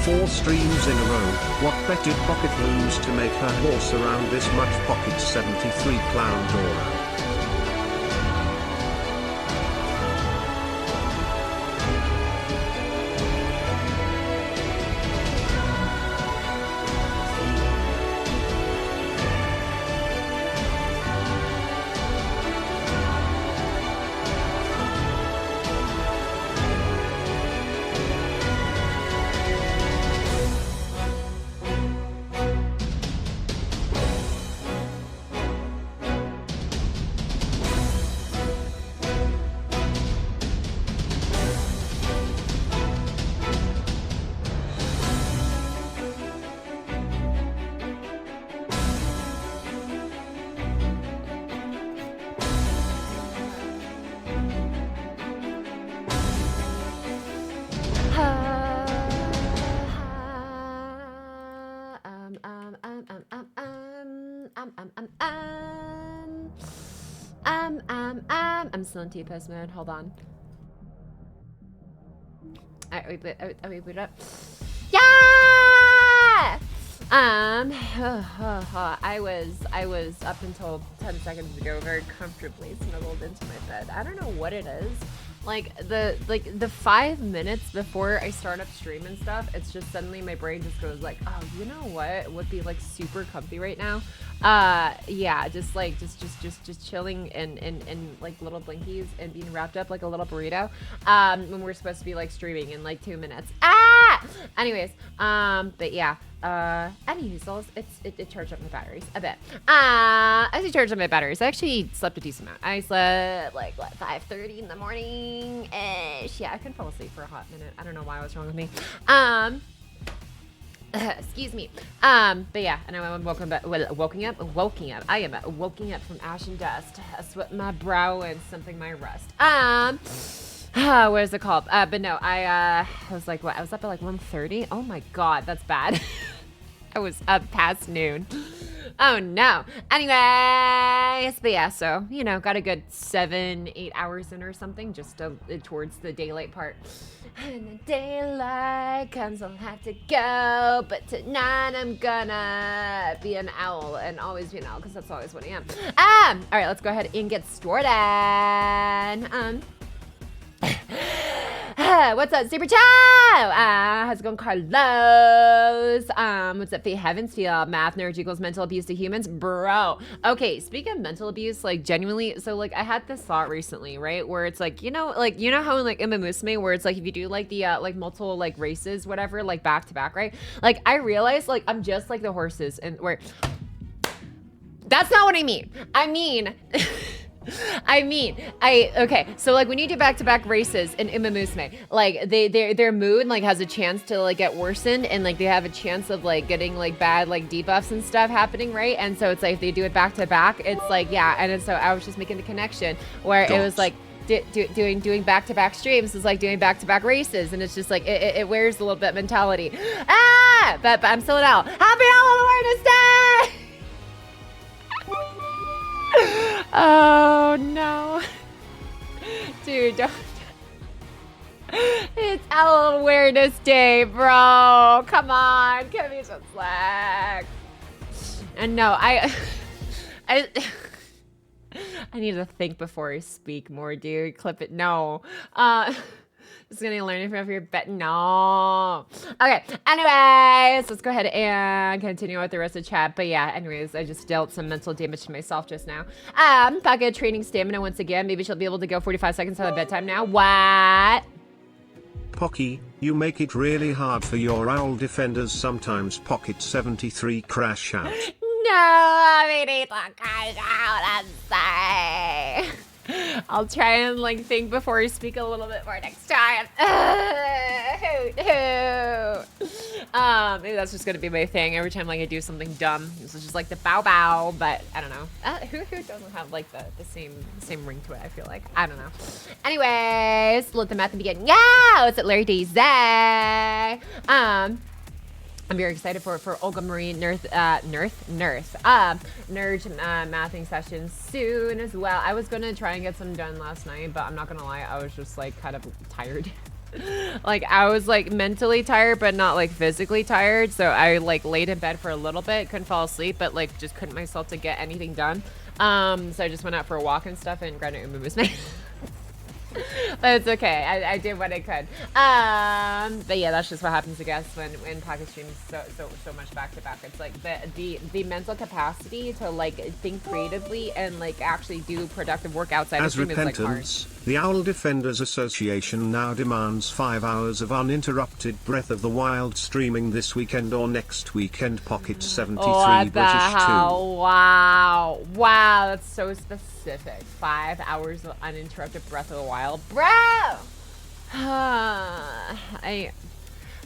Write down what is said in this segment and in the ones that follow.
4 streams in a row. What bet did Pocket lose to make her horse around this much? Pocket 73 clown Dora. I'm still in T-post mode. Hold on. Alright, we boot up. Yeah! I was up until 10 seconds ago very comfortably snuggled into my bed. I don't know what it is. Like the 5 minutes before I start up stream and stuff, it's just suddenly my brain just goes like, oh, you know what would be like super comfy right now? Yeah, just chilling in like little blinkies and being wrapped up like a little burrito. When we're supposed to be like streaming in like 2 minutes. Anyways, but yeah. Anywho, it charged up my batteries a bit. As I charged up my batteries, I actually slept a decent amount. I slept like what, 5:30 in the morning ish. Yeah, I couldn't fall asleep for a hot minute. I don't know why, what's wrong with me. Excuse me. But yeah, and I'm woken up. I am woken up from ash and dust. I sweat my brow and something my rust. What is it called? But no, I was like, what? I was up at like 1:30. Oh my god, that's bad. I was up past noon. Oh no. Anyways, but yeah, so you know, got a good 7-8 hours in or something, just towards the daylight part. And the daylight comes, I'll have to go. But tonight I'm gonna be an owl and always be an owl, because that's always what I am. All right, let's go ahead and get started. What's up, Super Chow? How's it going, Carlos? What's up, Fate Heavens? Math nerds equals mental abuse to humans, bro. Okay, speaking of mental abuse, like genuinely, so like I had this thought recently, right? Where it's like, you know how in like Musume, where it's like if you do like the like multiple like races, whatever, like back to back, right? Like I realized like I'm just like the horses, and where that's not what I mean. Okay, so like when you do back-to-back races in Musume, like their mood like has a chance to like get worsened, and like they have a chance of like getting like bad like debuffs and stuff happening, right? And so it's like if they do it back-to-back, it's like, yeah, and so I was just making the connection where it was like doing back-to-back streams is like doing back-to-back races, and it's just like it wears a little bit mentality. But I'm still an owl. Happy Owl Awareness Day! Oh no, dude, don't. It's Owl Awareness Day, bro. Come on, give me some slack. And no, I need to think before I speak more, dude. Clip it. No. Just gonna learn it from your bet. No. Okay. Anyways, let's go ahead and continue with the rest of the chat. But yeah, anyways, I just dealt some mental damage to myself just now. Pocket training stamina once again. Maybe she'll be able to go 45 seconds out of bedtime now. What? Pocky, you make it really hard for your owl defenders sometimes. Pocket 73 crash out. No, I need to crash out. I'm sorry. I'll try and like think before I speak a little bit more next time. Maybe that's just gonna be my thing every time like I do something dumb. It's just like the bow bow, but I don't know. Who doesn't have like the same ring to it? I feel like, I don't know. Anyways, let the math begin. Yeah, it's at Larry D's. I'm very excited for Olga Marie nerd mathing sessions soon as well. I was gonna try and get some done last night, but I'm not gonna lie, I was just like kind of tired. Like I was like mentally tired, but not like physically tired. So I like laid in bed for a little bit, couldn't fall asleep, but like just couldn't myself to get anything done. So I just went out for a walk and stuff and grabbed Umu Musume. But it's okay. I did what I could. But yeah, that's just what happens, I guess, when Pocky streams so much back to back. It's like the mental capacity to like think creatively and like actually do productive work outside of stream is like hard. The Owl Defenders Association now demands 5 hours of uninterrupted Breath of the Wild streaming this weekend or next weekend. Pocket 73 What the British hell? Wow, that's so specific. 5 hours of uninterrupted Breath of the Wild, bro.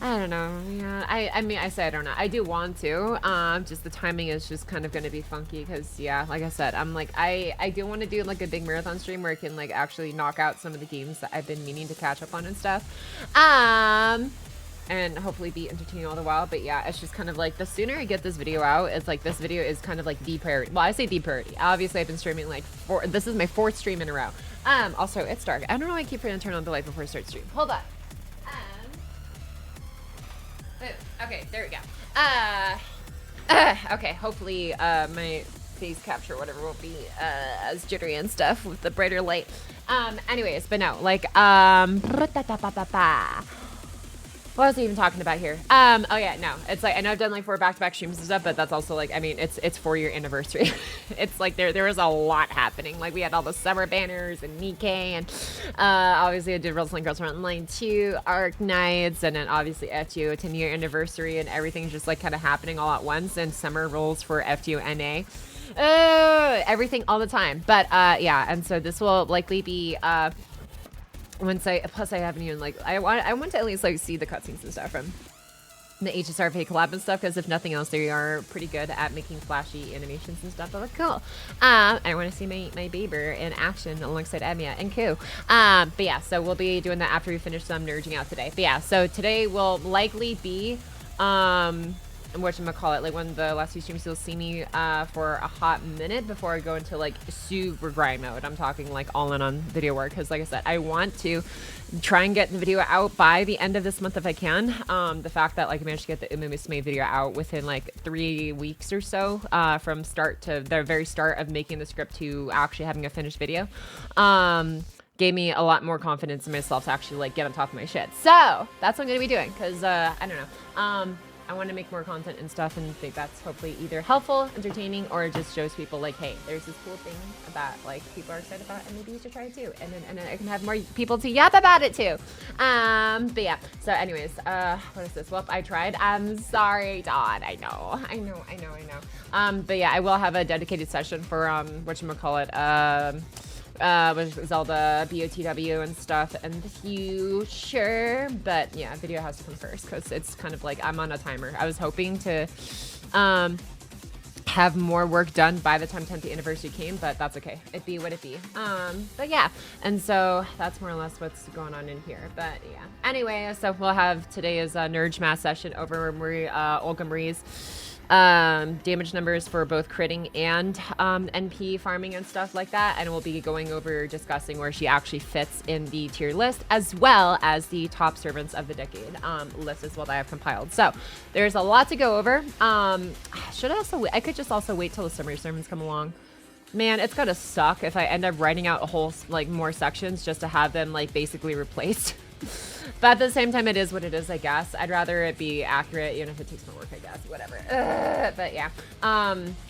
I don't know. Yeah, I mean, I say I don't know. I do want to. Just the timing is just kind of going to be funky because, yeah, like I said, I'm like, I do want to do like a big marathon stream where I can like actually knock out some of the games that I've been meaning to catch up on and stuff. And hopefully be entertaining all the while. But yeah, it's just kind of like the sooner I get this video out, it's like this video is kind of like the priority. Well, I say the priority. Obviously, I've been streaming like this is my 4th stream in a row. Also, it's dark. I don't know why I keep forgetting to turn on the light before I start stream. Hold on. Okay, there we go. Okay, hopefully my face capture, whatever, won't be as jittery and stuff with the brighter light. Anyways, but no, like, what was I even talking about here? Oh yeah, no, it's like, I know I've done like 4 back-to-back streams and stuff, but that's also like, I mean, it's 4-year anniversary. It's like there was a lot happening. Like we had all the summer banners and Nikkei, and obviously I did Wrestling Girls Online 2, Arc Nights, and then obviously FGO 10-year anniversary, and everything's just like kind of happening all at once, and summer rolls for FGO NA. Everything all the time. But yeah, and so this will likely be plus I haven't even like I want to at least like see the cutscenes and stuff from the HSRP collab and stuff, because if nothing else, they are pretty good at making flashy animations and stuff that look cool. I want to see my Bieber in action alongside Emiya and Ku. But yeah, so we'll be doing that after we finish some nerding out today. But yeah, so today will likely be whatchamacallit, like one of the last few streams you'll see me for a hot minute before I go into like super grind mode. I'm talking like all in on video work, because like I said, I want to try and get the video out by the end of this month if I can. The fact that like I managed to get the Umu Musume video out within like 3 weeks or so from start to the very start of making the script to actually having a finished video gave me a lot more confidence in myself to actually like get on top of my shit. So that's what I'm gonna be doing, because I don't know, I want to make more content and stuff, and think that's hopefully either helpful, entertaining, or just shows people like, hey, there's this cool thing that like people are excited about, and maybe you should try it too, and then I can have more people to yap about it too. But yeah, so anyways, what is this? Well, I tried. I'm sorry, Dawn. I know. But yeah, I will have a dedicated session for whatchamacallit, with Zelda, BOTW and stuff in the future. But yeah, video has to come first, because it's kind of like I'm on a timer. I was hoping to have more work done by the time 10th anniversary came, but that's okay. It be what it be. But yeah, and so that's more or less what's going on in here. But yeah, anyway, so we'll have today's Nerd Math session over Marie, Olga Marie's damage numbers for both critting and NP farming and stuff like that, and we'll be going over discussing where she actually fits in the tier list, as well as the top servants of the decade list as well that I have compiled. So there's a lot to go over. I could just also wait till the summary sermons come along. Man, it's gonna suck if I end up writing out a whole like more sections just to have them like basically replaced. But at the same time, it is what it is, I guess. I'd rather it be accurate, even if it takes more work, I guess. Whatever. But yeah.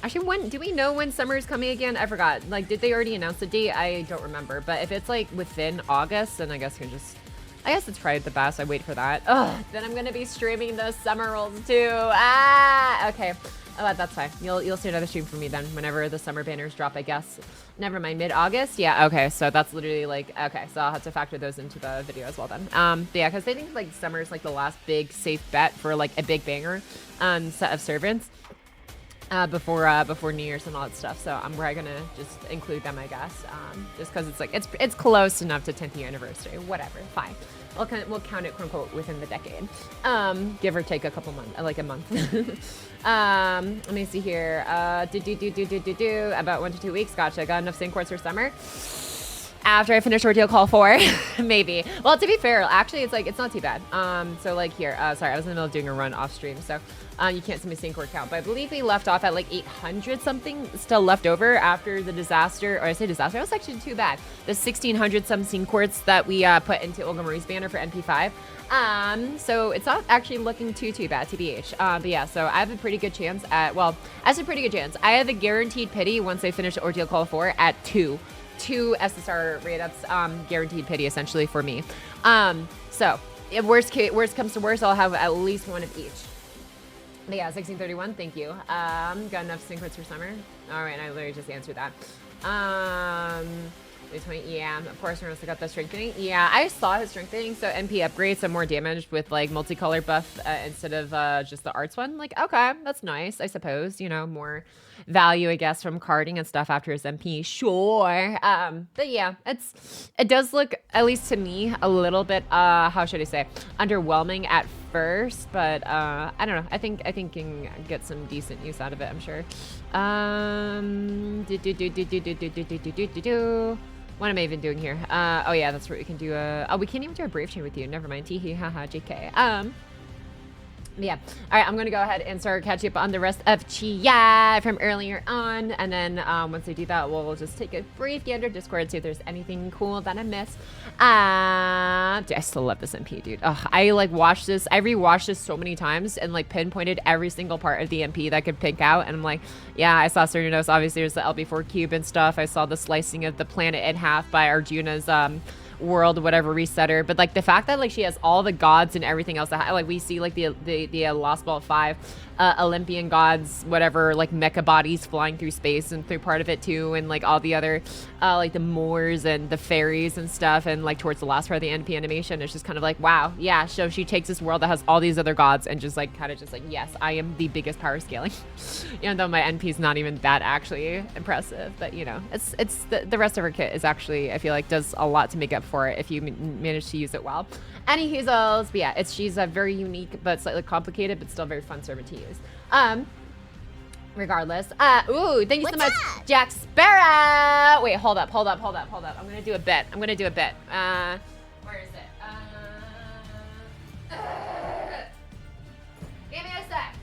Actually, do we know when summer is coming again? I forgot. Like, did they already announce the date? I don't remember. But if it's like within August, then I guess it's probably the best. I wait for that. Then I'm gonna be streaming those summer rolls too. Okay. Oh, that's fine. You'll see another stream from me then whenever the summer banners drop, I guess. Never mind, mid-August? Yeah, okay, so that's literally like, okay, so I'll have to factor those into the video as well then. But yeah, because I think like summer is like the last big safe bet for like a big banger set of servants before New Year's and all that stuff. So I'm probably gonna just include them, I guess, just because it's like, it's close enough to 10th year anniversary, whatever, fine. We'll count it, quote unquote, within the decade. Give or take a couple months, like a month. Let me see here. About 1 to 2 weeks. Gotcha. Got enough sync quartz for summer? after I finish Ordeal Call 4, maybe. Well, to be fair, actually, it's not too bad. So like here, sorry, I was in the middle of doing a run off stream, so you can't see my sync cord count, but I believe we left off at like 800 something still left over after the disaster, or I say disaster, that was actually too bad. The 1600 some sync cords that we put into Olga Marie's banner for NP5. So it's not actually looking too bad, TBH. But yeah, so I have a pretty good chance at, well, I have a pretty good chance. I have a guaranteed pity once I finish Ordeal Call 4 at two SSR rate ups, guaranteed pity essentially for me. So if worst comes to worst, I'll have at least one of each. But yeah, 1631, thank you. Got enough synchros for summer? All right, I literally just answered that. 20, yeah, of course, we also got the strengthening. Yeah, I saw his strengthening, so MP upgrades, so more damage with like multicolor buff instead of just the arts one. Like, okay, that's nice, I suppose. You know, more value, I guess, from carding and stuff after his MP. Sure. But yeah, it does look, at least to me, a little bit how should I say, underwhelming at first, but I don't know. I think you can get some decent use out of it, I'm sure. What am I even doing here? Oh yeah, that's what we can do. Oh, we can't even do a brave chain with you. Never mind. Teehee, haha, JK. Yeah. All right, I'm going to go ahead and start catching up on the rest of Chia from earlier on. And then once I do that, we'll just take a brief gander Discord, see if there's anything cool that I missed. Dude, I still love this MP, dude. Ugh, I like watched this. I rewatched this so many times and like pinpointed every single part of the MP that I could pick out. And I'm like, yeah, I saw Cernunos. Obviously, there's the LB4 cube and stuff. I saw the slicing of the planet in half by Arjuna's world, whatever resetter, but like the fact that like she has all the gods and everything else that like we see like the Lost Ball 5 Olympian gods, whatever, like mecha bodies flying through space and through part of it too, and like all the other like the Moors and the fairies and stuff, and like towards the last part of the NP animation, it's just kind of like, wow, yeah, so she takes this world that has all these other gods and just like kind of just like, yes, I am the biggest power scaling. Even though my NP is not even that actually impressive, but you know, it's the rest of her kit is actually, I feel like, does a lot to make up for it if you manage to use it well. Any Huzzles, but yeah, she's a very unique but slightly complicated but still very fun servant to use. Regardless, ooh, thank you so much, Jack Sparrow. Wait, hold up. I'm gonna do a bit. Where is it? Give me a sec.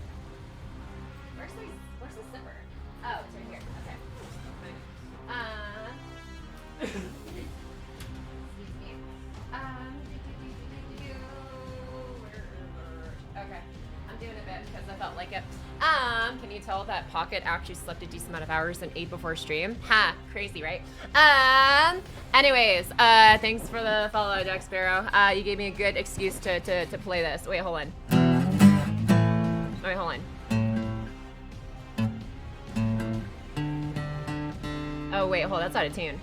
Where's the zipper? Oh, it's right here. Okay. Excuse me. Okay. I'm doing a bit because I felt like it. Can you tell that Pocket actually slept a decent amount of hours and ate before stream? Ha, crazy, right? Anyways, thanks for the follow, Jack Sparrow. You gave me a good excuse to play this. Wait, hold on. Wait, hold on. Oh, wait, hold on, that's out of tune.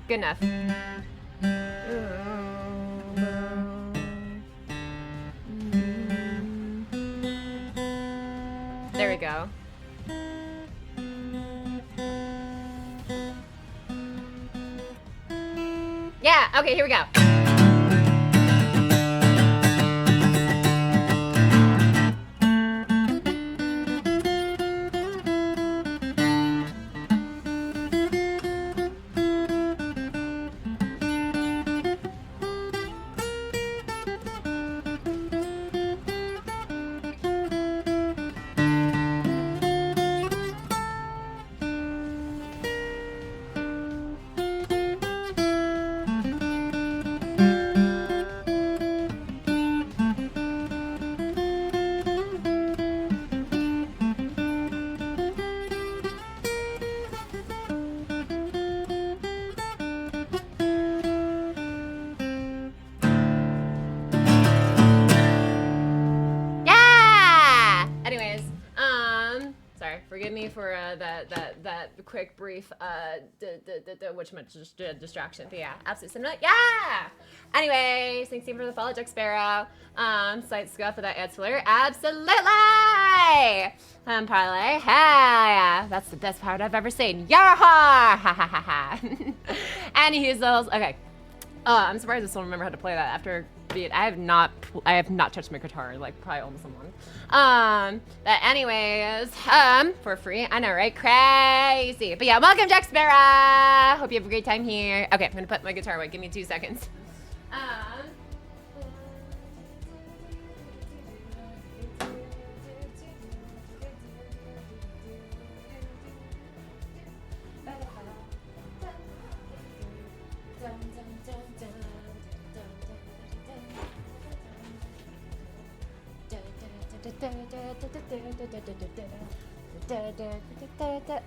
Good enough. There we go. Yeah, okay, here we go. Forgive me for that quick brief distraction. But yeah, absolutely similar. Yeah. Anyways, thanks for the follow, Jack Sparrow. Slight scuff of that ancillary. Absolutely. Parlay. Yeah, that's the best part I've ever seen. Yarha! Ha ha ha ha. And he's those. Okay. I'm surprised I still remember how to play that after being. I have not touched my guitar in like probably almost a month. But anyways, for free. I know, right? Crazy. But yeah, welcome, Jack Sparrow. Hope you have a great time here. Okay, I'm gonna put my guitar away. Give me 2 seconds.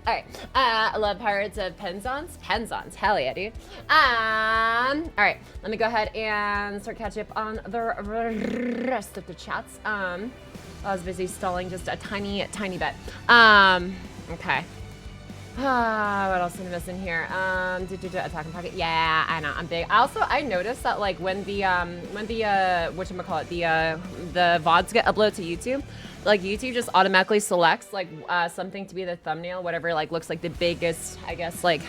Alright, I love Pirates of Penzance. Penzance, hell yeah, dude. Alright, let me go ahead and start catching up on the rest of the chats. I was busy stalling just a tiny bit. Okay. What else am I missing here? Attack and Pocket. Yeah, I know, I'm big. Also, I noticed that like when the whatchamacallit, the VODs get uploaded to YouTube, like YouTube just automatically selects like something to be the thumbnail, whatever like looks like the biggest, I guess, like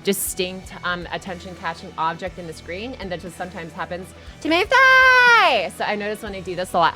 distinct attention catching object in the screen, and that just sometimes happens to me. So I noticed when I do this a lot.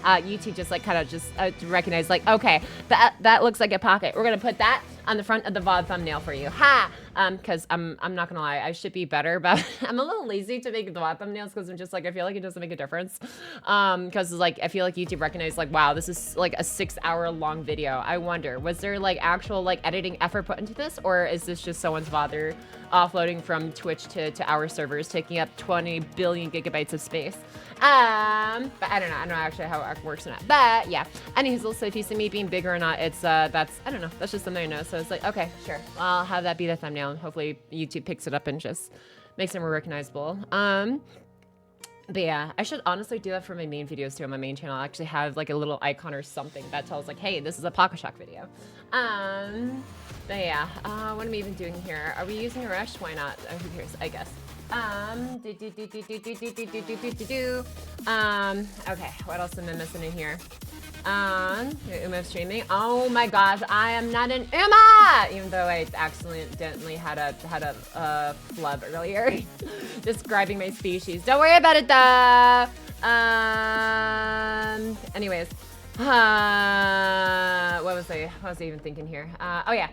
YouTube just like kind of just recognize like, okay, that looks like a pocket. We're gonna put that on the front of the VOD thumbnail for you. Ha! Because I'm not gonna lie, I should be better, but I'm a little lazy to make the VOD thumbnails because I'm just like, I feel like it doesn't make a difference. Because like I feel like YouTube recognized like, wow, this is like a 6-hour long video. I wonder, was there like actual like editing effort put into this, or is this just someone's bother offloading from Twitch to our servers, taking up 20 billion gigabytes of space? But I don't know actually how it works or not. But yeah, anyways, so if you see me being bigger or not, it's that's, I don't know, that's just something I know. So it's like, okay, sure, I'll have that be the thumbnail, and hopefully YouTube picks it up and just makes it more recognizable. But yeah, I should honestly do that for my main videos too. On my main channel, I actually have like a little icon or something that tells like, hey, this is a Pocket Shock video. But yeah, what am I even doing here? Are we using a rush? Why not? Who cares? I guess. Okay, what else am I missing in here? Uma streaming. Oh my gosh, I am not an Uma! Even though I accidentally had a flub earlier describing my species. Don't worry about it though. Anyways. What was I even thinking here? Oh yeah.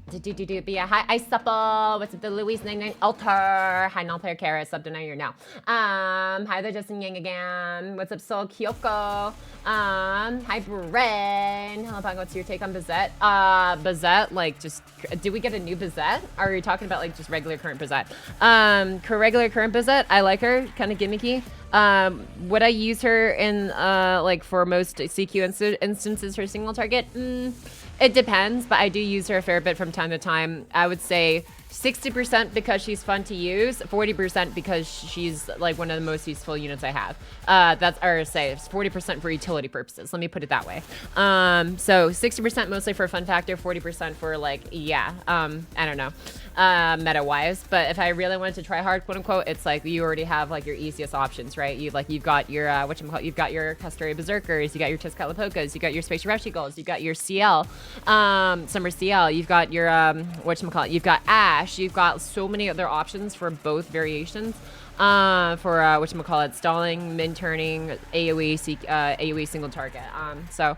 But yeah, hi, I supple. What's up, the Louise 99 Altar? Hi, non-player Kara, sub to you're now. Hi there, Justin Yang again. What's up, Soul Kyoko? Hi, Bren. Hello, Pong, what's your take on Bizette? Bizette, like, just, do we get a new Bizette? Or are you talking about, like, just regular current Bizette? Regular current Bizette, I like her, kind of gimmicky. Would I use her in, like, for most CQ instances for single target? It depends, but I do use her a fair bit from time to time. I would say 60% because she's fun to use, 40% because she's like one of the most useful units I have. That's, or say it's 40% for utility purposes. Let me put it that way. So 60% mostly for fun factor, 40% for like, yeah, I don't know, meta-wise. But if I really wanted to try hard, quote unquote, it's like you already have like your easiest options, right? You've got your you've got your Castoria Berserkers, you got your Tezcatlipoca's, you got your Space Rashi Gulls, you got your CL, Summer CL, you've got your you've got Ash, you've got so many other options for both variations. For stalling, min turning, AoE single target. So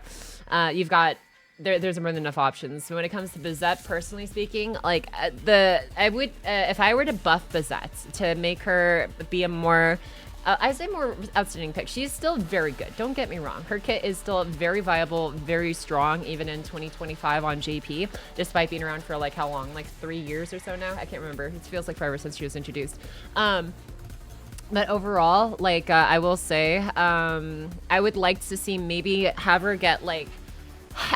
you've got there's more than enough options. So when it comes to Bizette, personally speaking, like I would if I were to buff Bizette to make her be a more I say more outstanding pick. She's still very good. Don't get me wrong. Her kit is still very viable, very strong, even in 2025 on JP, despite being around for like how long? Like 3 years or so now? I can't remember. It feels like forever since she was introduced. But overall, like I will say, I would like to see maybe have her get like,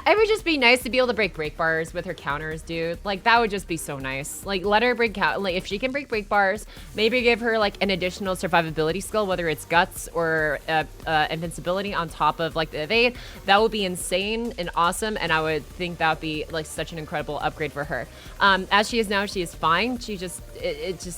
it would just be nice to be able to break bars with her counters, dude. Like, that would just be so nice. Like, let her break like, if she can break bars, maybe give her, like, an additional survivability skill, whether it's guts or invincibility on top of, like, the evade. That would be insane and awesome, and I would think that would be, like, such an incredible upgrade for her. As she is now, she is fine. She just,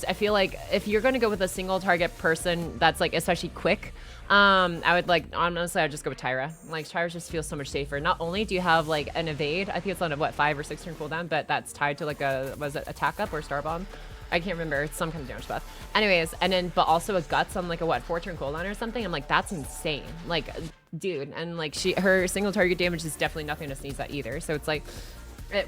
I feel like if you're going to go with a single target person that's, like, especially quick, I would like, honestly, I'd just go with Tyra. Like, Tyra just feels so much safer. Not only do you have like an evade, I think it's on a what, 5 or 6 turn cooldown, but that's tied to like a, was it attack up or star bomb? I can't remember. It's some kind of damage buff. Anyways, and then, but also a guts on like a what, 4-turn cooldown or something. I'm like, that's insane. Like, dude, and like her single target damage is definitely nothing to sneeze at either. So it's like,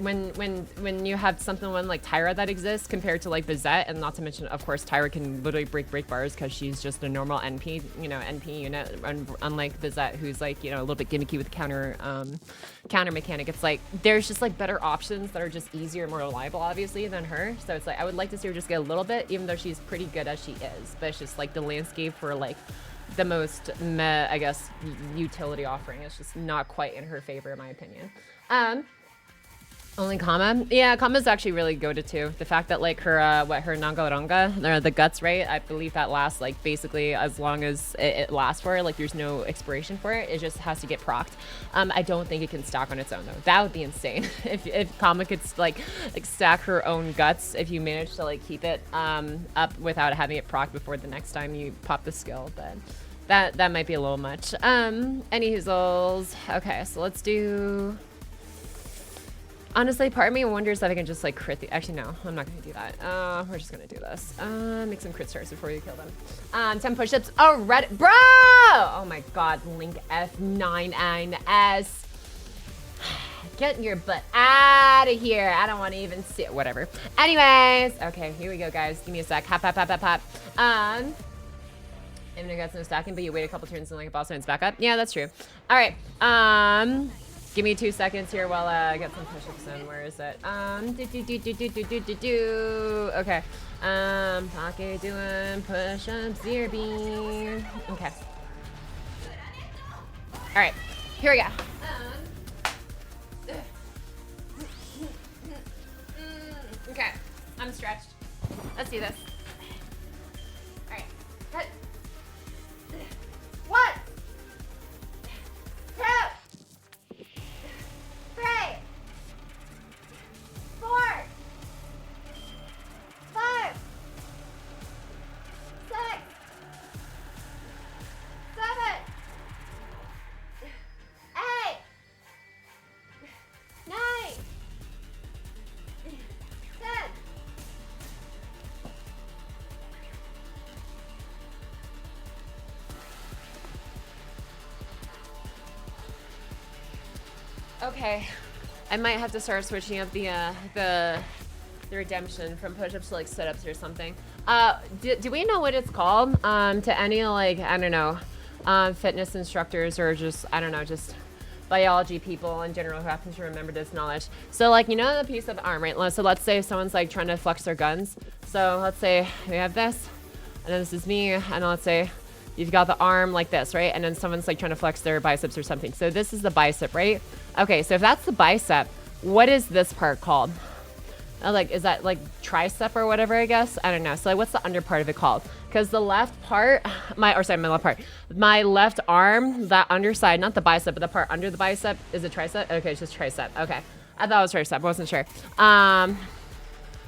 when you have something like Tyra that exists compared to like Bizette, and not to mention, of course, Tyra can literally break bars because she's just a normal NP, NP unit, unlike Bizette, who's like, a little bit gimmicky with the counter mechanic. It's like, there's just like better options that are just easier and more reliable, obviously, than her. So it's like, I would like to see her just get a little bit, even though she's pretty good as she is, but it's just like the landscape for like the most meh, I guess, utility offering is just not quite in her favor, in my opinion. Only Kama? Yeah, Kama's actually really goated too. The fact that like her, her Nangaronga, the guts, right? I believe that lasts like basically as long as it lasts for her. Like there's no expiration for it. It just has to get procced. I don't think it can stack on its own though. That would be insane. if Kama could like stack her own guts, if you manage to like keep it up without having it procced before the next time you pop the skill, but that might be a little much. Any hoozles. Okay, so let's do. Honestly, part of me wonders if I can just like crit the. Actually, no, I'm not gonna do that. We're just gonna do this. Make some crit stars before you kill them. 10 push-ups. Oh, Reddit, bro! Oh my God, Link F99S. Get your butt out of here. I don't want to even see it. Whatever. Anyways, okay, here we go, guys. Give me a sec. Hop. Even though got some stacking, but you wait a couple turns and like a boss and it's back up. Yeah, that's true. All right. Give me 2 seconds here while I get some push-ups in. Where is it? Okay. Pocky doing push-ups, ear beam. Okay. All right. Here we go. Okay. I'm stretched. Let's do this. All right. Cut. 1, 2, 3, 4, 5, 6, 7, 8, 9, 10. Okay, I might have to start switching up the redemption from push-ups to like sit-ups or something. Do we know what it's called? To any like, I don't know, fitness instructors or just, I don't know, just biology people in general who happen to remember this knowledge. So like, the piece of the arm, right? So let's say someone's like trying to flex their guns. So let's say we have this, and then this is me, and let's say you've got the arm like this, right? And then someone's like trying to flex their biceps or something. So this is the bicep, right? Okay, so if that's the bicep, what is this part called? Like, is that like tricep or whatever, I guess? I don't know. So like, what's the under part of it called? Because the left part, my left arm, that underside, not the bicep, but the part under the bicep, is it tricep? Okay, it's just tricep. Okay. I thought it was tricep, wasn't sure.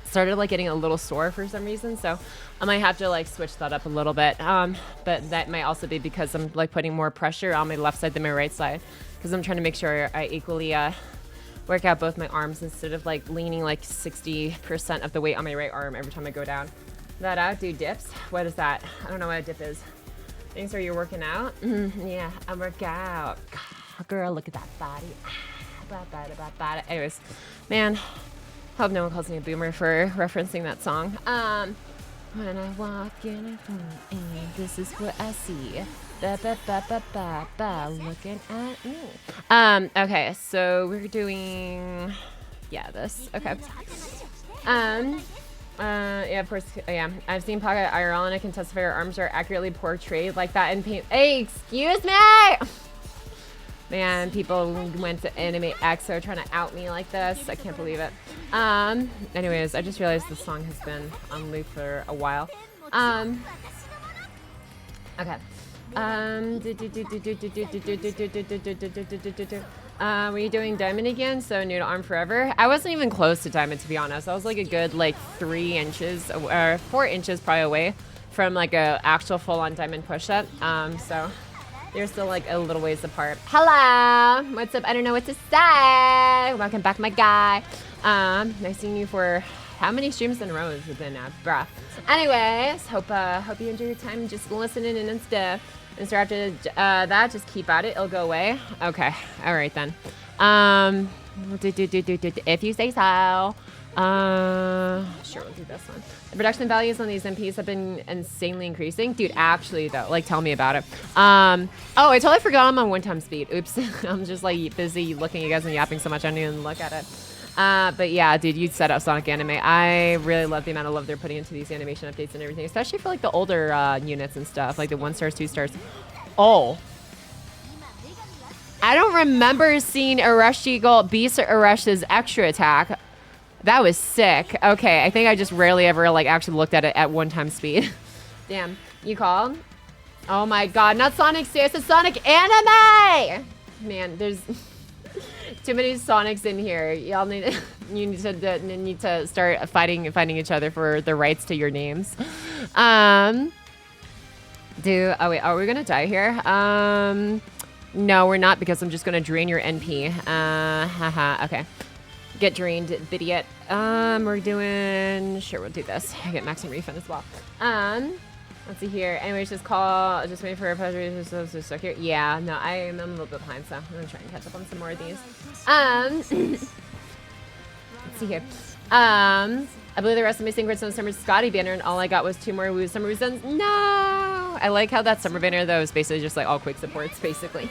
Started like getting a little sore for some reason, so I might have to like switch that up a little bit. But that might also be because I'm like putting more pressure on my left side than my right side, because I'm trying to make sure I equally work out both my arms instead of like leaning like 60% of the weight on my right arm every time I go down. That out, do dips. What is that? I don't know what a dip is. Thanks, are you working out? Yeah, I work out. Girl, look at that body. Anyways, man, hope no one calls me a boomer for referencing that song. When I walk in a room and this is what I see. Looking at me. Okay, so we're doing, this. Okay. Yeah, of course, yeah. I've seen Pocky IRL and I can testify her arms are accurately portrayed like that in paint. Hey, excuse me! Man, people went to Anime Exo trying to out me like this. I can't believe it. Anyways, I just realized this song has been on loop for a while. Okay. Were you doing diamond again? So new to arm forever? I wasn't even close to diamond, to be honest. I was like a good 3 inches or 4 inches probably away from like a actual full-on diamond push-up. So they're still like a little ways apart. Hello, what's up? I don't know what to say. Welcome back, my guy. Nice seeing you for How many streams in a row has it been now? Bruh. Anyways, hope you enjoy your time just listening and stuff. And so after that, just keep at it. It'll go away. Okay. All right, then. If you say so. Sure, we'll do this one. The production values on these MPs have been insanely increasing. Dude, actually, though, like, tell me about it. Oh, I totally forgot I'm on one-time speed. Oops. I'm just, like, busy looking at you guys and yapping so much I didn't even look at it. But yeah, dude, you set up Sonic Anime. I really love the amount of love they're putting into these animation updates and everything, especially for, like, the older units and stuff, like the 1 stars, 2 stars. Oh. I don't remember seeing Arashi Eagle Beast Arash's extra attack. That was sick. Okay, I think I just rarely ever like actually looked at it at one-time speed. Damn, you called? Oh my god, not Sonic Stairs, it's Sonic Anime! Man, there's too many Sonics in here. Y'all need need to start fighting each other for the rights to your names. Oh wait, are we gonna die here? No, we're not because I'm just gonna drain your NP. Haha, okay. Get drained, idiot. We're doing, sure, we'll do this. I get maximum refund as well. Let's see here. Anyways, just wait for a pleasure. So stuck here. Yeah, no, I'm a little bit behind, so I'm gonna try and catch up on some more of these. Let's see here. I believe the rest of my synchronous on Summer Scotty banner, and all I got was 2 more Woo Summer Woos. No! I like how that Summer banner, though, is basically just like all quick supports, basically.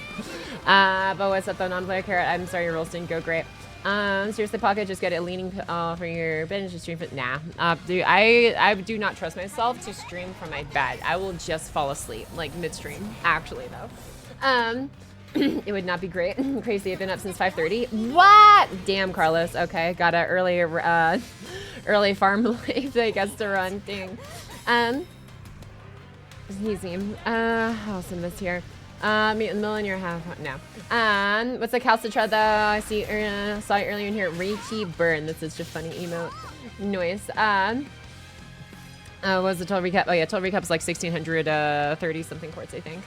But what's up, though, non-player carrot? I'm sorry, your rolls didn't go great. Seriously, Pocket, just get it leaning for your bed and just stream it. Nah. Dude, I do not trust myself to stream from my bed. I will just fall asleep, like midstream, actually, though. It would not be great. Crazy, I've been up since 5:30. What? Damn, Carlos. Okay, got an early farm life, I guess, to run. Dang. Easy. I'll send this here. Meet in the middle in your half. No. What's the calcitra though? I saw it earlier in here. Reiki burn. That's such a funny emote noise. What was the total recap? Oh yeah, total recap is like 1630 something quartz, I think.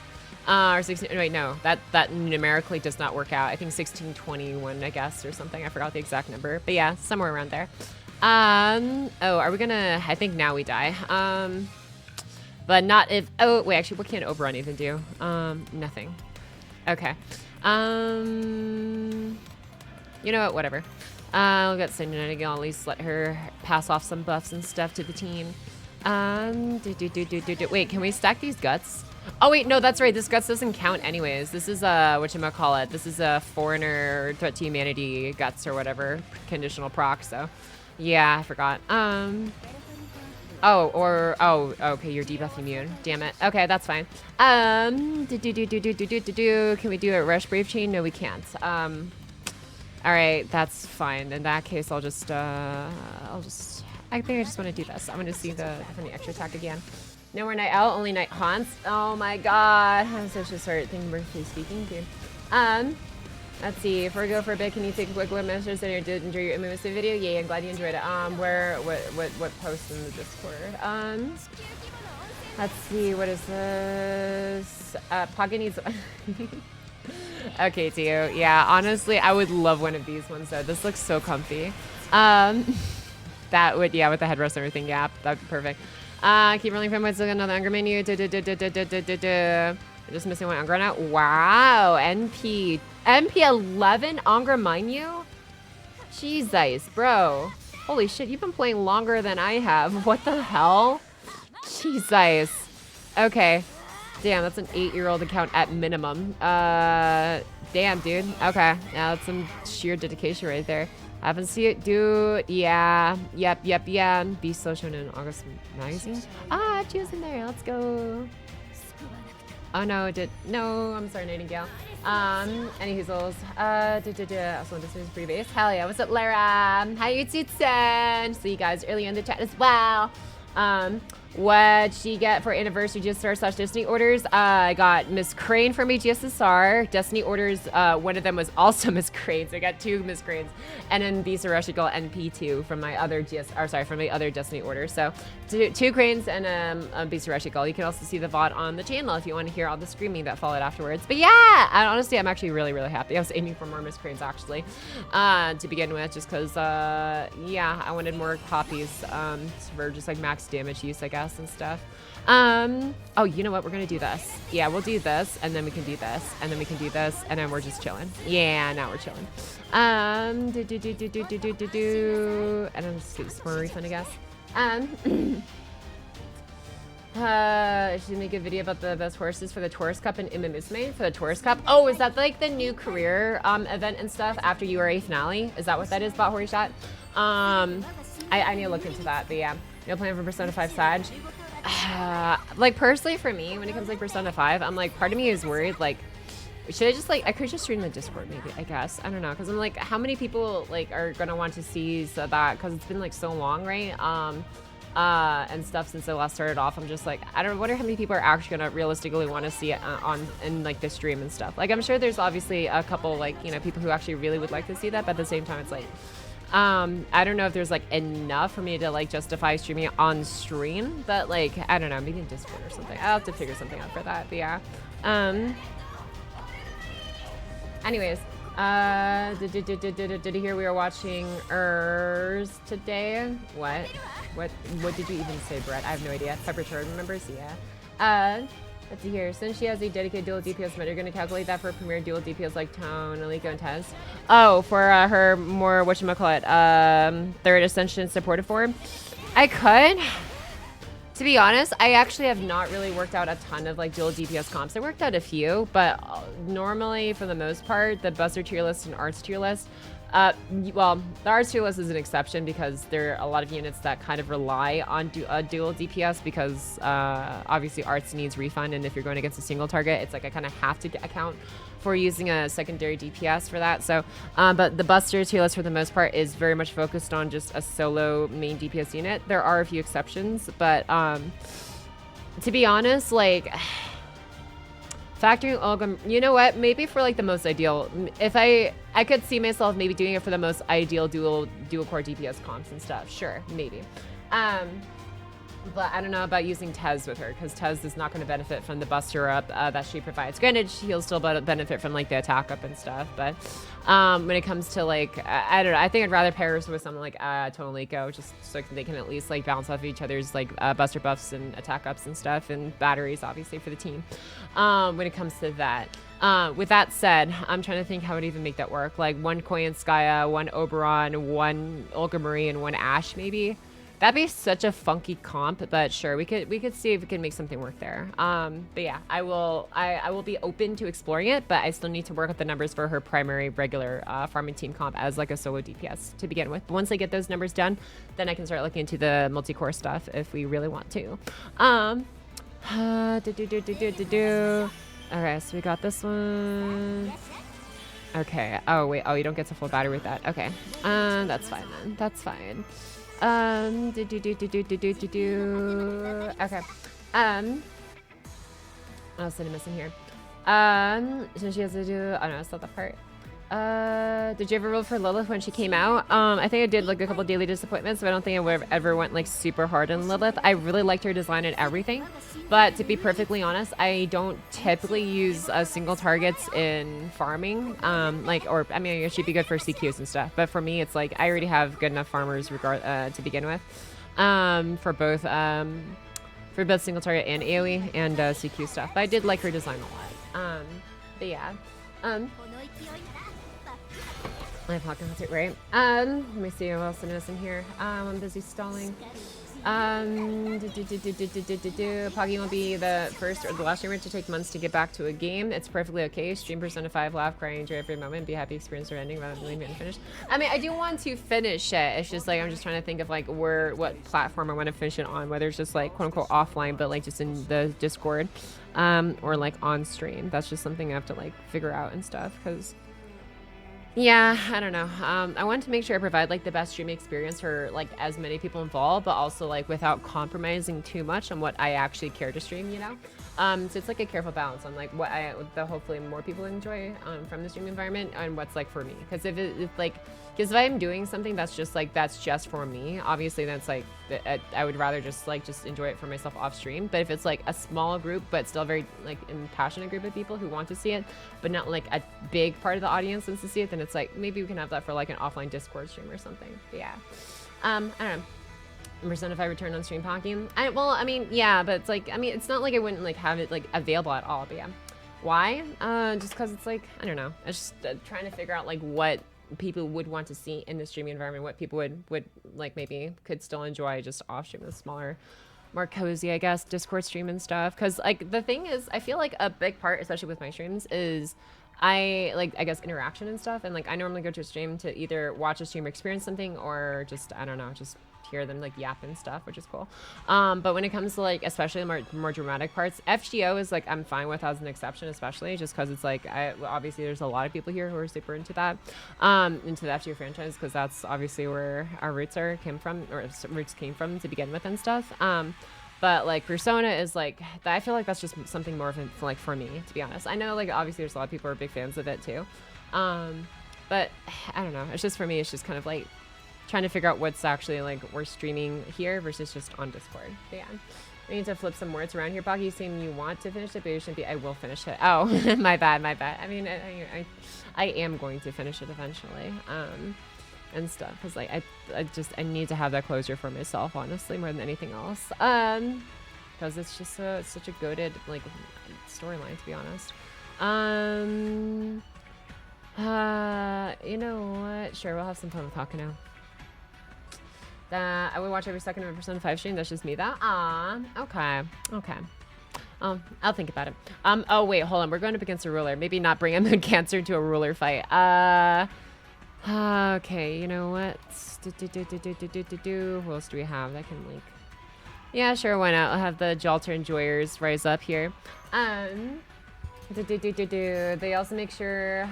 Or 16. Wait, no, that numerically does not work out. I think 1621, I guess, or something. I forgot the exact number, but yeah, somewhere around there. Oh, are we gonna? I think now we die. But not if, oh, wait, actually, what can Oberon even do? Nothing. Okay. You know what, whatever. We'll get Sydney again, at least let her pass off some buffs and stuff to the team. Wait, can we stack these guts? Oh, wait, no, that's right, this guts doesn't count anyways. This is, whatchamacallit, this is a foreigner threat to humanity guts or whatever, conditional proc, so. Yeah, I forgot. Oh, okay, you're debuff immune. Damn it. Okay, that's fine. Can we do a rush brave chain? No, we can't. All right, that's fine. In that case, I think I just want to do this. I'm gonna see the extra attack again. No more night out, only night haunts. Oh my god, I'm such a sort thing briefly speaking, dude. Let's see, if we go for a bit, can you take a quick look at messages and enjoy your immersive video? Yeah, I'm glad you enjoyed it. What post in the Discord? Let's see, what is this? Pocket needs... Okay, Tio. Yeah, honestly, I would love one of these ones, though. This looks so comfy. That would, yeah, with the headrest and everything, yeah, that'd be perfect. Keep rolling from what's another Unger menu. Just missing one Unger now. Wow, NP11 Unger menu? Jesus, bro. Holy shit, you've been playing longer than I have. What the hell? Jesus. Okay. Damn, that's an 8-year-old account at minimum. Damn, dude. Okay. Now that's some sheer dedication right there. I haven't seen it, dude. Yeah. Yep. Yeah. Be so shown in August magazine. Ah, Gio's in there. Let's go. Oh no, it did. No, I'm sorry, Nightingale. Any hoozles. Also, this is pre-base. Hell yeah. What's up, Lara? How you Tutsen? See you guys early in the chat as well. What'd she get for anniversary GSSR / Destiny orders? I got Miss Crane from me GSSR. Destiny orders, one of them was also Miss Crane, so I got 2 Miss Cranes. And then the Sarashikal NP2 from my other from my other Destiny order. So 2 Cranes and a Sarashikal. You can also see the VOD on the channel if you want to hear all the screaming that followed afterwards. But yeah, honestly, I'm actually really, really happy. I was aiming for more Miss Cranes actually, to begin with, just because, yeah, I wanted more copies for just like max damage use, I guess, and stuff. Oh, you know what? We're gonna do this. Yeah, we'll do this, and then we can do this, and then we can do this, and then we're just chilling. Yeah, now we're chilling. And then just get some more refund, I guess. Should make a video about the best horses for the Tourist Cup and Imamusme for the Tourist Cup. Oh, is that like the new career event and stuff after URA finale? Is that what that is, Bot Hori Shot? I need to look into that, but yeah. No plan for Persona 5 Sag. Like, personally for me, when it comes to like Persona 5, I'm like, part of me is worried, like, should I just like, I could just stream the Discord maybe, I guess. I don't know, because I'm like, how many people like are gonna want to see that, because it's been like so long, right? And stuff since I last started off. I'm just like, I don't wonder how many people are actually gonna realistically want to see it in like the stream and stuff. Like, I'm sure there's obviously a couple, like, you know, people who actually really would like to see that, but at the same time it's like, I don't know if there's like enough for me to like justify streaming it on stream, but like, I don't know, maybe in Discord or something. I'll have to figure something out for that, but yeah. Anyways, did you hear we were watching Urs today? What did you even say, Brett? I have no idea. Pepper Turd remembers? Yeah. Let's see here. Since she has a dedicated dual DPS mode, you're going to calculate that for premier dual DPS like Tone, Aliko, and Tez? Oh, for her more, whatchamacallit, third Ascension supportive form? I could. To be honest, I actually have not really worked out a ton of like dual DPS comps. I worked out a few, but normally, for the most part, the Buster tier list and Arts tier list, well, the Arts tier list is an exception because there are a lot of units that kind of rely on dual DPS because obviously Arts needs refund, and if you're going against a single target, it's like I kind of have to account for using a secondary DPS for that. So, but the Buster tier list for the most part is very much focused on just a solo main DPS unit. There are a few exceptions, but to be honest, like, factoring Olga, you know what? Maybe for like the most ideal, if I could see myself maybe doing it for the most ideal dual core DPS comps and stuff. Sure, maybe. But I don't know about using Tez with her, because Tez is not going to benefit from the Buster up that she provides. Granted, he'll still benefit from like the attack up and stuff, but when it comes to like, I don't know, I think I'd rather pair her with someone like Tonalico, just so they can at least like bounce off each other's like Buster buffs and attack ups and stuff, and batteries obviously for the team. When it comes to that. With that said, I'm trying to think how I'd even make that work. Like 1 Koyanskaya, 1 Oberon, 1 Olga Marie, and 1 Ashe maybe. That'd be such a funky comp, but sure, we could see if we can make something work there. But yeah, I will be open to exploring it, but I still need to work out the numbers for her primary regular farming team comp as like a solo DPS to begin with. Once I get those numbers done, then I can start looking into the multi-core stuff if we really want to. Okay, so we got this one. Okay. Oh wait. Oh, you don't get to full battery with that. Okay. That's fine then. That's fine. Okay. What else did I miss in here? So she has to do, I don't know, it's not that part. Did you ever roll for Lilith when she came out? I think I did like a couple daily disappointments, but I don't think I would have ever went like super hard on Lilith. I really liked her design and everything, but to be perfectly honest, I don't typically use single targets in farming. Or I mean, it should be good for CQs and stuff, but for me, it's like I already have good enough farmers to begin with, for both single target and AoE and CQ stuff. But I did like her design a lot. But yeah. My pocket has it right. Let me see what else is in here. I'm busy stalling. Pocky won't be the first or the last streamer to take months to get back to a game. It's perfectly okay. Stream Persona 5, laugh, cry, enjoy every moment, be happy, experience or ending rather than leaving it unfinished. I mean, I do want to finish it. It's just like I'm just trying to think of like what platform I want to finish it on, whether it's just like quote unquote offline, but like just in the Discord, or like on stream. That's just something I have to like figure out and stuff, because Yeah, I don't know. I want to make sure I provide like the best streaming experience for like as many people involved, but also like without compromising too much on what I actually care to stream, you know? So it's like a careful balance on like what the hopefully more people enjoy from the streaming environment and what's like for me. Because if like, because if I'm doing something that's just for me, obviously that's like I would rather just enjoy it for myself off stream. But if it's like a small group, but still very like passionate group of people who want to see it, but not like a big part of the audience wants to see it, then it's like maybe we can have that for like an offline Discord stream or something. But yeah, I don't know. Percent if I return on stream Pocky. Well, I mean, yeah, but it's like, I mean, it's not like I wouldn't like have it like available at all. But yeah, why? Just because it's like, I don't know. It's just trying to figure out like what people would want to see in the streaming environment, what people would like maybe could still enjoy just off stream, the smaller, more cozy, I guess, Discord stream and stuff. Because like the thing is, I feel like a big part, especially with my streams, is I guess interaction and stuff. And like I normally go to a stream to either watch a streamer experience something or just, I don't know, just hear them like yap and stuff, which is cool. But when it comes to like especially more dramatic parts, FGO is like I'm fine with as an exception, especially just because it's like obviously there's a lot of people here who are super into that, into the FGO franchise, because that's obviously where our roots came from to begin with and stuff. But like Persona is like, I feel like that's just something more of like for me, to be honest. I know like obviously there's a lot of people who are big fans of it too, but I don't know. It's just for me. It's just kind of like trying to figure out what's actually like we're streaming here versus just on Discord. But yeah, we need to flip some words around here. Pocky, saying you want to finish it, but you shouldn't be. I will finish it. Oh, my bad. I mean, I am going to finish it eventually, and stuff, because like I need to have that closure for myself, honestly, more than anything else. Because it's just such a goated like storyline, to be honest. You know what? Sure, we'll have some fun with Hakuno. I would watch every second of a Persona 5 stream. That's just me. Okay. I'll think about it. Oh wait, hold on. We're going up against a ruler. Maybe not bring a moon cancer into a ruler fight. Okay. You know what? Who else do we have that can like? Yeah, sure. Why not? I'll have the Jalter enjoyers rise up here. They also make sure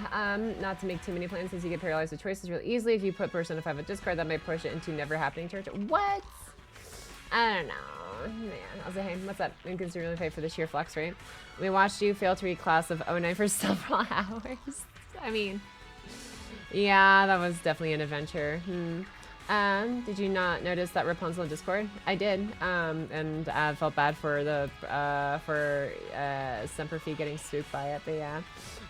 not to make too many plans, since you get paralyzed with choices really easily. If you put Persona 5 at Discord, that might push it into never happening territory. What? I don't know. Man, I'll say, hey, what's up? I'm considering really fight for the sheer flex, right? We watched you fail to read class of 09 for several hours. I mean, yeah, that was definitely an adventure. Did you not notice that Rapunzel in Discord? I did, and I felt bad for the Semperfi getting spooked by it, but yeah.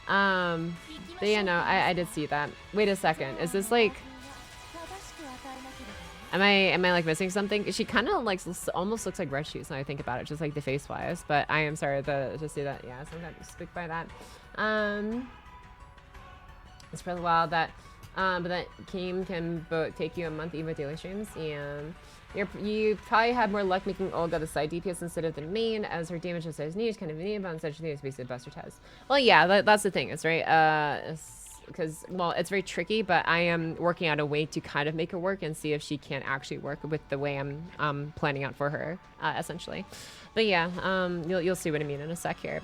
But yeah, no, I did see that. Wait a second, is this like? Am I like missing something? She kind of like almost looks like Red Shoes now I think about it, just like the face wise. But I am sorry to see that. Yeah, so I got spooked by that. It's for the wild that. But that game can take you a month even with daily streams. Yeah. You probably had more luck making Olga the side DPS instead of the main, as her damage is niche, kind of neat, but instead she needs basically Buster Test. Well, yeah, that's the thing, is right. Because well, it's very tricky, but I am working out a way to kind of make it work and see if she can actually work with the way I'm planning out for her, essentially. But yeah, you'll see what I mean in a sec here.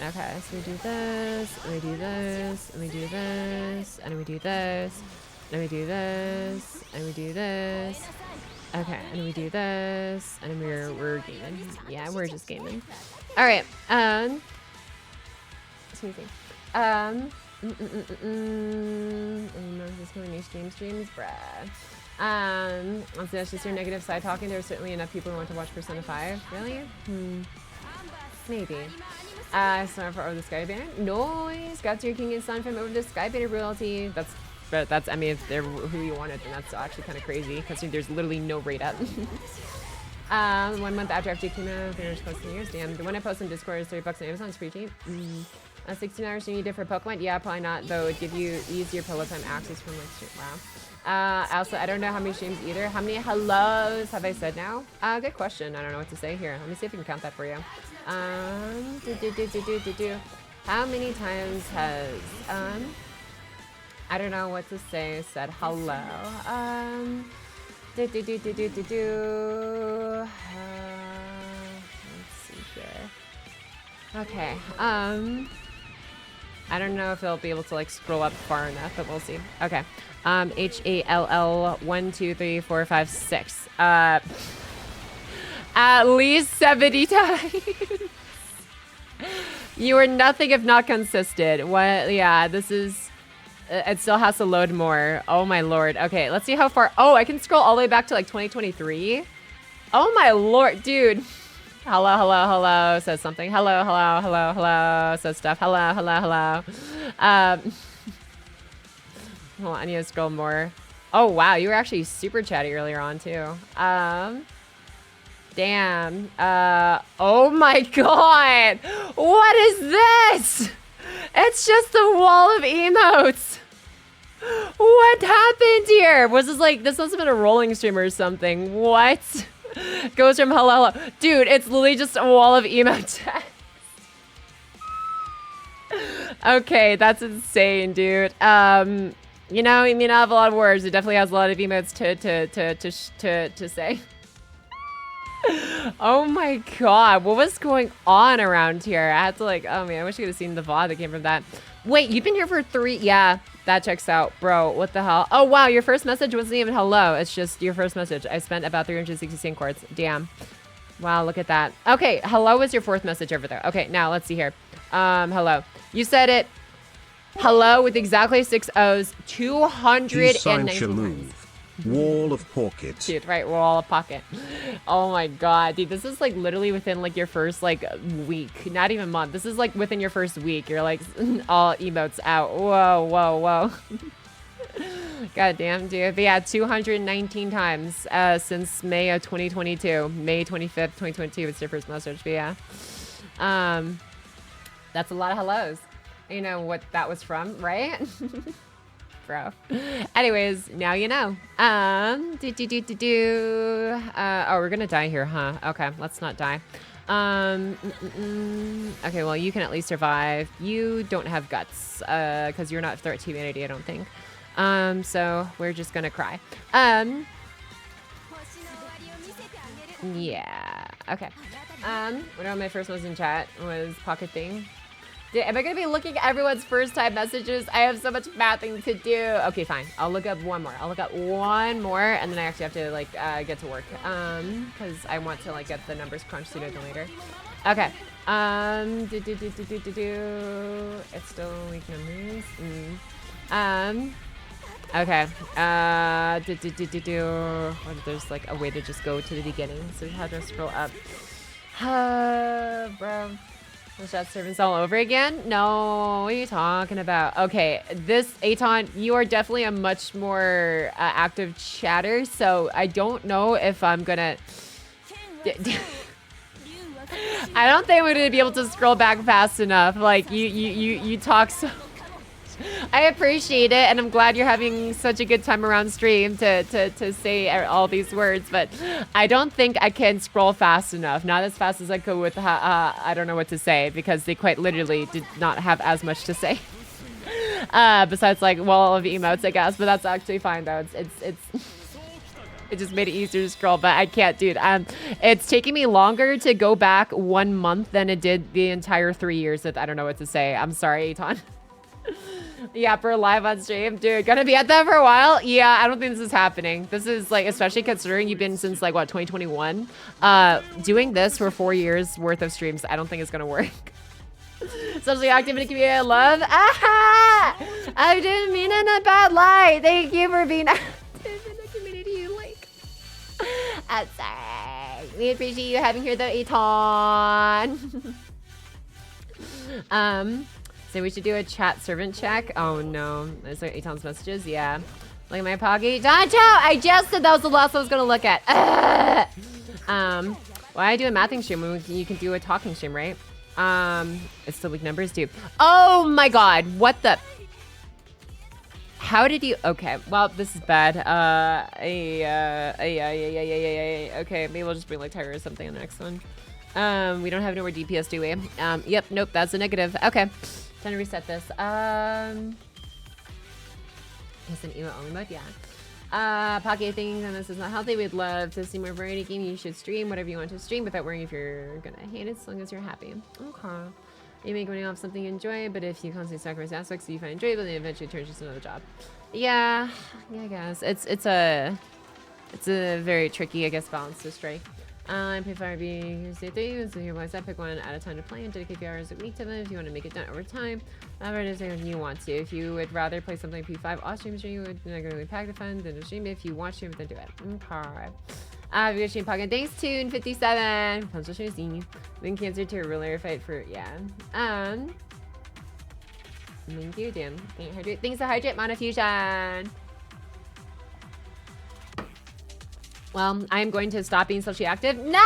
Okay, so we do this, and we do this, and we do this, and we do this, and we do this, and we do this. Okay, and we do this, and we're gaming. Yeah, we're just gaming. All right. Excuse me. This kind of new streams, bruh. Honestly, that's just your negative side talking. There's certainly enough people who want to watch Persona 5. Really? Maybe. Sign for Over the Sky Banner. Noise! Got your king and son from Over the Sky Banner royalty. That's I mean, if they're who you wanted, then that's actually kind of crazy, because there's literally no rate up. 1 month after FG came out, finished posting years. Damn, the one I post on Discord is $30 on Amazon. It's pretty cheap. 16 hours you need it for Pokemon? Yeah, probably not, though. It'd give you easier pillow time access from like stream. Wow. Also, I don't know how many streams either. How many hellos have I said now? Good question. I don't know what to say here. Let me see if we can count that for you. How many times has I don't know what to say, said hello. Let's see here. Okay. I don't know if it'll be able to like scroll up far enough, but we'll see. Okay. HALL 1, 2, 3, 4, 5, 6. At least 70 times. You are nothing if not consistent. What? Yeah, this is... It still has to load more. Oh my lord. Okay, let's see how far... Oh, I can scroll all the way back to like 2023. Oh my lord, dude. Hello, hello, hello, says something. Hello, hello, hello, hello, says stuff. Hello, hello, hello. Hold on, I need to scroll more. Oh wow, you were actually super chatty earlier on too. Damn. Oh my god! What is this? It's just a wall of emotes. What happened here? Was this like, this must have been a rolling stream or something. What? Goes from hello, hello. Dude, it's literally just a wall of emote text. Okay, that's insane, dude. You know, it may not have a lot of words. It definitely has a lot of emotes to say. Oh my god, what was going on around here? I had to like, oh man, I wish you could have seen the VOD that came from that. Wait, you've been here for 3, yeah, that checks out. Bro, what the hell? Oh wow, your first message wasn't even hello, it's just your first message. I spent about 360 quartz, damn. Wow, look at that. Okay, hello was your 4th message over there. Okay, now let's see here. Hello. You said it, hello with exactly 6 O's, 219 times. Wall of pocket. Dude, right, wall of pocket. Oh my god, dude, this is like literally within like your first like week, not even month. This is like within your first week. You're like all emotes out. Whoa, whoa, whoa. God damn, dude. But yeah, 219 times since May of 2022. May 25th, 2022 was your first message. But yeah, that's a lot of hellos. You know what that was from, right? Bro. Anyways, now you know. Oh, we're gonna die here, huh? Okay, let's not die. Okay, well, you can at least survive. You don't have guts, because you're not threat to humanity, I don't think. So we're just gonna cry. Yeah. Okay. Whenever my first was in chat was pocket thing. Am I going to be looking at everyone's first time messages? I have so much mathing to do. Okay, fine. I'll look up one more. I'll look up one more, and then I actually have to, like, get to work. Because I want to, like, get the numbers crunched sooner than later. Okay. It's still weak numbers. Okay. Or there's, like, a way to just go to the beginning. So we have to scroll up. Bro. Chat servants all over again? No, what are you talking about? Okay, this Aton, you are definitely a much more active chatter, so I don't know if I'm gonna... I don't think I'm gonna be able to scroll back fast enough. Like, you talk so... I appreciate it, and I'm glad you're having such a good time around stream to say all these words, but I don't think I can scroll fast enough. Not as fast as I could with, I don't know what to say, because they quite literally did not have as much to say. Besides, like, wall of emotes, I guess, but that's actually fine, though. It just made it easier to scroll, but I can't, dude. It's taking me longer to go back 1 month than it did the entire 3 years that I don't know what to say. I'm sorry, Aton. Yeah, for live on stream. Dude, gonna be at that for a while? Yeah, I don't think this is happening. This is like, especially considering you've been since like, what, 2021? Doing this for 4 years worth of streams, I don't think it's gonna work. Especially active in the community I love. Ah! I didn't mean it in a bad light. Thank you for being active in the community you like. I'm sorry. We appreciate you having here though, Aton. So we should do a chat servant check. Oh no, there's like Aton's messages. Yeah, look at my Pocky. Doncho, I just said that was the last I was gonna look at. Why I do a mathing stream when you can do a talking stream, right? It's still weak numbers too. Oh my god, what the? How did you? Okay, well this is bad. Okay, maybe we'll just bring like Tyre or something on the next one. We don't have no more DPS, do we? Yep, nope, that's a negative. Okay. Time to reset this. It's an emo only mode, yeah. Pocky, I think this is not healthy. We'd love to see more variety game. You should stream whatever you want to stream without worrying if you're gonna hate it as long as you're happy. Okay. You make money off something you enjoy, but if you constantly sacrifice aspects that you find enjoyable, then it eventually turns into another job. Yeah, I guess it's a very tricky, I guess, balance to strike. I play Fire being say 3, so here was I pick one at a time to play and dedicate a few hours a week to them if you want to make it done over time. However, it is when you want to. If you would rather play something P5 off stream, you would regularly pack the fun, then stream it. If you want to, then do it. Okay. Have a good stream, Pocky. Thanks, Tune57. Punch Shazzy. Then cancer to a ruler fight for, yeah. Thank you, Dim. Thanks to Hydrate Monofusion. Well, I'm going to stop being socially active. No!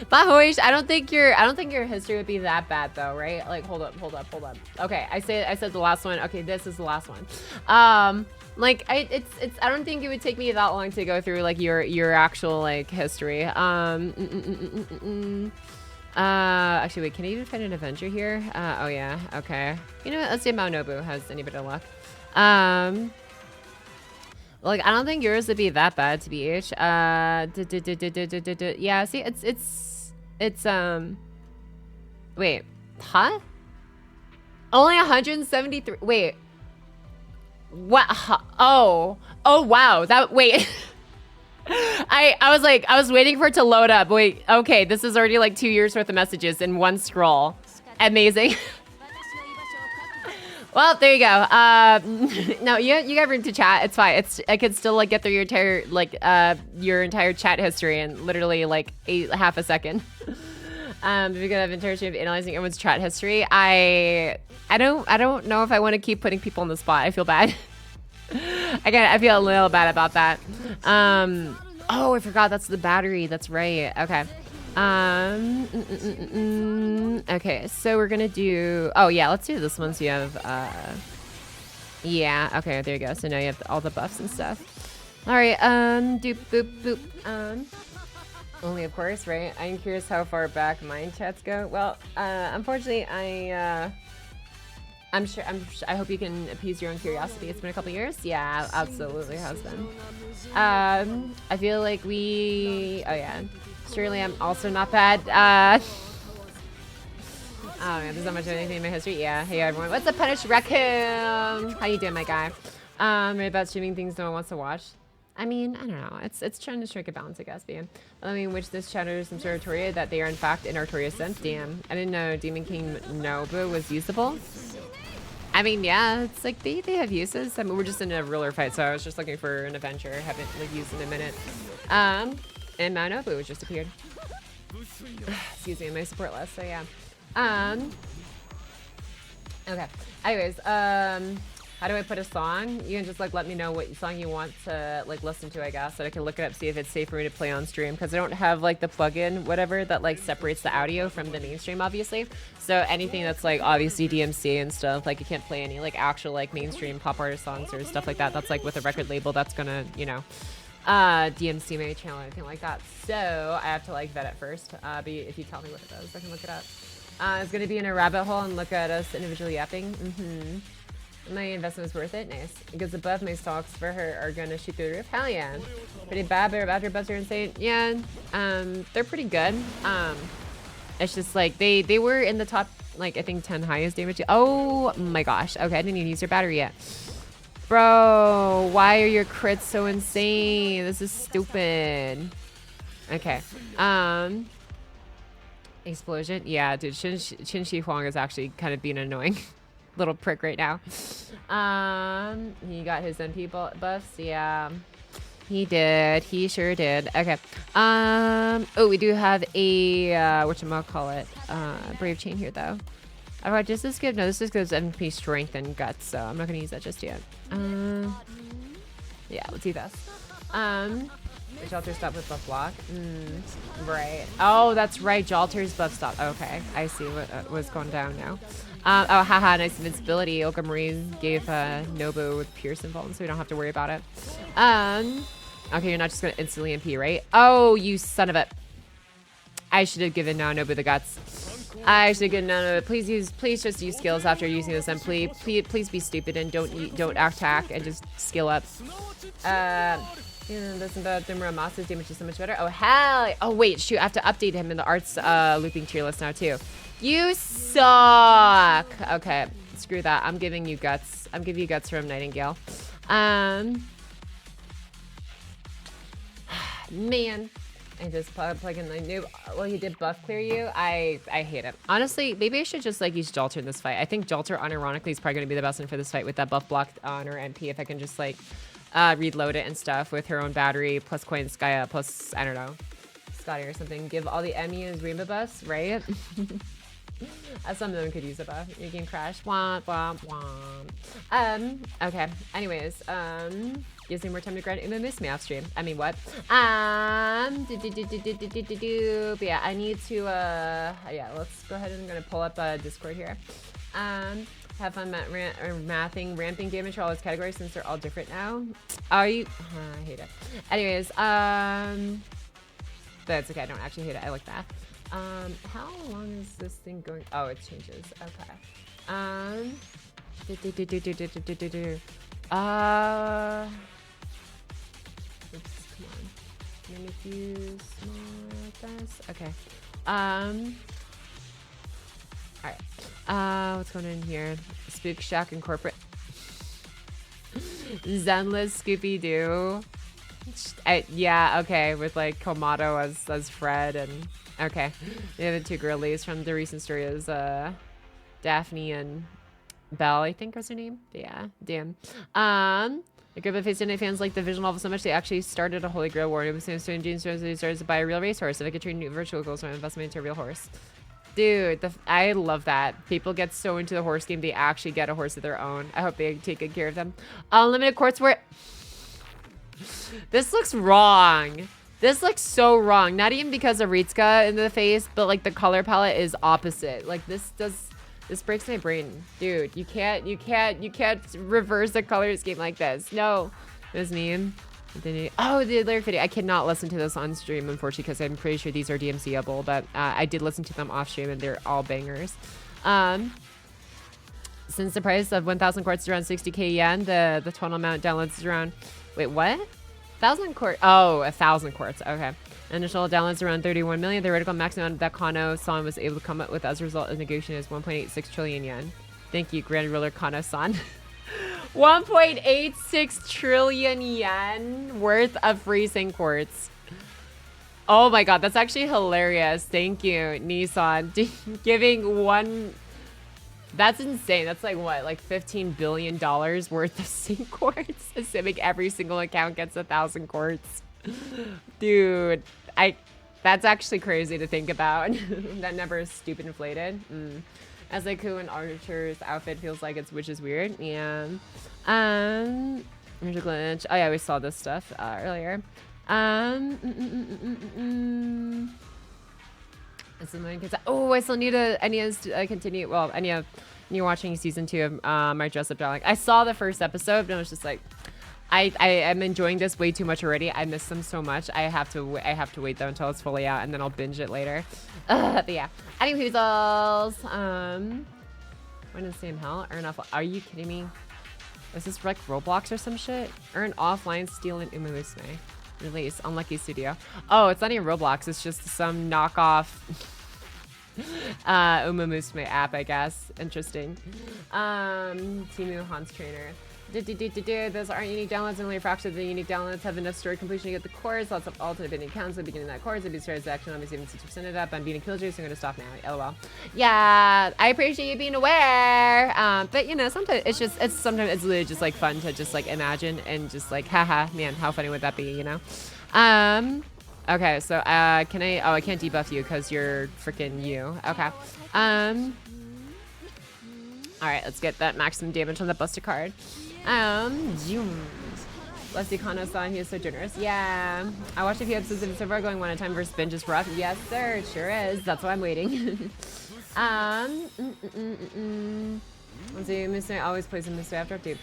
Bahoish, I don't think your history would be that bad though, right? Like, hold up. Okay, I said the last one. Okay, this is the last one. Like, I don't think it would take me that long to go through like your actual like history. Actually, wait, can I even find an adventure here? Oh yeah, okay. You know what? Let's see if Mount Nobu has any bit of luck. Like, I don't think yours would be that bad, to BH. Yeah, see, it's, wait, huh? Only 173, wait. What, oh, wow, that, wait. I was waiting for it to load up. Wait, okay, this is already like 2 years worth of messages in one scroll. Amazing. Well, there you go. No, you got room to chat. It's fine. I could still like get through your entire chat history in literally like half a second. If you're gonna have internship of analyzing everyone's chat history, I don't know if I want to keep putting people on the spot. I feel bad. Again, I feel a little bad about that. Oh, I forgot that's the battery. That's right. Okay. Okay, so we're gonna do, oh yeah, let's do this one. So you have yeah, okay, there you go. So now you have all the buffs and stuff. All right, doop boop boop. Only of course, right? I'm curious how far back mine chats go. Well, unfortunately, I'm sure I hope you can appease your own curiosity. It's been a couple years. Yeah, absolutely has been. I feel like oh yeah. Surely I'm also not bad. Oh man, there's not much of anything in my history. Yeah, hey everyone. What's up, Punish Raccoon? How you doing, my guy? Right about streaming things no one wants to watch. I mean, I don't know. It's trying to strike a balance, I guess, man. I mean, which this chatters some sort of Artoria that they are in fact in Artoria sense. Damn, I didn't know Demon King Nobu was usable. I mean, yeah, it's like they have uses. I mean, we're just in a ruler fight, so I was just looking for an adventure. I haven't like used in a minute. And Mount Nobu just appeared. Excuse me, my support list. So yeah. Okay. Anyways, how do I put a song? You can just like let me know what song you want to like listen to, I guess, so I can look it up, see if it's safe for me to play on stream, because I don't have like the plugin, whatever, that like separates the audio from the mainstream, obviously. So anything that's like obviously DMC and stuff, like you can't play any like actual like mainstream pop artist songs or stuff like that. That's like with a record label that's gonna, you know, DMC my channel or anything like that. So I have to like vet it first. But if you tell me what it does, I can look it up. It's gonna be in a rabbit hole and look at us individually yapping. My investment was worth it. Nice. Because above my stocks for her are gonna shoot through the roof. Hell yeah. Pretty bad, but about your buzzer insane. Yeah. They're pretty good. It's just like they were in the top, like I think 10 highest damage. Oh my gosh. Okay, I didn't even use their battery yet. Bro, why are your crits so insane? This is stupid. Okay. Explosion. Yeah, dude, Qin Shi Huang is actually kind of being an annoying little prick right now. He got his MP buffs. Yeah, he did. He sure did. Okay. Oh, we do have a whatchamacallit, Brave Chain here though. Alright, does this give? No, this just gives MP strength and guts, so I'm not gonna use that just yet. Yeah, let's do this. Jalter stop with buff block. Right. Oh, that's right. Jalter's buff stop. Okay, I see what was going down now. Oh, haha, nice invincibility. U-Olga Marie gave Nobu with Pierce involved, so we don't have to worry about it. Okay, you're not just gonna instantly MP, right? Oh, you son of a! I should have given Nobu the guts. I should have given Nobu. Please just use skills after using this, and please be stupid and don't attack and just skill up. Listen to Dumura Masa's damage is so much better. Oh, hell. Oh, wait. Shoot. I have to update him in the arts looping tier list now, too. You suck. Okay. Screw that. I'm giving you guts. I'm giving you guts from Nightingale. Man. I just plug in the new. Well, he did buff clear you. I hate it. Honestly, maybe I should just like use Jalter in this fight. I think Jalter, unironically, is probably going to be the best one for this fight with that buff block on her MP. If I can just like reload it and stuff with her own battery plus coin Skya plus I don't know Scotty or something. Give all the Emmys rainbow buffs, right? Some of them could use a buff. Your game crash. Womp womp womp. Okay. Anyways, gives me more time to grind and miss me off stream. I mean, what? But yeah, I need to, yeah, let's go ahead and I'm gonna pull up Discord here. Have fun mathing ramping damage for all those categories since they're all different now. Are you? I hate it. Anyways, but it's okay. I don't actually hate it. I like math. How long is this thing going? Oh, it changes. Okay. Oops, come on. Can I make you small like this? Okay. Alright. What's going on in here? Spook Shack and corporate. Zenless Scooby-Doo. Yeah, okay, with like Komodo as Fred and okay. The other two girlies from the recent story is Daphne and Belle, I think was her name. Yeah, damn. A group of Face fans like the visual novel so much they actually started a Holy Grail war. It was James started to buy a real racehorse. If I could turn new virtual goals from investment into a real horse. Dude, I love that. People get so into the horse game, they actually get a horse of their own. I hope they take good care of them. Unlimited quartz where... This looks wrong. This looks so wrong. Not even because of Ritsuka in the face, but like the color palette is opposite. Like this breaks my brain. Dude, you can't reverse the color scheme like this. No. This meme. Oh, the lyric video. I cannot listen to this on stream, unfortunately, because I'm pretty sure these are DMCable, but I did listen to them off stream and they're all bangers. Since the price of 1,000 quartz is around 60k yen, the total amount downloads is around, wait, what? 1,000 quartz, oh, 1,000 quartz, okay. Initial downloads around 31 million. The theoretical maximum that Kano-san was able to come up with as a result of negotiation is 1.86 trillion yen. Thank you, Grand Ruler Kano-san. 1.86 trillion yen worth of freezing quartz. Oh my god, that's actually hilarious. Thank you, Nissan. Giving one... That's insane. That's like what? Like $15 billion worth of sync quartz? Assuming every single account gets 1,000 quartz. Dude, that's actually crazy to think about. That number is stupid inflated. As like who an Archer's outfit feels like it's which is weird. Yeah. Major glitch. Oh yeah, we saw this stuff earlier. Oh, I still need Anya's to continue. Well, Anya, you're watching season 2 of my Dress Up Darling. I saw the first episode and I was just like, I am enjoying this way too much already. I miss them so much. I have to wait though until it's fully out and then I'll binge it later. But yeah. Anyway, when is Sam Hell? Earn off. Are you kidding me? Is this like Roblox or some shit? Earn offline stealing Umumusme. Release Unlucky Studio. Oh, it's not even Roblox. It's just some knockoff Umumusme app, I guess. Interesting. Timu Hans Trainer. Those aren't unique downloads, and only a fraction of the unique downloads have enough story completion to get the course. Lots of alternate accounts at the beginning of that course. If you start action, obviously even 60% of that. I'm being a killjoy, so I'm gonna stop now. LOL. Yeah, I appreciate you being aware. But you know, sometimes it's literally just like fun to just like imagine and just like, haha, man, how funny would that be, you know? Okay, so can I? Oh, I can't debuff you because you're freaking you. Okay. All right, let's get that maximum damage on the Buster card. Leslie Kano-san, he is so generous. Yeah, I watched a few episodes of it so far. Going one at a time versus binge is rough. Yes, sir, it sure is. That's why I'm waiting. Let's see, Mr. always plays in Mr. After Update.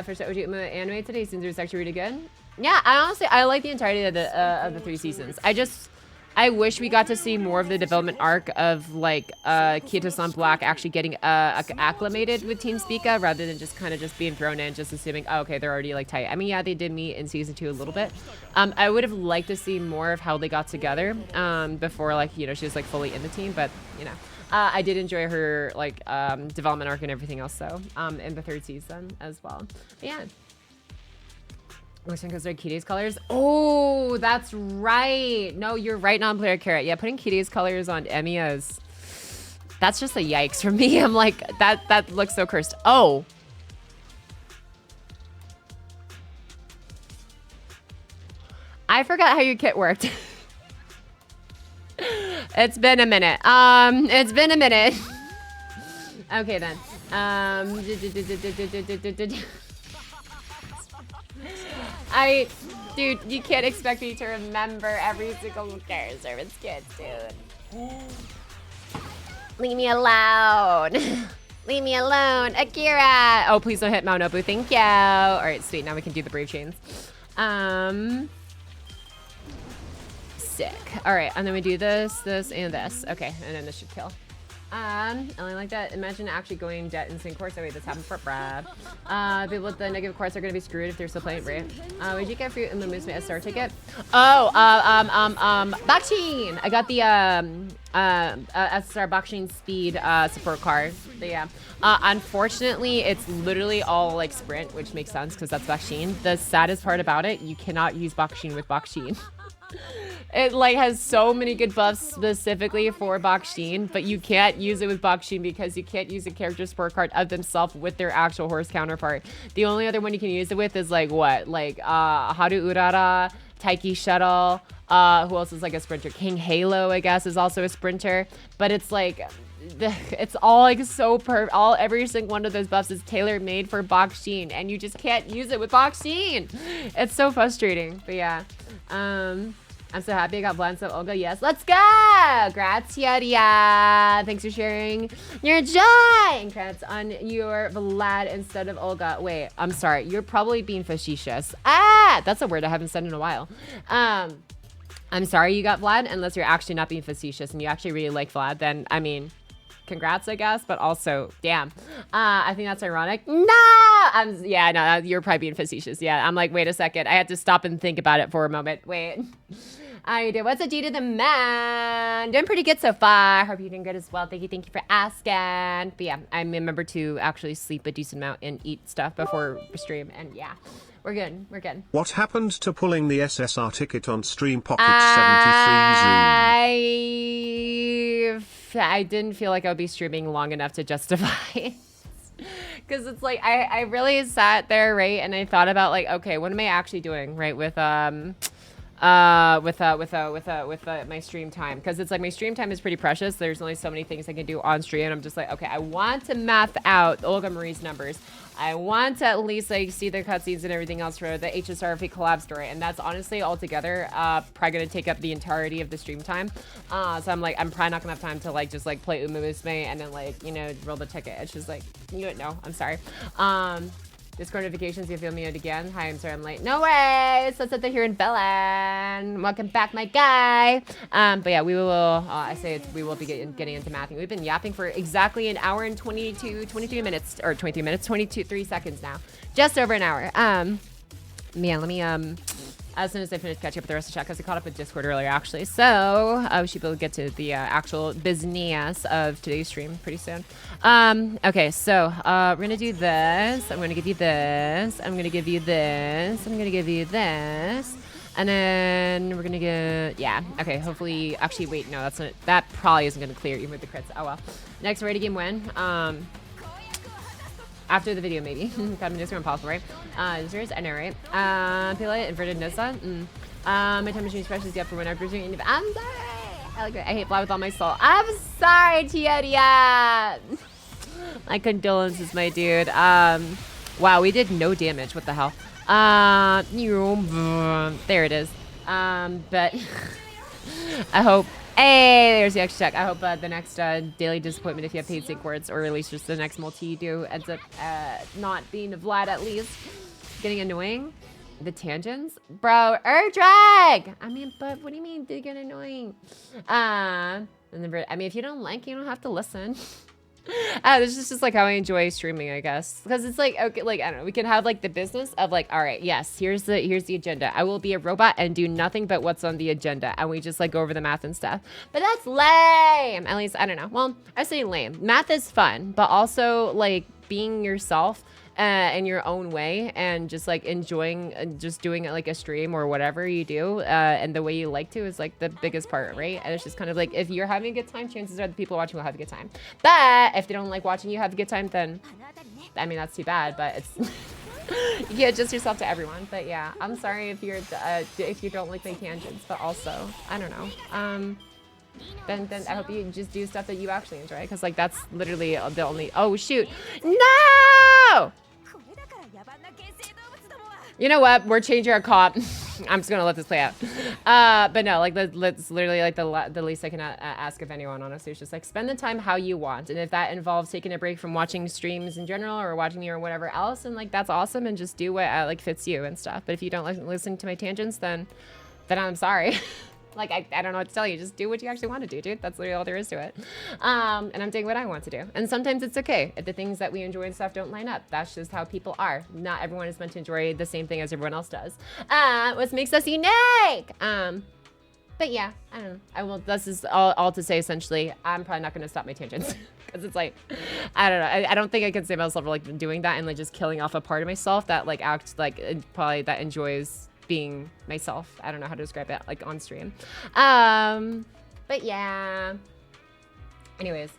First OG anime today seems it's actually really good. Yeah, I honestly like the entirety of the 3 seasons. I I wish we got to see more of the development arc of like Kyoto-san Black actually getting acclimated with Team Spica rather than just kind of just being thrown in, just assuming, oh, okay, they're already like tight. I mean, yeah, they did meet in season 2 a little bit. I would have liked to see more of how they got together before, like, you know, she was like fully in the team, but you know. I did enjoy her like development arc and everything else, so in the 3rd season as well. But yeah. Which one goes their Kitty's colors? Oh, that's right. No, you're right, non-player carrot. Yeah, putting Kitty's colors on Emiya's, that's just a yikes for me. I'm like, that looks so cursed. Oh. I forgot how your kit worked. It's been a minute. It's been a minute. Okay then. Dude, you can't expect me to remember every single character service kit, dude. Leave me alone. Leave me alone. Akira. Oh, please don't hit Mount Nobu. Thank you. All right, sweet. Now we can do the brave chains. Sick. All right, and then we do this, this, and this. Okay, and then this should kill. I like that. Imagine actually going debt insane course. Oh wait, this happened for Brad. People with the negative course are gonna be screwed if they're still playing, right? Would you get fruit and Lumus a star ticket? Oh, Bakshin! I got the SSR Bakshin speed support card. But yeah. Unfortunately, it's literally all like sprint, which makes sense because that's Bakshin. The saddest part about it, you cannot use Bakshin with Bakshin. It like has so many good buffs specifically for Bakshin, but you can't use it with Bakshin because you can't use a character support card of themselves with their actual horse counterpart. The only other one you can use it with is like what? Like Haru Urara, Taiki Shuttle, who else is like a sprinter? King Halo, I guess, is also a sprinter. But it's like it's all like so perfect. Every single one of those buffs is tailor made for Bakshin, and you just can't use it with Bakshin. It's so frustrating. But yeah. I'm so happy I got blends of Olga. Yes, let's go! Grazie, thanks for sharing your joy! And congrats on your Vlad instead of Olga. Wait, I'm sorry. You're probably being facetious. Ah! That's a word I haven't said in a while. I'm sorry you got Vlad, unless you're actually not being facetious and you actually really like Vlad, then, I mean, congrats, I guess, but also, damn. I think that's ironic. No! Yeah, no, you're probably being facetious. Yeah, I'm like, wait a second. I had to stop and think about it for a moment. Wait. I did. What's a G to the man? Doing pretty good so far. Hope you're doing good as well. Thank you for asking. But yeah, I remember to actually sleep a decent amount and eat stuff before stream. And yeah, we're good. We're good. What happened to pulling the SSR ticket on stream Pocket 73 Zoom? I didn't feel like I would be streaming long enough to justify it. Because it's like, I really sat there, right? And I thought about like, okay, what am I actually doing, right? With my stream time, because it's like my stream time is pretty precious. There's only so many things I can do on stream, and I'm just like, okay, I want to math out Olga Marie's numbers. I want to at least like see the cutscenes and everything else for the HSRP collab story, and that's honestly altogether probably gonna take up the entirety of the stream time. So I'm like, I'm probably not gonna have time to like just like play Uma Musume and then like, you know, roll the ticket. It's just like, you don't know. I'm sorry. Discord notifications, you feel me out again. Hi, I'm sorry I'm late. No way! So sit there here in Belen. Welcome back, my guy. But yeah, we will, I say we will be getting into mathing. We've been yapping for exactly an hour and 23 minutes, or 23 minutes, 3 seconds now. Just over an hour. Yeah, let me, as soon as I finish catching up with the rest of the chat, because I caught up with Discord earlier, actually. So, we should be able to get to the actual business of today's stream pretty soon. Okay, so, we're going to do this. I'm going to give you this. I'm going to give you this. I'm going to give you this. And then we're going to get, yeah, okay, hopefully, actually, wait, no, that's not, that probably isn't going to clear even with the crits. Oh, well. Next ready game win. After the video, maybe. Got me impossible, right? Users, I know, right? Pila, inverted Nissa. My time machine expressions up for when I'm doing. I'm sorry. I hate Fly with all my soul. I'm sorry, Tioria. My condolences, my dude. Wow, we did no damage. What the hell? There it is. But I hope. Hey, there's the extra check. I hope the next daily disappointment, if you have paid sync words, or at least just the next multi you do, ends up not being a Vlad at least. Getting annoying. The tangents? Bro, drag! I mean, but what do you mean they get annoying? I mean, if you don't like, you don't have to listen. This is just like how I enjoy streaming, I guess. Because it's like, okay, like, I don't know, we can have like the business of like, all right, yes, here's the agenda. I will be a robot and do nothing but what's on the agenda. And we just like go over the math and stuff. But that's lame. At least, I don't know. Well, I say lame. Math is fun, but also like being yourself in your own way and just like enjoying just doing it like a stream or whatever you do and the way you like to is like the biggest part, right? And it's just kind of like if you're having a good time, chances are the people watching will have a good time. But if they don't like watching you have a good time, then I mean that's too bad, but it's you can't adjust yourself to everyone. But yeah, I'm sorry if you don't like my tangents, but also I don't know. Then I hope you just do stuff that you actually enjoy, because like that's literally the only. Oh shoot, no! You know what? We're changing our cop. I'm just gonna let this play out. But no, like let's literally like the least I can ask of anyone, honestly. It's just like spend the time how you want, and if that involves taking a break from watching streams in general or watching me or whatever else, and like that's awesome, and just do what like fits you and stuff. But if you don't listen to my tangents, then I'm sorry. Like, I don't know what to tell you. Just do what you actually want to do, dude. That's literally all there is to it. And I'm doing what I want to do. And sometimes it's okay if the things that we enjoy and stuff don't line up. That's just how people are. Not everyone is meant to enjoy the same thing as everyone else does. What makes us unique. But yeah, I don't know. This is all to say, essentially, I'm probably not going to stop my tangents. Because it's like, I don't know. I don't think I can say myself like doing that and like just killing off a part of myself that like acts like probably that enjoys being myself. I don't know how to describe it like on stream. But yeah. Anyways,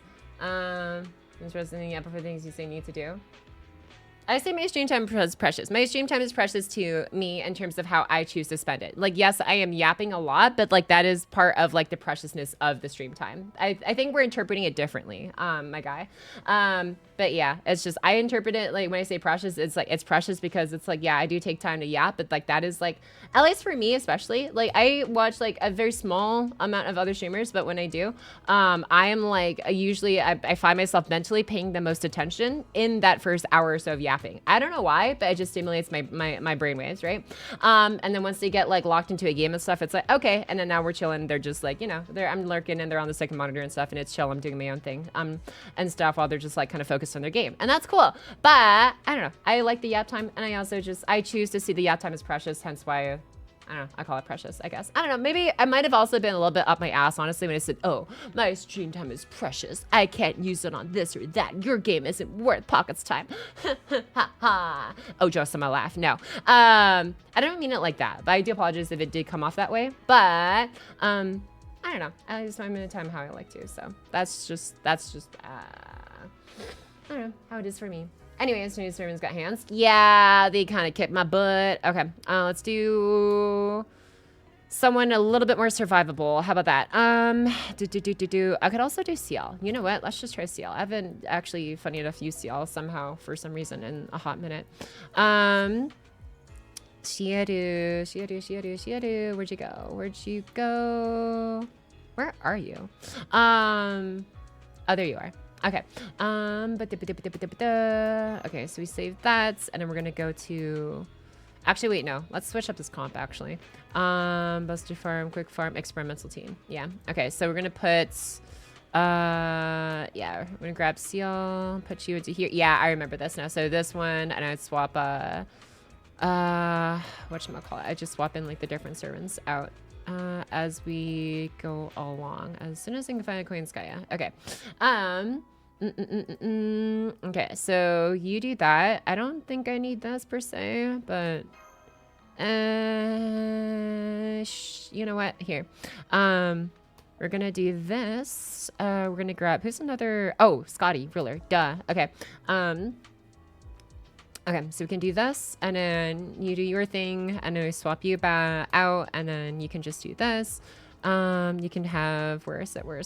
interested in the for things you say need to do. I say my stream time is precious. My stream time is precious to me in terms of how I choose to spend it. Like, yes, I am yapping a lot, but like that is part of like the preciousness of the stream time. I think we're interpreting it differently, my guy. But yeah, it's just, I interpret it like when I say precious, it's like, it's precious because it's like, yeah, I do take time to yap, but like that is like, at least for me especially, like I watch like a very small amount of other streamers, but when I do, I am like, I find myself mentally paying the most attention in that first hour or so of yapping. I don't know why, but it just stimulates my brainwaves, right? And then once they get like locked into a game and stuff, it's like, okay, and then now we're chilling. They're just like, you know, I'm lurking and they're on the second monitor and stuff, and it's chill. I'm doing my own thing, and stuff while they're just like kind of focused on their game, and that's cool. But I don't know. I like the yap time, and I also I choose to see the yap time as precious. Hence why I don't know. I call it precious, I guess. I don't know. Maybe I might have also been a little bit up my ass, honestly, when I said, oh, my stream time is precious. I can't use it on this or that. Your game isn't worth Pocket's time. Ha ha. Oh, just on my laugh. No. I don't mean it like that, but I do apologize if it did come off that way. But I don't know. I just I'm in a time how I like to. So that's just I don't know how it is for me. Anyways, new sermons got hands. Yeah, they kind of kicked my butt. Okay, let's do someone a little bit more survivable. How about that? I could also do CL. You know what? Let's just try CL. I haven't actually, funny enough, used CL somehow for some reason in a hot minute. Shiaru. Where'd you go? Where'd you go? Where are you? Oh, there you are. Okay. Okay, so we saved that, and then we're gonna go to. Actually, wait, no. Let's switch up this comp. Actually, Buster Farm, Quick Farm, Experimental Team. Yeah. Okay, so we're gonna put. Yeah, we're gonna grab Seal, put you into here. Yeah, I remember this now. So this one, and I'd swap. Whatchamacallit? I just swap in like the different servants out. As we go along, as soon as I can find a Queen Skya. Okay. Okay, so you do that. I don't think I need this per se, but you know what? Here, we're gonna do this. We're gonna grab who's another. Oh, Scotty, ruler. Duh. Okay. Okay, so we can do this, and then you do your thing, and then we swap you back out, and then you can just do this. You can have, where is it? Where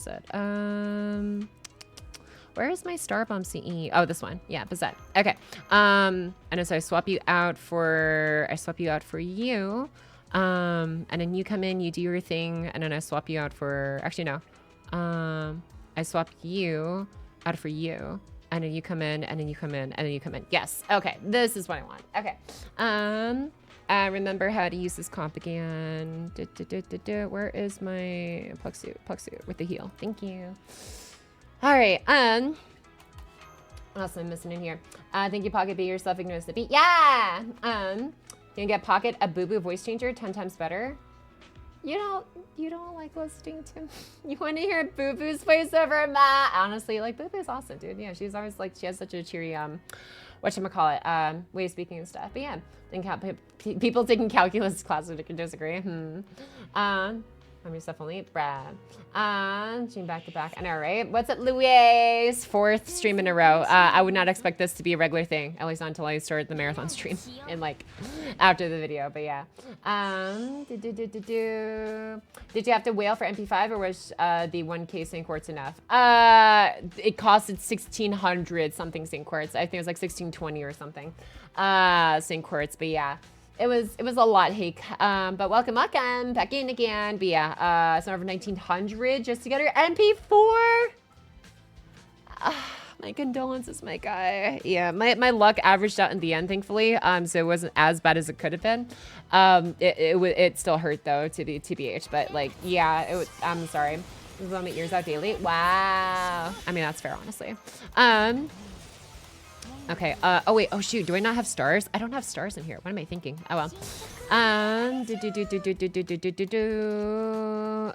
is my Star Bomb CE? Oh, this one. Yeah, Bazette. Okay. And then so I swap you out for you. And then you come in, you do your thing, and then I swap you out for, actually no. I swap you out for you. And then you come in, and then you come in, and then you come in. Yes. Okay. This is what I want. Okay. Remember how to else this comp again. Where is my plug suit? Plug suit with the heel. Thank you. All right. What else am I missing in here? Thank you, Pocket. Be yourself. Ignore the beat. Yeah. You can get Pocket a boo boo voice changer 10 times better. You don't like listening to. You want to hear Boo Boo's voiceover, Ma? Honestly, like Boo Boo's awesome, dude. Yeah, she's always like she has such a cheery whatchamacallit, way of speaking and stuff. But yeah, people taking calculus classes can disagree. I'm yourself only, Brad. Gene back to back. I know, right? What's up, Louise? 4th stream in a row. I would not expect this to be a regular thing, at least not until I started the marathon stream and like after the video. But yeah. Did you have to whale for MP5 or was the 1K St. Quartz enough? It costed 1,600 something St. Quartz. I think it was like 1,620 or something. St. Quartz, but yeah. It was a lot, Hake. But welcome back in again. But yeah, it's over 1,900 just to get her MP4. My condolences, my guy. Yeah, my luck averaged out in the end, thankfully. So it wasn't as bad as it could have been. It still hurt though, to be TBH. But like, yeah, I'm sorry. This is on my ears out daily. Wow. I mean, that's fair, honestly. Okay, oh wait, oh shoot, do I not have stars? I don't have stars in here. What am I thinking? Oh well.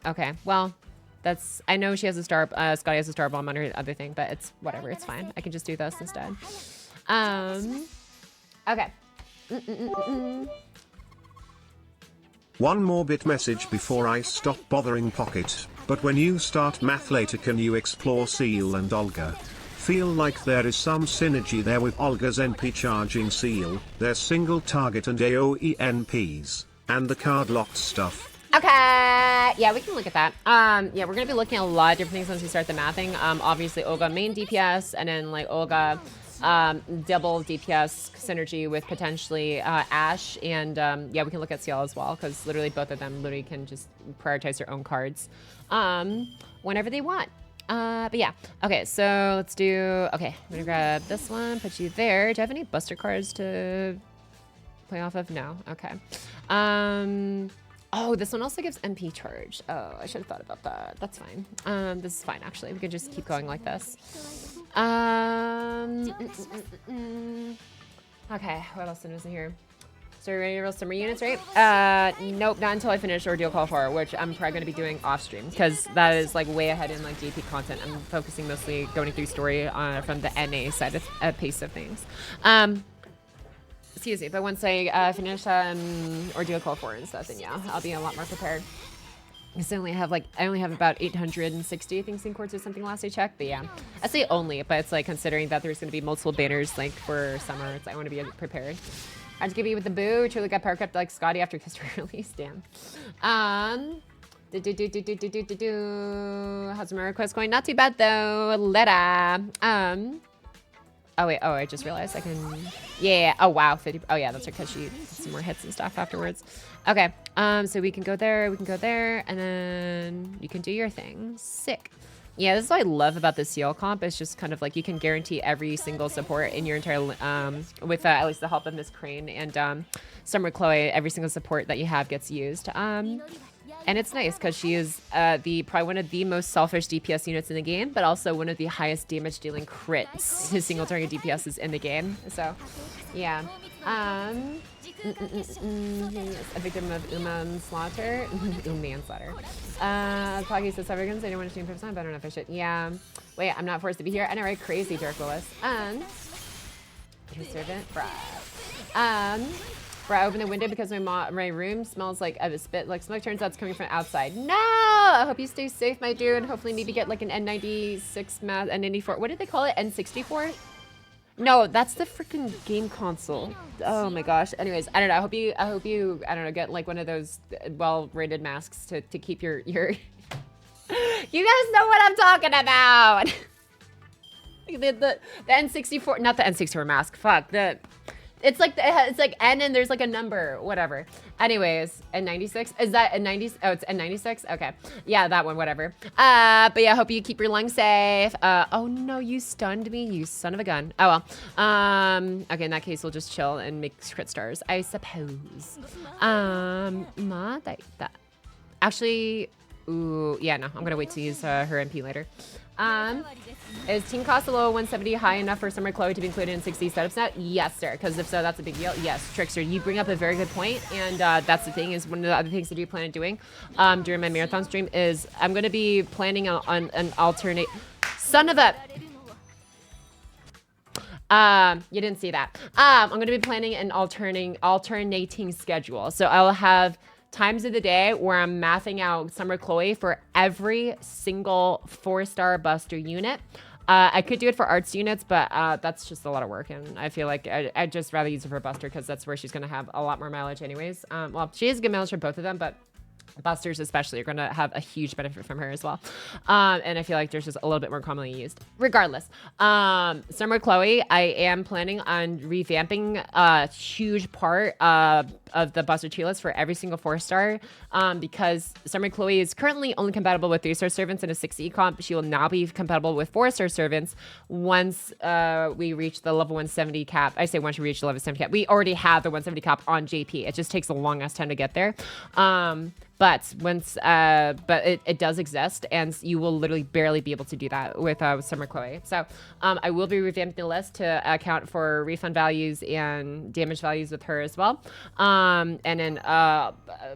Okay, well, that's, I know she has a star, Scotty has a star bomb on her other thing, but it's whatever, it's fine. I can just do this instead. Okay. One more bit message before I stop bothering Pocket, but when you start math later can you explore Seal and Olga? Feel like there is some synergy there with Olga's NP charging Seal, their single target and AoE NPs, and the card locked stuff. Okay, yeah, we can look at that. Yeah, we're gonna be looking at a lot of different things once we start the mathing. Obviously Olga main DPS, and then like Olga double DPS synergy with potentially Ashe, and yeah, we can look at CL as well, because literally both of them literally can just prioritize their own cards whenever they want. But yeah, okay, so let's do, okay, I'm gonna grab this one, put you there. Do I have any buster cards to play off of? No, okay. Oh, this one also gives MP charge. Oh, I should have thought about that. That's fine. This is fine, actually. We could just keep going like this. Okay, what else is in here? So you're ready to roll summer units, right? Nope, not until I finish Ordeal Call 4, which I'm probably going to be doing off stream, because that is like way ahead in like GP content. I'm focusing mostly going through story from the NA side of pace of things. Excuse me, but once I finish Ordeal Call 4 and stuff, then yeah, I'll be a lot more prepared. I only have about 860 things in quartz or something last I checked, but yeah, I say only, but it's like considering that there's going to be multiple banners like for summer, it's like I want to be prepared. I just give you with the boo. Truly got power crept like Scotty after history release. Damn. How's my request going? Not too bad though. Letta. Oh wait. Oh, I just realized I can. Yeah. Oh wow. 50. Oh yeah, that's because she did some more hits and stuff afterwards. Okay. So we can go there. We can go there, and then you can do your thing. Sick. Yeah, this is what I love about the Seal comp. It's just kind of like you can guarantee every single support in your entire, with at least the help of Miss Crane and Summer Chloe, every single support that you have gets used. And it's nice because she is probably one of the most selfish DPS units in the game, but also one of the highest damage dealing crits, his single target DPS is in the game. So, yeah. A victim of manslaughter. Manslaughter. Pocky says Severgans, I didn't want to stream for time, but I don't know if I should. Yeah. Wait, I'm not forced to be here. I know, right? Crazy, Dark Willis. And your servant, Brad. Brad, open the window because my room smells like a spit. Like smoke turns out it's coming from outside. No! I hope you stay safe, my dude. Hopefully maybe get like an N96 mask, N94. What did they call it? N64? No, that's the freaking game console. Oh my gosh. Anyways, I don't know. I hope you, I don't know, get like one of those well-rated masks to keep your You guys know what I'm talking about. the N64, not the N64 mask. Fuck, the It's like it's like N and there's like a number, whatever. Anyways, N96 is that N90? Oh, it's N96. Okay, yeah, that one, whatever. But yeah, hope you keep your lungs safe. Oh no, you stunned me, you son of a gun. Oh well. Okay, in that case, we'll just chill and make crit stars, I suppose. Actually, ooh, yeah, no, I'm gonna wait to use her MP later. Is Team Cost a low 170 high enough for Summer Chloe to be included in 60 setups now? Yes, sir, because if so, that's a big deal. Yes, Trickster, you bring up a very good point, and that's the thing, is one of the other things I do plan on doing during my marathon stream is I'm going to be planning on an alternate... Son of a... you didn't see that. I'm going to be planning an alternating schedule. So I'll have times of the day where I'm mathing out Summer Chloe for every single 4-star buster unit. I could do it for arts units, but that's just a lot of work, and I feel like I'd just rather use it for buster because that's where she's going to have a lot more mileage anyways. Well, she has good mileage for both of them, but busters especially are going to have a huge benefit from her as well. And I feel like there's just a little bit more commonly used. Regardless, Summer Chloe, I am planning on revamping a huge part of the buster tier list for every single 4-star, because Summer Chloe is currently only compatible with 3-star servants in a 6E comp. She will now be compatible with 4-star servants once we reach the level 170 cap. I say once we reach the level 170 cap. We already have the 170 cap on JP. It just takes a long ass time to get there. But once, but it does exist, and you will literally barely be able to do that with Summer Chloe. So I will be revamping the list to account for refund values and damage values with her as well. And then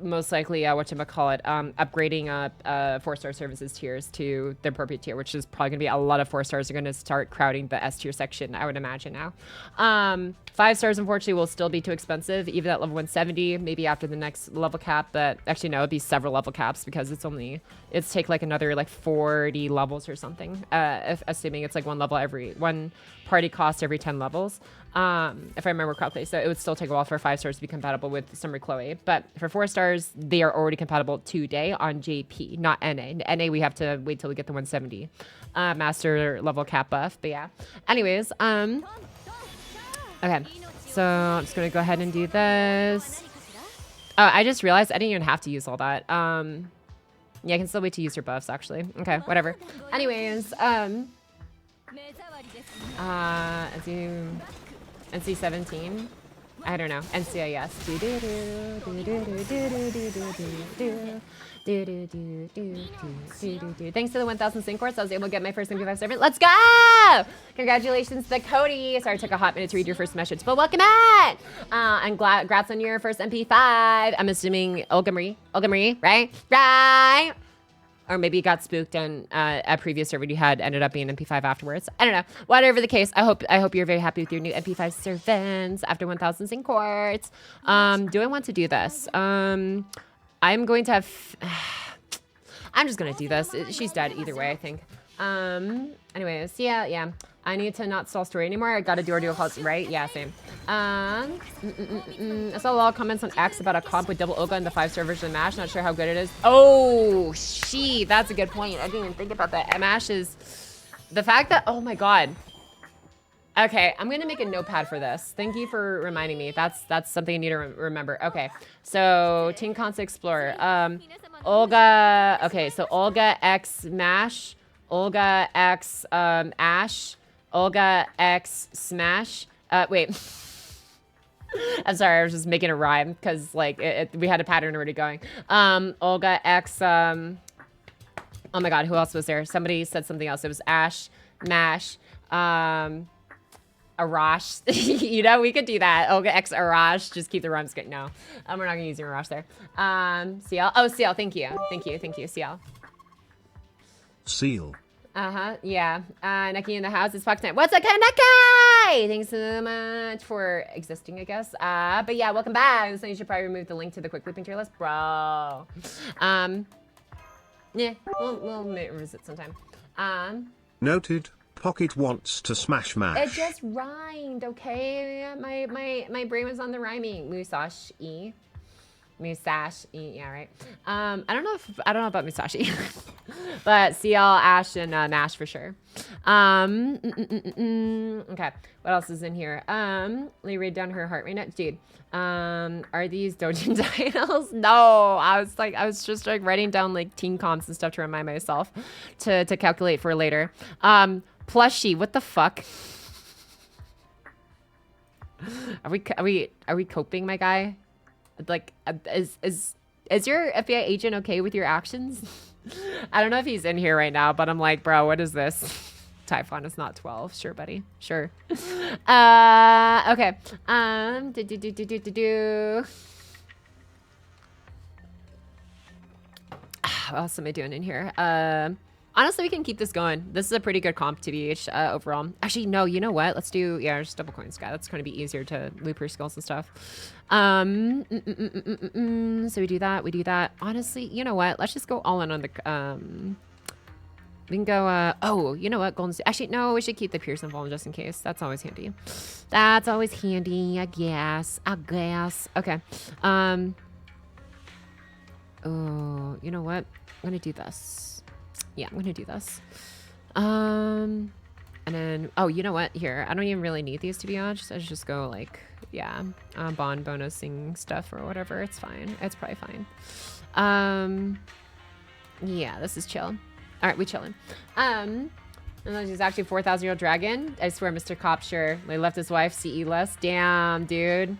most likely, whatchamacallit, upgrading 4-star services tiers to the appropriate tier, which is probably going to be a lot of 4-stars are going to start crowding the S tier section, I would imagine now. 5 stars, unfortunately, will still be too expensive, even at level 170, maybe after the next level cap, but actually, no, it'd be several level caps because it's take like another like 40 levels or something, assuming it's like one party cost every 10 levels, if I remember correctly. So it would still take a while for 5 stars to be compatible with Summer Chloe, but for 4 stars, they are already compatible today on JP, not NA. NA, we have to wait till we get the 170 master level cap buff, but yeah. Anyways, okay, so I'm just gonna go ahead and do this. Oh, I just realized I didn't even have to use all that. Yeah, I can still wait to use your buffs, actually. Okay, whatever. Anyways, NC17. I don't know. NCIS. Thanks to the 1,000 sync course, I was able to get my first MP5 servant. Let's go! Congratulations to Cody. Sorry, it took a hot minute to read your first message, but welcome back! And congrats on your first MP5. I'm assuming Olga Marie. Olga Marie, right? Right! Or maybe you got spooked and a previous server you had ended up being MP5 afterwards. I don't know. Whatever the case, I hope you're very happy with your new MP5 servants after 1,000 sync quartz. Do I want to do this? I'm going to have... I'm just going to do this. She's dead either way, I think. Anyways, yeah. I need to not stall story anymore. I gotta do our dual calls, right? Yeah, same. I saw a lot of comments on X about a comp with double Olga and the 5-star version of MASH. Not sure how good it is. Oh, that's a good point. I didn't even think about that. MASH is the fact that, oh my God. Okay, I'm gonna make a notepad for this. Thank you for reminding me. That's something I need to remember. Okay, so Team Concept Explorer. Olga, okay, so Olga X MASH, Olga X Ash, Olga X Smash. Wait. I'm sorry, I was just making a rhyme because like we had a pattern already going. Olga X, oh my God, who else was there? Somebody said something else. It was Ash, Mash, Arash. You know, we could do that. Olga X Arash, just keep the rhymes good. No, we're not gonna use your Arash there. CL, oh, CL, thank you, CL. Seal. Yeah. Neki in the house is Fox Night. What's up, Kaneki? Thanks so much for existing, I guess. But yeah, welcome back. So you should probably remove the link to the quick looping tier list, bro. Yeah, we'll revisit sometime. Noted. Pocket wants to smash MASH. It just rhymed, okay? My brain was on the rhyming. Musashi. Musashi, yeah, right. I don't know about Musashi, but CL, Ash, and Nash for sure. Okay, what else is in here? Let me read down her heart rate now, dude. Are these Dojin titles? No, I was just like writing down like team comps and stuff to remind myself to calculate for later. Plushie, what the fuck? Are we coping, my guy? Like, is your FBI agent okay with your actions? I don't know if he's in here right now, but I'm like, bro, what is this? Typhon is not 12. Sure, buddy. Sure. Okay. What else am I doing in here? Honestly, we can keep this going. This is a pretty good comp to BH overall. Actually, no, you know what? Let's do, yeah, just double coin sky. That's going to be easier to loop her skills and stuff. So we do that. Honestly, you know what? Let's just go all in on the, we can go, oh, you know what? Golden State. Actually, no, we should keep the Pearson Volume just in case. That's always handy. That's always handy, I guess. Okay. Oh, you know what? I'm going to do this. Yeah, I'm gonna do this. And then, oh, you know what? Here, I don't even really need these to be honest. I should just go like, yeah, bond bonusing stuff or whatever. It's fine. It's probably fine. Yeah, this is chill. All right, we chilling. And then she's actually 4,000-year-old dragon. I swear, Mr. Cop, sure. He left his wife CE less. Damn, dude.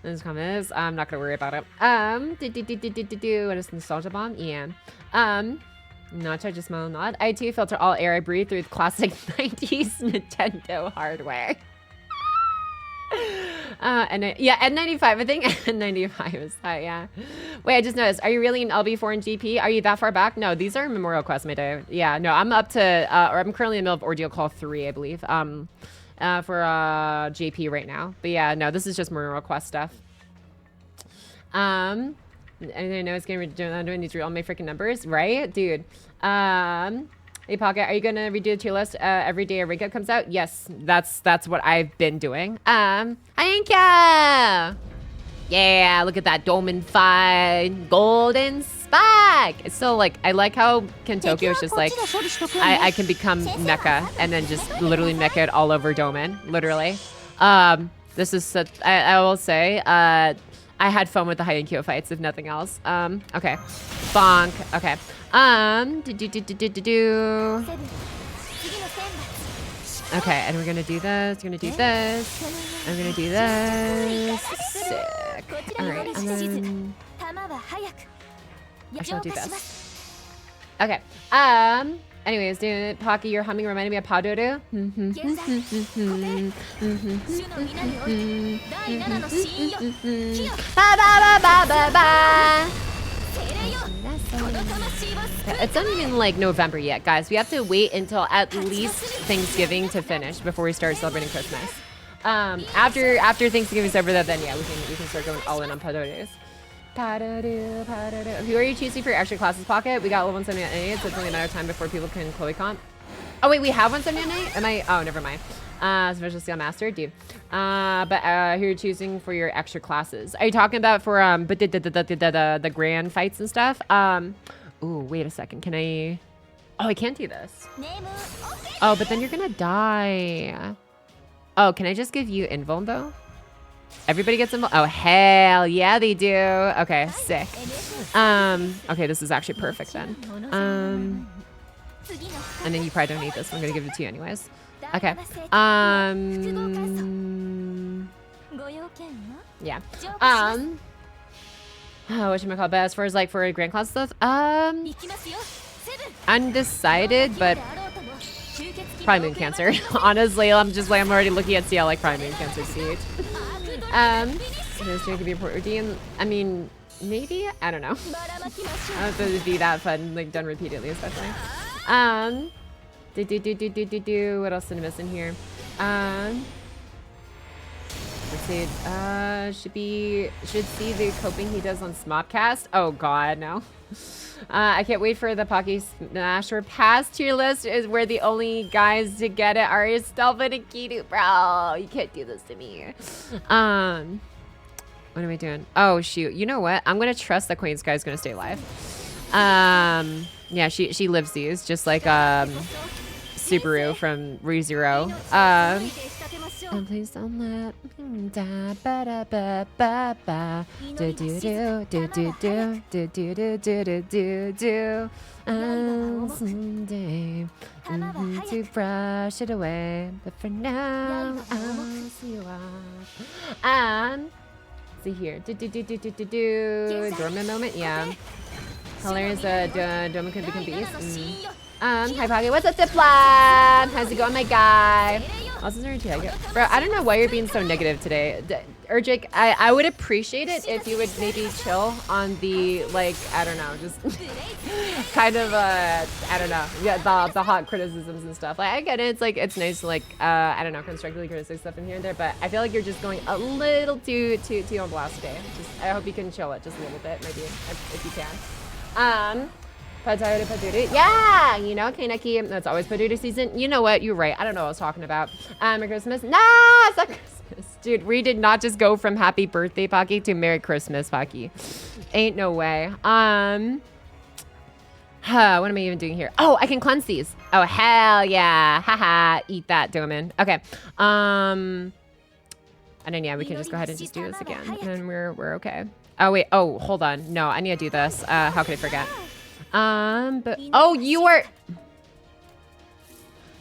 This comment is, I'm not gonna worry about it. What is nostalgia bomb? Yeah. Not I just smell not. I too filter all air I breathe through classic 90s Nintendo hardware. And N95, I think N95 is that, yeah. Wait, I just noticed. Are you really in LB4 and GP? Are you that far back? No, these are Memorial Quest, my day. Yeah, no, I'm up to, or I'm currently in the middle of Ordeal Call 3, I believe. For JP right now. But yeah, no, this is just Memorial Quest stuff. I know it's gonna doing these all my freaking numbers, right, dude? Hey Pocket, are you gonna redo the tier list every day a rig comes out? Yes, that's what I've been doing. Thank ya. Yeah, look at that Domin 5 golden spike. It's so like I like how Kentokyo is just like I can become mecha and then just literally mecha it all over Domin, literally. This is such, I will say, I had fun with the hide and kill fights, if nothing else. Okay. Bonk. Okay. Okay, and we're gonna do this. We're gonna do this. I'm gonna do this. Sick. Alright, and then I shall do this. Okay. Anyways, dude, Pocky, your humming reminded me of Padoru. It's not even like November yet, guys. We have to wait until at least Thanksgiving to finish before we start celebrating Christmas. After Thanksgiving's over, then yeah, we can start going all in on Padorus. Who are you choosing for your extra classes, Pocket? We got level 178, so it's only a matter of time before people can Chloe comp. Oh wait, we have 178? Am I? Oh, never mind. Special Steel Master, dude. But who are you choosing for your extra classes? Are you talking about for the grand fights and stuff? Ooh, wait a second. Can I? Oh, I can't do this. Oh, but then you're gonna die. Oh, can I just give you invuln though? Everybody gets involved. Oh, hell yeah, they do. Okay, sick. Okay, this is actually perfect then. And then you probably don't need this. I'm gonna give it to you anyways. Okay. Yeah. What should I call best? For as like for grand class stuff? Undecided, but probably moon cancer. Honestly, I'm already looking at CL like probably moon cancer CH. This could be a port routine. I mean, maybe? I don't know. I don't know if it would be that fun, like done repeatedly, especially. What else did I miss in here? Let's see. Should see the coping he does on Smopcast. Oh god, no. I can't wait for the Pocky Smasher pass tier list is where the only guys to get it are Stelvin and Kidu. Bro, you can't do this to me. What am I doing? Oh, shoot. You know what? I'm going to trust that Queen Sky is going to stay alive. Yeah, she lives these, just like Subaru from ReZero. And please don't let me die. Ba da ba ba ba. Do do do do do do do do do do do do do. Someday to brush it away, but for now I'll see you off. See here. Do do do do do do do. Dormant moment, yeah. Colors, Doma could become beast. Hi Pocky, what's up, Zipline? How's it going, my guy? Also, bro, I don't know why you're being so negative today. Urgic, I would appreciate it if you would maybe chill on the, like, I don't know, just kind of, I don't know, yeah, the hot criticisms and stuff. Like, I get it, it's like, it's nice to, like, I don't know, constructively criticize stuff in here and there, but I feel like you're just going a little too on blast today. Just, I hope you can chill it just a little bit, maybe, if you can. Yeah, you know, Kaneki, that's always Paduta season. You know what? You're right. I don't know what I was talking about. Merry Christmas. Nah, it's not Christmas. Dude, we did not just go from happy birthday, Pocky, to Merry Christmas, Pocky. Ain't no way. What am I even doing here? Oh, I can cleanse these. Oh, hell yeah. Haha, eat that, Doman. Okay. And then, yeah, we can just go ahead and just do this again. And we're okay. Oh, wait. Oh, hold on. No, I need to do this. How could I forget? But oh,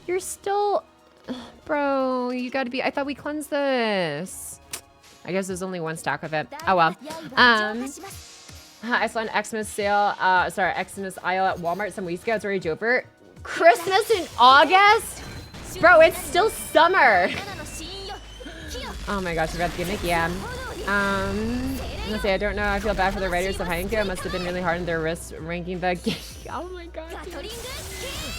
you're still, bro, you gotta be, I thought we cleansed this. I guess there's only one stack of it. Oh well. I saw an Xmas sale, Xmas aisle at Walmart some weeks ago. It's already over. Christmas in August? Bro, it's still summer. Oh my gosh, I forgot the gimmick, yeah. Let's say I don't know. I feel bad for the writers of Heineken. It must have been really hard on their wrists ranking the game. Oh my god. Dude.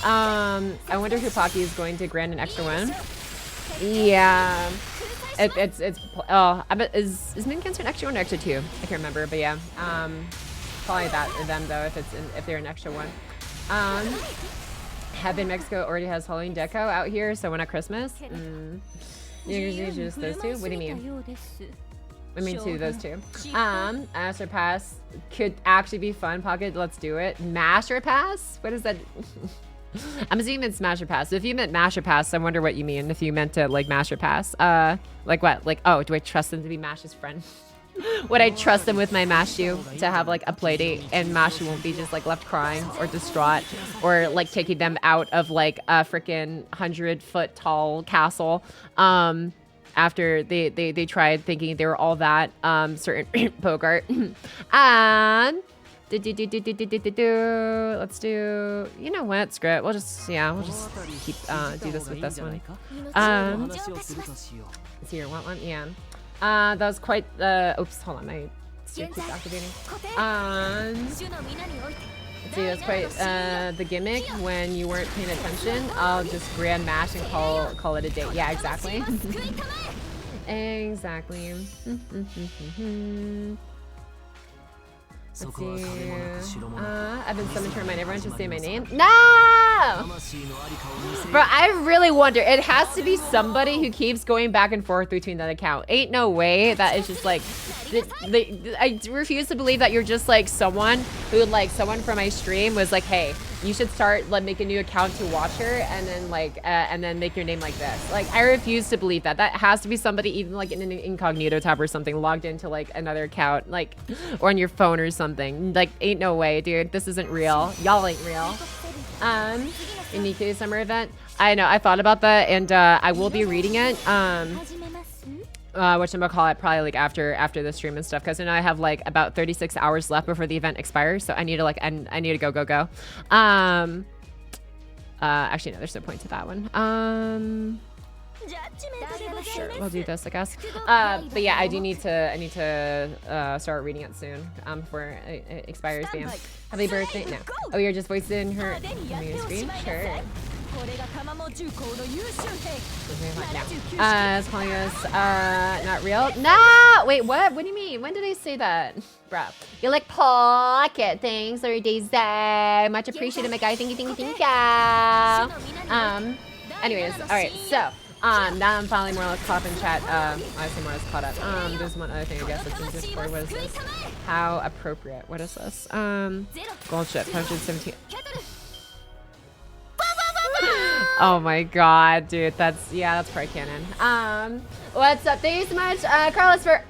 I wonder who Pocky is going to grant an extra one. Yeah. It's oh, I bet is Min Cancer an extra one or extra two? I can't remember, but yeah. Probably them though if they're an extra one. Heaven Mexico already has Halloween deco out here, so when at Christmas. You're just those two? What do you mean? I mean, those two. Master Pass could actually be fun. Pocket, let's do it. Master Pass? What is that? I'm assuming it's Master Pass. So if you meant Master Pass, I wonder what you mean. If you meant to, like, Master Pass. Like what? Like, oh, do I trust them to be Mash's friend? Would I trust them with my Mashu to have, like, a play date and Mashu won't be just, like, left crying or distraught or, like, taking them out of, like, a freaking 100-foot tall castle, after they tried thinking they were all that, certain Bogart. Let's do, you know what, screw it. We'll just keep, do this with this one. Let's see here, want one? Yeah. That was quite, oops, hold on, my steer keeps activating. See, that's quite the gimmick. When you weren't paying attention, I'll just grand mash and call it a day. Yeah, exactly. Exactly. Let's see. I've been summoned to remind everyone to say my name. No! Bro, I really wonder. It has to be somebody who keeps going back and forth between that account. Ain't no way that it's just like... I refuse to believe that you're just like someone who, like, someone from my stream was like, hey, you should start, like, make a new account to watch her and then, like, and then make your name like this. Like, I refuse to believe that. That has to be somebody even, like, in an incognito tab or something, logged into, like, another account, like, or on your phone or something. Like, ain't no way, dude. This isn't real. Y'all ain't real. Unique Summer event. I know, I thought about that, and I will be reading it. Which I'm gonna call it probably like after the stream and stuff, because then I have like about 36 hours left before the event expires, so I need to like I need to go. Actually no, there's no point to that one. Sure, we'll do this, I guess. But yeah, I need to start reading it soon before it expires. Bam. Happy birthday. No. Oh, you're just voicing her screen? Sure. It's calling us not real. No, wait, what do you mean? When did I say that? Bro, you like pocket. Thanks, Larry Daisy. Much appreciated, my guy. Thank you. Anyways, all right, so Now I'm finally more or less caught up in chat. I say more or less caught up. There's one other thing I guess that's in Discord. What is this? How appropriate. What is this? Gold ship, 117. Oh my god, dude. That's probably canon. What's up? Thank you so much, Carlos, for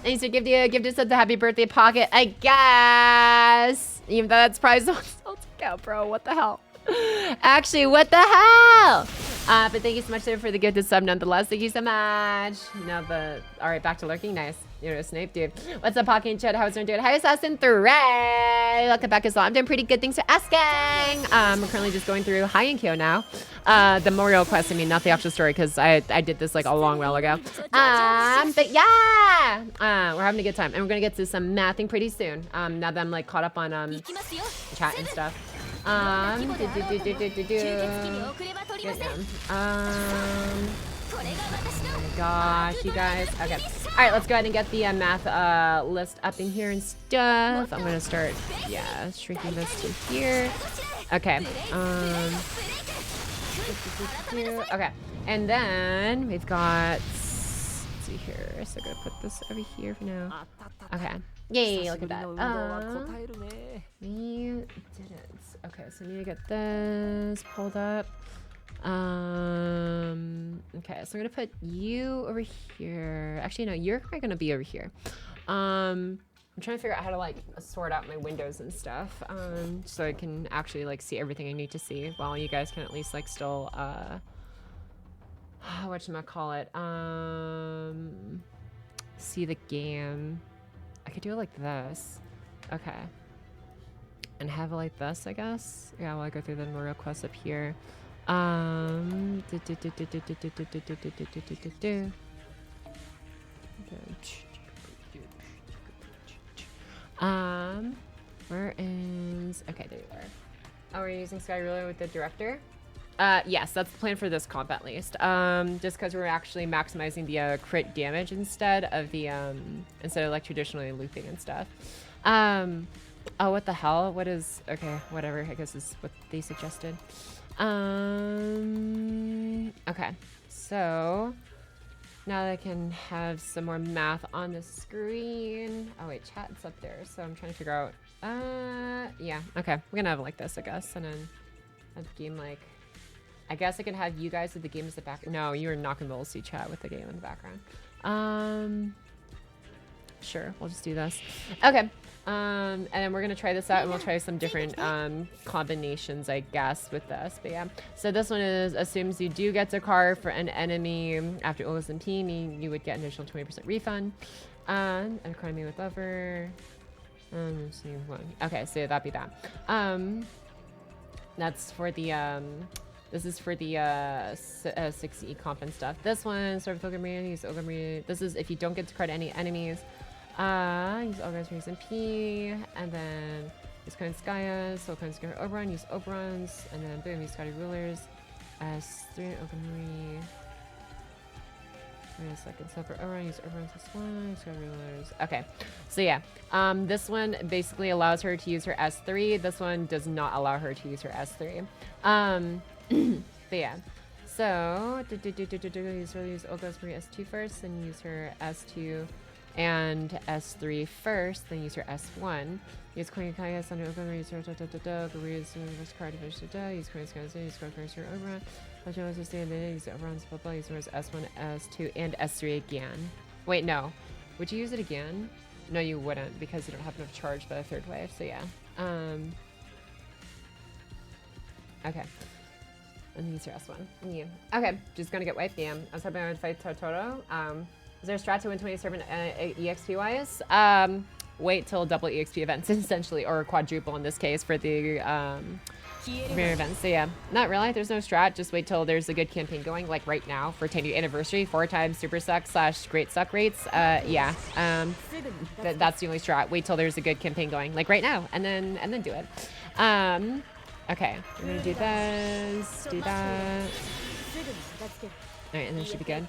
thanks for give us a happy birthday pocket, I guess. Even though that's probably so out, bro. What the hell? Actually, what the hell? But thank you so much for the gifted sub nonetheless. Thank you so much. Alright, back to lurking. Nice. You're a Snape, dude. What's up, Pocky and Chad? How's it doing? Hi, Assassin 3. Welcome back as well. I'm doing pretty good. Thanks for asking. We're currently just going through Haikyuu now. The memorial quest, I mean, not the actual story, because I did this like a long while ago. But yeah, we're having a good time, and we're gonna get to some mathing pretty soon. Now that I'm like caught up on chat and stuff. Oh my gosh, you guys. Okay. All right, let's go ahead and get the math list up in here and stuff. I'm gonna start, shrinking this to here. Okay. Okay. And then we've got, let's see here. So I'm gonna put this over here for now. Okay. Yay, look at that. We didn't. Okay, so I need to get this pulled up. Okay, so I'm gonna put you over here. Actually, no, you're probably gonna be over here. I'm trying to figure out how to like sort out my windows and stuff, so I can actually like see everything I need to see, while you guys can at least like still whatchamacallit, see the game. I could do it like this. Okay. And have it like this, I guess. Yeah, while I go through the memorial quest up here. Where is, okay, there you are. Oh, we're using Sky Ruler with the director? Yes, that's the plan for this comp at least. Just because we're actually maximizing the crit damage instead of the instead of like traditionally looping and stuff. Oh, what the hell? What is, okay, whatever, I guess is what they suggested. Okay, so now that I can have some more math on the screen. Oh wait, chat's up there, so I'm trying to figure out, yeah, okay, we're gonna have it like this, I guess, and then have the game like, I guess I can have you guys with the game as the background. No, you're not gonna be able to see chat with the game in the background. Sure, we'll just do this. Okay. And then we're gonna try this out, and we'll try some different combinations, I guess, with this. But yeah, so this one is assumes you do get a card for an enemy after Olga's MP, meaning you would get an additional 20% refund. And economy with lover. Okay, so that'd be that. That's for the this is for the 6E comp and stuff. This one, start with Olga Marie, use Olga Marie. This is if you don't get to card any enemies. Use Olga's Marie and P, and then use Coin Skya, so Coin Skya Oberon, use Oberons, and then boom, use Scotty Rulers as 3 Olga Marie. Wait a second, so for Oberon, use Oberons as 1, use Scotty Rulers. Okay, so yeah, this one basically allows her to use her S3. This one does not allow her to use her S3. But yeah, so use Olga's Marie S2 first, then use her S2 and S3 first, then use her S1. Use Queen Kaya, Thunder Open, use her use card to finish use Queen Sky, use card first, her Oberon. Use Oberon's blah blah, use hers S1, S2, and S3 again. Wait, no. Would you use it again? No, you wouldn't, because you don't have enough charge by the third wave, so yeah. Okay. And use your S1. Yeah. Okay, just gonna get wiped, yeah. I was hoping I would fight Totoro. Is there a strat to win 27 EXP wise? Wait till double EXP events essentially, or quadruple in this case for the mirror events. So yeah, not really. There's no strat. Just wait till there's a good campaign going, like right now for 10 year anniversary, 4 times super suck / great suck rates. Yeah. That's the only strat. Wait till there's a good campaign going, like right now, and then do it. Okay, we're gonna do this, do that. Alright, and then should be good.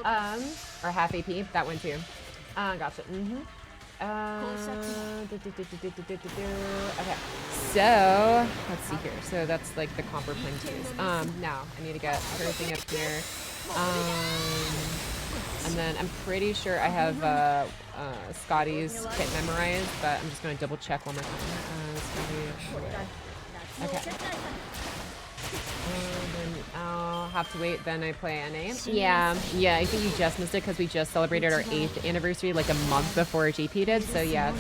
Or half AP, that one too. Gotcha. Okay. So let's see here. So that's like the comp we're playing to use. Now I need to get everything up here. And then I'm pretty sure I have Scotty's kit memorized, but I'm just gonna double check one more time. Okay. Then I'll have to wait. Then I play NA. Yeah. I think you just missed it because we just celebrated our 8th anniversary like a month before GP did. So yeah,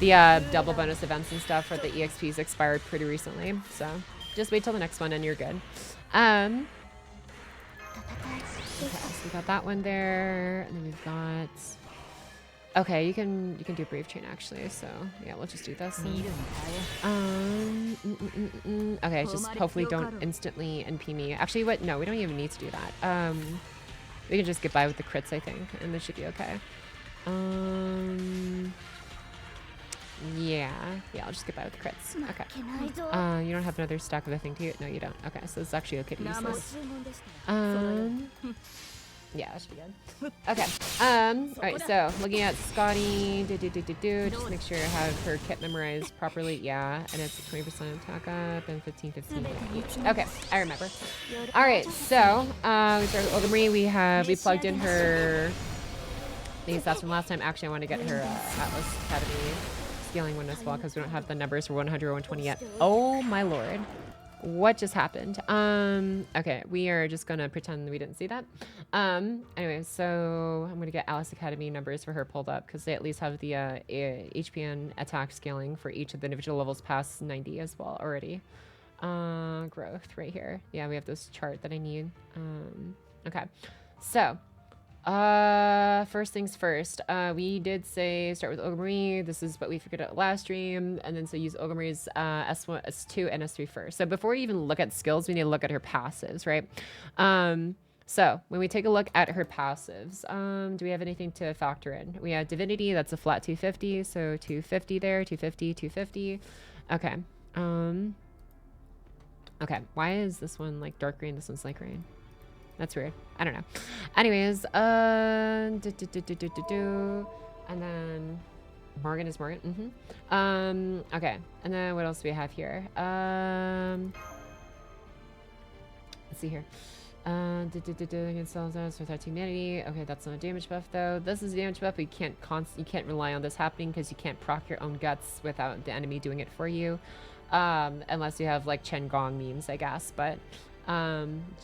the double bonus events and stuff for the EXPs expired pretty recently. So just wait till the next one and you're good. Okay, so we got that one there, and then we've got. Okay, you can do Brave Chain actually. So yeah, we'll just do this. Okay, just hopefully don't instantly NP me. Actually, what? No, we don't even need to do that. We can just get by with the crits, I think, and this should be okay. Yeah, I'll just get by with the crits. Okay. You don't have another stack of the thing, do you? No, you don't. Okay, so it's actually okay to use this. Yeah, that should be good. Okay. Alright, so looking at Scotty, just make sure I have her kit memorized properly. Yeah, and it's 20% attack up and 15 each. Okay, I remember. Alright, so we start with Olga Marie. We plugged in her. I think that's from last time. Actually, I want to get her Atlas Academy scaling one as well because we don't have the numbers for 100 or 120 yet. Oh my lord. What just happened? Okay, we are just gonna pretend we didn't see that. Anyway, so I'm gonna get Alice Academy numbers for her pulled up because they at least have the HPN attack scaling for each of the individual levels past 90 as well already. Growth right here. Yeah, we have this chart that I need. Okay, so first things first, we did say start with Olga Marie. This is what we figured out last stream, and then so use Olga Marie's S1, S2, and S3 first. So before we even look at skills, we need to look at her passives, right? So when we take a look at her passives, do we have anything to factor in? We have Divinity, that's a flat 250, so 250 there, 250, 250. Okay. Okay, why is this one like dark green, this one's light green? That's weird. I don't know. Anyways, and then Morgan is Morgan. Okay, and then what else do we have here? Let's see here. Against cells without humanity. Okay, that's not a damage buff though. This is a damage buff. You can't rely on this happening because you can't proc your own guts without the enemy doing it for you, unless you have like Chen Gong memes, I guess. But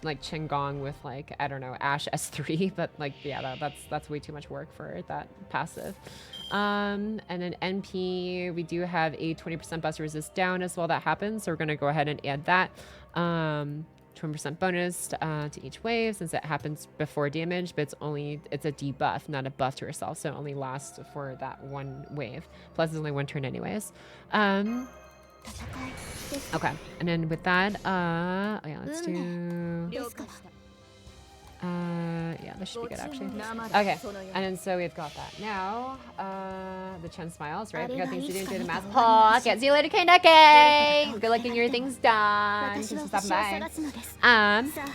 like Chen Gong with like, I don't know, Ash S3, but like, yeah, that's way too much work for that passive. And then NP, we do have a 20% bust resist down as well that happens, so we're gonna go ahead and add that. 20% bonus to each wave since it happens before damage, but it's a debuff, not a buff to herself, so it only lasts for that one wave. Plus it's only one turn anyways. Okay, and then with that, oh yeah, let's do. Yeah, this should be good actually. Okay, and then so we've got that. Now, the Chen smiles, right? We got things to do, enjoy the math. Paw, can't see you later, Kendake! Good luck getting your things done. Thanks for stopping by.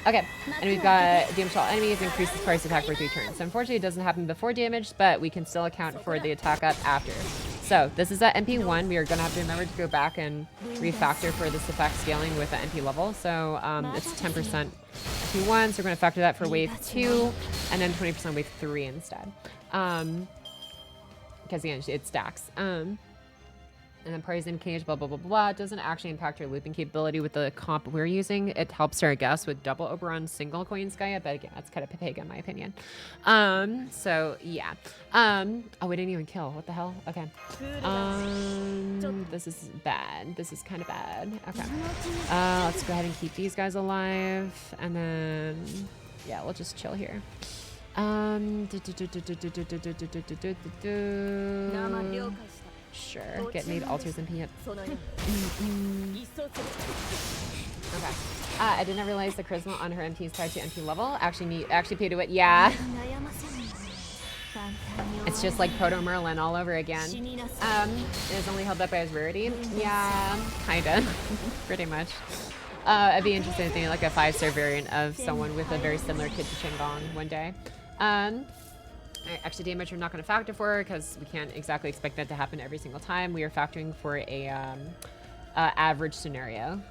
Okay, and we've got damage to all enemies, increases price attack for 3 turns. So unfortunately it doesn't happen before damage, but we can still account for the attack up after. So this is at MP1. We are gonna have to remember to go back and refactor for this effect scaling with the MP level. So it's 10% MP1, so we're gonna factor that for wave 2, and then 20% wave 3 instead. Because again, it stacks. And then parties in cage, blah, blah, blah, blah. It doesn't actually impact our looping capability with the comp we're using. It helps her, I guess, with double Oberon, single Coin Skya, but again, that's kind of Pepega in my opinion. So, yeah. Oh, we didn't even kill. What the hell? Okay. This is bad. This is kind of bad. Okay. Let's go ahead and keep these guys alive. And then, yeah, we'll just chill here. Sure, get made altars and PM. Okay. I did not realize the charisma on her MP is tied to MP level. Actually pay to it. Yeah. It's just like Proto Merlin all over again. It is only held up by his rarity. Yeah, kinda. Pretty much. I'd be interested in thinking like a 5-star variant of someone with a very similar kit to Qingong one day. Extra damage we're not going to factor for because we can't exactly expect that to happen every single time. We are factoring for a average scenario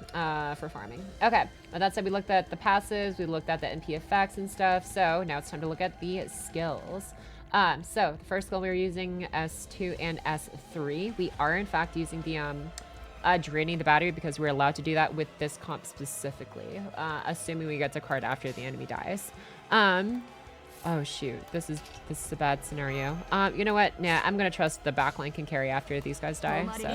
for farming. Okay, with that said, we looked at the passives, we looked at the NP effects and stuff, so now it's time to look at the skills. So the first skill we were using S2 and S3. We are in fact using the draining the battery because we're allowed to do that with this comp specifically, assuming we get to card after the enemy dies. Oh shoot, this is a bad scenario. You know what? Nah, I'm gonna trust the backline can carry after these guys die. So,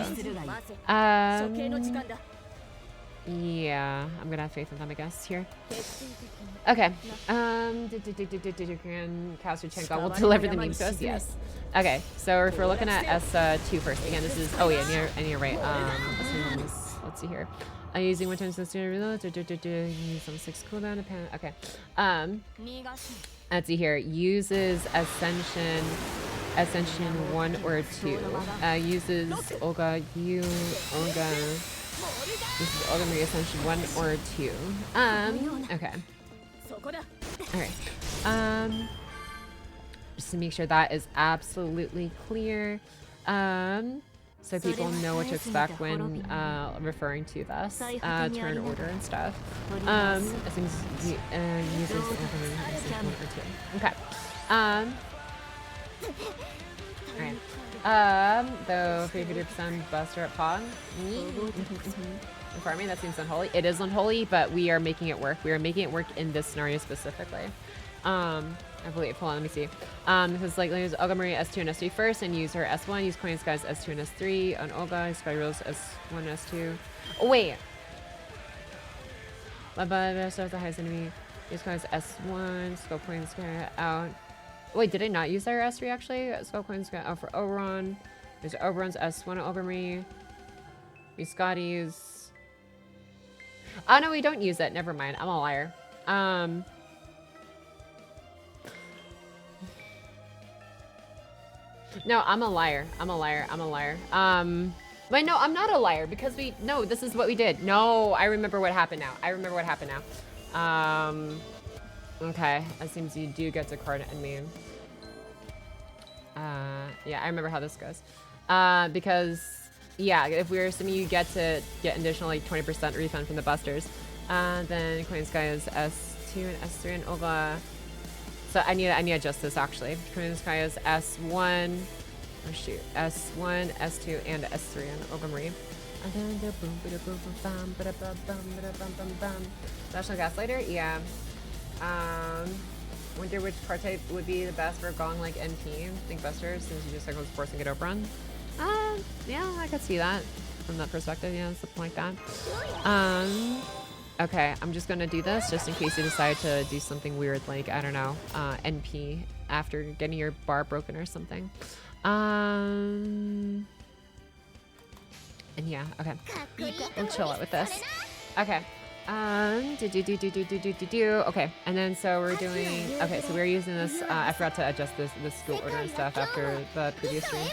yeah, I'm gonna have faith in them, I guess. Here. Okay. Grandcaster Chenka will deliver the memes to us. Yes. Okay. So if we're looking at S2 first, again, this is you're right. Let's see here. Using 1 times the standard reload. Use on 6 cooldown. Okay. Let's see here. Uses Ascension 1 or 2. Uses Olga U-Olga. This is Olga Marie Ascension 1 or 2. Okay. Alright. Just to make sure that is absolutely clear. So people know what to expect when referring to this turn order and stuff. I think users 1 or 2. Okay. Alright. Though 50% buster at Pog. Farming, that seems unholy. It is unholy, but we are making it work. We are making it work in this scenario specifically. I believe. Hold on, let me see. Because like use Olga Marie S2 and S3 first, and use her S1. Use Coin Skies S2 and S3 on Olga. Sky Rolls S1 and S2. Oh wait. Start the highest enemy. Use Coins S1. Scope Coin Sky out. Wait, did I not use our S3 actually? Scope Coin Sky out for Oberon. There's Oberon's S1 on Olga Marie. Use Scotty's. Oh no, we don't use it. Never mind. I'm a liar. No, I'm a liar. I'm a liar. Wait, no, I'm not a liar because no, this is what we did. No, I remember what happened now. Okay, it seems you do get to card enemy. Yeah, I remember how this goes. Because, yeah, if we're assuming you get an additional like 20% refund from the busters, then Coin Sky is S2 and S3 and Olga. So I need to adjust this actually. Coin Sky is S1. Oh shoot, S1, S2, and S3 on Olga Marie. National Gaslighter, yeah. Wonder which card type would be the best for Gong like NP. Think Buster, since you just cycle sports and get Oberon. Yeah, I could see that from that perspective. Yeah, something like that. Okay, I'm just gonna do this just in case you decide to do something weird like, I don't know, NP after getting your bar broken or something. And yeah, okay. We'll chill out with this. Okay. Okay, and then so we're doing, okay, so we're using this, I forgot to adjust this skill order and stuff after the previous stream.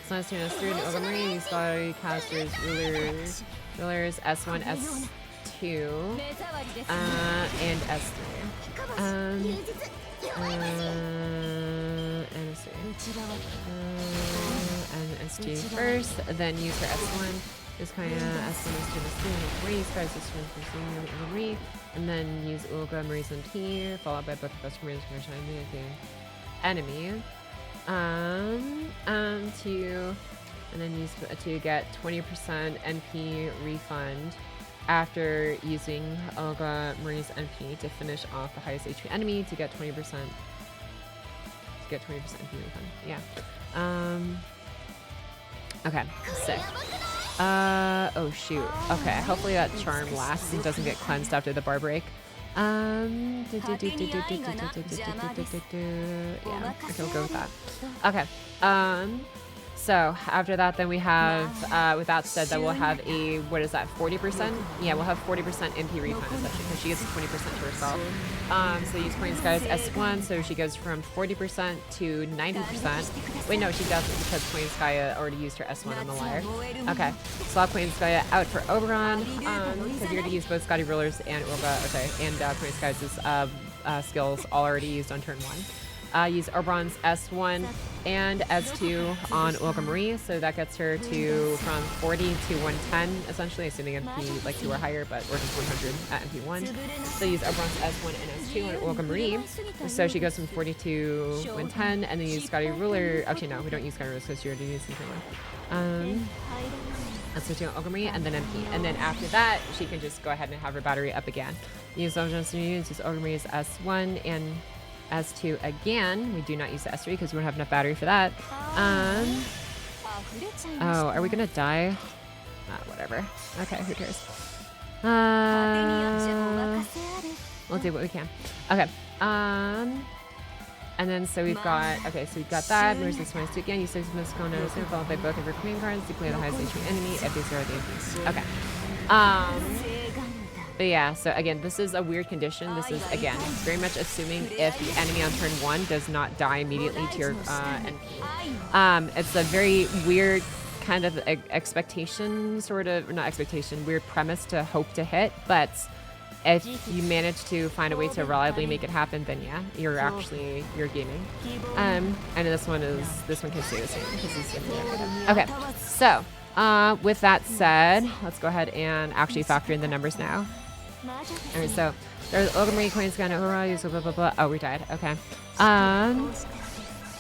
So let's do this through Olga Marie, Scholarly Casters, Rulers, S1, S2, and S3. And S3. And S2 first, then use her S1. This kind of S1, S2, S3, Marie, Skies, S1, Marie, and then use Olga Marie's MP, followed by both of us Marie's enemy. And then use to get 20% NP refund after using Olga Marie's NP to finish off the highest HP enemy to get 20% NP refund. Yeah. Okay, sick. Oh shoot. Okay, hopefully that charm lasts and doesn't get cleansed after the bar break. Yeah, okay, we'll go with that. Okay. So after that, then we have, with that said, that we'll have a, what is that, 40%? Yeah, we'll have 40% MP refund, essentially, because she gets 20% to herself. So use Coin Skies S1, so she goes from 40% to 90%. Wait, no, she doesn't, because Coin Sky already used her S1 on the liar. Okay, swap Coin Sky out for Oberon, because you're going to use both Scotty Rulers and Olga, okay, and Coin Skies' skills already used on turn 1. use Oberon's S1 and S2 on U-Olga Marie, so that gets her to from 40 to 110, essentially, assuming MP like 2 or higher, but or just 100 at MP1. So use Oberon's S1 and S2 on U-Olga Marie, so she goes from 40 to 110, and then use Scotty Ruler. Actually, no, we don't use Scotty Ruler because she already used one. Let's switch to U-Olga Marie and then MP, and then after that, she can just go ahead and have her battery up again. Use U-Olga Marie's S1 and S2 again. We do not use the S3 because we don't have enough battery for that. Oh, are we gonna die? Whatever. Okay, who cares? We'll do what we can. Okay. And then so we've got that. Mirrors this one again. You say this cone notice followed by both of your command cards. Declare the highest HP enemy if these are the MPs. Okay. But yeah, so again, this is a weird condition. This is, again, very much assuming if the enemy on turn 1 does not die immediately to your NP. It's a very weird kind of expectation, sort of, not expectation, weird premise to hope to hit, but if you manage to find a way to reliably make it happen, then yeah, you're gaming. And this one can stay the same because it's okay. So with that said, let's go ahead and actually factor in the numbers now. Alright, so there's U-Olga Marie coins gonna use blah blah blah. Oh, we died. Okay.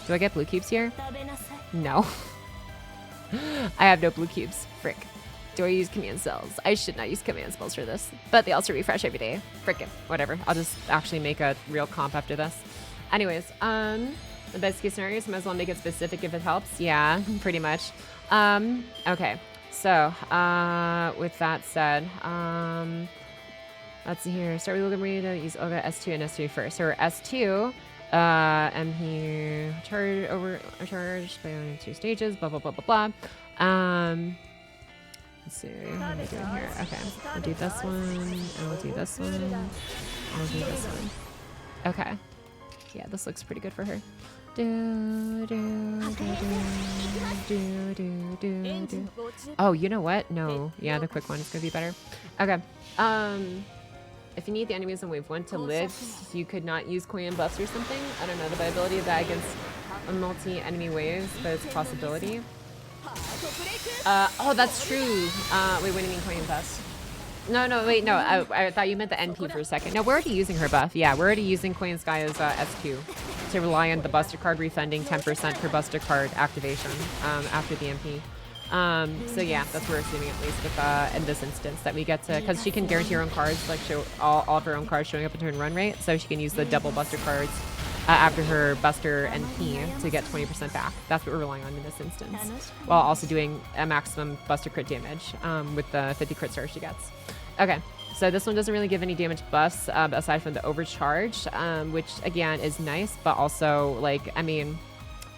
Do I get blue cubes here? No. I have no blue cubes. Frick. Do I use command spells? I should not use command spells for this, but they also refresh every day. Frickin', whatever. I'll just actually make a real comp after this. Anyways, the best case scenario is might as well make it specific if it helps. Yeah, pretty much. Okay. So, with that said, let's see here. Start with U-Olga Marie to use Olga S2 and S3 first. So SP charged by only 2 stages. Blah blah blah blah blah. Let's see, what am I doing here? Okay, we'll do this one, and we'll do this one, and we'll do this one. Okay, yeah, this looks pretty good for her. Oh, you know what? No, yeah, the quick one is gonna be better. Okay, if you need the enemies in wave 1 to live, you could not use coin buffs or something. I don't know the viability of that against a multi-enemy waves, but it's a possibility. Oh, that's true. Wait, what do you mean coin buffs? No, wait, no. I thought you meant the NP for a second. No, we're already using her buff. Yeah, we're already using Queen Sky's SQ to rely on the Buster card refunding 10% per Buster card activation after the MP. So yeah, that's what we're assuming at least with in this instance that we get to, because she can guarantee her own cards, like show all of her own cards showing up in turn run rate, so she can use the double Buster cards after her Buster NP to get 20% back. That's what we're relying on in this instance, while also doing a maximum Buster crit damage with the 50 crit stars she gets. Okay, so this one doesn't really give any damage buffs aside from the overcharge, which again is nice, but also like, I mean,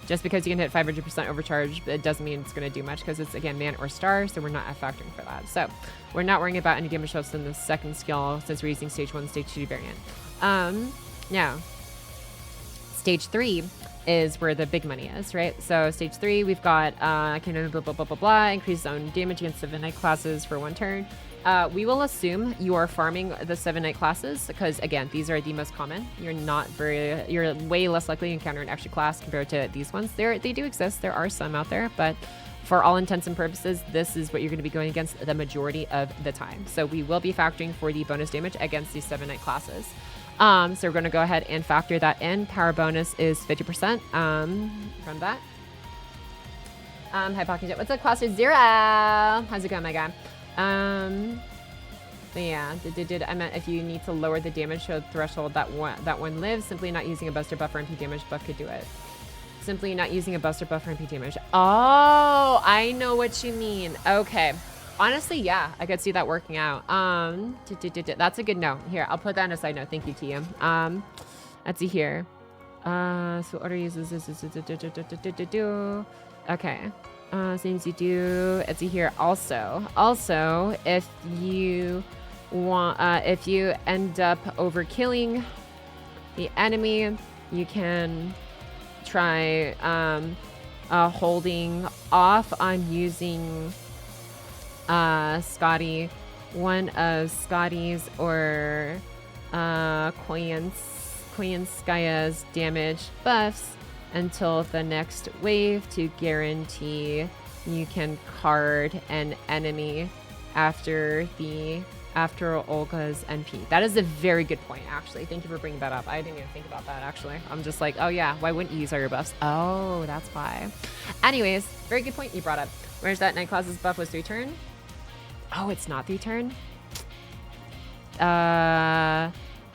just because you can hit 500% overcharge, it doesn't mean it's going to do much because it's, again, man or star, so we're not factoring for that. So we're not worrying about any damage buffs in the second skill since we're using stage 1, stage 2 variant. Now, stage 3 is where the big money is, right? So stage 3, we've got blah, blah, blah, blah, blah, increase zone damage against 7 night classes for 1 turn. We will assume you are farming the 7 night classes because, again, these are the most common. You're way less likely to encounter an extra class compared to these ones. They do exist. There are some out there, but for all intents and purposes, this is what you're going to be going against the majority of the time. So we will be factoring for the bonus damage against these 7 night classes. So we're going to go ahead and factor that in. Power bonus is 50% from that. Hi, Pocky. What's up, Cluster Zero? How's it going, my guy? But yeah, I meant if you need to lower the damage threshold that one lives, simply not using a Buster buff or MP damage buff could do it. Simply not using a Buster buff or MP damage. Oh, I know what you mean. Okay. Honestly, yeah, I could see that working out. That's a good note. Here, I'll put that on a side note. Thank you, TM. Let's see here. So order uses this. Okay. Things you do. Let's see here. Also, if you want, if you end up overkilling the enemy, you can try holding off on using Scotty, one of Scotty's or Koyan's Koyanskaya's damage buffs until the next wave to guarantee you can card an enemy after Olga's NP. That is a very good point, actually. Thank you for bringing that up. I didn't even think about that, actually. I'm just like, oh yeah, why wouldn't you use all your buffs? Oh, that's why. Anyways, very good point you brought up. Where's that Night Claus's buff was 3 turn? Oh, it's not 3 turn?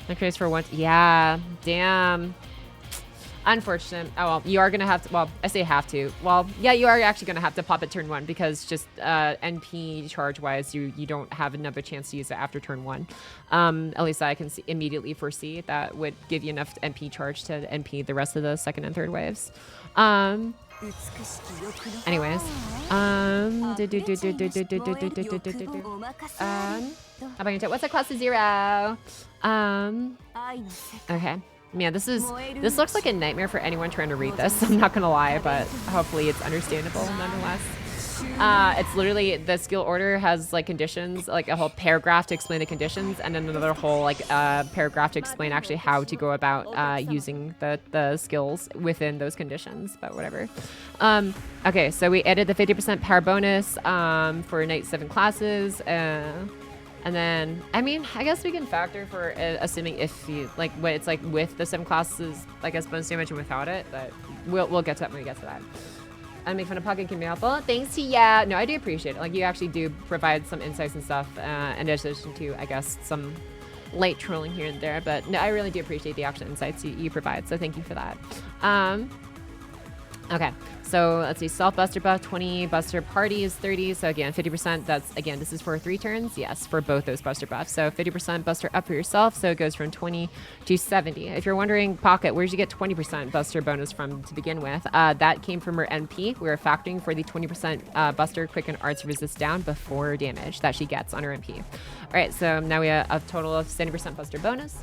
Increase for 1. Yeah, damn. Unfortunate. Oh, well, you are going to have to, well, I say have to. Well, yeah, you are actually going to have to pop it turn 1 because just NP charge-wise, you don't have another chance to use it after turn 1. At least I can immediately foresee that would give you enough NP charge to NP the rest of the second and third waves. Anyways. What's a class of 0? Okay. Man, this looks like a nightmare for anyone trying to read this. I'm not gonna lie, but hopefully it's understandable nonetheless. It's literally, the skill order has like conditions, like a whole paragraph to explain the conditions, and then another whole like paragraph to explain actually how to go about using the skills within those conditions, but whatever. Okay, so we added the 50% power bonus for Night 7 classes. And then, I mean, I guess we can factor for assuming if you, like, what it's like with the 7 classes, I guess bonus damage and without it, but we'll get to that when we get to that. I make fun of Pocky can be helpful. Thanks to ya. No, I do appreciate it. Like, you actually do provide some insights and stuff, in addition to, I guess, some light trolling here and there, but no, I really do appreciate the actual insights you provide, so thank you for that. Okay, so let's see, self buster buff 20, buster party is 30, so again 50%. That's, again, this is for 3 turns, yes, for both those buster buffs. So 50% buster up for yourself, so it goes from 20 to 70. If you're wondering, Pocket, where'd you get 20% buster bonus from to begin with? That came from her NP. We were factoring for the 20% buster quicken arts resist down before damage that she gets on her NP. All right, so now we have a total of 70% buster bonus.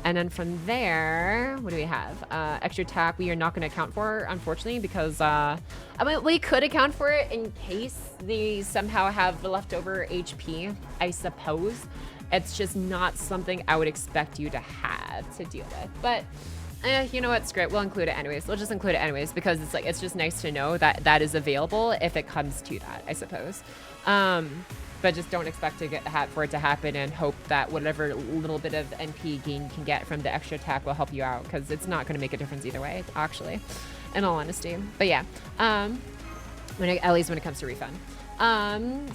And then from there, what do we have? Extra attack we are not going to account for, unfortunately, because I mean, we could account for it in case they somehow have leftover HP, I suppose. It's just not something I would expect you to have to deal with. But you know what? Screw it. We'll include it anyways. We'll just include it anyways because it's like, it's just nice to know that that is available if it comes to that, I suppose. But just don't expect to for it to happen and hope that whatever little bit of NP gain you can get from the extra attack will help you out, because it's not going to make a difference either way, actually, in all honesty. But yeah, at least when it comes to refund.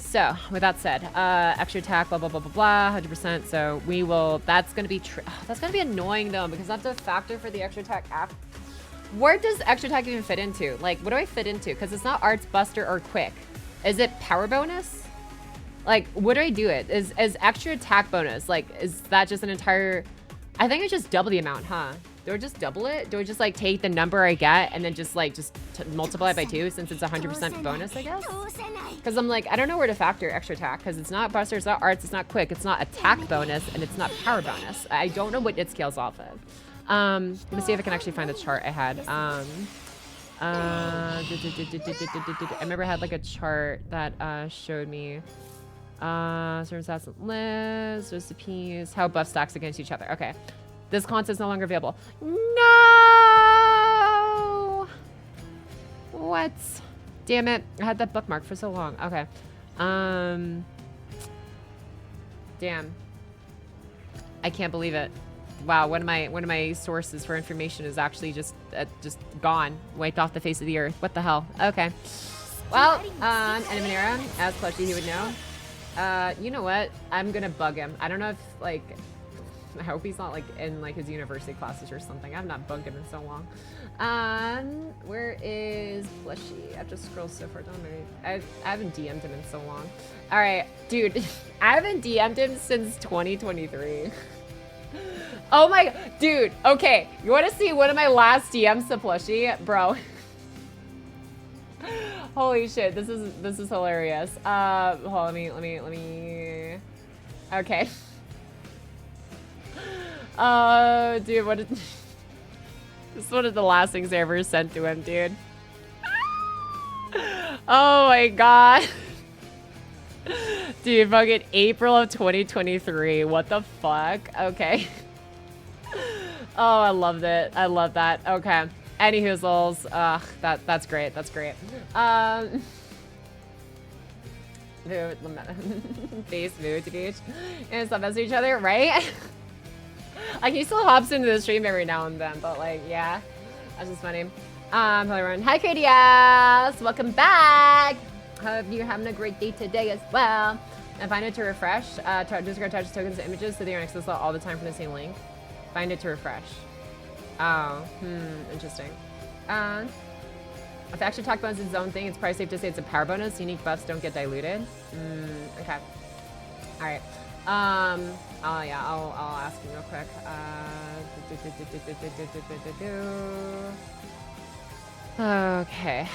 So with that said, extra attack, blah, blah, blah, blah, blah, 100%. So we will, that's going to be, that's going to be annoying though, because I have to factor for the extra attack after. Where does extra attack even fit into? Like, what do I fit into? Because it's not arts, buster, or quick. Is it power bonus? Like, what do I do it? Is extra attack bonus, like, is that just an entire, I think I just double the amount, huh? Do I just double it? Do I just like take the number I get and then just like, multiply it by 2 since it's 100% bonus, I guess? Because I'm like, I don't know where to factor extra attack because it's not buster, it's not arts, it's not quick, it's not attack bonus, and it's not power bonus. I don't know what it scales off of. Let me see if I can actually find the chart I had. I remember I had like a chart that showed me certain stats list, recipes, how buff stacks against each other. Okay. This content is no longer available. No! What? Damn it. I had that bookmark for so long. Okay. Damn. I can't believe it. Wow, one of my sources for information is actually just gone, wiped off the face of the earth. What the hell? Okay. Well, Enemanera, as Plushy he would know. You know what? I'm gonna bug him. I don't know if like, I hope he's not like in like his university classes or something. I've not bugged him in so long. Where is Plushy? I have to scroll so far down. I haven't DM'd him in so long. All right, dude, I haven't DM'd him since 2023. Oh my, dude. Okay, you want to see one of my last DMs to Plushy, bro? Holy shit, this is hilarious. Hold on, let me. Okay. Dude, what is this is one of the last things I ever sent to him, dude. Oh my god. Dude, fucking April of 2023. What the fuck? Okay. Oh, I loved it. I love that. Okay. Any hoozles. That's great. That's great. Face move to beach and stuff as each other, right? Like he still hops into the stream every now and then, but like, yeah, that's just funny. Hello everyone. Hi, KDS. Welcome back. Hope you're having a great day today as well. And find it to refresh. Discord touches tokens to images so they are accessible all the time from the same link. Find it to refresh. Oh, interesting. If extra attack bonus is its own thing, it's probably safe to say it's a power bonus. Unique buffs don't get diluted. Okay. All right. Oh yeah, I'll ask him real quick. Okay.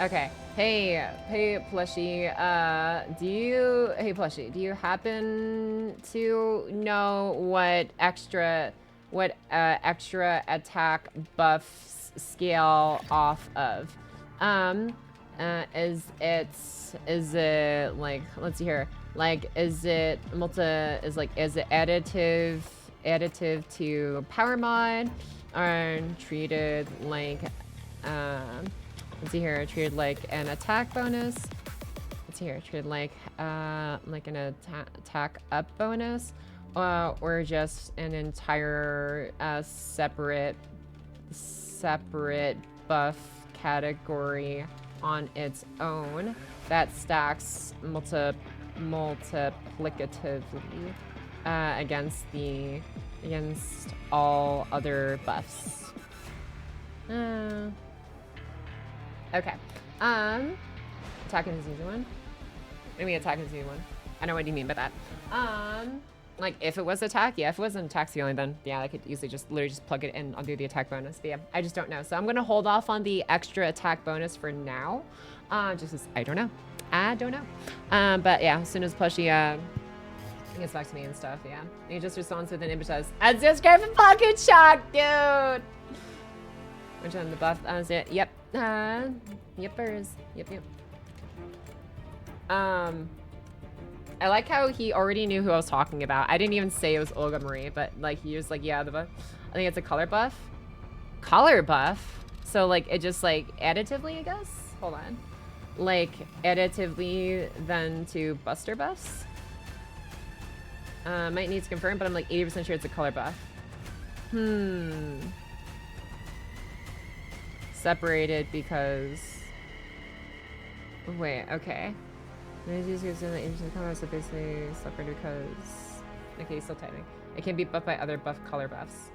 Okay. Hey Plushie. Do you happen to know what extra attack buffs scale off of? Is it like, let's see here, like is it additive to power mod, or treated like let's see here, treated like an attack bonus? Let's see here, treated like an attack up bonus, or just an entire separate buff category on its own that stacks multiplicatively against all other buffs. Okay. Attacking is easy one. I mean, attack is easy one. I know what you mean by that. Like if it was attack, yeah. If it wasn't attack ceiling, then yeah, I could easily just literally just plug it in. I'll do the attack bonus. But yeah, I just don't know. So I'm gonna hold off on the extra attack bonus for now. Just as I don't know. But yeah, as soon as Plushie gets back to me and stuff, yeah. He just responds with an image says, "I just got a fucking shock, dude." Which on the buff? Yep. Yippers. Yep. I like how he already knew who I was talking about. I didn't even say it was Olga Marie, but like he was like, yeah, the buff. I think it's a color buff. Color buff? So like it just like additively, I guess? Hold on. Like additively then to buster buffs? Might need to confirm, but I'm like 80% sure it's a color buff. Separated because... Wait, okay. So basically separated because... Okay, still typing. It can be buffed by other buff color buffs.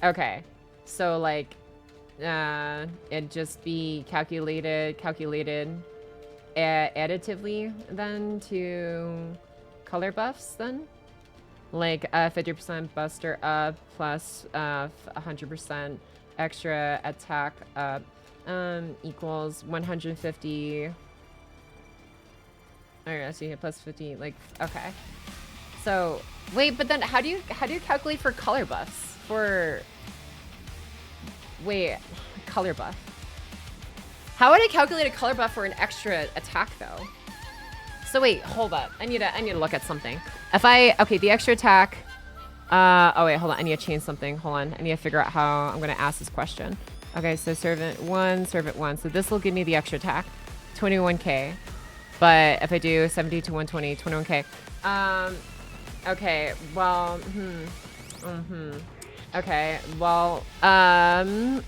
Okay. So like, it'd just be calculated additively then to color buffs then? Like 50% buster up plus 100% extra attack up equals 150. Alright, I see here plus 50. Like, okay. So wait, but then how do you calculate for color buffs? Color buff. How would I calculate a color buff for an extra attack though? So wait, hold up. I need to look at something. Okay, the extra attack. Oh wait, hold on. I need to change something. Hold on. I need to figure out how I'm gonna ask this question. Okay, so servant 1. So this will give me the extra attack, 21k. But if I do 70 to 120, 21k. Okay. Well. Okay. Well.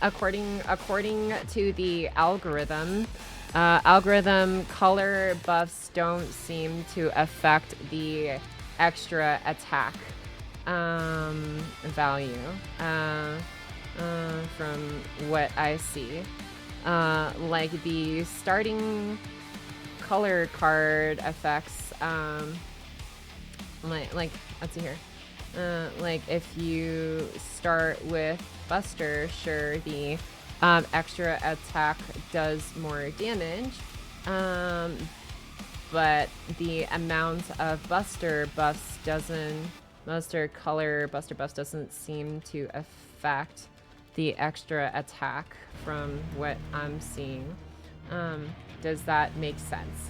According to the algorithm. Color buffs don't seem to affect the extra attack value from what I see. Like the starting color card effects, like let's see here. Like if you start with Buster, sure, the extra attack does more damage, but the amount of Buster buffs doesn't seem to affect the extra attack from what I'm seeing. Does that make sense?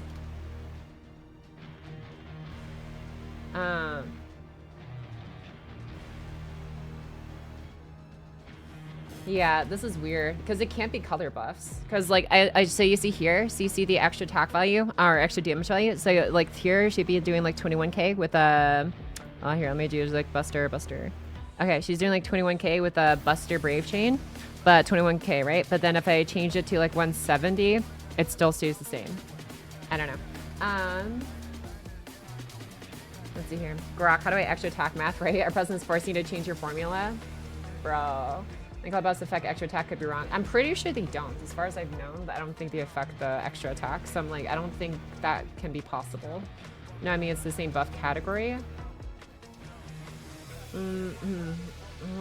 Yeah, this is weird because it can't be color buffs. Because like so you see here, so you see the extra attack value or extra damage value. So like here she'd be doing like 21k with a. Oh, here let me do like Buster. Okay, she's doing like 21k with a Buster Brave Chain, but 21k, right? But then if I change it to like 170, it still stays the same. I don't know. Let's see here. Grok, how do I extra attack math, right? Our president's forcing you to change your formula. Bro. I think buffs affect extra attack, could be wrong. I'm pretty sure they don't. As far as I've known, I don't think they affect the extra attack. So I'm like, I don't think that can be possible. No, I mean, it's the same buff category. I'm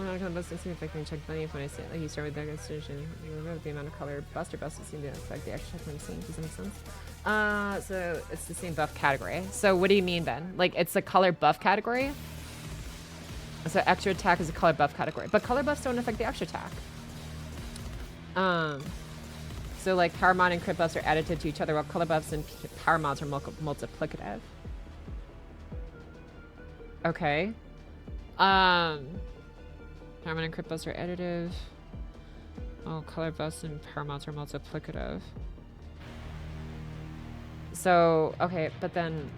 not gonna bust this affecting check value when I say like you start with that decision. The amount of color buster buffs seem to affect the extra attack I'm seeing. Does that make sense? So it's the same buff category. So what do you mean then? Like it's a color buff category? So extra attack is a color buff category, but color buffs don't affect the extra attack. So like power mod and crit buffs are additive to each other, while color buffs and power mods are multiplicative. Okay. Power mod and crit buffs are additive. Oh, color buffs and power mods are multiplicative. So okay, but then.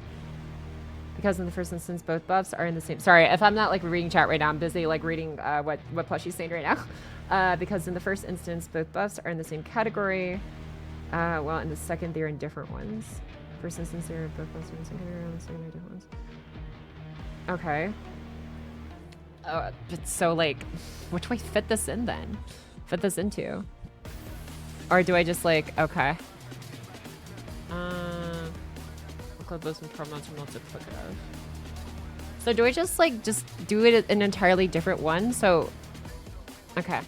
Because in the first instance, both buffs are in the same. Sorry, if I'm not like reading chat right now, I'm busy like reading what Plushie's saying right now. Because in the first instance, both buffs are in the same category. Well, in the second, they're in different ones. First instance, they're both buffs are in the same category. In the second, they're different ones. Okay. But so like, what do I fit this in then? Fit this into? Or do I just like okay? Both and promos are multiplicative. So do I just like do it an entirely different one? So okay.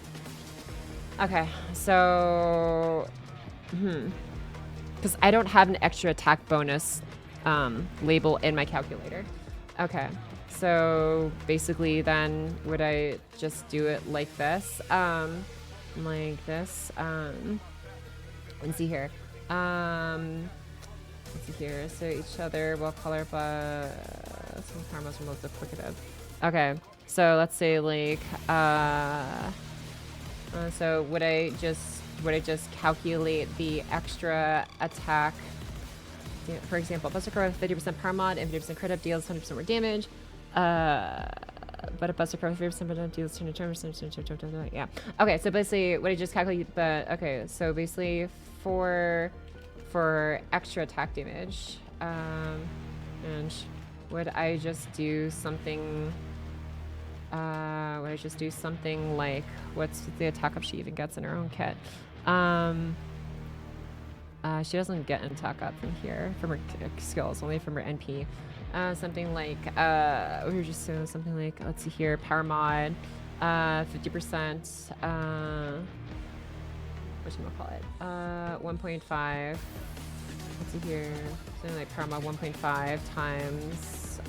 So because I don't have an extra attack bonus label in my calculator. Okay. So basically then would I just do it like this? Like this. Let's see here. Let's see here. So each other will color buff. Some karmas are multiplicative. Okay. So let's say like so would I just calculate the extra attack? For example, Buster Crow with 50% power mod and 50% crit up deals 100% more damage. But a Buster Crow with 50% deals 10%. Yeah. Okay. So basically, would I just calculate? But okay. So basically, for extra attack damage, and would I just do something? Would I just do something like what's the attack up she even gets in her own kit? She doesn't get an attack up from here from her skills, only from her NP. Something like we're just doing something like let's see here, power mod, 50%. What should I call it? 1.5. Let's see here. Something like power mod 1.5 times.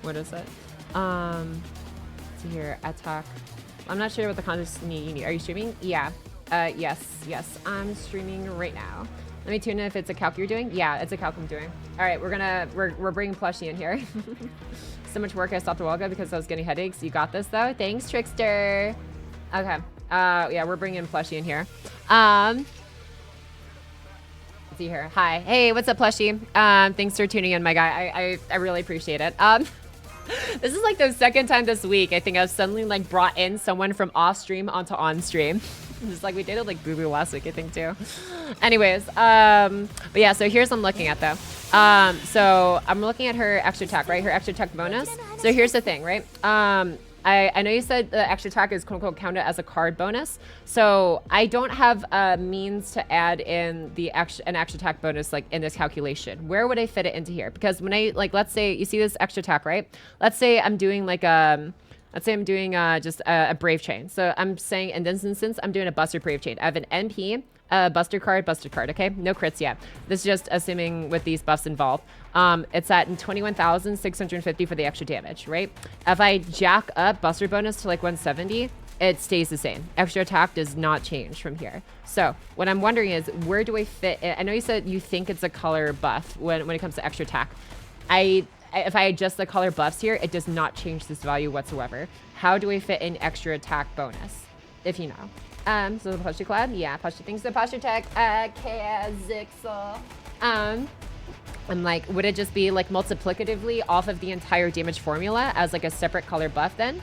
What is it? Let's see here. Attack. I'm not sure what the context you need. Are you streaming? Yeah. Yes. I'm streaming right now. Let me tune in if it's a calc you're doing. Yeah, it's a calc I'm doing. All right, we're bringing Plushie in here. So much work I stopped U-Olga because I was getting headaches. You got this though. Thanks, Trickster. Okay. Yeah, we're bringing Plushie in here. Let's see here. Hi. Hey, what's up, Plushie? Thanks for tuning in, my guy. I really appreciate it. This is like the second time this week I think I've suddenly like brought in someone from off stream onto on stream. Just like we did it like Boo Boo last week, I think too. Anyways, but yeah, so here's what I'm looking at though. So I'm looking at her extra attack, right? Her extra attack bonus. So here's the thing, right? I know you said the extra attack is quote unquote counted as a card bonus. So I don't have a means to add in an extra attack bonus like in this calculation. Where would I fit it into here? Because when I like, let's say you see this extra attack, right? Let's say I'm doing like let's say I'm doing just a Brave Chain. So I'm saying in this instance, I'm doing a Buster Brave Chain. I have an NP, Buster card, okay? No crits yet. This is just assuming with these buffs involved. It's at 21,650 for the extra damage, right? If I jack up Buster bonus to like 170, it stays the same. Extra attack does not change from here. So what I'm wondering is where do I fit it? I know you said you think it's a color buff when it comes to extra attack. if I adjust the color buffs here, it does not change this value whatsoever. How do I fit in extra attack bonus? If you know. So the plushie collab, yeah, plushie thinks the posture tech, Kazixel. I'm like, would it just be like multiplicatively off of the entire damage formula as like a separate color buff then?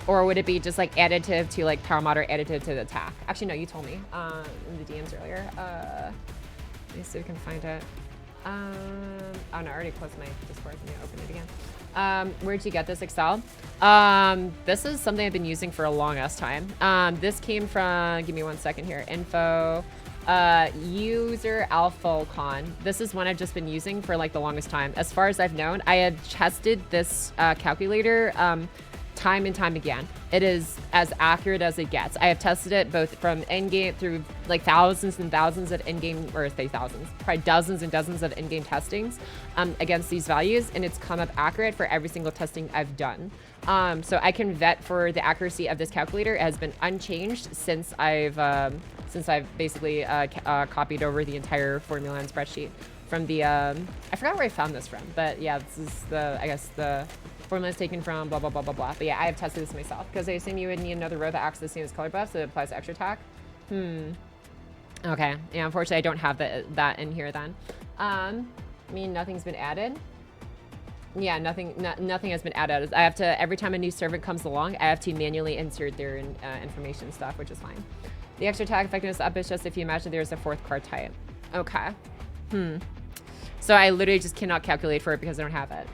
Or would it be just like additive to like power mod or additive to the attack? Actually, no, you told me in the DMs earlier. Let me see if we can find it. Oh no, I already closed my Discord. Let me open it again. Where'd you get this, Excel? This is something I've been using for a long ass time. This came from, give me 1 second here, info, user alphacon. This is one I've just been using for like the longest time. As far as I've known, I have tested this calculator time and time again. It is as accurate as it gets. I have tested it both from in-game through like thousands and thousands of in-game, or say thousands, probably dozens and dozens of in-game testings against these values, and it's come up accurate for every single testing I've done. So I can vet for the accuracy of this calculator. It has been unchanged since I've basically copied over the entire formula and spreadsheet from the, I forgot where I found this from, but yeah, this is the, I guess the formula is taken from blah, blah, blah, blah, blah. But yeah, I have tested this myself because I assume you would need another row that acts the same as color buff, so it applies to extra attack. Okay, yeah, unfortunately I don't have that in here then. I mean, nothing's been added. Yeah, nothing has been added. I have to, every time a new servant comes along, I have to manually insert their information stuff, which is fine. The extra attack effectiveness up is just if you imagine there's a 4th card type. Okay. So I literally just cannot calculate for it because I don't have it.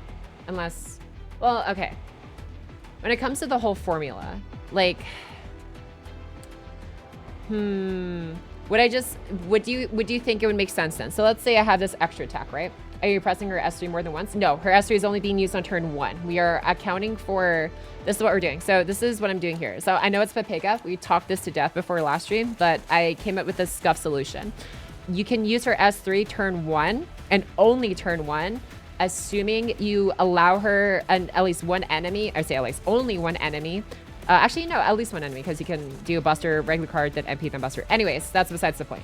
Unless, well, okay. When it comes to the whole formula, like, would you think it would make sense then? So let's say I have this extra attack, right? Are you pressing her S3 more than once? No, her S3 is only being used on turn 1. We are accounting for, this is what we're doing. So this is what I'm doing here. So I know it's Papega. We talked this to death before last stream, but I came up with this scuff solution. You can use her S3 turn 1 and only turn 1, assuming you allow her at least one enemy, I say at least only one enemy. Actually, no, at least one enemy, because you can do a buster, regular card, then MP, then buster. Anyways, that's besides the point.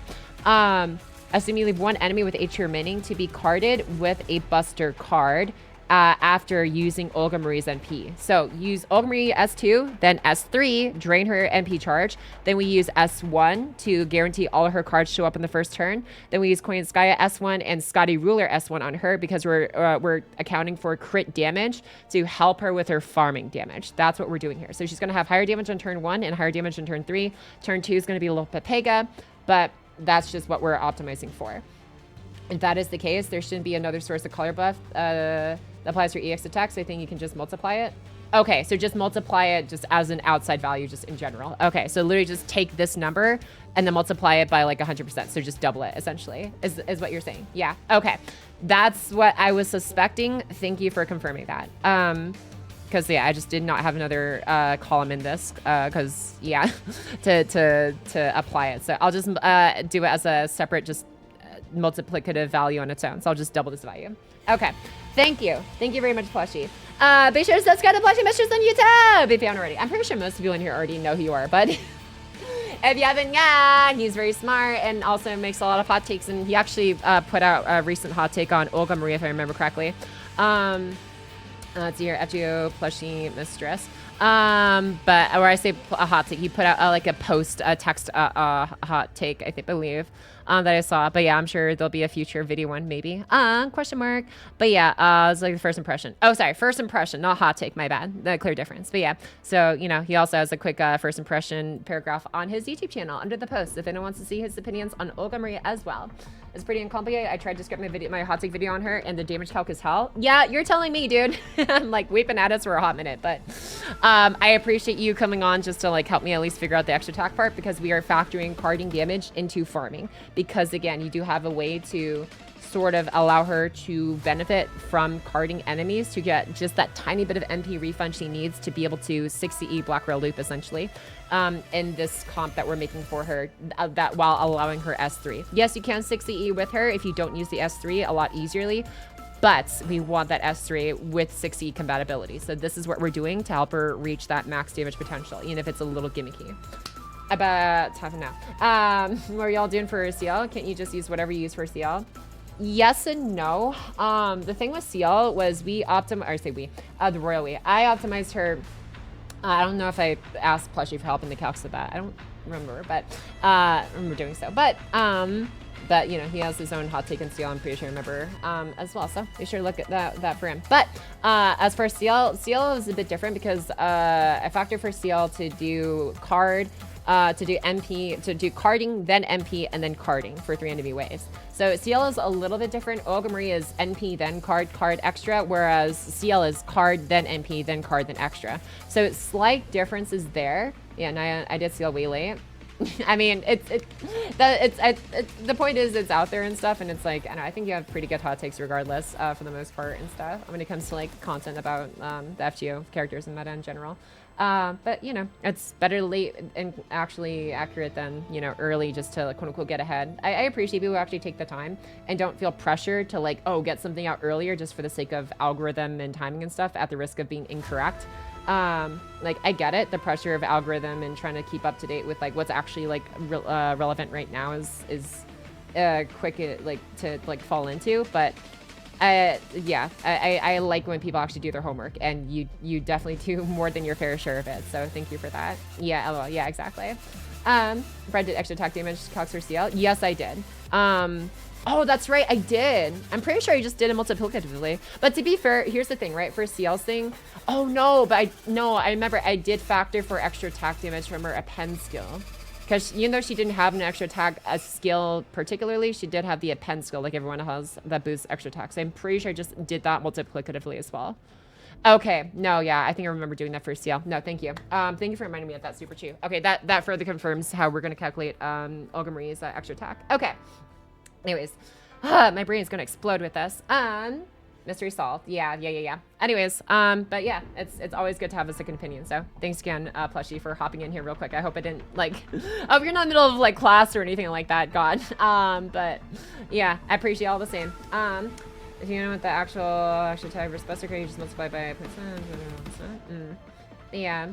Assuming you leave one enemy with HP remaining to be carded with a buster card after using Olga Marie's MP. So use Olga Marie S2, then S3, drain her MP charge. Then we use S1 to guarantee all her cards show up in the first turn. Then we use Koyanskaya S1 and Scotty Ruler S1 on her because we're accounting for crit damage to help her with her farming damage. That's what we're doing here. So she's gonna have higher damage on turn 1 and higher damage on turn 3. Turn 2 is gonna be a little Papega, but that's just what we're optimizing for. If that is the case, there shouldn't be another source of color buff that applies for EX attacks. I think you can just multiply it. Okay, so just multiply it just as an outside value, just in general. Okay, so literally just take this number and then multiply it by like 100%. So just double it, essentially, is what you're saying. Yeah, okay. That's what I was suspecting. Thank you for confirming that. Because yeah, I just did not have another column in this because yeah, to apply it. So I'll just do it as a separate just multiplicative value on its own. So I'll just double this value. Okay, thank you very much, Plushie. Be sure to subscribe to Plushie Masters on YouTube if you haven't already. I'm pretty sure most of you in here already know who you are, but if you haven't, yeah, he's very smart and also makes a lot of hot takes. And he actually put out a recent hot take on Olga Marie, if I remember correctly. Let's see here, FGO Plushie Mistress. But where I say a hot take, he put out like a post text hot take, I believe, that I saw. But yeah, I'm sure there'll be a future video one, maybe. Question mark. But yeah, it's like the first impression. Oh, sorry, first impression, not hot take. My bad. The clear difference. But yeah, so you know, he also has a quick first impression paragraph on his YouTube channel under the post if anyone wants to see his opinions on Olga Marie as well. It's pretty uncomplicated. I tried to script my hot take video on her, and the damage calc is hell. Yeah, you're telling me, dude. I'm like, we've been at us for a hot minute, but I appreciate you coming on just to like help me at least figure out the extra attack part, because we are factoring carding damage into farming. Because again, you do have a way to sort of allow her to benefit from carding enemies to get just that tiny bit of MP refund she needs to be able to 60E Black Rail loop essentially. In this comp that we're making for her, that while allowing her S3. Yes, you can 60E with her if you don't use the S3 a lot easily, but we want that S3 with 6E compatibility. So this is what we're doing to help her reach that max damage potential, even if it's a little gimmicky. About half an hour. What are y'all doing for CL? Can't you just use whatever you use for CL? Yes and no. The thing with Seal was we the royal we. I optimized her. I don't know if I asked Plushie for help in the calcs of that. I don't remember, but I remember doing so. But you know, he has his own hot take on Seal. I'm pretty sure I remember as well. So be sure to look at that for him. But as for Seal is a bit different because I factor for Seal to do card. To do MP, to do carding, then MP, and then carding for 3 enemy waves. So CL is a little bit different. U-Olga Marie is NP, then card, extra, whereas CL is card, then MP, then card, then extra. So slight differences there. Yeah, and I did CL way late. I mean, the point is it's out there and stuff, and it's like, I think you have pretty good hot takes regardless for the most part and stuff when it comes to like content about the FGO characters and meta in general. But you know, it's better late and actually accurate than, you know, early just to like, quote unquote get ahead. I appreciate people who actually take the time and don't feel pressured to like, oh, get something out earlier just for the sake of algorithm and timing and stuff at the risk of being incorrect. Like I get it, the pressure of algorithm and trying to keep up to date with like what's actually like relevant right now is quick like to like fall into, but yeah, I like when people actually do their homework, and you definitely do more than your fair share of it. So thank you for that. Yeah, LOL. Yeah, exactly. Brad did extra attack damage calcs for CL. Yes, I did. Oh, that's right, I did. I'm pretty sure I just did it multiplicatively. But to be fair, here's the thing, right? For CL's thing, oh no, but I remember I did factor for extra attack damage from her append skill. Because even though she didn't have an extra attack skill particularly, she did have the append skill like everyone else that boosts extra attack. So I'm pretty sure I just did that multiplicatively as well. Okay, no, yeah, I think I remember doing that for CL. No, thank you. Thank you for reminding me of that, Super Chew. Okay, that further confirms how we're going to calculate U-Olga Marie's extra attack. Okay. Anyways, my brain is going to explode with this. Mystery solved. Yeah. Anyways, but yeah, it's always good to have a second opinion. So thanks again, Plushie, for hopping in here real quick. I hope I didn't like, I hope you're not in the middle of like class or anything like that. God. But yeah, I appreciate all the same. If you know what the actual tag versus buster card, you just multiply by 0.7. Yeah.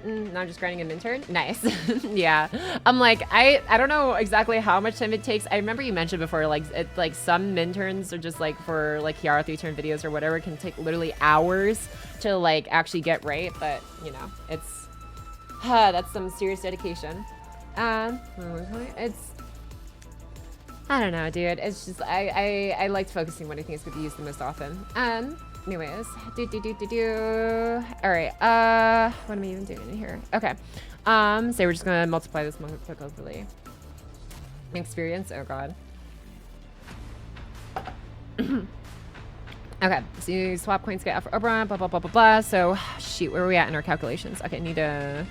Not just grinding a min turn. Nice. Yeah. I'm like, I don't know exactly how much time it takes. I remember you mentioned before, like some min turns are just like for like Kiara 3-turn videos or whatever, can take literally hours to like actually get right. But you know, it's that's some serious dedication. It's, I don't know, dude. It's just I liked focusing what I think is going to be used the most often. Anyways, all right, what am I even doing in here? Okay, so we're just gonna multiply this multiplicatively. Experience, oh god. Okay, so you swap coins, get for Oberon, blah blah blah blah blah. So shoot, where are we at in our calculations? Okay, need to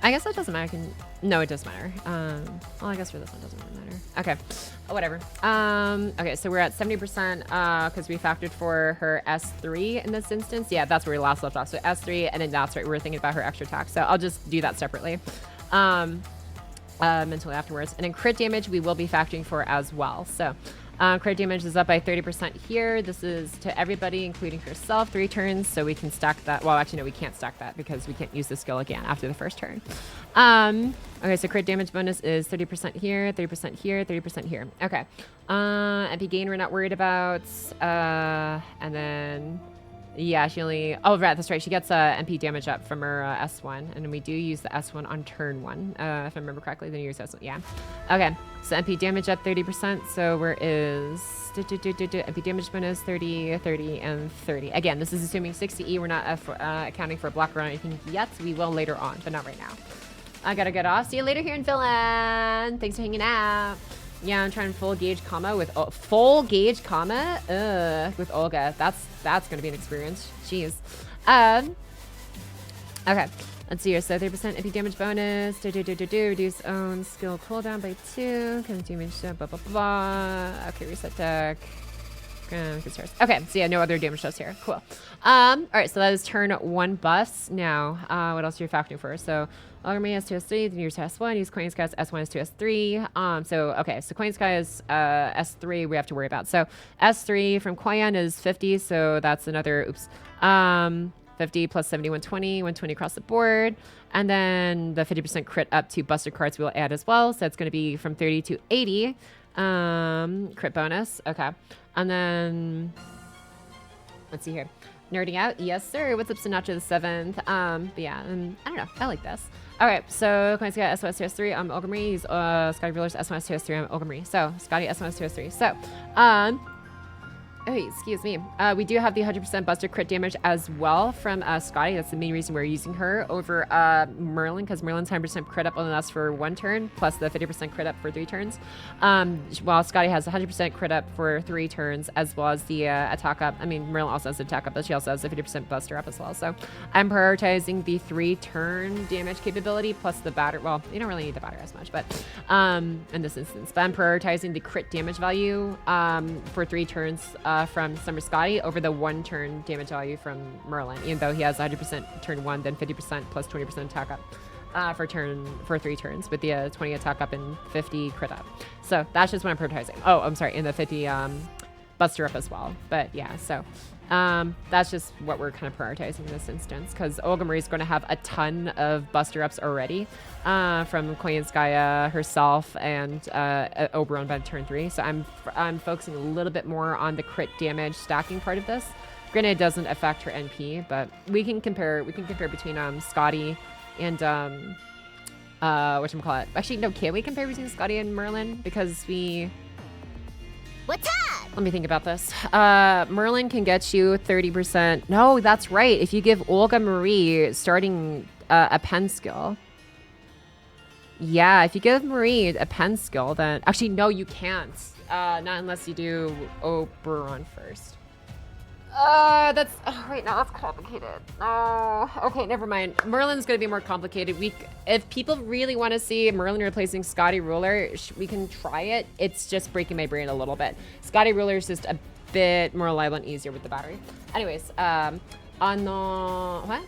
I guess that doesn't matter. No, it does matter. Well, I guess for this one doesn't really matter. Okay, whatever. Okay, so we're at 70% because we factored for her S3 in this instance. Yeah, that's where we last left off. So S3, and then that's right, we were thinking about her extra attack. So I'll just do that separately. Mentally afterwards. And then crit damage we will be factoring for as well. So crit damage is up by 30% here. This is to everybody, including herself, 3 turns. So we can stack that. Well, actually, no, we can't stack that because we can't use the skill again after the first turn. Okay, so crit damage bonus is 30% here, 30% here, 30% here. Okay. MP gain we're not worried about. And then, yeah, she only, oh, right, that's right. She gets MP damage up from her S1. And we do use the S1 on turn 1. If I remember correctly, then you use S1. Yeah. Okay, so MP damage up 30%. So where is MP damage bonus 30, 30, and 30. Again, this is assuming 60E. We're not accounting for block run or anything yet. We will later on, but not right now. I gotta get off. See you later here in Finland. Thanks for hanging out. Yeah, I'm trying full gauge comma with full gauge comma with Olga. That's gonna be an experience. Jeez. Okay. Let's see here. So 30% MP damage bonus. Reduce own skill cooldown by 2. Can damage blah blah blah. Okay, reset deck. Okay, so yeah, no other damage shows here. Cool. All right, so that is turn 1 buffs. Now, what else are you factoring for? So, U-Olga Marie has 2S3, then use S1, use Coin Sky S1 is 2S3. So, okay, so Coin Sky is S3 we have to worry about. So, S3 from Koyan is 50, so that's another, oops. 50 plus 70, 120, 120 across the board. And then the 50% crit up to Buster cards we'll add as well. So it's going to be from 30 to 80. Crit bonus. Okay. And then, let's see here. Nerding out. Yes, sir. What's up, Sinatra the 7th? But yeah, I don't know. I like this. All right, so Coin's got SOS Tier 3. I'm Olga Marie. He's Scotty Ruler's SOS Tier 3. I'm Olga Marie. So Scotty SOS Tier 3. So, oh, excuse me. We do have the 100% Buster crit damage as well from Scotty. That's the main reason we're using her over Merlin, because Merlin's 100% crit up only lasts for 1 turn, plus the 50% crit up for 3 turns. While Scotty has 100% crit up for 3 turns, as well as the attack up. I mean, Merlin also has the attack up, but she also has the 50% Buster up as well. So I'm prioritizing the 3-turn damage capability, plus the batter. Well, you don't really need the batter as much, but in this instance. But I'm prioritizing the crit damage value for 3 turns from Summer Scotty over the 1-turn damage value from Merlin, even though he has 100% turn 1, then 50% plus 20% attack up for 3 turns with the 20 attack up and 50 crit up. So that's just what I'm prioritizing. Oh, I'm sorry, and the 50 Buster up as well. But yeah, so that's just what we're kind of prioritizing in this instance, because Olga Marie's going to have a ton of Buster ups already from Koyanskaya herself and Oberon by turn 3. So I'm focusing a little bit more on the crit damage stacking part of this. Granted, it doesn't affect her NP, but we can compare between Scotty and whatchamacallit. Actually, no, can we compare between Scotty and Merlin? Because What's up? let me think about this. Merlin can get you 30%. No, that's right. If you give Olga Marie starting a pen skill. Yeah, if you give Marie a pen skill, then... Actually, no, you can't. Not unless you do Oberon first. That's... Oh, wait, no, that's complicated. Oh, okay, never mind. Merlin's going to be more complicated. If people really want to see Merlin replacing Scotty Ruler, we can try it. It's just breaking my brain a little bit. Scotty Ruler is just a bit more reliable and easier with the battery. Anyways, on the... What?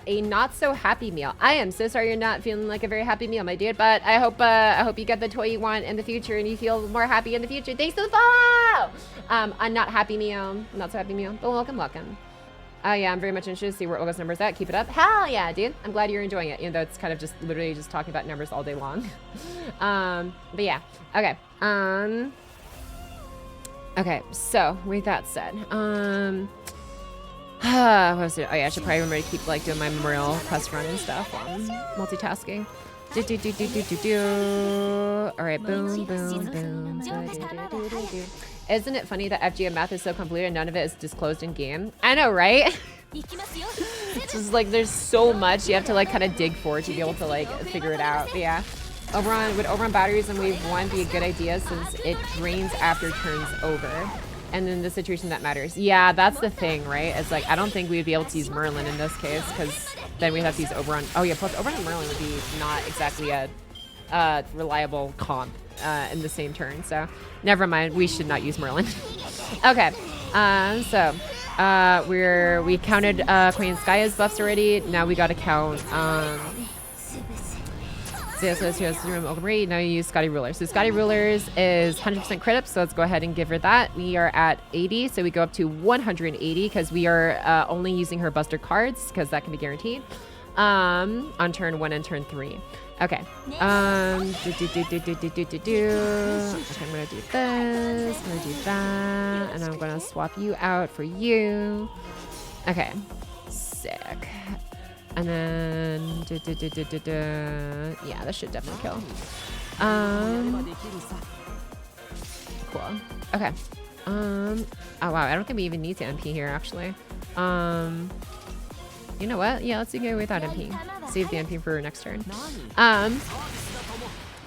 A not so happy meal. I am so sorry you're not feeling like a very happy meal, my dude, but I hope you get the toy you want in the future and you feel more happy in the future. Thanks for the follow! A not happy meal, not so happy meal, but welcome. Yeah, I'm very much interested to see where Olga's numbers at. Keep it up. Hell yeah, dude. I'm glad you're enjoying it, even though it's kind of just literally just talking about numbers all day long. But yeah, okay. Okay, so with that said, what was it? Oh yeah, I should probably remember to keep like doing my memorial quest run and stuff while I'm multitasking. All right, boom. Isn't it funny that FGO math is so convoluted and none of it is disclosed in game? I know, right? It's just like there's so much you have to like kind of dig for to be able to like figure it out. But yeah, would Oberon batteries in wave 1 be a good idea since it drains after turns over? And then the situation that matters. Yeah, that's the thing, right? It's like, I don't think we would be able to use Merlin in this case, because then we'd have to use Oberon. Oh yeah, plus Oberon and Merlin would be not exactly a reliable comp in the same turn. So never mind, we should not use Merlin. Okay, so we counted Queen Skaya's buffs already. Now we gotta count Olga Marie. Now you use Scotty Ruler. So Scotty Rulers is 100% crit up, so let's go ahead and give her that. We are at 80, so we go up to 180 because we are only using her Buster cards because that can be guaranteed on turn 1 and turn 3. Okay. Okay, I'm gonna do this. I'm gonna do that, and I'm gonna swap you out for you. Okay. Sick. And then, yeah, that should definitely kill. Cool. Okay. Oh wow, I don't think we even need to MP here actually. You know what? Yeah, let's go without MP. Save the MP for next turn.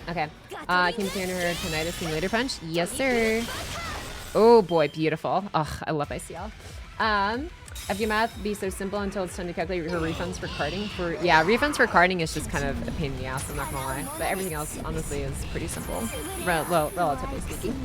Okay. Can you turn her tinnitus simulator punch? Yes, sir. Oh boy, beautiful. Oh, I love ICL. FGO math be so simple until it's time to calculate her refunds for carding. Yeah, refunds for carding is just kind of a pain in the ass, I'm not gonna lie. But everything else, honestly, is pretty simple, relatively speaking.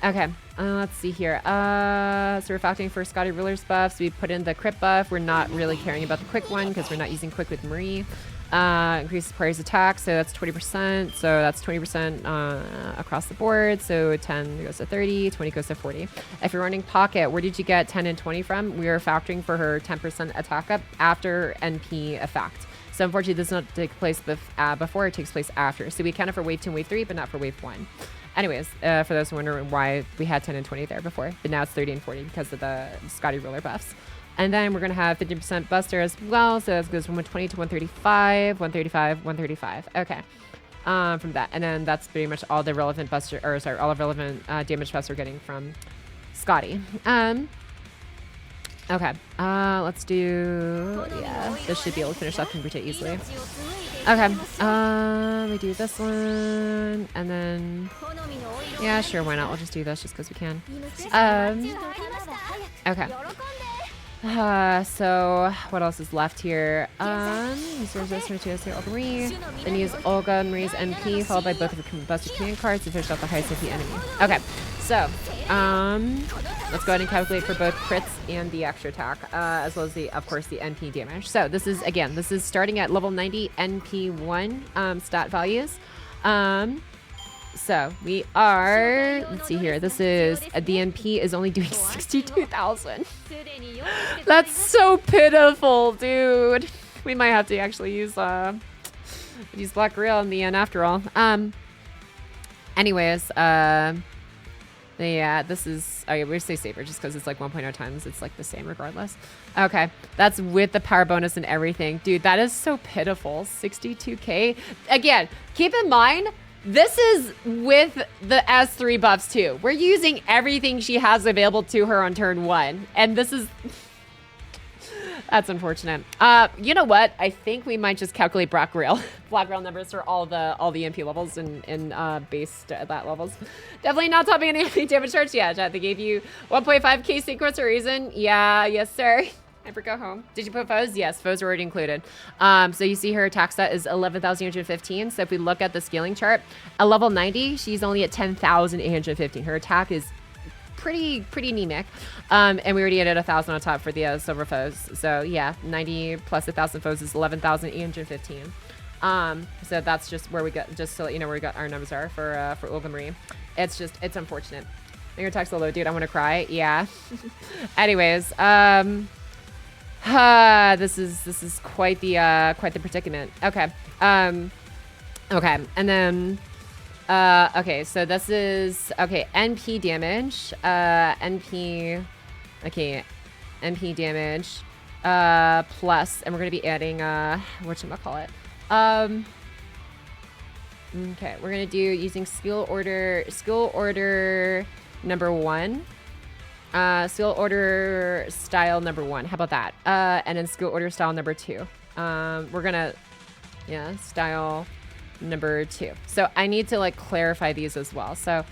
Okay, let's see here. So we're factoring for Scotty Ruler's buffs. We put in the crit buff. We're not really caring about the quick one because we're not using quick with Marie. Increases player's attack, so that's 20%. So that's 20% across the board. So 10 goes to 30, 20 goes to 40. If you're running Pocket, where did you get 10 and 20 from? We are factoring for her 10% attack up after NP effect. So unfortunately, this does not take place before, it takes place after. So we counted for wave 2 and wave 3, but not for wave 1. Anyways, for those wondering why we had 10 and 20 there before, but now it's 30 and 40 because of the Scotty Ruler buffs. And then we're going to have 50% Buster as well. So that goes from 120 to 135, 135, 135. Okay. From that. And then that's pretty much all the relevant Buster, or sorry, all the relevant damage buffs we're getting from Scotty. Okay. Let's do, yeah, this should be able to finish off Kumbucha easily. Okay. We do this one, and then, yeah, sure, why not? We'll just do this just because we can. Okay. So what else is left here? Marie. Then use Olga Marie's MP, followed by both of her Buster Command cards to finish off the highest MP enemy. Okay, so let's go ahead and calculate for both crits and the extra attack, as well as the, of course, the NP damage. So this is, again, this is starting at level 90 NP1 stat values. So we are, let's see here, this is, the NP is only doing 62,000. That's so pitiful, dude. We might have to actually use Black Rail in the end after all. Anyways, yeah, this is, okay, we say safer just because it's like 1.0 times. It's like the same regardless. Okay, that's with the power bonus and everything. Dude, that is so pitiful. 62K. Again, keep in mind, this is with the S3 buffs too. We're using everything she has available to her on turn 1. And this is... That's unfortunate. You know what? I think we might just calculate Black Rail numbers for all the MP levels and base that levels. Definitely not topping any MP damage charge. Yeah, chat, they gave you 1.5k sequence or reason. Yeah, yes, sir. Never go home. Did you put foes? Yes, foes are already included. So you see her attack stat is 11,815. So if we look at the scaling chart, at level 90, she's only at 10,815. Her attack is pretty anemic. And we already added 1,000 on top for the silver foes. So yeah, 90 plus 1,000 foes is 11,815. So that's just where we got, just so you know where we got our numbers are for Olga Marie. It's unfortunate. Your attack's so low, dude. I want to cry. Yeah. Anyways, this is quite the predicament. Okay. Okay, and then okay, so this is NP damage. NP damage plus, and we're gonna be adding whatchamacallit. Okay, we're gonna do using skill order number 1. Skill order style number 1. How about that? And then skill order style number 2. We're gonna, yeah, style number 2. So I need to like clarify these as well. So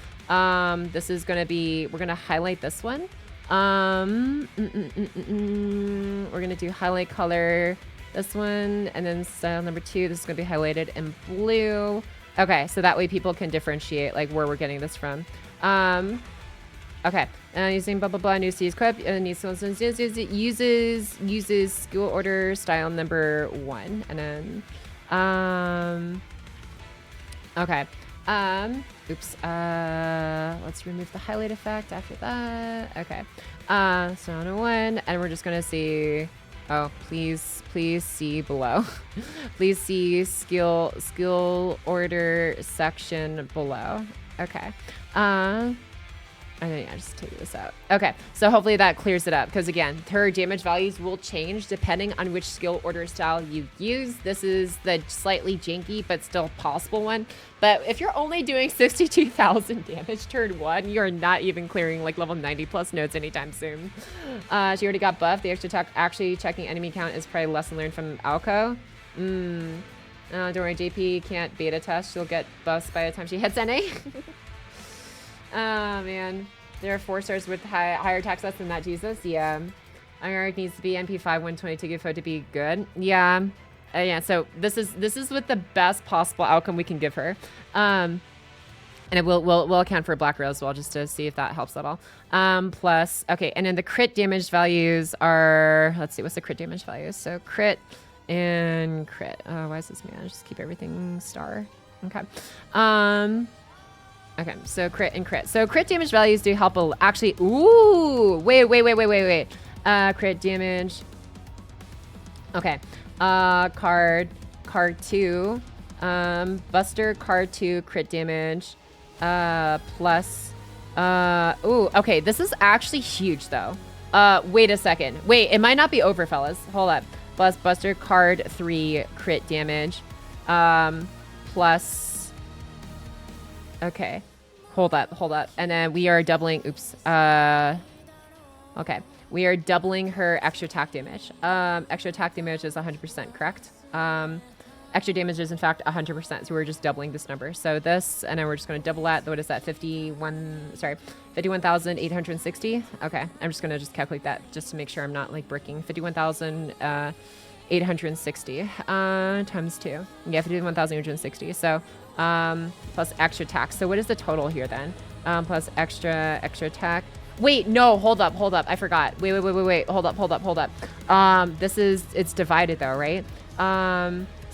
this is gonna be, we're gonna highlight this one. We're gonna do highlight color this one, and then style number 2. This is gonna be highlighted in blue. Okay, so that way people can differentiate like where we're getting this from. Okay, using blah blah blah new C's equip uses skill order style number 1, and then okay, oops, let's remove the highlight effect after that. Okay, so on 1, and we're just gonna see, oh please see below. Please see skill order section below. Okay, and then yeah, just take this out. Okay, so hopefully that clears it up, because again, her damage values will change depending on which skill order style you use. This is the slightly janky but still possible one. But if you're only doing 62,000 damage turn 1, you're not even clearing like level 90 plus nodes anytime soon. She already got buffed. The extra attack actually checking enemy count is probably a lesson learned from Alco. Don't worry, JP can't beta test. She'll get buffs by the time she hits NA. Oh man, there are 4 stars with higher attack stats than that, Jesus. Yeah, IR needs to be NP5 122 good to be good. Yeah, yeah. So this is with the best possible outcome we can give her. And it will account for black rail as well, just to see if that helps at all. Plus, okay, and then the crit damage values are, let's see, what's the crit damage values? So crit and crit. Oh, why is this man? Just keep everything star. Okay. Okay, so crit and crit. So crit damage values do help actually. Ooh, wait. Crit damage. Okay. Card 2. Buster card 2 crit damage. Plus. Ooh, okay. This is actually huge though. Wait a second. Wait, it might not be over, fellas. Hold up. Plus Buster card 3 crit damage. Plus. Okay. Hold up. And then we are doubling. Oops. Okay. We are doubling her extra attack damage. Extra attack damage is 100%, correct? Extra damage is in fact 100%. So we're just doubling this number. So this, and then we're just going to double that. What is that? 51,860. Okay. I'm just going to calculate that just to make sure I'm not like bricking. 51,860 times 2. Yeah, 51,860. So plus extra attack. So what is the total here then? Plus extra attack. Wait, no, hold up. I forgot. Wait. Hold up. It's divided though, right?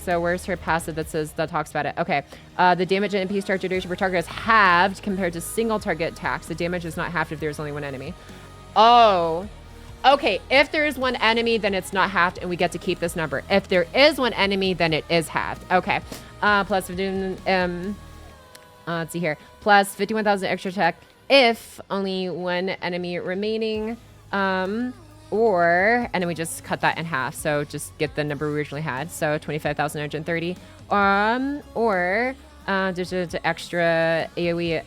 So where's her passive that talks about it? Okay. The damage and MP start duration per target is halved compared to single target attacks. The damage is not halved if there's only one enemy. Oh. Okay, if there is one enemy, then it's not halved, and we get to keep this number. If there is one enemy, then it is halved. Okay. Plus 15, let's see here. Plus 51,000 extra attack if only one enemy remaining. And then we just cut that in half. So just get the number we originally had. So 25,930. Or there's an extra AoE,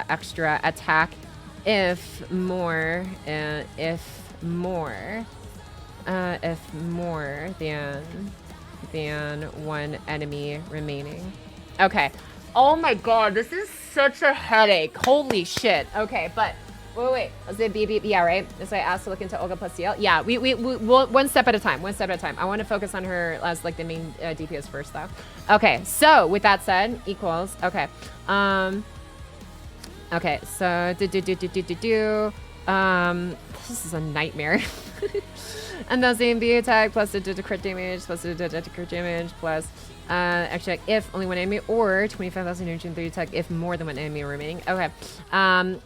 extra attack if more than one enemy remaining. Okay. Oh my god, this is such a headache. Holy shit. Okay, but wait. Let's say B. Yeah, right. That's why I asked to look into Olga plus CL. Yeah, we'll one step at a time. I want to focus on her as like the main DPS first, though. Okay. So with that said, equals. Okay. Okay. So this is a nightmare. And that's the MB attack plus the crit damage plus the crit damage plus extra if only one enemy, or 25,930 attack if more than one enemy remaining. Okay.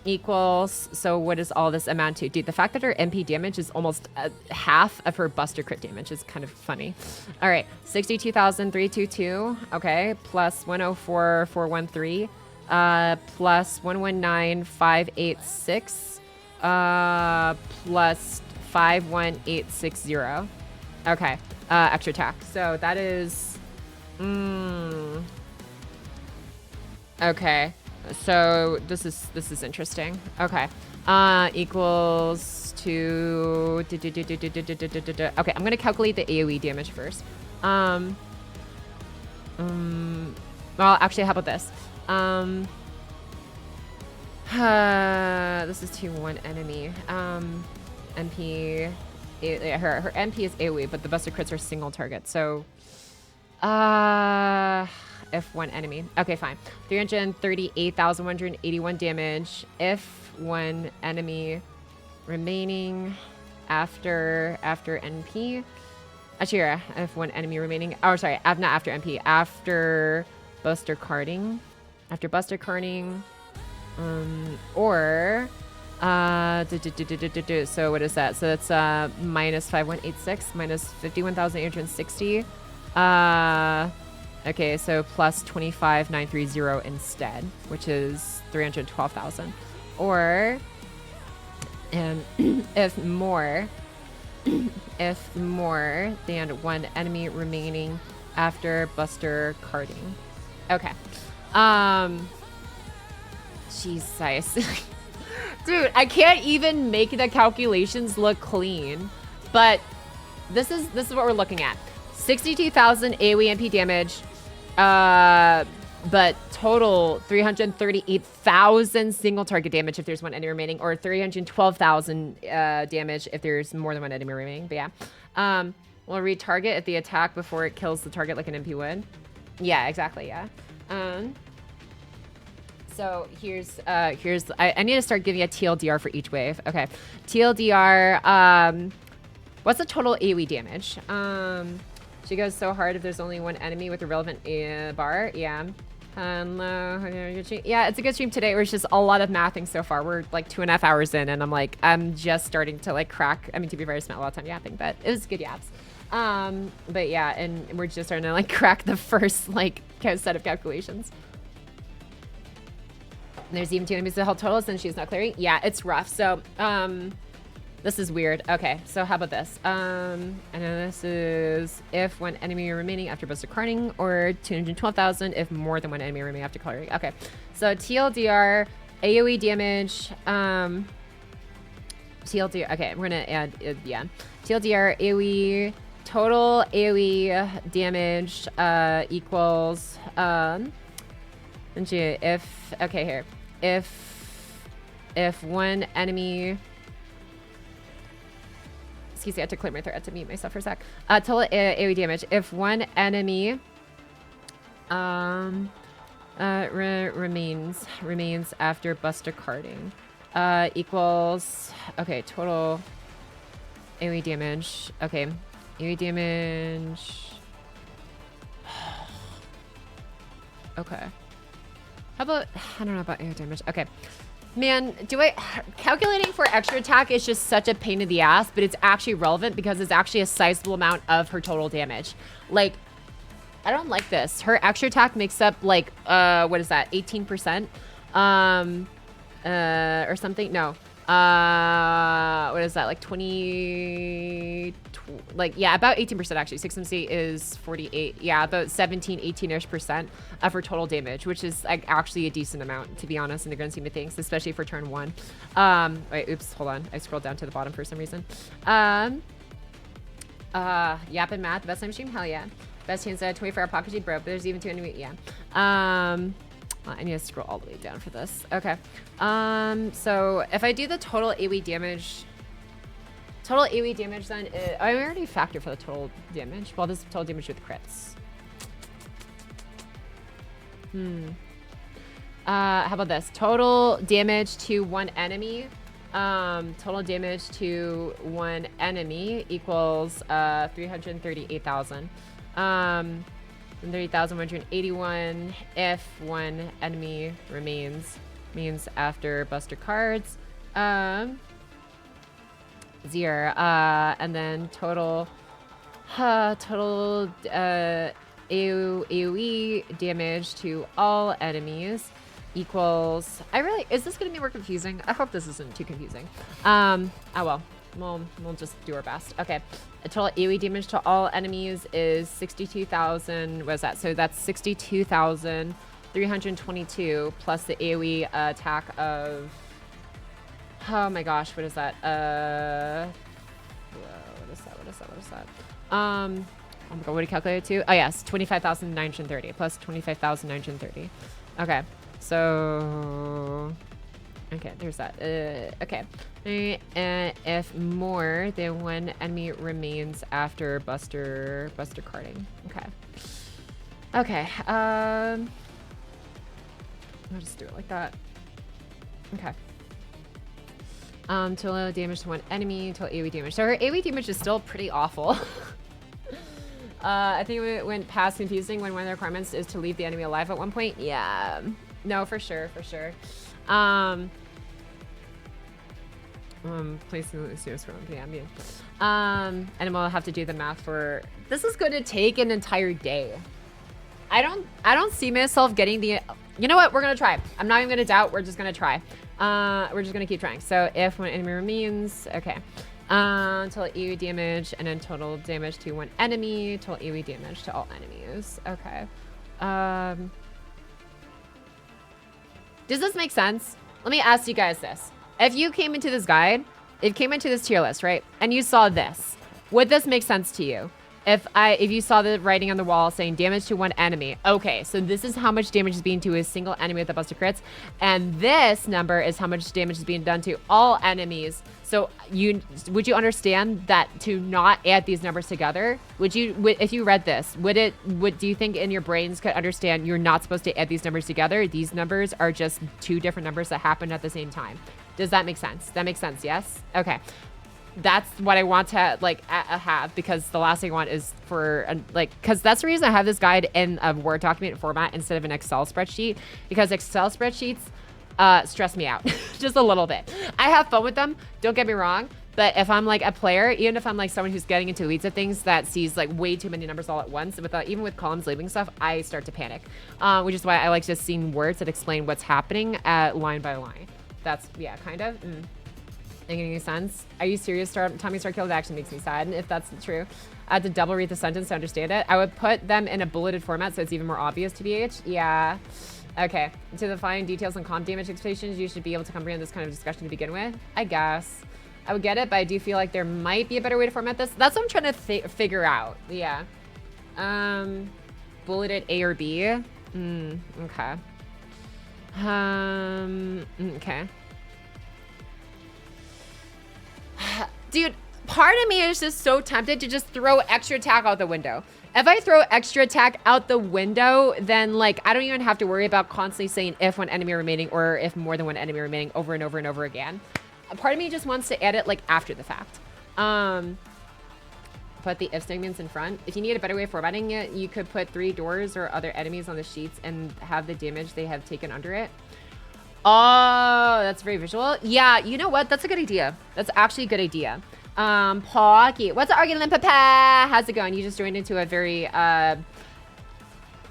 Equals, so what does all this amount to? Dude, the fact that her MP damage is almost half of her Buster crit damage is kind of funny. All right. 62,322. Okay. Plus 104,413. Plus 119,586. Plus 51860. Okay. Extra attack. So that is okay. So this is interesting. Okay. Equals to okay, I'm gonna calculate the AoE damage first. Well, actually, how about this? This is to one enemy. MP, her MP is AoE, but the Buster crits are single target. So, if one enemy. Okay, fine. 338,181 damage if one enemy remaining after NP. Actually, yeah, if one enemy remaining. Oh, sorry, not after MP. After Buster carding. After Buster carding. Or so what is that? So that's minus 5186 minus 51,860. Okay, so plus 25,930 instead, which is 312,000. Or if more than one enemy remaining after Buster carding. Okay. Jesus. Dude, I can't even make the calculations look clean. But this is what we're looking at. 62,000 AoE MP damage. But total 338,000 single target damage if there's one enemy remaining, or 312,000 damage if there's more than one enemy remaining. But yeah. We'll retarget at the attack before it kills the target like an MP would. Yeah, exactly. Yeah. So I need to start giving a TLDR for each wave. Okay, TLDR. What's the total AoE damage? She goes so hard if there's only one enemy with a relevant bar. Yeah. Hello. Yeah, it's a good stream today. It's just a lot of mathing so far. We're like 2.5 hours in, and I'm just starting to like crack. I mean, to be fair, I spent a lot of time yapping, but it was good yaps. But yeah, and we're just starting to like crack the first like set of calculations. There's even 2 enemies to hold totals, and she's not clearing. Yeah, it's rough. So, this is weird. Okay, so how about this? I know this is if one enemy remaining after busted carding, or 212,000 if more than one enemy remaining after carding. Okay, so TLDR, AoE damage, TLDR, okay, we're gonna add, yeah. TLDR, AoE, total AoE damage, equals, if, okay, here. If one enemy, excuse me, I had to clear my throat. I had to mute myself for a sec. Total AoE damage. If one enemy remains after buster carding, equals, okay, total AoE damage. Okay, AoE damage. Okay. How about, I don't know about air damage. Okay. Man, calculating for extra attack is just such a pain in the ass, but it's actually relevant because it's actually a sizable amount of her total damage. Like, I don't like this. Her extra attack makes up like, what is that, 18%? Or something? No. What is that, like 20, like, yeah, about 18% actually. 6MC is 48. Yeah, about 17, 18-ish% of her total damage, which is like actually a decent amount, to be honest, in the grand scheme of things, especially for turn 1. Wait, oops, hold on. I scrolled down to the bottom for some reason. Yap and Math, best time stream? Hell yeah. Best chance at 24-hour Pocky bro, but there's even 2 enemy, yeah. Well, I need to scroll all the way down for this. Okay. So if I do the total AoE damage, then I already factor for the total damage. Well, this is total damage with crits. How about this? Total damage to one enemy. Total damage to one enemy equals 338,000. 30,181 if one enemy remains, means after buster cards. 0. And then total AoE damage to all enemies equals, is this gonna be more confusing? I hope this isn't too confusing. Oh well. We'll just do our best. Okay. The total AoE damage to all enemies is 62,000. What is that? So that's 62,322 plus the AoE attack of, oh my gosh, what is that? What is that? Oh my god, what did you calculate it to? Oh yes, 25,930 plus 25,930. Okay. So okay, there's that. Okay. If more than one enemy remains after buster carding. Okay. Okay. I'll just do it like that. Okay. Total damage to one enemy, total AoE damage. So her AoE damage is still pretty awful. I think it went past confusing when one of the requirements is to leave the enemy alive at one point. Yeah. No, for sure. Please serious from the ambient. And we'll have to do the math for, this is going to take an entire day. I don't see myself getting the, you know what, we're going to try. I'm not even going to doubt, we're just going to try. We're just going to keep trying. So if one enemy remains, okay. Total AoE damage, and then total damage to one enemy, total AoE damage to all enemies. Okay. Does this make sense? Let me ask you guys this. If you came into this guide, it came into this tier list, right? And you saw this. Would this make sense to you? if you saw the writing on the wall saying damage to one enemy, okay, so this is how much damage is being to a single enemy with the Buster crits, and this number is how much damage is being done to all enemies. So would you understand that to not add these numbers together? If you read this, do you think in your brains could understand you're not supposed to add these numbers together? These numbers are just two different numbers that happen at the same time. Does that make sense? That makes sense, yes? Okay. That's what I want to have, because the last thing I want is because that's the reason I have this guide in a Word document format instead of an Excel spreadsheet, because Excel spreadsheets stress me out just a little bit. I have fun with them, don't get me wrong, but if I'm like a player, even if I'm like someone who's getting into weeds of things that sees like way too many numbers all at once, even with columns labeling stuff, I start to panic, which is why I like just seeing words that explain what's happening line by line. That's, yeah, kind of. Making any sense? Are you serious? Tommy Star killed actually makes me sad, if that's true. I had to double read the sentence to understand it. I would put them in a bulleted format so it's even more obvious to BH. Yeah. Okay. To the fine details on comp damage expectations, you should be able to comprehend this kind of discussion to begin with. I guess. I would get it, but I do feel like there might be a better way to format this. That's what I'm trying to figure out. Yeah. Bulleted A or B. Okay. Okay. Dude, part of me is just so tempted to just throw extra attack out the window. If I throw extra attack out the window, then like I don't even have to worry about constantly saying if one enemy remaining or if more than one enemy remaining over and over and over again. A part of me just wants to add it like after the fact. Put the if statements in front. If you need a better way of formatting it, you could put 3 doors or other enemies on the sheets and have the damage they have taken under it. Oh, that's very visual. Yeah, you know what? That's a good idea. That's actually a good idea. Pocky. What's the argument, Papa? How's it going? You just joined into a very, I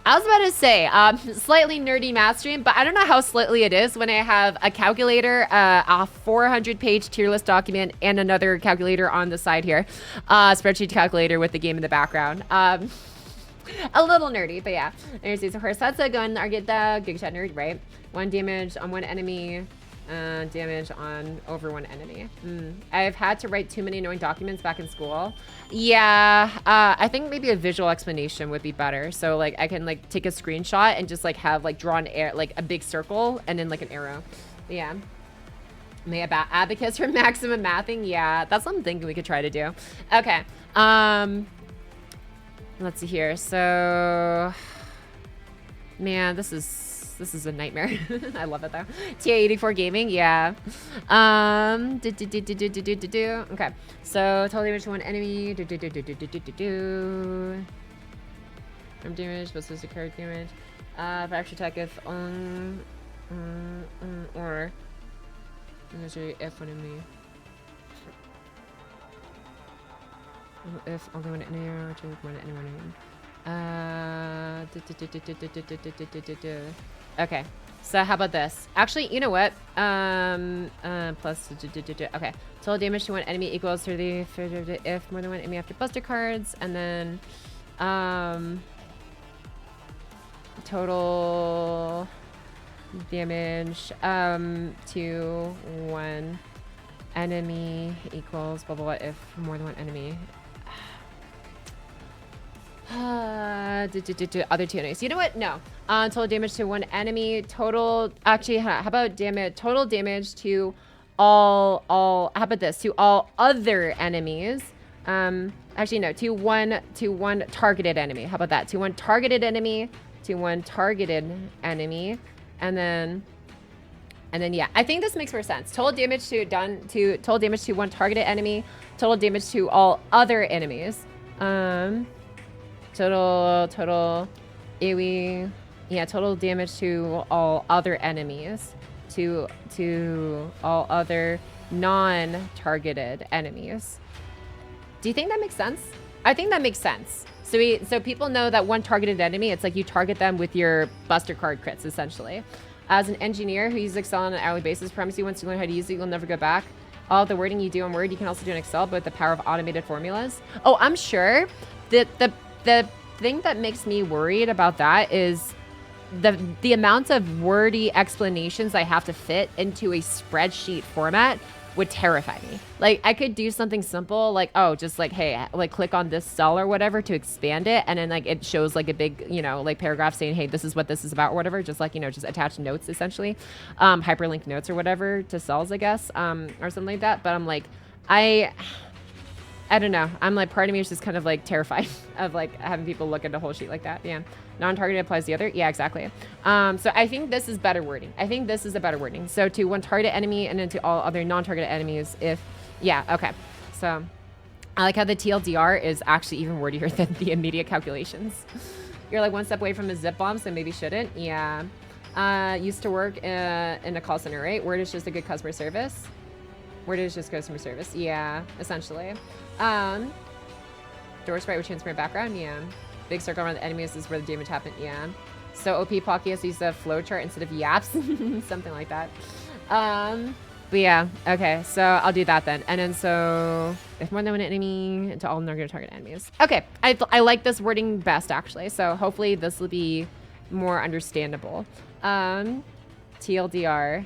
was about to say, slightly nerdy math stream, but I don't know how slightly it is when I have a calculator, a 400-page tier list document, and another calculator on the side here. Spreadsheet calculator with the game in the background. A little nerdy, but yeah. There's these horse. That's a gun. Or get the Giga Chat nerd, right? 1 damage on one enemy. Damage on over one enemy. I've had to write too many annoying documents back in school. Yeah, I think maybe a visual explanation would be better. So like I can like take a screenshot and just like have like drawn like a big circle and then like an arrow. Yeah. May about abacus for maximum mathing. Yeah, that's what I'm thinking we could try to do. Okay. Let's see here. So, man, this is a nightmare. I love it though. TA84 gaming, yeah. Okay, so total damage to one enemy. From damage, what's this occurred damage? For extra attack if or if one enemy. If only one enemy or one enemy. Okay, so how about this? Actually, you know what? Plus, okay. Total damage to one enemy equals 30 if more than one enemy after buster cards, and then total damage to one enemy equals blah blah blah if more than one enemy. Other 2 enemies. You know what? No. Total damage to one enemy. Total. Actually, how about total damage to all. How about this? To all other enemies. Actually, no. To one targeted enemy. How about that? To one targeted enemy. To one targeted enemy. And then yeah, I think this makes more sense. Total damage total damage to one targeted enemy. Total damage to all other enemies. Total AoE, yeah, total damage to all other enemies, to all other non-targeted enemies. Do you think that makes sense? I think that makes sense. So people know that one targeted enemy, it's like you target them with your buster card crits, essentially. As an engineer who uses Excel on an hourly basis, promise you once you learn how to use it, you'll never go back. All the wording you do in Word, you can also do in Excel, but with the power of automated formulas. Oh, I'm sure that the thing that makes me worried about that is the amount of wordy explanations I have to fit into a spreadsheet format would terrify me. Like I could do something simple like, oh, just like, hey, like click on this cell or whatever to expand it. And then like it shows like a big, you know, like paragraph saying, hey, this is what this is about or whatever. Just like, you know, just attach notes essentially, hyperlink notes or whatever to cells, I guess, or something like that. But I'm like, I don't know. I'm like, part of me is just kind of like terrified of like having people look at the whole sheet like that. Yeah. Non-targeted applies the other. Yeah, exactly. So I think this is better wording. I think this is a better wording. So to one target enemy and then to all other non-targeted enemies if, yeah, okay. So I like how the TLDR is actually even wordier than the immediate calculations. You're like one step away from a zip bomb, so maybe shouldn't. Yeah. Used to work in a call center, right? Word is just a good customer service. Word is just customer service. Yeah, essentially. Door sprite with transparent background. Yeah. Big circle around the enemies is where the damage happened. Yeah. So OP Pocky has used a flowchart instead of yaps. Something like that. But yeah. Okay. So I'll do that then. And then so if more than one enemy to all non-target target enemies. Okay. I like this wording best actually. So hopefully this will be more understandable. TLDR.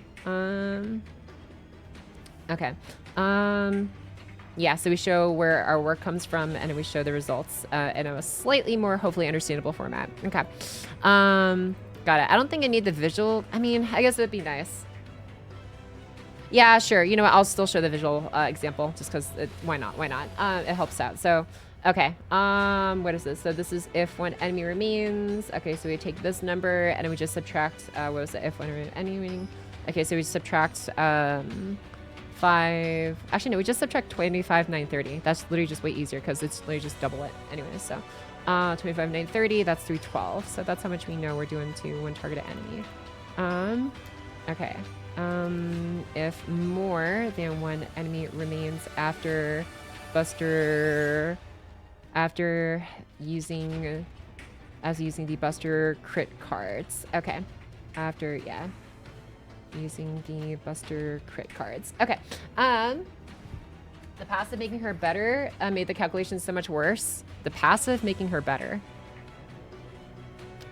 Okay. Yeah, so we show where our work comes from and then we show the results in a slightly more hopefully understandable format. Okay. Got it. I don't think I need the visual. I mean, I guess it would be nice. Yeah, sure. You know what? I'll still show the visual example just because why not? Why not? It helps out. So, okay. What is this? So this is if one enemy remains. Okay, so we take this number and then we just subtract, what was it? If one enemy remaining. Okay, so we subtract 5. Actually, no, we just subtract 25,930. That's literally just way easier because it's literally just double it. Anyway, so 25,930. That's 312. So that's how much we know we're doing to one targeted enemy. Okay. If more than one enemy remains after Buster, using the Buster crit cards. Okay. After, yeah. Using the Buster crit cards. Okay. The passive making her better made the calculations so much worse. The passive making her better.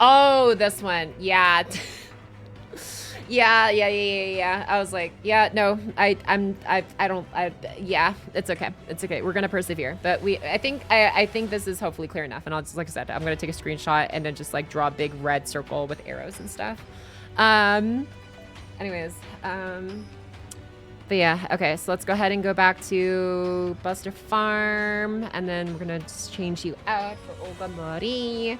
Oh, this one. Yeah. Yeah. I was like, yeah, no, yeah, it's okay. It's okay. We're going to persevere. But I think this is hopefully clear enough. And I'll just, like I said, I'm going to take a screenshot and then just like draw a big red circle with arrows and stuff. Anyways, but yeah, okay, so let's go ahead and go back to Buster Farm, and then we're gonna just change you out for Olga Marie.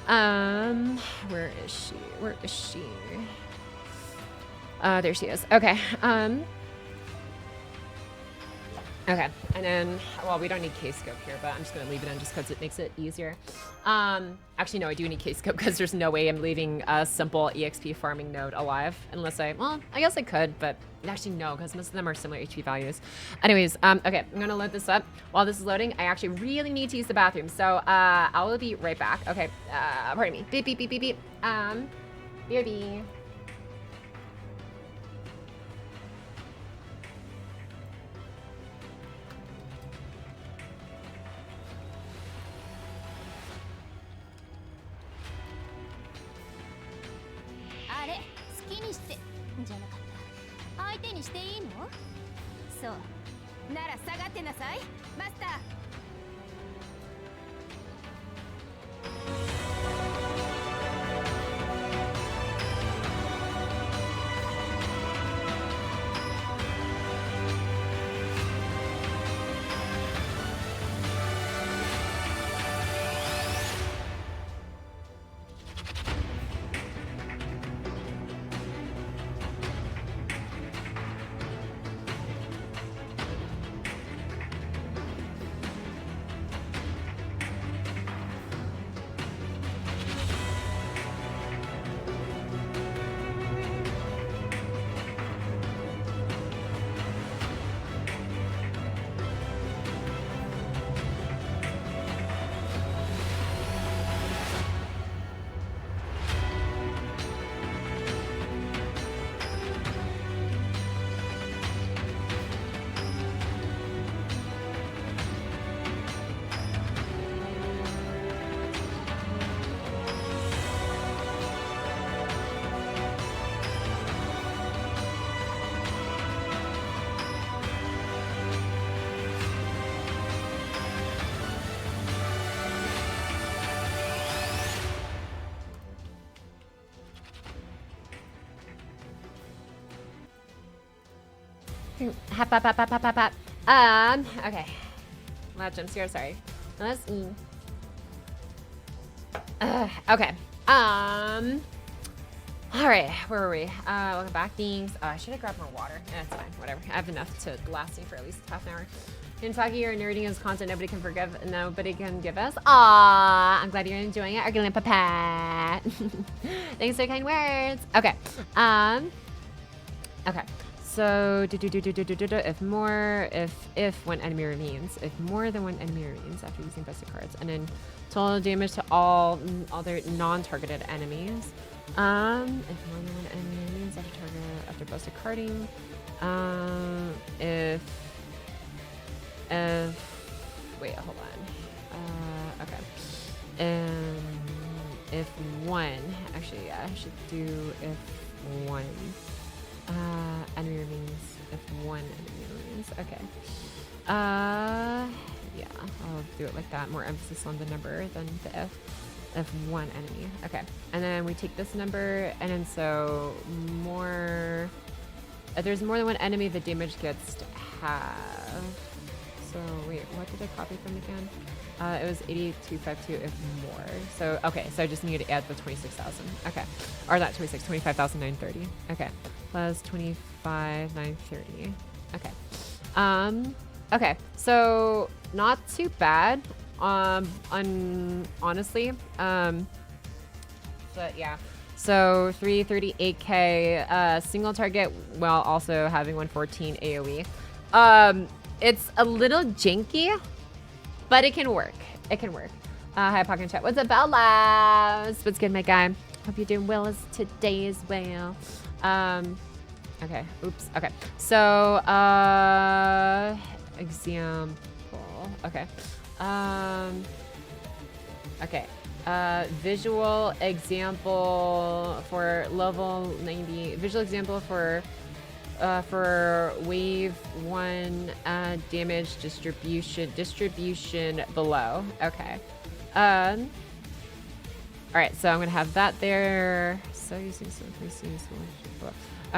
Where is she? Where is she? There she is. Okay. Okay, and then, well, we don't need K-scope here, but I'm just gonna leave it in just because it makes it easier. Actually, no, I do need K-scope because there's no way I'm leaving a simple EXP farming node alive unless well, I guess I could, but actually no, because most of them are similar HP values. Anyways, okay, I'm gonna load this up. While this is loading, I actually really need to use the bathroom, so I will be right back. Okay, pardon me. Beep, beep, beep, beep, beep. BRB. Hap, hap, hap, hap, hap, hap, hap. Okay. Loud jump scare, sorry. Let's okay. All right, where were we? Welcome back, things. I should have grabbed more water. That's fine, whatever. I have enough to last me for at least half an hour. In Pocky, you're nerding is content nobody can forgive, nobody can give us. Aww, I'm glad you're enjoying it. Arguing papa. Thanks for kind words. Okay. Okay. So if one enemy remains, if more than one enemy remains after using bested cards, and then total damage to all other non-targeted enemies. If more than one enemy remains after busted carding, wait, hold on. Okay. If one, actually, yeah, I should do if one enemy remains. If one enemy remains. Okay. Yeah, I'll do it like that. More emphasis on the number than the if. If one enemy. Okay. And then we take this number, and then so more. If there's more than one enemy, the damage gets to half. So wait, what did I copy from again? It was 8252 if more. So okay, so I just need to add the 26,000. Okay, or not 25,930. Okay, plus 25,930. Okay. Okay. So not too bad. Honestly. But yeah. So 338k single target while also having 114 AoE. It's a little janky, but it can work. It can work. Hi, Pocky chat. What's up, Bellas? What's good, my guy? Hope you're doing well as today as well. Okay. Oops. Okay. So, example. Okay. Okay. Visual example for level 90. Visual example for wave 1 damage distribution below. Okay. All right, so I'm gonna have that there. So using some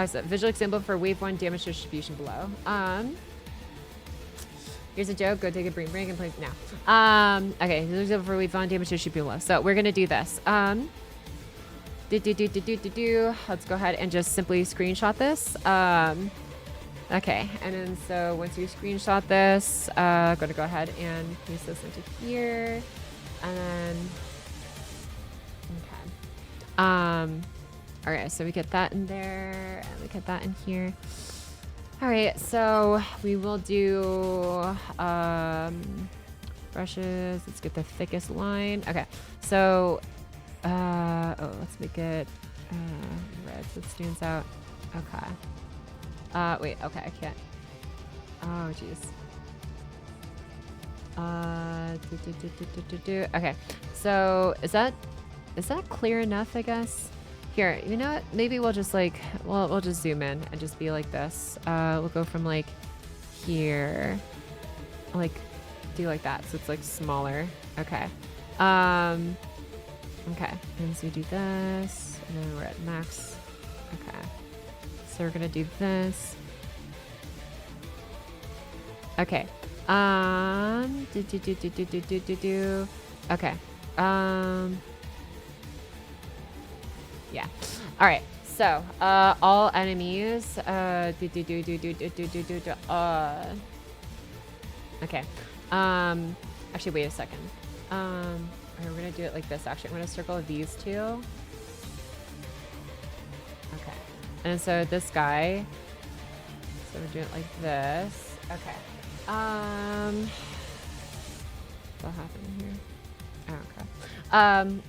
so visual example for wave 1 damage distribution below. Here's a joke. Go take a brain break and play now. Okay, visual example for wave 1 damage distribution below. So we're gonna do this. Let's go ahead and just simply screenshot this. Okay, and then so once you screenshot this, I'm gonna go ahead and paste this into here, and then okay. All right, so we get that in there, and we get that in here. All right, so we will do brushes. Let's get the thickest line. Okay, so. Let's make it red so it stands out. Okay. Wait, okay, I can't. Oh, jeez. Okay, so is that clear enough, I guess? Here, you know what? Maybe we'll just like, we'll just zoom in and just be like this. We'll go from like here, like do like that, so it's like smaller. Okay. Okay, and so we do this, and then we're at max. Okay, so we're gonna do this. Okay, okay, yeah. All right, so all enemies. Okay. Actually, wait a second. Okay, we're gonna do it like this. Actually, I'm gonna circle these two. Okay, and so this guy. So we're doing it like this. Okay. What happened here? Oh, okay.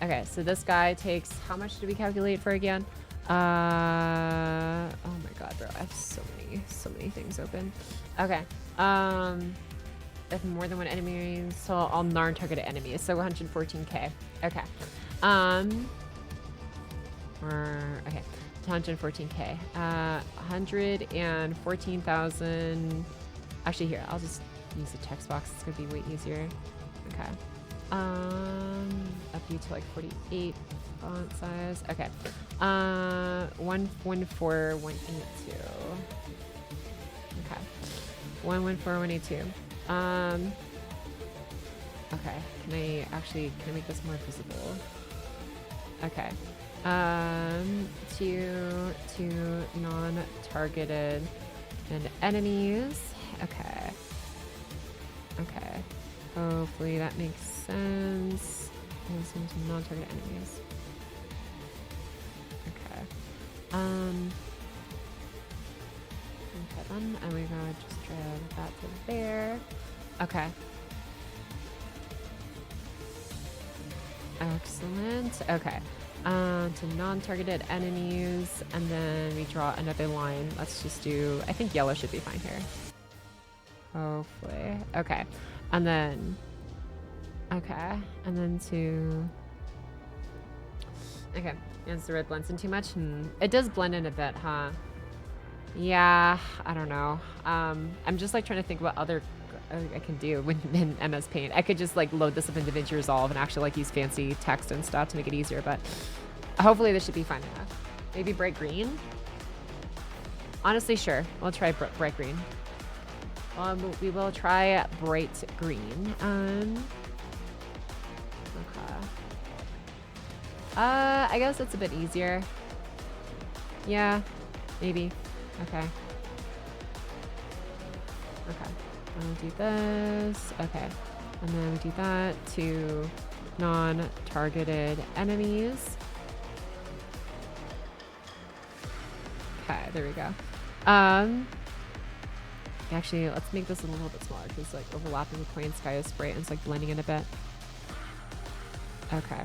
Okay, so this guy takes. How much did we calculate for again? Oh my god, bro! I have so many things open. Okay. If more than one enemy, so all non-targeted enemies, so 114k. Okay. Okay, 114k. 114,000. Actually, here, I'll just use the text box. It's gonna be way easier. Okay. Up you to like 48 font size. Okay. 114,182. Okay. 114, 182. Okay, can I make this more visible? Okay. To non-targeted and enemies. Okay. Okay. Hopefully that makes sense. Listen to non-targeted enemies. Okay. Okay then, and we're gonna just drag that to there. Okay. Excellent. Okay. To non-targeted enemies, and then we draw another line. Let's just do, I think yellow should be fine here. Hopefully. Okay. And then, okay. And then to, okay. Is the red blends in too much? It does blend in a bit, huh? Yeah, I don't know. I'm just like trying to think what other I can do in MS Paint. I could just like load this up into DaVinci Resolve and actually like use fancy text and stuff to make it easier, but hopefully this should be fine enough. Maybe bright green? Honestly, sure. We'll try bright green. We will try bright green. Okay. I guess it's a bit easier. Yeah, maybe. Okay. Okay. I'll do this. Okay. And then we do that to non-targeted enemies. Okay, there we go. Actually, let's make this a little bit smaller because like overlapping with Plain Sky is bright and it's like blending in a bit. Okay.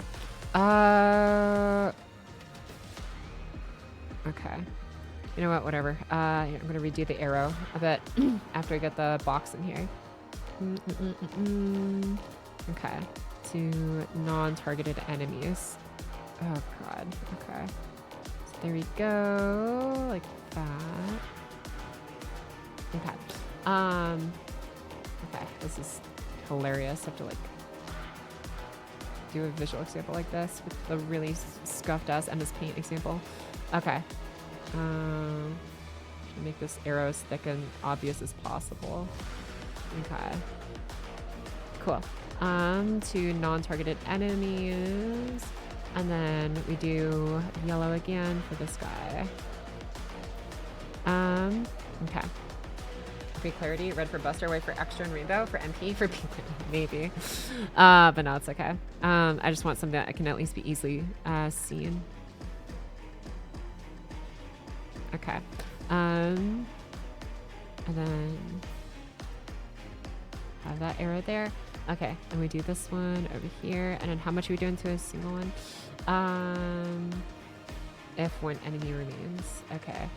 Okay. You know what? Whatever. I'm gonna redo the arrow a bit after I get the box in here. Okay. To non-targeted enemies. Oh god. Okay. So there we go. Like that. Okay. Okay. This is hilarious. I have to like do a visual example like this with the really scuffed ass MS Paint example. Okay. Make this arrow as thick and obvious as possible. Okay. Cool. To non-targeted enemies. And then we do yellow again for this guy. Okay. Free clarity, red for Buster, white for extra, and rainbow for MP for pink. Maybe. But no, it's okay. I just want something that I can at least be easily seen. Okay. And then have that arrow there. Okay, and we do this one over here. And then how much are we doing to a single one? If one enemy remains. Okay.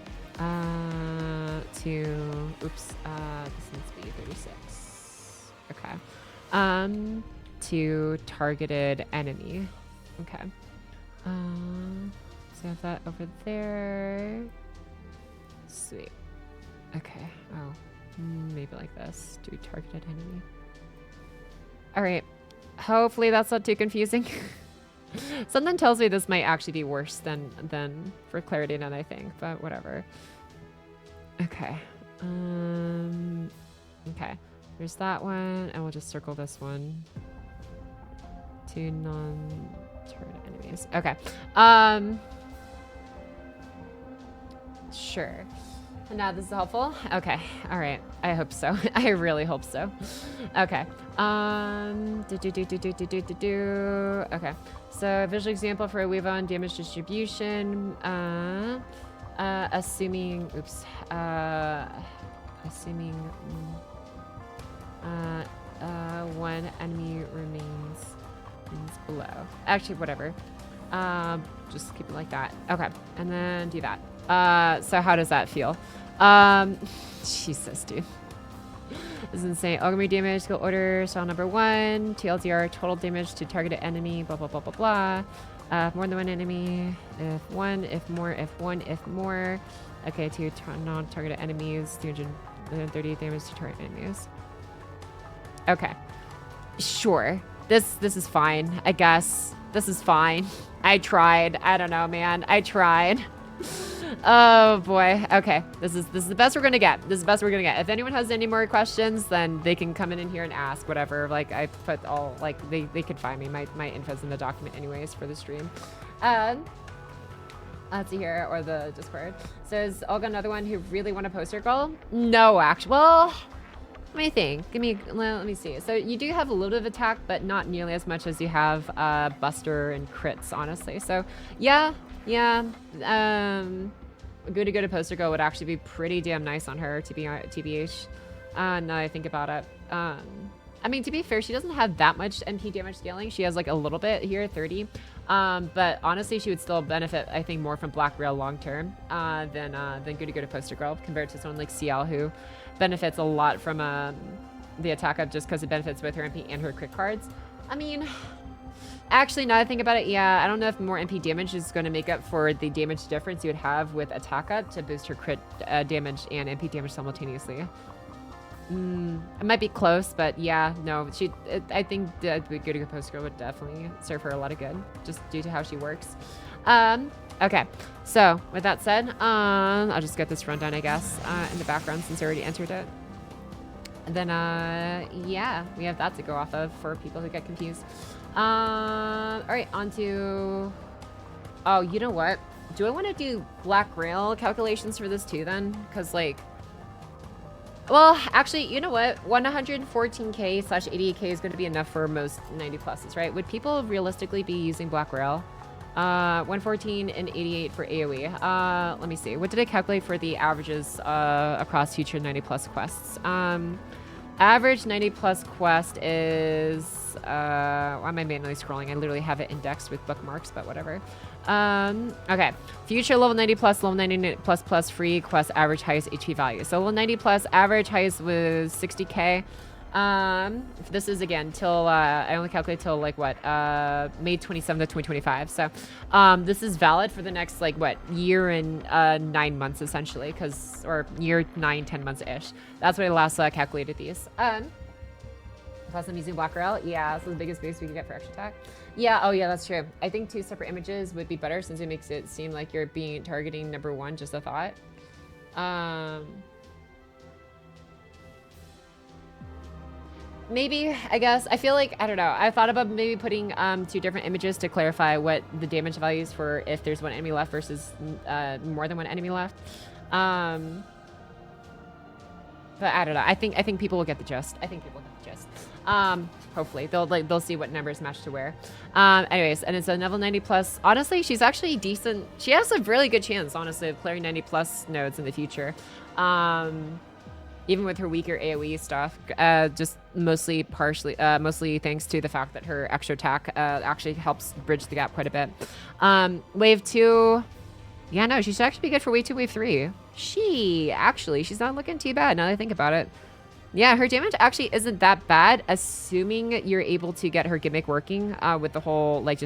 Oops, this needs to be 36. Okay. To targeted enemy. Okay. So I have that over there. Sweet. Okay. Oh, maybe like this. Do targeted enemy. All right. Hopefully that's not too confusing. Something tells me this might actually be worse than for clarity than I think, but whatever. Okay. Okay. There's that one, and we'll just circle this one. To non-targeted enemies. Okay. Sure. Now this is helpful? Okay. All right. I hope so. I really hope so. Okay. Okay. So visual example for a wave on damage distribution. Assuming one enemy remains below. Actually, whatever. Just keep it like that. Okay. And then do that. So how does that feel? Jesus, dude. This is insane. Olga Marie damage, skill order, style number 1, TLDR, total damage to targeted enemy, blah, blah, blah, blah, blah. More than one enemy, if one, if more, if one, if more. Okay, to non-targeted enemies, 330 damage to target enemies. Okay. Sure. This is fine, I guess. This is fine. I tried. I don't know, man. I tried. Oh boy. Okay. This is the best we're gonna get. This is the best we're gonna get. If anyone has any more questions, then they can come in here and ask whatever. Like I put all like they could find me. My info's in the document anyways for the stream. Let's see here, or the Discord. So is Olga another one who really want a poster girl? No, actually. Well, let me think. Let me see. So you do have a little bit of attack, but not nearly as much as you have Buster and crits, honestly. So yeah. Good to poster girl would actually be pretty damn nice on her, TBH. Now that I think about it. I mean, to be fair, she doesn't have that much MP damage scaling. She has like a little bit here, 30. But honestly, she would still benefit, I think, more from Black Rail long term than good to poster girl compared to someone like CL who benefits a lot from the attack up just because it benefits both her MP and her crit cards. I mean, actually, now that I think about it, yeah, I don't know if more MP damage is going to make up for the damage difference you would have with attack up to boost her crit damage and MP damage simultaneously. It might be close, but yeah, no, I think the good post girl would definitely serve her a lot of good, just due to how she works. Okay, so with that said, I'll just get this rundown, I guess, in the background since I already entered it. And then, yeah, we have that to go off of for people who get confused. All right, on to, oh, you know what? Do I want to do Black Rail calculations for this too then? Because like, well, actually, you know what? 114k/88k is going to be enough for most 90 pluses, right? Would people realistically be using Black Rail? 114 and 88 for AoE. Let me see. What did I calculate for the averages across future 90 plus quests? Average 90 plus quest is, why am I manually scrolling? I literally have it indexed with bookmarks, but whatever. Okay. Future level 90 plus, level 90 plus free quest average highest HP value. So level 90 plus average highest was 60k. This is again till I only calculate till like what May 27th of 2025. So this is valid for the next like what year and 9 months essentially, or year 9-10 months ish. That's when I last calculated these. Plus I'm using Black Rail. Yeah, this is the biggest boost we can get for extra attack. Yeah, oh yeah, that's true. I think 2 separate images would be better since it makes it seem like you're targeting number 1, just a thought. Maybe, I guess. I feel like, I don't know. I thought about maybe putting 2 different images to clarify what the damage values for if there's 1 enemy left versus more than 1 enemy left. But I don't know. I think people will get the gist. Hopefully they'll see what numbers match to where. Anyways, and it's a level 90 plus. Honestly, she's actually decent. She has a really good chance, honestly, of clearing 90 plus nodes in the future. Even with her weaker AoE stuff, just mostly thanks to the fact that her extra attack actually helps bridge the gap quite a bit. Wave 2, yeah, no, she should actually be good for wave 2, wave 3. She's not looking too bad now that I think about it. Yeah, her damage actually isn't that bad, assuming you're able to get her gimmick working with the whole, like,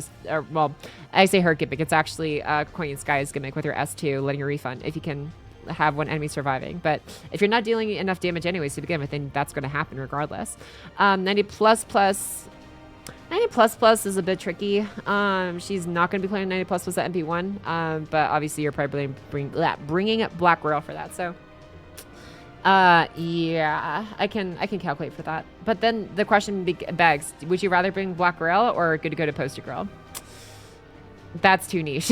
well, I say her gimmick, it's actually Coin Sky's gimmick with her S2, letting her refund, if you can have 1 enemy surviving. But if you're not dealing enough damage anyways to begin with, then that's going to happen regardless. 90 plus is a bit tricky. She's not going to be playing 90 plus at MP1, but obviously you're probably bringing up Black Rail for that, so yeah, I can calculate for that. But then the question begs, would you rather bring Black Rail or good to go to poster girl? That's too niche.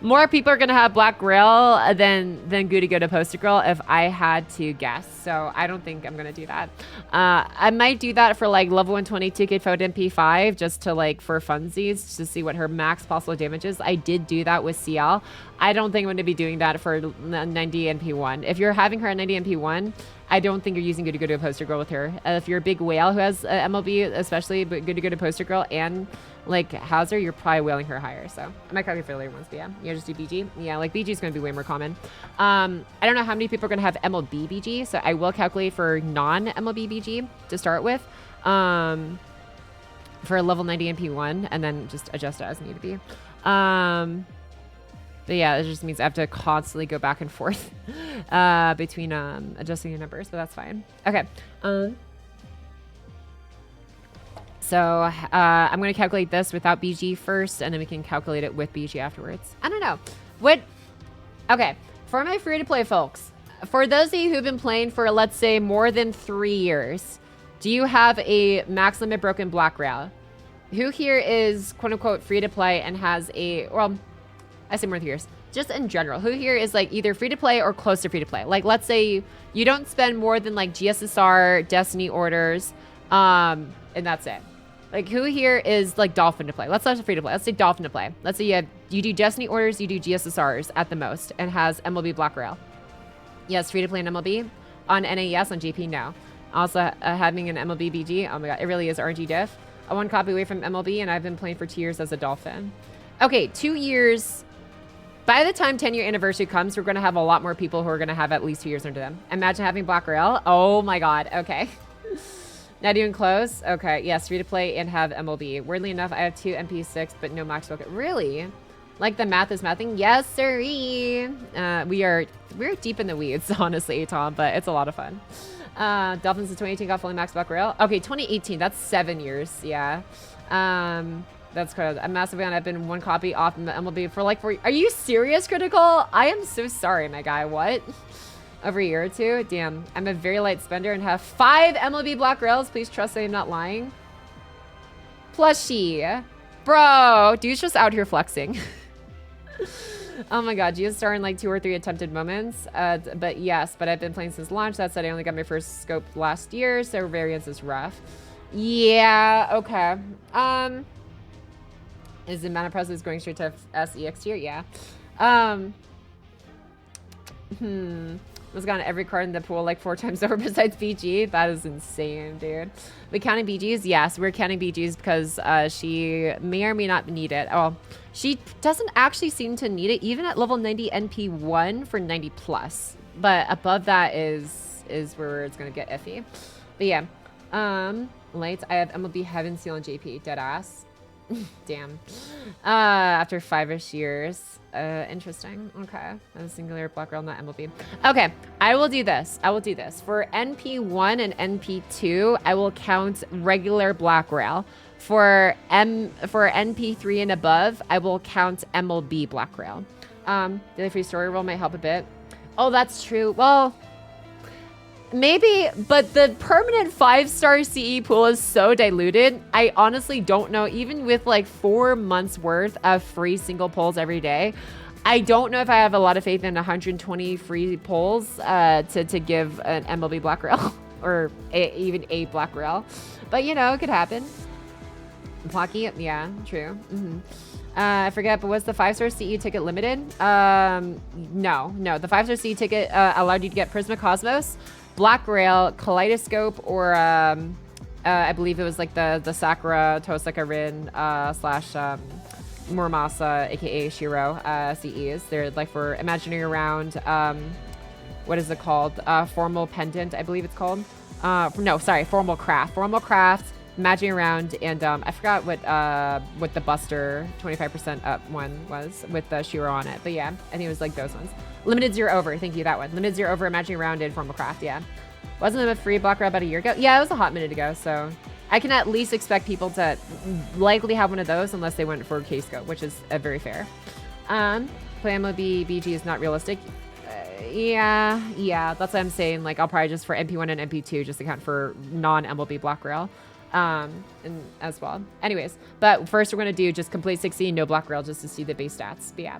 More people are gonna have Black Rail than good to go to poster girl if I had to guess. So I don't think I'm gonna do that. I might do that for like level 122 Kid Foe MP5 just to like for funsies to see what her max possible damage is. I did do that with CL. I don't think I'm going to be doing that for 90 NP1. If you're having her at 90 NP1, I don't think you're using good to go to poster girl with her. If you're a big whale who has MLB, especially, but good to go to poster girl and like Hauser, you're probably whaling her higher. So I might calculate for later ones, but yeah, just do BG. Yeah, like BG is going to be way more common. I don't know how many people are going to have MLB BG, so I will calculate for non-MLB BG to start with. For a level 90 NP1, and then just adjust it as need to be. But yeah, it just means I have to constantly go back and forth between adjusting the numbers, but that's fine. Okay. So I'm going to calculate this without BG first, and then we can calculate it with BG afterwards. I don't know. Okay, for my free-to-play folks, for those of you who've been playing for, let's say, more than 3 years, do you have a max limit broken black rail? Who here is quote-unquote free-to-play and has a, well, I say more than 3 years. Just in general, who here is like either free-to-play or close to free-to-play? Like, let's say you don't spend more than like GSSR, Destiny orders, and that's it. Like, who here is like Dolphin to play? Let's not free-to-play. Let's say Dolphin to play. Let's say you do Destiny orders, you do GSSRs at the most, and has MLB Black Rail. Yes, free-to-play in MLB. On NA, yes. On JP, no. Also, having an MLB BG, oh my god, it really is RNG diff. I'm 1 copy away from MLB, and I've been playing for 2 years as a Dolphin. Okay, 2 years. By the time 10-year anniversary comes, we're going to have a lot more people who are going to have at least 2 years under them. Imagine having Black Rail. Oh my god. Okay. Not even close? Okay. Yes, free to play and have MLB. Weirdly enough, I have 2 MP6, but no max focus. Really? Like the math is mathing? Yes, sirree. We're deep in the weeds, honestly, Tom, but it's a lot of fun. Dolphins in 2018 got fully max Black Rail. Okay, 2018. That's 7 years. Yeah. That's crazy. I'm massively on. I've been 1 copy off in the MLB for like 4. Are you serious, Critical? I am so sorry, my guy. What? Over a year or 2? Damn. I'm a very light spender and have 5 MLB Black Rails. Please trust I am not lying. Plushie. Bro. Dude's just out here flexing. Oh my god. GSR in like 2 or 3 attempted moments. But yes, but I've been playing since launch. That said, I only got my first scope last year, so variance is rough. Yeah. Okay. Is the mana presence going straight to SEX tier? Yeah. Was gone every card in the pool like 4 times over besides BG. That is insane, dude. We counting BGs? Yes, we're counting BGs because she may or may not need it. Oh, she doesn't actually seem to need it even at level 90 NP1 for 90 plus. But above that is where it's gonna get iffy. But yeah. Lights. I have MLB Heaven Seal and JP. Deadass. Damn. After 5-ish years. Interesting. Okay. A singular Black Rail, not MLB. Okay. I will do this. For NP1 and NP2, I will count regular Black Rail. For NP3 and above, I will count MLB Black Rail. Daily free story roll might help a bit. Oh, that's true. Well, maybe, but the permanent 5-star CE pool is so diluted. I honestly don't know, even with like 4 months worth of free single polls every day, I don't know if I have a lot of faith in 120 free polls to give an MLB Black Rail or even a Black Rail. But you know, it could happen. Pocky, yeah, true. I forget, but was the 5-star CE ticket limited? No, the 5-star CE ticket allowed you to get Prisma Cosmos, Black Rail, Kaleidoscope, or I believe it was like the Sakura Tosaka Rin slash Muramasa, aka Shiro CEs. They're like for Imagineering Around, what is it called? Formal Pendant, I believe it's called. No, sorry, Formal Craft. Formal Craft, Imagineering Around, and I forgot what the Buster 25% up one was with the Shiro on it. But yeah, I think it was like those ones. Limited 0 over, thank you, that one. Limited 0 over, Imagineering Around, and Formal Craft, yeah. Wasn't it a free Black Rail about a year ago? Yeah, it was a hot minute ago, so I can at least expect people to likely have one of those unless they went for a K-Scope, which is very fair. Play MLB BG is not realistic. Yeah, that's what I'm saying. Like, I'll probably just for MP1 and MP2 just account for non-MLB Black Rail. And as well. Anyways, but first we're gonna do just complete 16, no Black Rail, just to see the base stats. But yeah.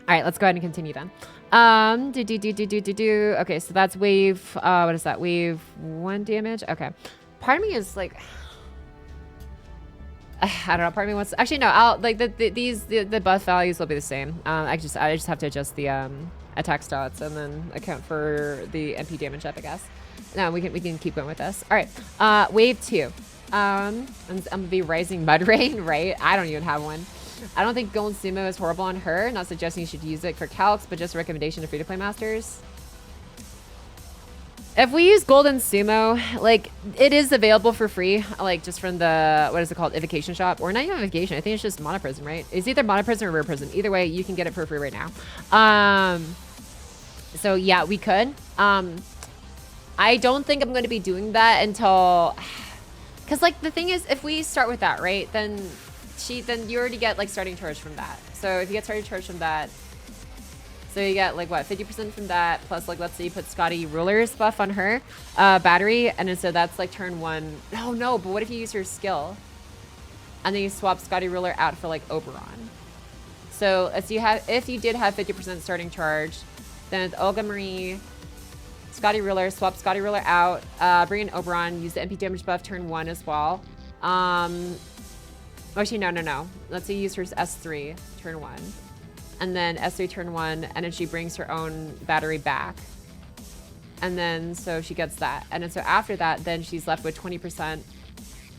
All right, let's go ahead and continue then. Okay, so that's wave. What is that? Wave 1 damage. Okay. Part of me is like, I don't know. Part of me wants. Actually, no. I'll like the buff values will be the same. I just have to adjust the attack stats and then account for the MP damage up, I guess. No, we can keep going with this. All right. Wave 2. I'm gonna be Rising Mud Rain, right? I don't even have one. I don't think Golden Sumo is horrible on her. Not suggesting you should use it for calcs, but just a recommendation to free-to-play masters. If we use Golden Sumo, like, it is available for free, like, just from the, what is it called, Evocation shop, or not even Evocation, I think it's just Mana Prism, right? It's either Mana Prism or Rare Prism. Either way, you can get it for free right now. So yeah, we could. I don't think I'm going to be doing that until, because like the thing is, if we start with that, right, then you already get like starting charge from that. So if you get starting charge from that, So you get like what, 50% from that, plus like let's say you put Scotty Ruler's buff on her battery, and then so that's like turn 1. No, but what if you use her skill? And then you swap Scotty Ruler out for like Oberon. So if you did have 50% starting charge, then with Olga Marie, Scotty Ruler, swap Scotty Ruler out, bring in Oberon, use the MP damage buff turn 1 as well. Actually, no. Let's say you use her S3 turn 1. And then S3 turn 1, and then she brings her own battery back. And then so she gets that. And then so after that, then she's left with 20%.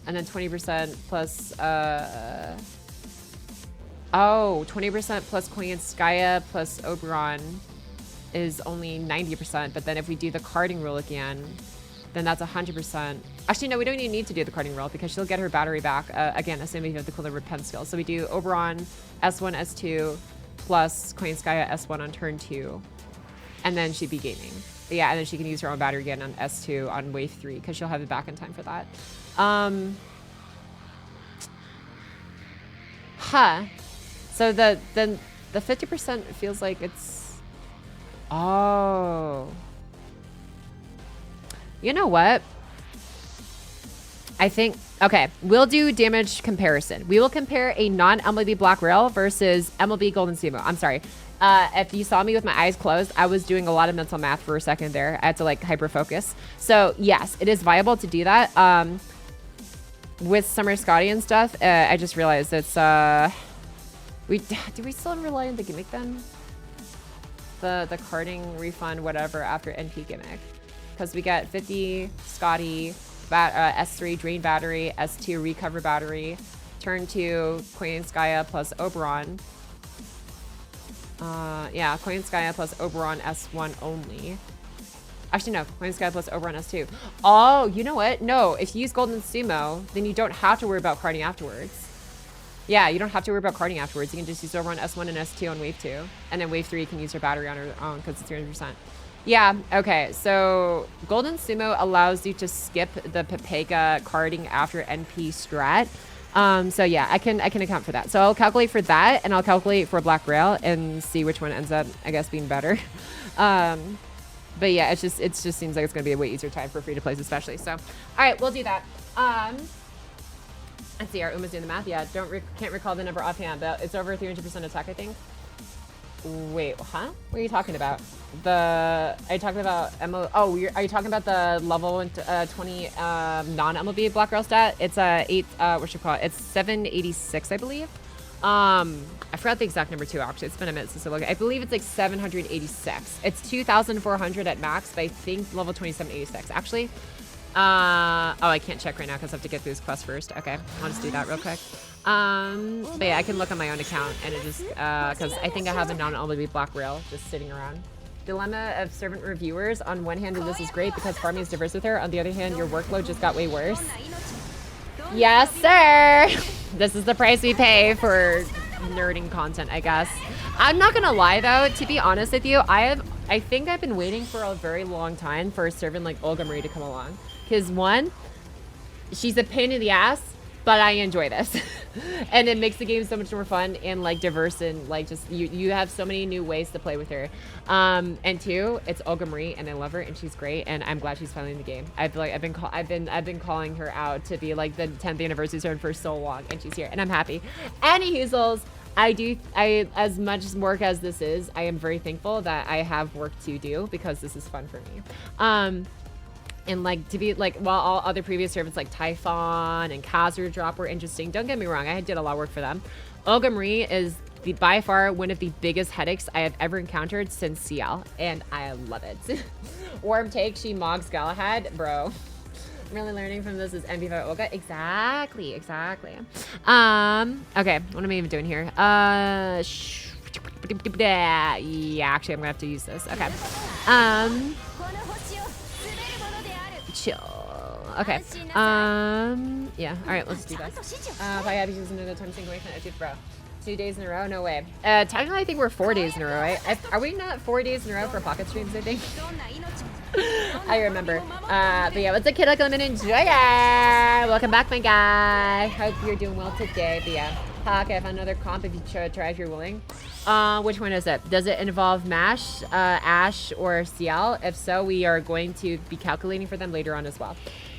And then 20% plus 20% plus Koyanskaya plus Oberon is only 90%. But then if we do the carding rule again, then that's 100%. Actually, no, we don't even need to do the carding rule because she'll get her battery back again, assuming you have the cooler repent skill. So we do Oberon S1, S2 plus Koyanskaya S1 on turn 2, and then she'd be gaming. But yeah, and then she can use her own battery again on S2 on wave 3 because she'll have it back in time for that. So the 50% feels like it's... Oh. You know what? I think... Okay, we'll do damage comparison. We will compare a non-MLB Black Rail versus MLB Golden Sumo. I'm sorry. If you saw me with my eyes closed, I was doing a lot of mental math for a second there. I had to like hyper focus. So yes, it is viable to do that. With Summer Scotty and stuff, I just realized it's do we still rely on the gimmick then? The carding refund whatever after NP gimmick, because we get 50 Scotty, S3 drain battery, S2 recover battery, turn 2 Koyanskaya plus Oberon. Yeah, Koyanskaya plus Oberon S1 only. Actually, no, Koyanskaya plus Oberon S2. Oh, you know what? No, if you use Golden Sumo, then you don't have to worry about carding afterwards. Yeah, you don't have to worry about carding afterwards. You can just use Oberon S1 and S2 on wave 2. And then wave 3, you can use her battery on her own because it's 300%. Yeah, okay, so Golden Sumo allows you to skip the Pepega carding after NP strat. So yeah, I can account for that. So I'll calculate for that, and I'll calculate for Black Rail and see which one ends up, I guess, being better. But yeah, it just seems like it's gonna be a way easier time for free to plays, especially. So, all right, we'll do that. Let's see, our Uma's doing the math. Yeah, can't recall the number offhand, but it's over 300% attack, I think. Wait, huh? What are you talking about? Are you talking about are you talking about the level 20 non-MLB Black Girl stat? It's it's 786, I believe. I forgot the exact number too, actually. It's been a minute since I looked. I believe it's like 786. It's 2,400 at max, but I think level 2786. Actually, I can't check right now because I have to get through this quest first. Okay, I'll just do that real quick. But yeah, I can look on my own account, and it just, because I think I have a non-MLB Black Rail just sitting around. Dilemma of servant reviewers. On one hand, this is great because farming is diverse with her. On the other hand, your workload just got way worse. Yes, sir! This is the price we pay for nerding content, I guess. I'm not gonna lie, though, to be honest with you, I think I've been waiting for a very long time for a servant like Olga Marie to come along. Because one, she's a pain in the ass, but I enjoy this. And it makes the game so much more fun and like diverse, and like just you have so many new ways to play with her. And two, it's Olga Marie, and I love her, and she's great, and I'm glad she's finally in the game. I've been calling her out to be like the 10th anniversary servant for so long, and she's here, and I'm happy. Any Hoozles, I as much work as this is, I am very thankful that I have work to do because this is fun for me. And like to be like, while all other previous servants like Typhon and Kazur Drop were interesting, don't get me wrong, I did a lot of work for them. Olga Marie is by far one of the biggest headaches I have ever encountered since CL, and I love it. Warm take, she mogs Galahad, bro. I'm really learning from this is MP5 Olga. Exactly. Okay, what am I even doing here? Yeah, actually I'm gonna have to use this. Okay. Chill. Okay. Yeah. All right. Let's do this. If I have used another time single, bro. 2 days in a row? No way. Technically, I think we're 4 days in a row, right? Are we not 4 days in a row for pocket streams, I think? I remember. But yeah, what's a kid like? Let me enjoy it. Welcome back, my guy. Hope you're doing well today. But yeah, Pocky, I found another comp if you try if you're willing. Which one is it? Does it involve MASH, Ash, or CL? If so, we are going to be calculating for them later on as well.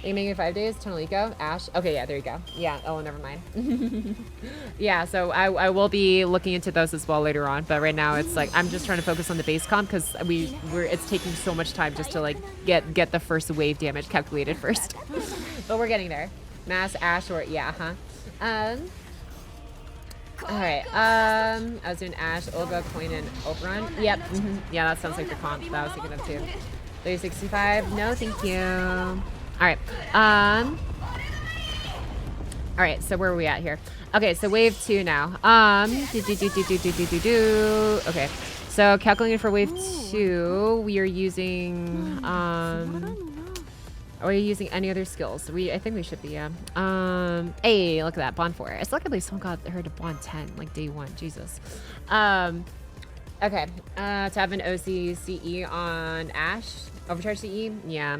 Aiming in 5 days, Tunnel Eco, Ash. Okay, yeah, there you go. Yeah, oh, never mind. Yeah, so I will be looking into those as well later on. But right now, it's like I'm just trying to focus on the base comp because it's taking so much time just to like get the first wave damage calculated first. But we're getting there. Mass, Ash, or yeah, huh? Alright, I was doing Ash, Olga, Coin, and Oberon. Yep, yeah, that sounds like the comp that I was thinking of too. 365, no thank you. Alright, alright, so where are we at here? Okay, so wave 2 now. Okay, so calculating for wave 2, we are using, are we using any other skills? I think we should be, yeah. Hey, look at that, Bond 4. It's luckily someone got her to Bond 10, like day 1, Jesus. Okay, to have an OC CE on Ash, overcharge CE, yeah.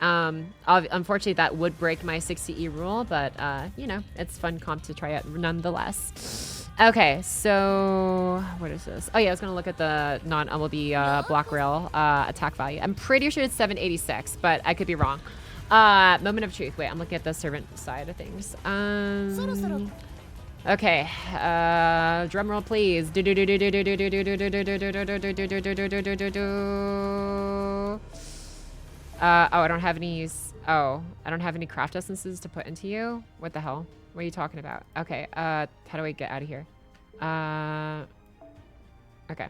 Unfortunately, that would break my 6 CE rule, but, you know, it's fun comp to try out nonetheless. Okay, so what is this? Oh, yeah, I was going to look at the non-MLB block rail attack value. I'm pretty sure it's 786, but I could be wrong. Moment of truth. Wait, I'm looking at the servant side of things. Okay, drum roll, please. Oh, I don't have any. I don't have any craft essences to put into you. What the hell? What are you talking about? Okay. How do I get out of here? Okay.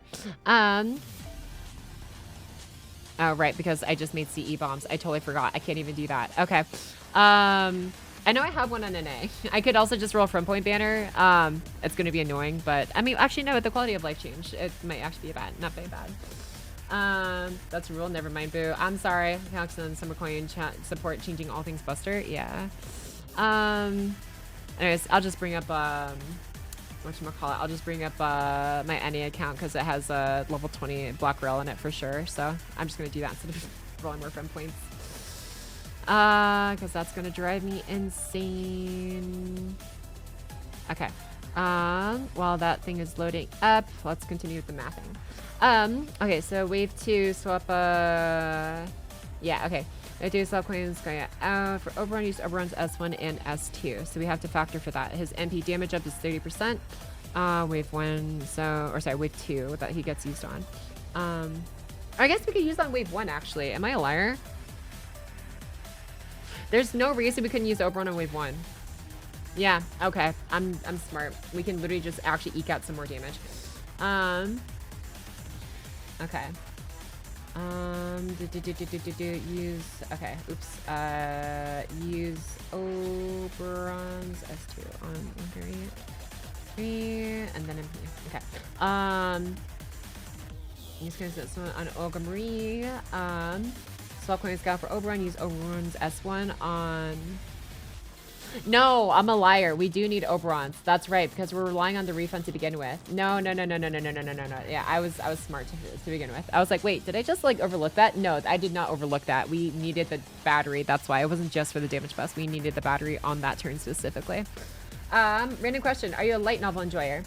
Oh, right, because I just made CE bombs. I totally forgot. I can't even do that. Okay. I know I have one on NA. I could also just roll front point banner. It's going to be annoying, but I mean, actually, no, with the quality of life change, it might actually be not very bad. That's a rule. Never mind, boo. I'm sorry. calc'ing and Summer Coin support changing all things Buster. Yeah. Anyways, I'll just bring up whatchamacallit. I'll just bring up my NA account because it has a level 20 block rail in it for sure. So I'm just gonna do that instead of rolling more friend points. Because that's gonna drive me insane. Okay. While that thing is loading up, let's continue with the mathing. Okay, so wave 2, swap, yeah, okay. Wave 2, swap coins going out. For Oberon, use Oberon's S1 and S2. So we have to factor for that. His MP damage up is 30%. Wave 1, wave 2 that he gets used on. I guess we could use on wave 1, actually. Am I a liar? There's no reason we couldn't use Oberon on wave 1. Yeah, okay. I'm smart. We can literally just actually eke out some more damage. Okay. Use Oberon's S2 on ingredient 3, and then MP. Okay. Use this one on Olga Marie. Swap coin scout for Oberon. Use Oberon's S1 on. No, I'm a liar. We do need Oberons. That's right, because we're relying on the refund to begin with. No. Yeah, I was smart to begin with. I was like, wait, did I just like overlook that? No, I did not overlook that. We needed the battery. That's why it wasn't just for the damage bust. We needed the battery on that turn specifically. Random question: are you a light novel enjoyer?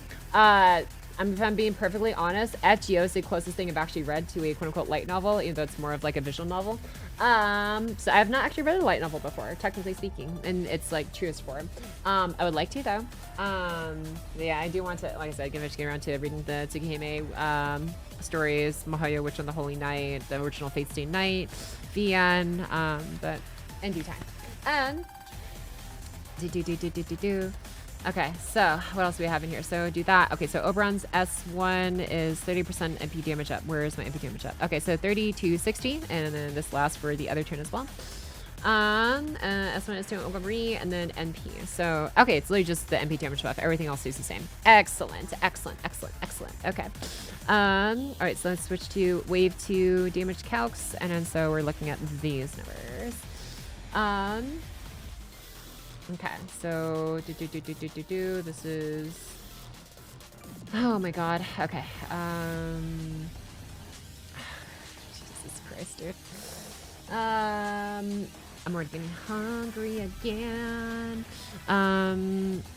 If I'm being perfectly honest, FGO is the closest thing I've actually read to a quote-unquote light novel, even though it's more of like a visual novel. So I have not actually read a light novel before, technically speaking, and it's like truest form. I would like to though. Yeah, I do want to, like I said, eventually get around to reading the Tsukihime stories, Mahoyo, Witch on the Holy Night, the original Fate Stay Night, Vian, but in due time. Okay, so what else do we have in here? So do that. Okay, so Oberon's S1 is 30% MP damage up. Where is my MP damage up? Okay, so 30 to 60, and then this lasts for the other turn as well. S1 is to Olga Marie, and then NP. So, okay, it's literally just the MP damage buff. Everything else stays the same. Excellent. Okay. All right, so let's switch to wave 2 damage calcs, and then so we're looking at these numbers. Okay, so this is Oh my god. Okay. Jesus Christ, dude. I'm already getting hungry again.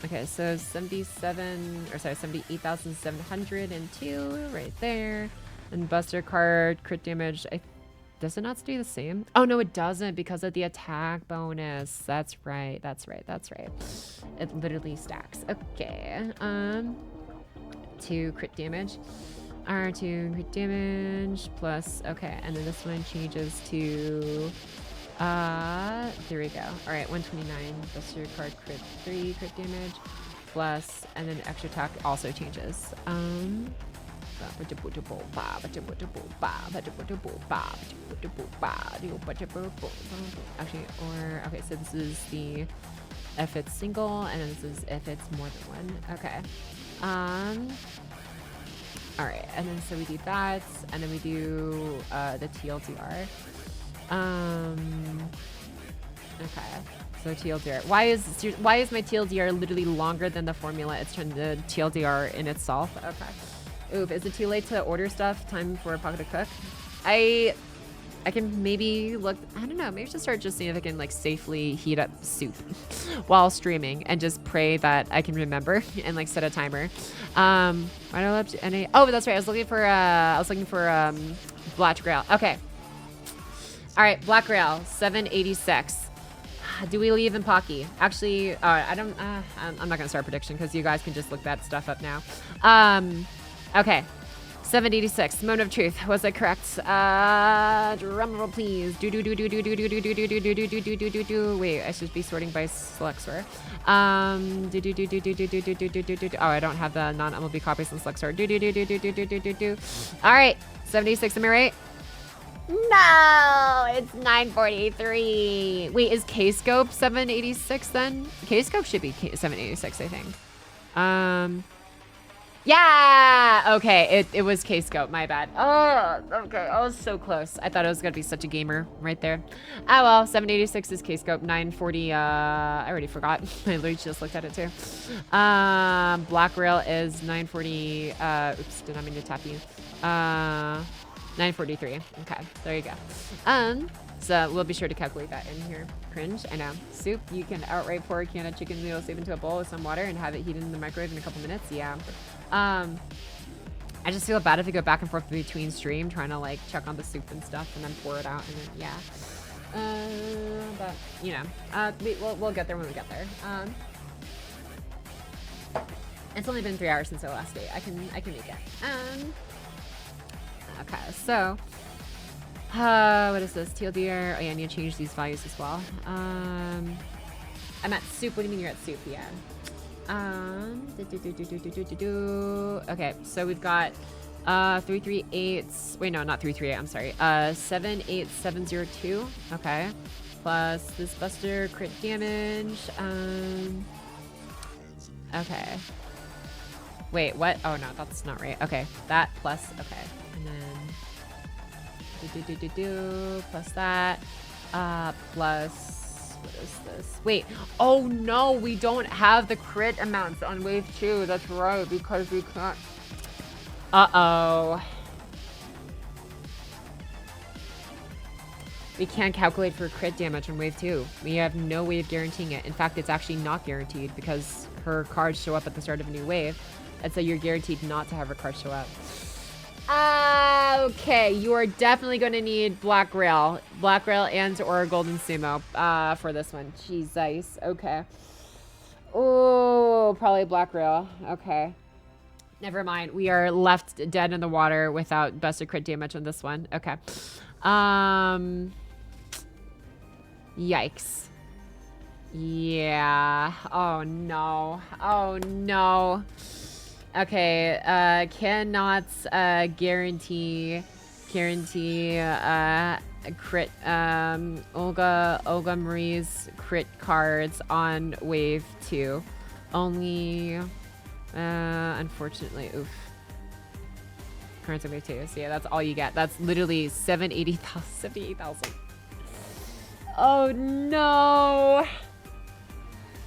Okay, so 78,702 right there. And Buster card, crit damage. Does it not stay the same? Oh no, it doesn't because of the attack bonus. That's right. It literally stacks. Okay. 2 crit damage. R2 crit damage plus, okay, and then this one changes to, there we go. All right, 129, Buster card crit 3 crit damage plus, and then extra attack also changes. Actually, or, okay, so this is the, if it's single, and then this is if it's more than one. Okay. All right, and then so we do that, and then we do the TLDR. Okay, so TLDR. Why is my TLDR literally longer than the formula? It's trying to TLDR in itself. Okay. Oof, is it too late to order stuff? Time for Pocket to cook? I can maybe look, I don't know, maybe I should start just seeing if I can like safely heat up soup while streaming and just pray that I can remember and like set a timer. Why do I love any? Oh, that's right. I was looking for Black Grail. Okay. All right, Black Grail, 786. Do we leave in Pocky? Actually, I'm not gonna start a prediction because you guys can just look that stuff up now. Okay. 786. Moment of truth. Was I correct? Drum roll, please. Wait, I should be sorting by Selexor. Oh, I don't have the non-MLB copies in Selexor. All right. 76. Am I right? No, it's 943. Wait, is K-Scope 786 then? K-Scope should be 786, I think. Yeah, okay, it was K-Scope, my bad. Oh, okay, I was so close. I thought it was gonna be such a gamer right there. Ah, well, 786 is K-Scope, 940, I already forgot. I literally just looked at it too. Black Rail is 940, oops, did not mean to tap you. 943, okay, there you go. So we'll be sure to calculate that in here. Cringe, I know. Soup, you can outright pour a can of chicken noodle soup into a bowl with some water and have it heated in the microwave in a couple minutes, yeah. I just feel bad if we go back and forth between stream trying to like check on the soup and stuff and then pour it out and then yeah. But you know, we'll get there when we get there. It's only been 3 hours since our last date. I can make it. Okay, so what is this? TLDR. Oh yeah, I need to change these values as well. I'm at soup. What do you mean you're at soup? Yeah. Okay, so we've got 338. Wait, no, not 338. I'm sorry. 78702. Okay, plus this Buster crit damage. Okay. Wait, what? Oh no, that's not right. Okay, that plus. Okay, and then plus that. Plus. What is this? Wait. Oh no, we don't have the crit amounts on wave 2. That's right, because we can't. Uh-oh. We can't calculate for crit damage on wave 2. We have no way of guaranteeing it. In fact, it's actually not guaranteed because her cards show up at the start of a new wave. And so you're guaranteed not to have her cards show up. Okay, you are definitely going to need Black Rail and or Golden Sumo for this one. Jesus. Okay. Oh, probably Black Rail. Okay. Never mind. We are left dead in the water without busted crit damage on this one. Okay. Yikes. Yeah. Oh no. Oh no. Okay, cannot guarantee crit Olga Marie's crit cards on wave 2. Only unfortunately, oof. Cards on wave 2. So yeah, that's all you get. That's literally 78,000. Oh no.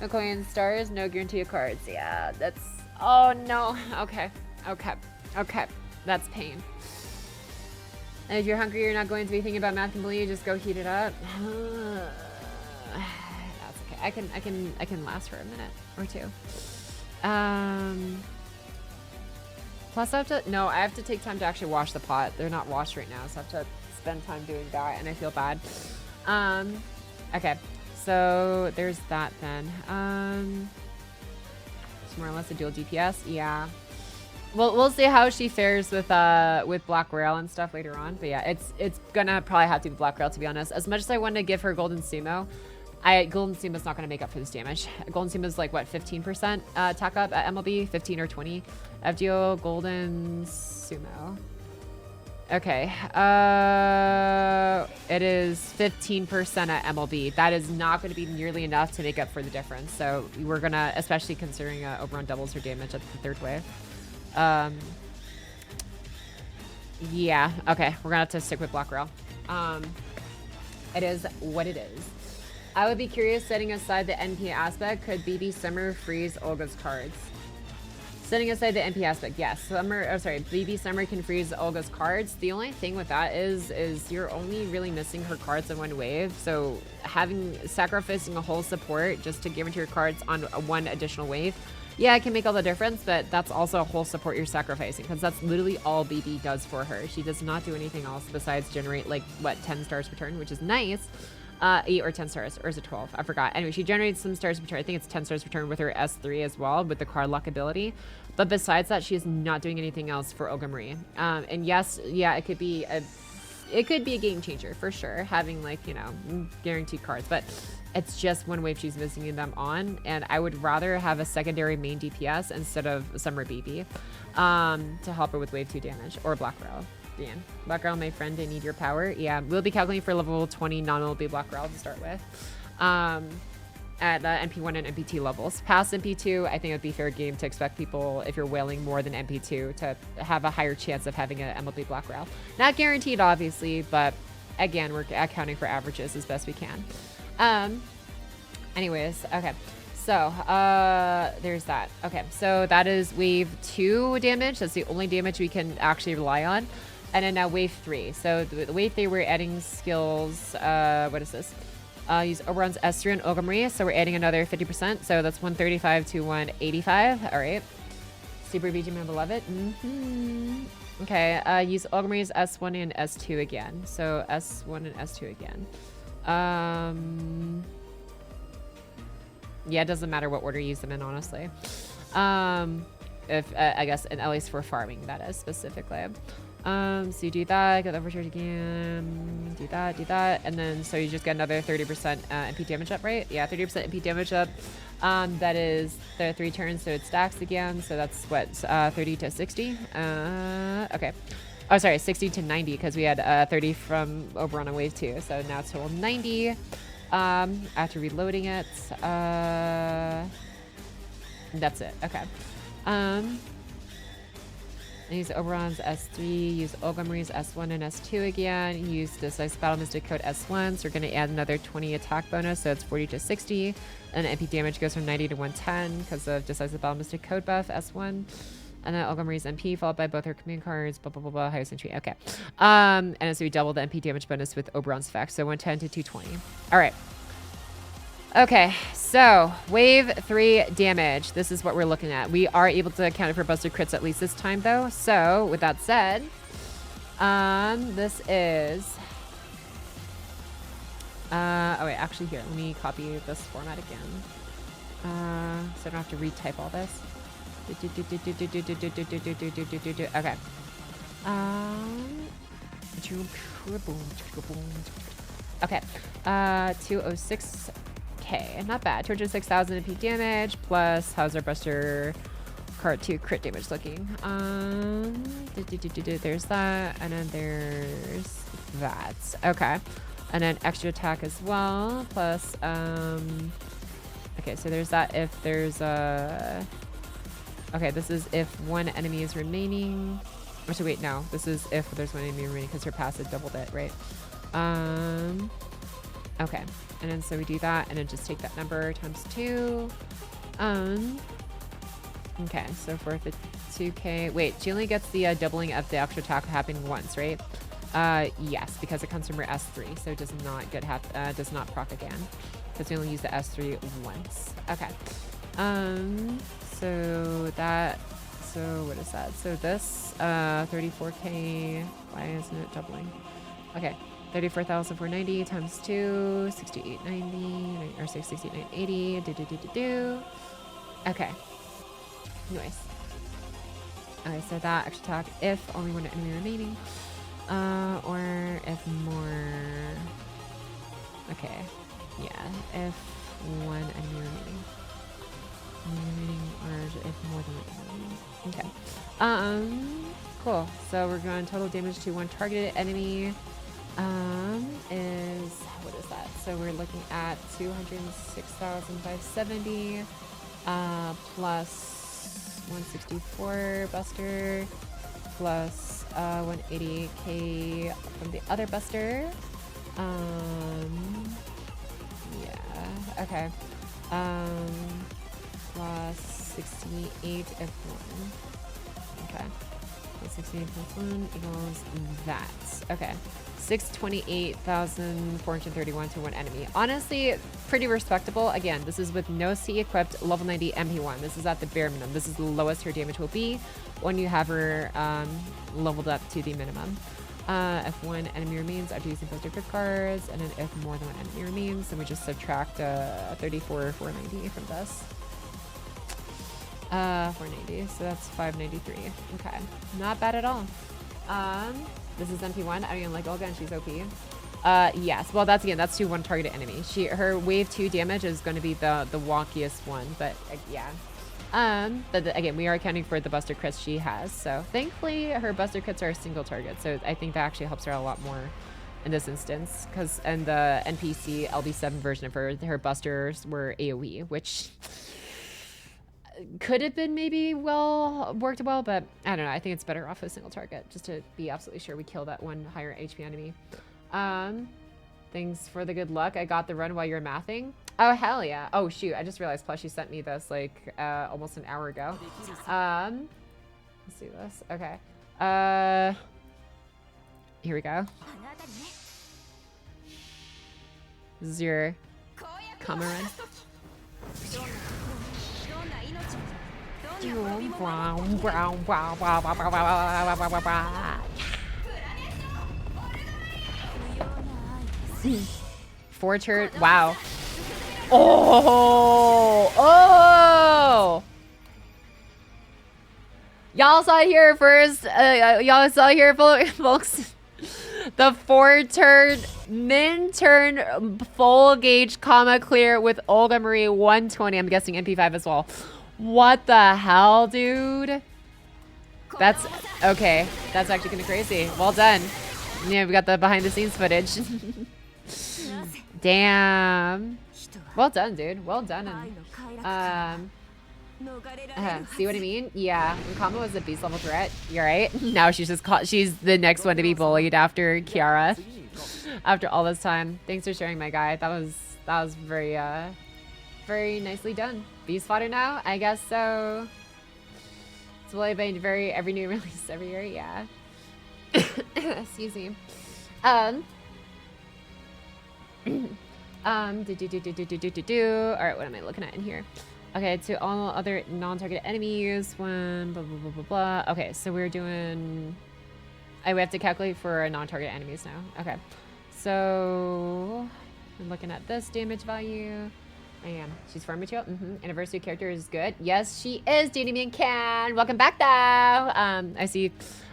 No coin stars, no guarantee of cards. Yeah, that's. Oh no. Okay. Okay. Okay. That's pain. And if you're hungry, you're not going to be thinking about math completely. Just go heat it up. That's okay. I can last for a minute or two. Plus I have to take time to actually wash the pot. They're not washed right now, so I have to spend time doing that, and I feel bad. Okay. So there's that then. It's more or less a dual DPS. Yeah. We'll see how she fares with Black Rail and stuff later on. But yeah, it's gonna probably have to be Black Rail, to be honest. As much as I wanted to give her Golden Sumo, Golden Sumo's not gonna make up for this damage. Golden Sumo's like what, 15% attack up at MLB, 15 or 20. FGO Golden Sumo. Okay. It is 15% at MLB. That is not going to be nearly enough to make up for the difference. So we're gonna, especially considering Oberon doubles her damage at the third wave. Yeah. Okay. We're gonna have to stick with Black Rail. It is what it is. I would be curious, setting aside the NP aspect, could BB Summer freeze Olga's cards? Setting aside the NP aspect, yes. BB Summer can freeze Olga's cards. The only thing with that is you're only really missing her cards in one wave. So sacrificing a whole support just to guarantee your cards on one additional wave, yeah, it can make all the difference, but that's also a whole support you're sacrificing, because that's literally all BB does for her. She does not do anything else besides generate, like, what, 10 stars per turn, which is nice. 8 or 10 stars, or is it 12? I forgot. Anyway, she generates some stars per turn. I think it's 10 stars per turn with her S3 as well, with the card luck ability. But besides that, she is not doing anything else for Olga Marie. And yes, yeah, it could be a game changer for sure, having, like, you know, guaranteed cards. But it's just one wave she's missing them on, and I would rather have a secondary main DPS instead of Summer BB to help her with wave 2 damage, or Black Rail. Dan. Black Rail, my friend, I need your power. Yeah, we'll be calculating for level 20 non-LB Black Rail to start with. At NP1 and NP2 levels. Past NP2, I think it would be fair game to expect people, if you're whaling more than NP2, to have a higher chance of having an MLB Black Rail. Not guaranteed, obviously, but again, we're accounting for averages as best we can. Anyways, okay. So, there's that. Okay, so that is wave 2 damage. That's the only damage we can actually rely on. And then now wave 3. So the wave 3, we're adding skills. What is this? Use Oberon's S3 and Olga Marie. So we're adding another 50%. So that's 135 to 185. All right. Super VGM, love it. Okay. Use Olga Marie's S1 and S2 again. So S1 and S2 again. Yeah, it doesn't matter what order you use them in, honestly. If I guess, and at least for farming, that is specifically. So you do that, get the overcharge again, do that, and then so you just get another 30% MP damage up, right? Yeah, 30% MP damage up. That is the 3 turns, so it stacks again. So that's what, 30 to 60. Okay. Oh, sorry, 60 to 90, because we had 30 from Oberon on wave 2. So now it's total 90. After reloading it, that's it. Okay. Use Oberon's S3, use Olga Marie's S1 and S2 again, use Decisive Battle Mystic Code S1, so we're going to add another 20 attack bonus, so it's 40 to 60, and MP damage goes from 90 to 110 because of Decisive Battle Mystic Code buff S1, and then Olga Marie's MP followed by both her command cards, blah, blah, blah, blah, highest entry, okay. And so we double the MP damage bonus with Oberon's effect, so 110 to 220. All right. Okay, so wave 3 damage. This is what we're looking at. We are able to account for busted crits at least this time, though. So with that said, this is. Oh wait, actually here, let me copy this format again, so I don't have to retype all this. Okay. Okay. 206. Okay, not bad. 206,000 MP damage plus how's our Buster card 2 crit damage looking? There's that, and then there's that. Okay, and then extra attack as well. Plus, okay, so there's that. If there's a, okay, this is if one enemy is remaining. Actually, wait, no, this is if there's one enemy remaining because her passive doubled it, right? Okay. And then so we do that and then just take that number times 2. Okay, so for the 2k, wait, she only gets the doubling of the extra attack happening once, right? Yes, because it comes from her S3, so it does not get does not proc again, because we only use the S3 once. Okay, so what is that? So this 34k. Why isn't it doubling? Okay, 34,490 times 2, 6890 or 6980. Okay. Anyways. Okay, so that extra attack if only one enemy remaining. Or if more. Okay. Yeah, if one enemy remaining. Or if more than one enemy. Okay. Cool. So we're going total damage to one targeted enemy. Is what is that? So we're looking at 206,570 plus 164 buster plus 188k from the other buster. Yeah. Okay. Plus 68 F1. Okay. 68 plus 1 equals that. Okay. 628,431 to one enemy. Honestly, pretty respectable. Again, this is with no C equipped, level 90 MP1. This is at the bare minimum. This is the lowest her damage will be when you have her leveled up to the minimum. If one enemy remains after using poster crit cards, and then if more than one enemy remains, then we just subtract 34,490 from this. 490, so that's 593. Okay, not bad at all. This is MP1. I mean, like Olga, and she's OP. Yes. Well, that's to one targeted enemy. Her wave 2 damage is going to be the wonkiest one, but yeah. But again, we are accounting for the buster crits she has. So thankfully, her buster crits are a single target. So I think that actually helps her a lot more in this instance, because in the NPC LB7 version of her busters were AOE, which could have been maybe worked well, but I don't know. I think it's better off with a single target, just to be absolutely sure we kill that one higher HP enemy. Thanks for the good luck. I got the run while you're mathing. Oh, hell yeah. Oh, shoot. I just realized Plushy sent me this like almost an hour ago. Let's do this. Okay. Here we go. This is your comma run. Four turret. Wow. Oh. Y'all saw it here first. Y'all saw it here, folks. The 4-turn min-turn full gauge comma clear with Olga Marie 120. I'm guessing MP5 as well. What the hell, dude? That's okay. That's actually kind of crazy. Well done. Yeah, we got the behind the scenes footage. Damn. Well done, dude. Well done. And, see what I mean? Yeah. When Kama was a beast level threat, you're right. Now she's just she's the next one to be bullied after Kiara. After all this time. Thanks for sharing, my guy. That was very very nicely done. Beast fodder now? I guess so. It's bullied by every new release every year. Yeah. Excuse me. All right, what am I looking at in here? Okay, to all other non-targeted enemies, one, blah, blah, blah, blah, blah. Okay, so we're doing... we have to calculate for non-target enemies now. Okay, so I'm looking at this damage value. I am. She's farm material. Anniversary character is good. Yes, she is. Dating and Can. Welcome back, though. I see...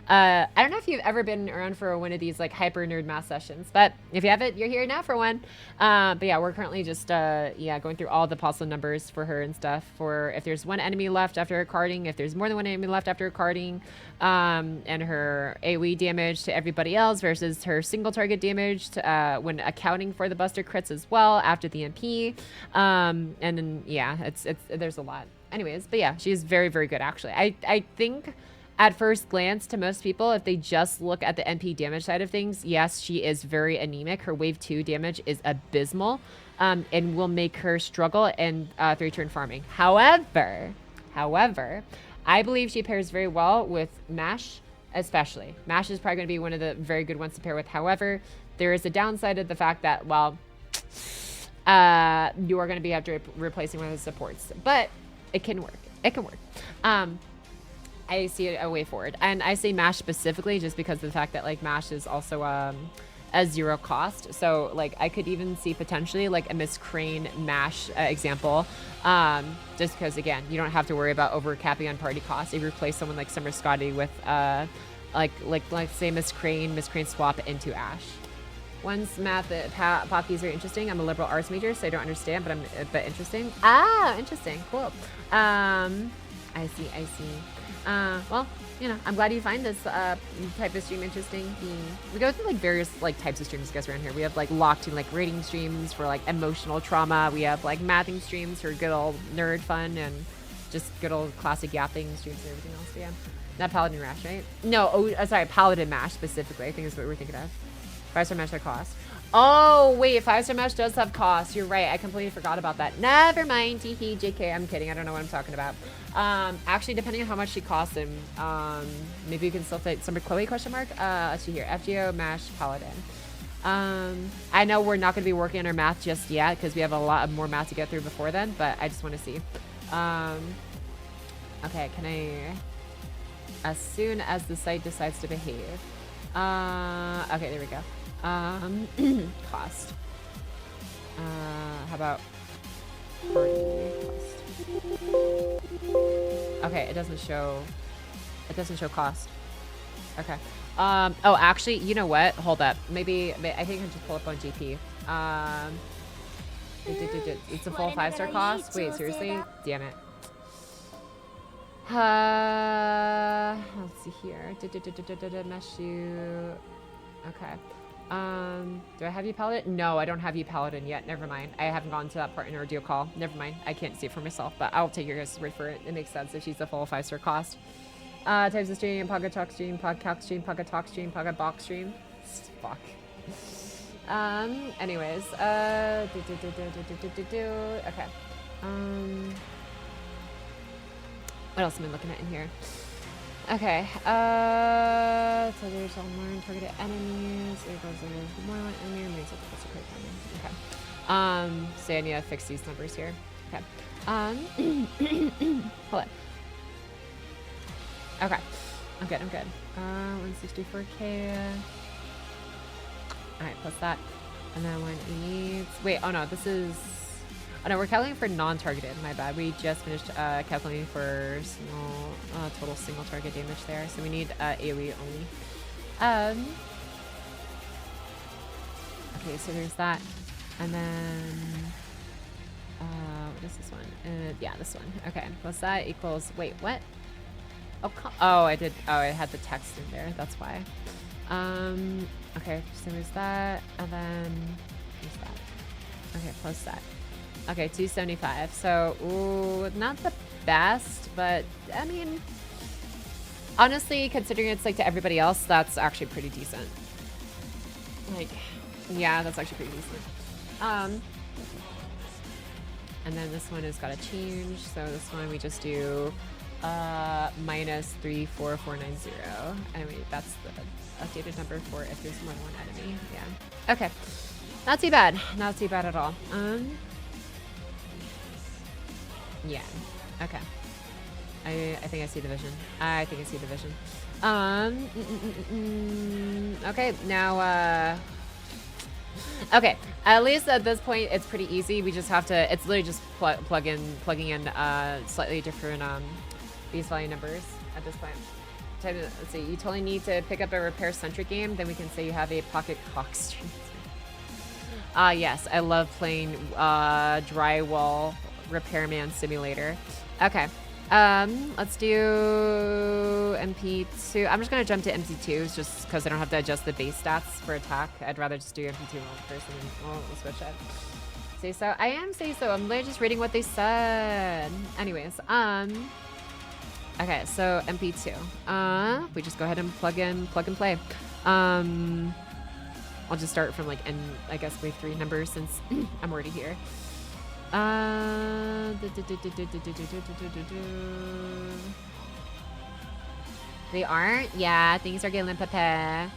I don't know if you've ever been around for one of these like hyper nerd math sessions, but if you haven't, you're here now for one. But yeah, we're currently just going through all the possible numbers for her and stuff, for if there's one enemy left after her carding, if there's more than one enemy left after her carding, and her AoE damage to everybody else versus her single target damage to, when accounting for the buster crits as well after the MP. And then yeah, it's there's a lot. Anyways, but yeah, she's very, very good actually. I think at first glance, to most people, if they just look at the NP damage side of things, yes, she is very anemic. Her wave 2 damage is abysmal, and will make her struggle in 3-turn farming. However, However, I believe she pairs very well with Mash, especially. Mash is probably going to be one of the very good ones to pair with. However, there is a downside of the fact that, well, you are going to be after replacing one of the supports, but it can work. It can work. I see a way forward, and I say Mash specifically just because of the fact that like Mash is also a 0 cost. So like I could even see potentially like a Miss Crane Mash example, just because again you don't have to worry about over capping on party cost if you replace someone like Summer Scotty with like say Miss Crane swap into Ash. One's math Pocky is very interesting. I'm a liberal arts major, so I don't understand, but interesting. Ah, interesting, cool. I see. Well, you know, I'm glad you find this type of stream interesting. We go through like various like types of streams, I guess, around here. We have like locked in like rating streams for like emotional trauma. We have like mathing streams for good old nerd fun and just good old classic yapping streams and everything else. So, yeah, not Paladin Rash, right? No, sorry, Paladin Mash specifically. I think is what we're thinking of. 5-star Mash at cost. Oh, wait, 5-star Mash does have cost. You're right. I completely forgot about that. Never mind. Teehee, JK. I'm kidding. I don't know what I'm talking about. Actually, depending on how much she costs him, maybe you can still fit Summer Chloe question mark. Let's see here. FGO Mash Paladin. I know we're not going to be working on our math just yet because we have a lot more math to get through before then, but I just want to see. Okay, can I... As soon as the site decides to behave. Okay, there we go. Cost. How about party cost? Okay, it doesn't show cost. Okay. Oh, actually, you know what? Hold up. Maybe I think I can just pull up on GP. It's a full 5-star cost. Wait, seriously? Damn it. Let's see here. Mesh you. Okay. Do I have you Paladin? No, I don't have you Paladin yet. Never mind. I haven't gone to that part in our deal call. Never mind. I can't see it for myself, but I'll take your guys' word for it. It makes sense if she's a full 5-star cost. Types of stream, Pocket Talk stream, Podcast stream, Pocket Talk stream, Pocket Box stream. Fuck. Anyways, okay. What else am I looking at in here? Okay, so there's all more targeted enemies. There goes there's more enemy remains at the secret enemy. Okay. So I need to fix these numbers here. Okay. Hold on. Okay. I'm good. 164K. Alright, plus that. And then 180. Wait, oh no, this is... Oh no, we're calculating for non-targeted. My bad. We just finished calculating for total single target damage there. So we need AoE only. Okay, so there's that. And then... what is this one? Yeah, this one. Okay, plus that equals... Wait, what? Oh, I did... Oh, I had the text in there. That's why. Okay, so there's that. And then... There's that. Okay, plus that. Okay, 275. So, ooh, not the best, but I mean, honestly, considering it's like to everybody else, that's actually pretty decent. Like, yeah, that's actually pretty decent. And then this one has got to change. So this one we just do minus 34490. Anyway, that's the updated number for if there's more than one enemy. Yeah. Okay. Not too bad. Not too bad at all. Yeah. Okay. I think I see the vision. Okay, now, okay, at least at this point, it's pretty easy. We just have to, it's literally just plugging in, slightly different, base value numbers at this point. Let's see, you totally need to pick up a repair-centric game, then we can say you have a Pocket Cock stream. Yes, I love playing, drywall repairman simulator. Okay. Let's do MP2. I'm just gonna jump to MC2 just because I don't have to adjust the base stats for attack. I'd rather just do MP2 first and then we'll switch it. Say so. I am say so. I'm literally just reading what they said. Anyways, okay, so MP2. We just go ahead and plug and play. I'll just start from like I guess wave 3 numbers since I'm already here. They aren't? Yeah, things are getting pepe.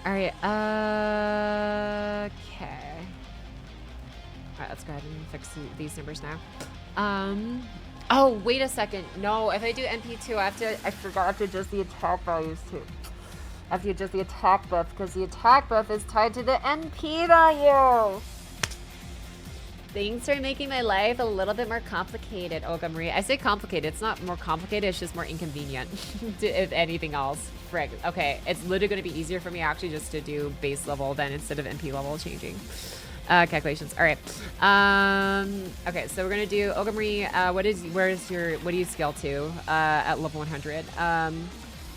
Alright, okay. Alright, let's go ahead and fix these numbers now. Oh, wait a second. No, if I do MP2, I forgot to adjust the attack values too. I have to adjust the attack buff because the attack buff is tied to the NP value. Things are making my life a little bit more complicated, Olga Marie. I say complicated. It's not more complicated. It's just more inconvenient, if anything else. Frig. Okay, it's literally going to be easier for me actually just to do base level then instead of NP level changing calculations. All right. Okay, so we're going to do Olga Marie. What do you scale to at level 100?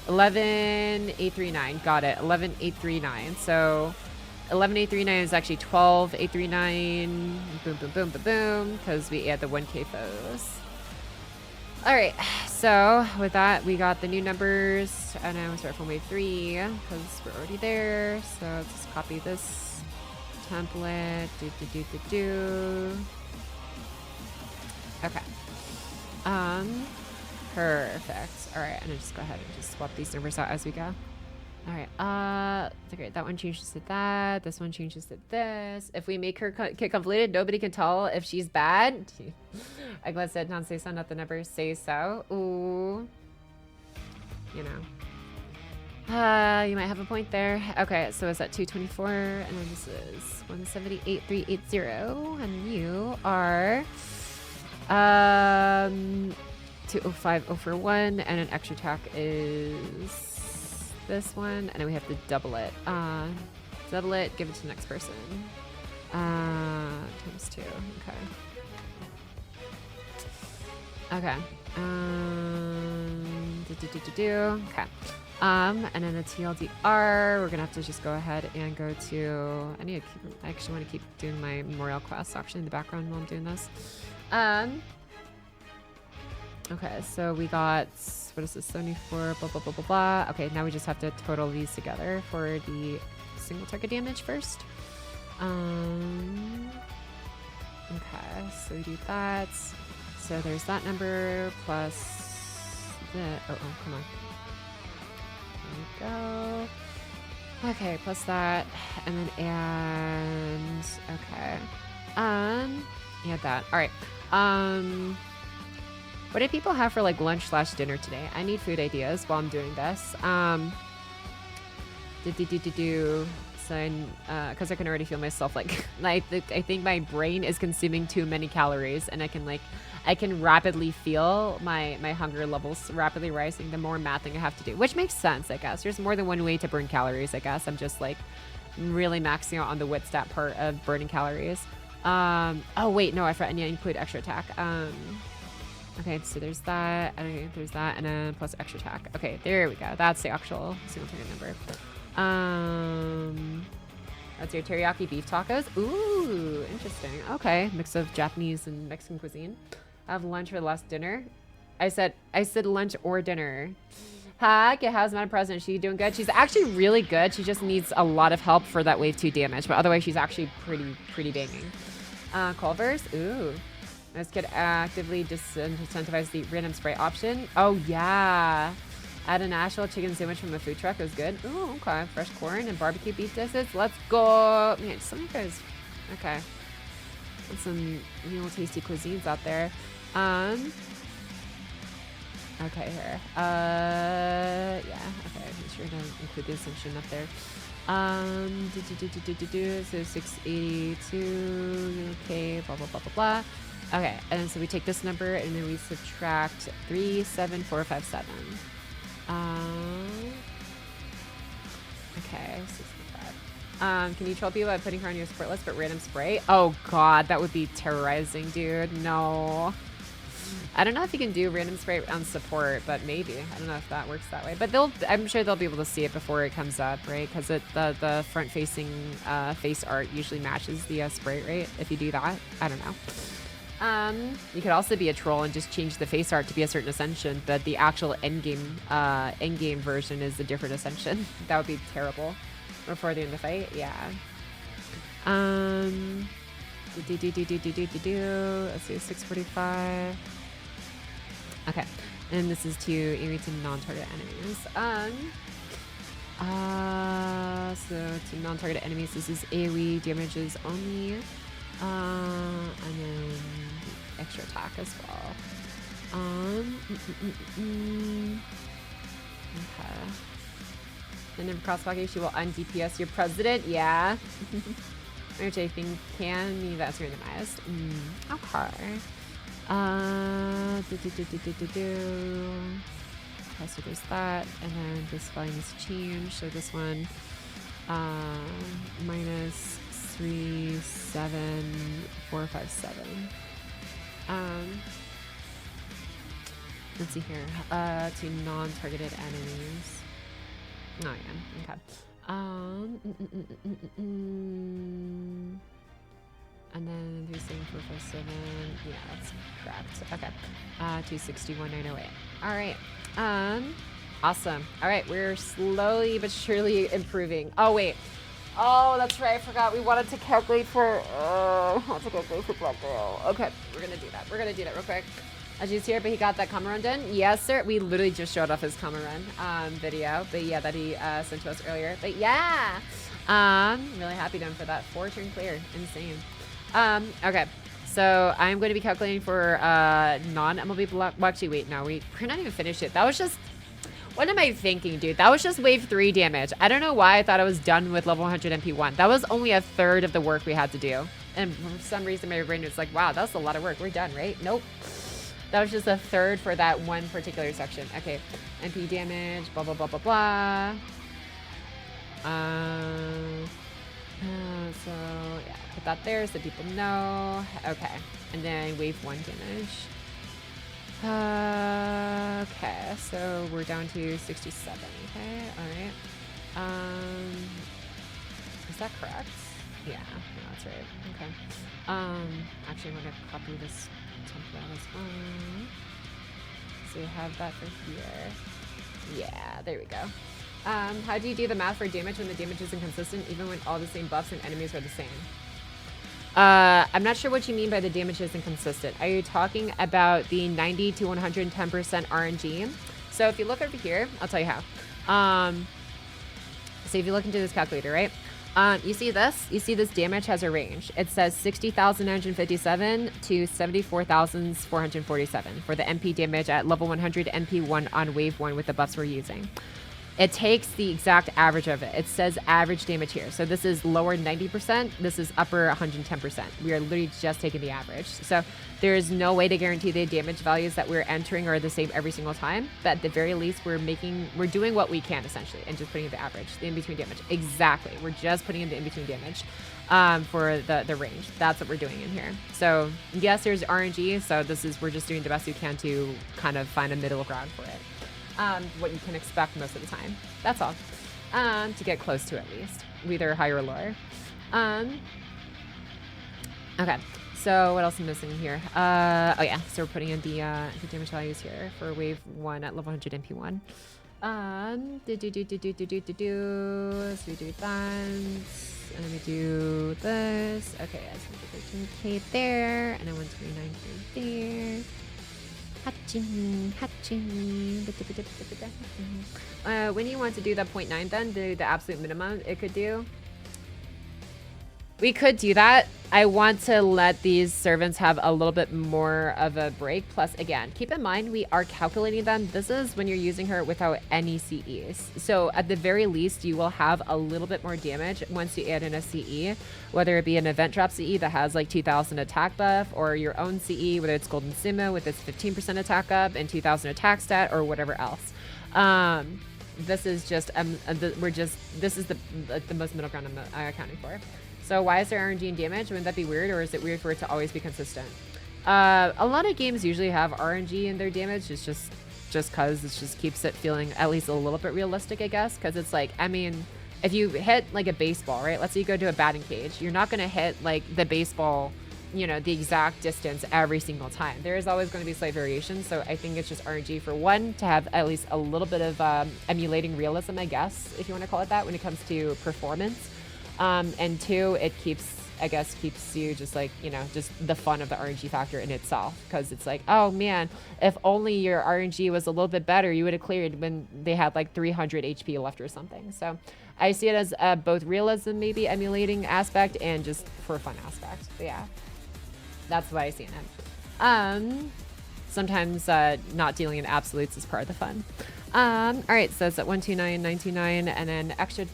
11,839. Got it. 11,839. So 11,839 is actually 12,839. Boom, boom, boom, boom, boom. Because we add the 1K foes. All right. So with that, we got the new numbers. And now we start from wave 3 because we're already there. So let's just copy this template. Okay. Perfect. All right, and I'll just go ahead and just swap these numbers out as we go. All right. Okay, that one changes to that. This one changes to this. If we make her get completed, nobody can tell if she's bad. I'm glad said not say so, not the numbers say so. Ooh. You know. You might have a point there. Okay, so it's at 224, and then this is 178,380, and you are 205,041, and an extra attack is this one, and then we have to double it. Double it, give it to the next person. Times 2. Okay. Okay. Okay. And then the TLDR, we're gonna have to just go ahead and go to. I actually want to keep doing my memorial quest actually in the background while I'm doing this. Okay, so we got, what is this, 74, blah, blah, blah, blah, blah. Okay, now we just have to total these together for the single target damage first. Okay, so we do that. So there's that number plus the, oh, come on. There we go. Okay, plus that, and then and, okay. Add that. All right. What do people have for like lunch/dinner today? I need food ideas while I'm doing this. So, because I can already feel myself like I think my brain is consuming too many calories, and I can rapidly feel my hunger levels rapidly rising the more mathing I have to do, which makes sense, I guess. There's more than one way to burn calories, I guess. I'm just like really maxing out on the wit stat part of burning calories. Oh wait, no, I forgot. I need to include extra attack. Okay, so there's that. Okay, there's that, and then plus extra attack. Okay, there we go. That's the actual single target number. That's your teriyaki beef tacos. Ooh, interesting. Okay, mix of Japanese and Mexican cuisine. Have lunch or less dinner. I said lunch or dinner. Hi, how's Madam President? She doing good? She's actually really good. She just needs a lot of help for that wave 2 damage, but otherwise she's actually pretty banging. Culvers. Ooh. This could actively disincentivize the random spray option. Oh, yeah. Add an actual chicken sandwich from a food truck. It was good. Ooh, okay. Fresh corn and barbecue beef dishes. Let's go. Man, some of you guys. Okay. And some real tasty cuisines out there. Okay, here. Yeah. Okay. Make sure to include the assumption up there. So 682. Okay. Blah, blah, blah, blah, blah. Okay, and then so we take this number and then we subtract 37457. Okay, 65. Can you troll people by putting her on your support list but random spray? Oh god, that would be terrorizing, dude. No. I don't know if you can do random spray on support, but maybe. I don't know if that works that way. But I'm sure they'll be able to see it before it comes up, right? Because the front-facing face art usually matches the spray rate if you do that. I don't know. You could also be a troll and just change the face art to be a certain ascension, but the actual endgame version is a different ascension. That would be terrible. Or further in the fight, yeah. Let's do 645. Okay, and this is to AoE to non-target enemies. So to non-target enemies, this is AoE damages only, and then extra attack as well. Okay. And then cross Pocky, she will un-DPS your president. Yeah. Which I think can mean that's randomized. Okay. Okay, so there's that, and then this volume is changed. So this one, minus 37457. Let's see here. To non-targeted enemies. Oh yeah. Okay. And then 37457. Yeah, that's correct. Okay. 261908. All right. Awesome. All right, we're slowly but surely improving. Oh wait. Oh, that's right. I forgot. We wanted to calculate for. Let's calculate for Black Girl. Okay, we're gonna do that. We're gonna do that real quick. Aju's here, but he got that comma run done. Yes, sir. We literally just showed off his comma run video, but yeah, that he sent to us earlier. But yeah, really happy to him for that 4-turn clear. Insane. Okay, so I'm going to be calculating for non-MLB block. Well, actually, wait, no, we're not even finished yet. That was just. What am I thinking, dude? That was just wave 3 damage. I don't know why I thought I was done with level 100 MP1. That was only a third of the work we had to do. And for some reason, my brain was like, wow, that's a lot of work. We're done, right? Nope. That was just a third for that one particular section. Okay, MP damage, blah, blah, blah, blah, blah. So, yeah, put that there so people know. Okay, and then wave 1 damage. Okay, so we're down to 67. Okay, all right. Is that correct? Yeah, no, that's right. Okay. Actually, I'm gonna copy this template as well. So we have that for here. Yeah, there we go. How do you do the math for damage when the damage isn't consistent, even when all the same buffs and enemies are the same? I'm not sure what you mean by the damage isn't consistent. Are you talking about the 90 to 110% RNG? So if you look over here, I'll tell you how. So if you look into this calculator, right? You see this? You see this damage has a range. It says 60,957 to 74,447 for the MP damage at level 100 MP1 on wave 1 with the buffs we're using. It takes the exact average of it. It says average damage here. So this is lower 90%. This is upper 110%. We are literally just taking the average. So there is no way to guarantee the damage values that we're entering are the same every single time. But at the very least, we're doing what we can essentially and just putting in the average, the in-between damage. Exactly. We're just putting in the in-between damage for the range. That's what we're doing in here. So yes, there's RNG. So we're just doing the best we can to kind of find a middle ground for it. What you can expect most of the time. That's all. To get close to at least. Either higher or lower. Okay. So what else am I missing here? Oh yeah. So we're putting in the damage values here for wave 1 at level 100 MP1. So we do that. And then we do this. Okay, so we do 13k there. And then 129k there. When you want to do the 0.9 then, the absolute minimum it could do. We could do that. I want to let these servants have a little bit more of a break. Plus, again, keep in mind, we are calculating them. This is when you're using her without any CEs. So at the very least, you will have a little bit more damage once you add in a CE, whether it be an event drop CE that has like 2,000 attack buff, or your own CE, whether it's Golden Simo with its 15% attack up and 2,000 attack stat, or whatever else. This is just, this is the most middle ground I'm accounting for. So why is there RNG and damage? Wouldn't that be weird, or is it weird for it to always be consistent? A lot of games usually have RNG in their damage. It's just because it just keeps it feeling at least a little bit realistic, I guess. Because it's like, I mean, if you hit like a baseball, right? Let's say you go to a batting cage. You're not going to hit like the baseball, you know, the exact distance every single time. There is always going to be slight variation. So I think it's just RNG for one, to have at least a little bit of emulating realism, I guess, if you want to call it that, when it comes to performance. And two, it keeps I guess keeps you just like, you know, just the fun of the RNG factor in itself. Because it's like, oh man, if only your RNG was a little bit better, you would have cleared when they had like 300 HP left or something. So I see it as both realism, maybe emulating aspect, and just for a fun aspect. But yeah, that's what I see in it. Sometimes not dealing in absolutes is part of the fun. All right, so it's at 129, 929, and then extra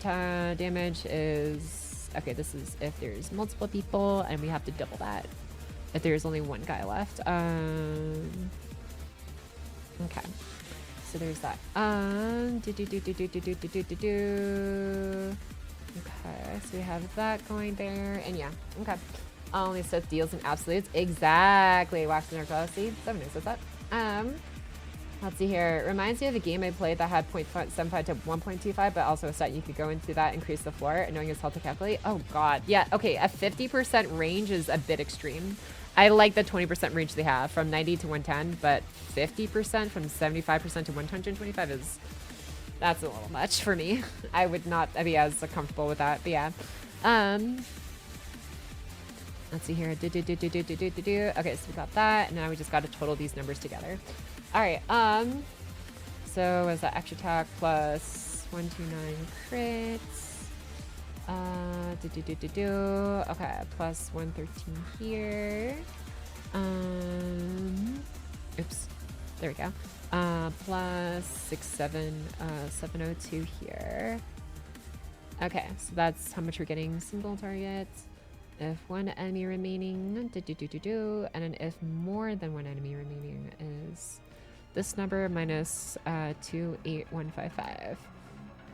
damage is, okay, this is if there's multiple people, and we have to double that if there's only one guy left. Okay, so there's that. Okay, so we have that going there, and yeah, okay. Only sets deals in absolutes. Exactly. Wax and see. 7 knows that. Let's see here. It reminds me of a game I played that had 0.75 to 1.25, but also a set you could go into that, increase the floor, and knowing it's held to calculate. Oh god. Yeah, okay. A 50% range is a bit extreme. I like the 20% range they have from 90 to 110, but 50% from 75% to 125 is, that's a little much for me. I would not be as comfortable with that, but yeah. Let's see here. Okay, so we got that, and now we just got to total these numbers together. All right. So was that extra attack plus 129 crits? Okay, plus 113 here. Oops. There we go. Plus 702 here. Okay, so that's how much we're getting single targets. If one enemy remaining, and then if more than one enemy remaining is this number minus 28155.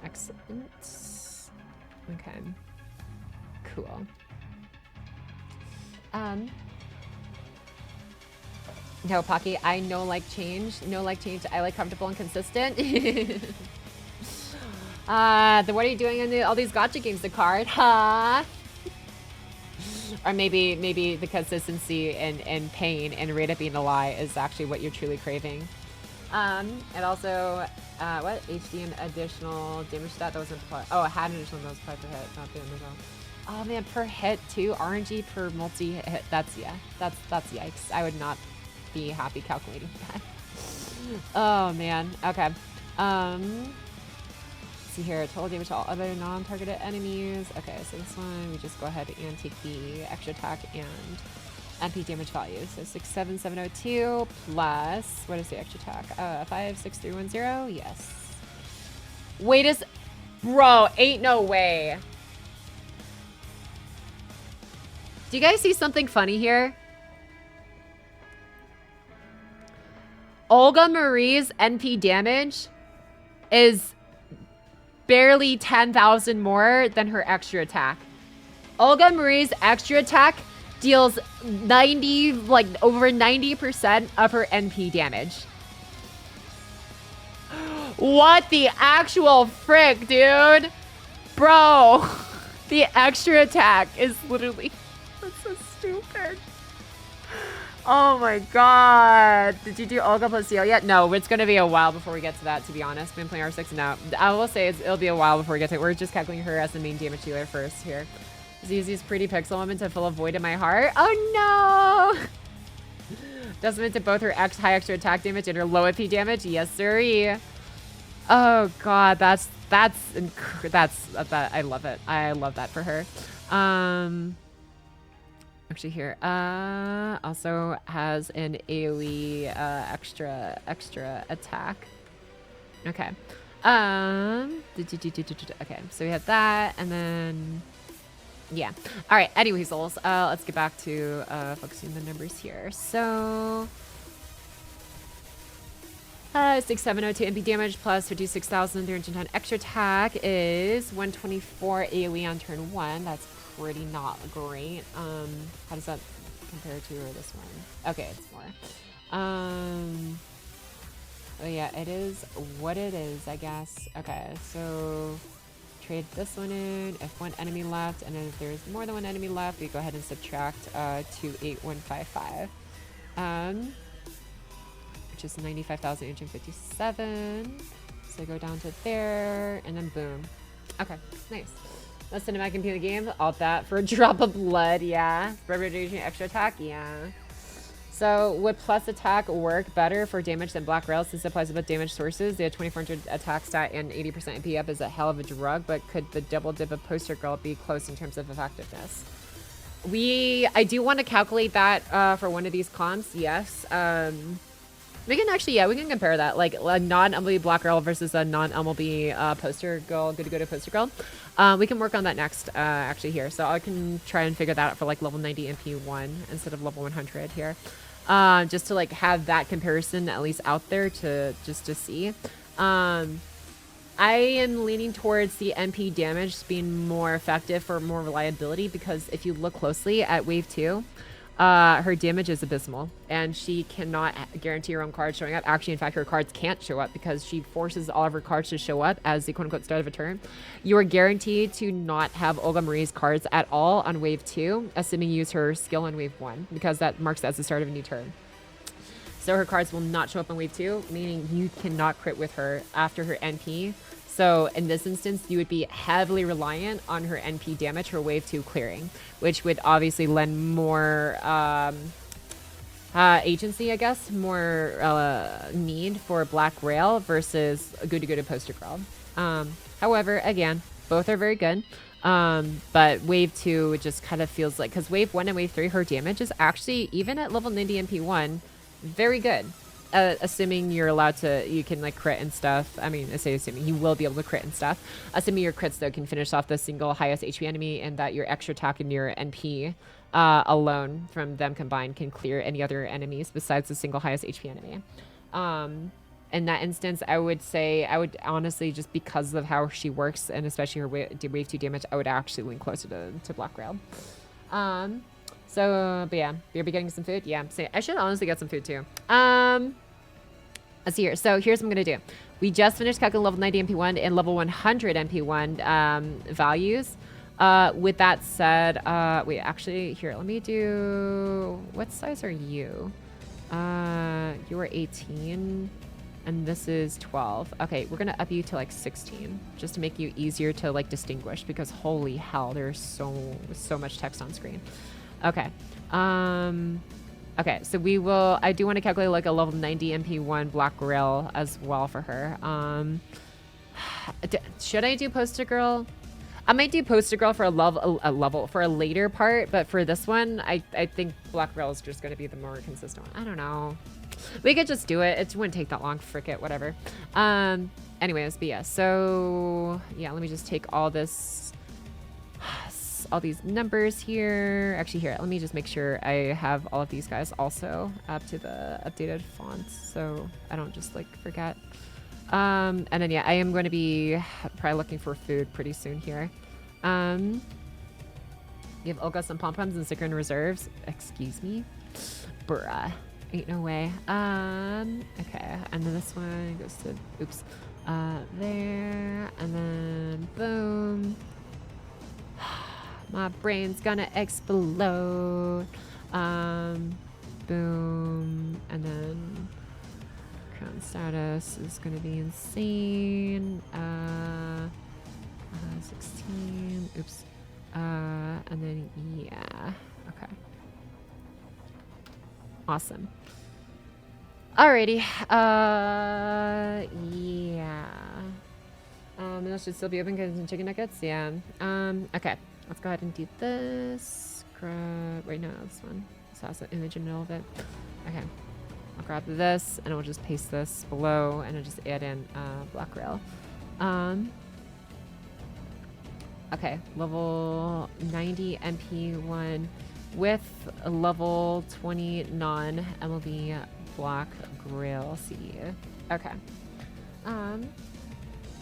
Excellent. Okay. Cool. No, Pocky, I no like change. No like change. I like comfortable and consistent. Then what are you doing in all these gacha games, the card? Huh? Or maybe the consistency and pain and rate of being a lie is actually what you're truly craving. And also, what? HD and additional damage stat that wasn't applied. Oh, it had an additional damage applied per hit, not the original. Oh man, per hit too? RNG per multi-hit. That's, yeah. That's yikes. I would not be happy calculating that. Oh man. Okay. See here, total damage to all other non-targeted enemies. Okay, so this one, we just go ahead and take the extra attack and MP damage value. So 67702 plus, what is the extra attack? 56310, yes. Wait bro, ain't no way. Do you guys see something funny here? Olga Marie's NP damage is barely 10,000 more than her extra attack. Olga Marie's extra attack deals over 90% of her NP damage. What the actual frick, dude? Bro, the extra attack is literally, that's so stupid. Oh my god. Did you do Olga plus Seal yet? No, it's going to be a while before we get to that, to be honest. Been playing R6 now. I will say it'll be a while before we get to it. We're just calculating her as the main damage dealer first here. Zizi's pretty pixel woman to fill a void in my heart. Oh no! Testament to both her high extra attack damage and her low AP damage. Yes, sirree. Oh god, that's I love it. I love that for her. Actually here, also has an AoE extra attack. Okay. Okay, so we have that, and then yeah. All right. Anyway, souls. Let's get back to focusing the numbers here. So 6702 MP damage plus 56,310 extra attack is 124 AoE on turn 1. That's pretty not great. How does that compare to this one? Okay, it's more. Oh yeah, it is what it is, I guess. Okay, so trade this one in. If one enemy left, and then if there's more than one enemy left, we go ahead and subtract 28155. Which is 95,857. So go down to there, and then boom. Okay, nice. Let's cinematic compete the game. Alt that for a drop of blood, yeah. Reputation extra attack, yeah. So would plus attack work better for damage than Black Rail since it applies to both damage sources? The 2400 attack stat and 80% MP up is a hell of a drug, but could the double dip of Poster Girl be close in terms of effectiveness? I do want to calculate that for one of these comps, yes. We can actually, yeah, we can compare that. Like a non-MLB Black Girl versus a non-MLB Poster Girl, good to go to Poster Girl. We can work on that next, actually here. So I can try and figure that out for like level 90 MP1 instead of level 100 here. Just to like have that comparison at least out there to see. I am leaning towards the MP damage being more effective for more reliability because if you look closely at wave 2, her damage is abysmal and she cannot guarantee her own cards showing up. Actually, in fact, her cards can't show up because she forces all of her cards to show up as the quote-unquote start of a turn. You are guaranteed to not have Olga Marie's cards at all on wave 2, assuming you use her skill on wave 1 because that marks as the start of a new turn. So her cards will not show up on wave 2, meaning you cannot crit with her after her NP. So in this instance, you would be heavily reliant on her NP damage for wave 2 clearing, which would obviously lend more agency, I guess, more need for Black Rail versus good to go to Poster Girl. However, again, both are very good. But wave 2, it just kind of feels like, because wave 1 and wave 3, her damage is actually, even at level 90 MP1, very good. Assuming you're allowed to, you can like crit and stuff. I mean, I say assuming you will be able to crit and stuff. Assuming your crits though can finish off the single highest HP enemy and that your extra attack and your NP alone from them combined can clear any other enemies besides the single highest HP enemy. In that instance, I would say, I would honestly, just because of how she works and especially her wave 2 damage, I would actually lean closer to Black Rail. So, but yeah, you'll be getting some food. Yeah, so I should honestly get some food too. Let's see here. So here's what I'm going to do. We just finished calculating level 90 MP1 and level 100 MP1 values. With that said, wait, actually, here, let me do, what size are you? You are 18 and this is 12. Okay, we're going to up you to like 16 just to make you easier to like distinguish because holy hell, there's so much text on screen. Okay. Okay, so we will, I do want to calculate like a level 90 MP1 Black Rail as well for her. Should I do Poster Girl? I might do Poster Girl for a level for a later part, but for this one, I think Black Rail is just going to be the more consistent one. I don't know. We could just do it. It wouldn't take that long. Frick it, whatever. Anyways, but yeah, so yeah, let me just take all this, all these numbers here. Actually, here, let me just make sure I have all of these guys also up to the updated fonts so I don't just like forget. And then yeah, I am going to be probably looking for food pretty soon here. Give Olga some pom-poms and sticker in reserves. Excuse me? Bruh. Ain't no way. Okay, and then this one goes to, oops, there, and then boom. My brain's gonna explode. Boom, and then crown status is gonna be insane. 16, oops. And then, yeah, okay. Awesome. Alrighty. Yeah. That should still be open because it's chicken nuggets. Yeah. Okay. Let's go ahead and do this. Grab. Wait, no, this one. This has an image in the middle of it. Okay. I'll grab this and we'll just paste this below and I'll just add in Black Rail. Okay. Level 90 MP1 with a level 20 non-MLB Black Rail CD. Okay.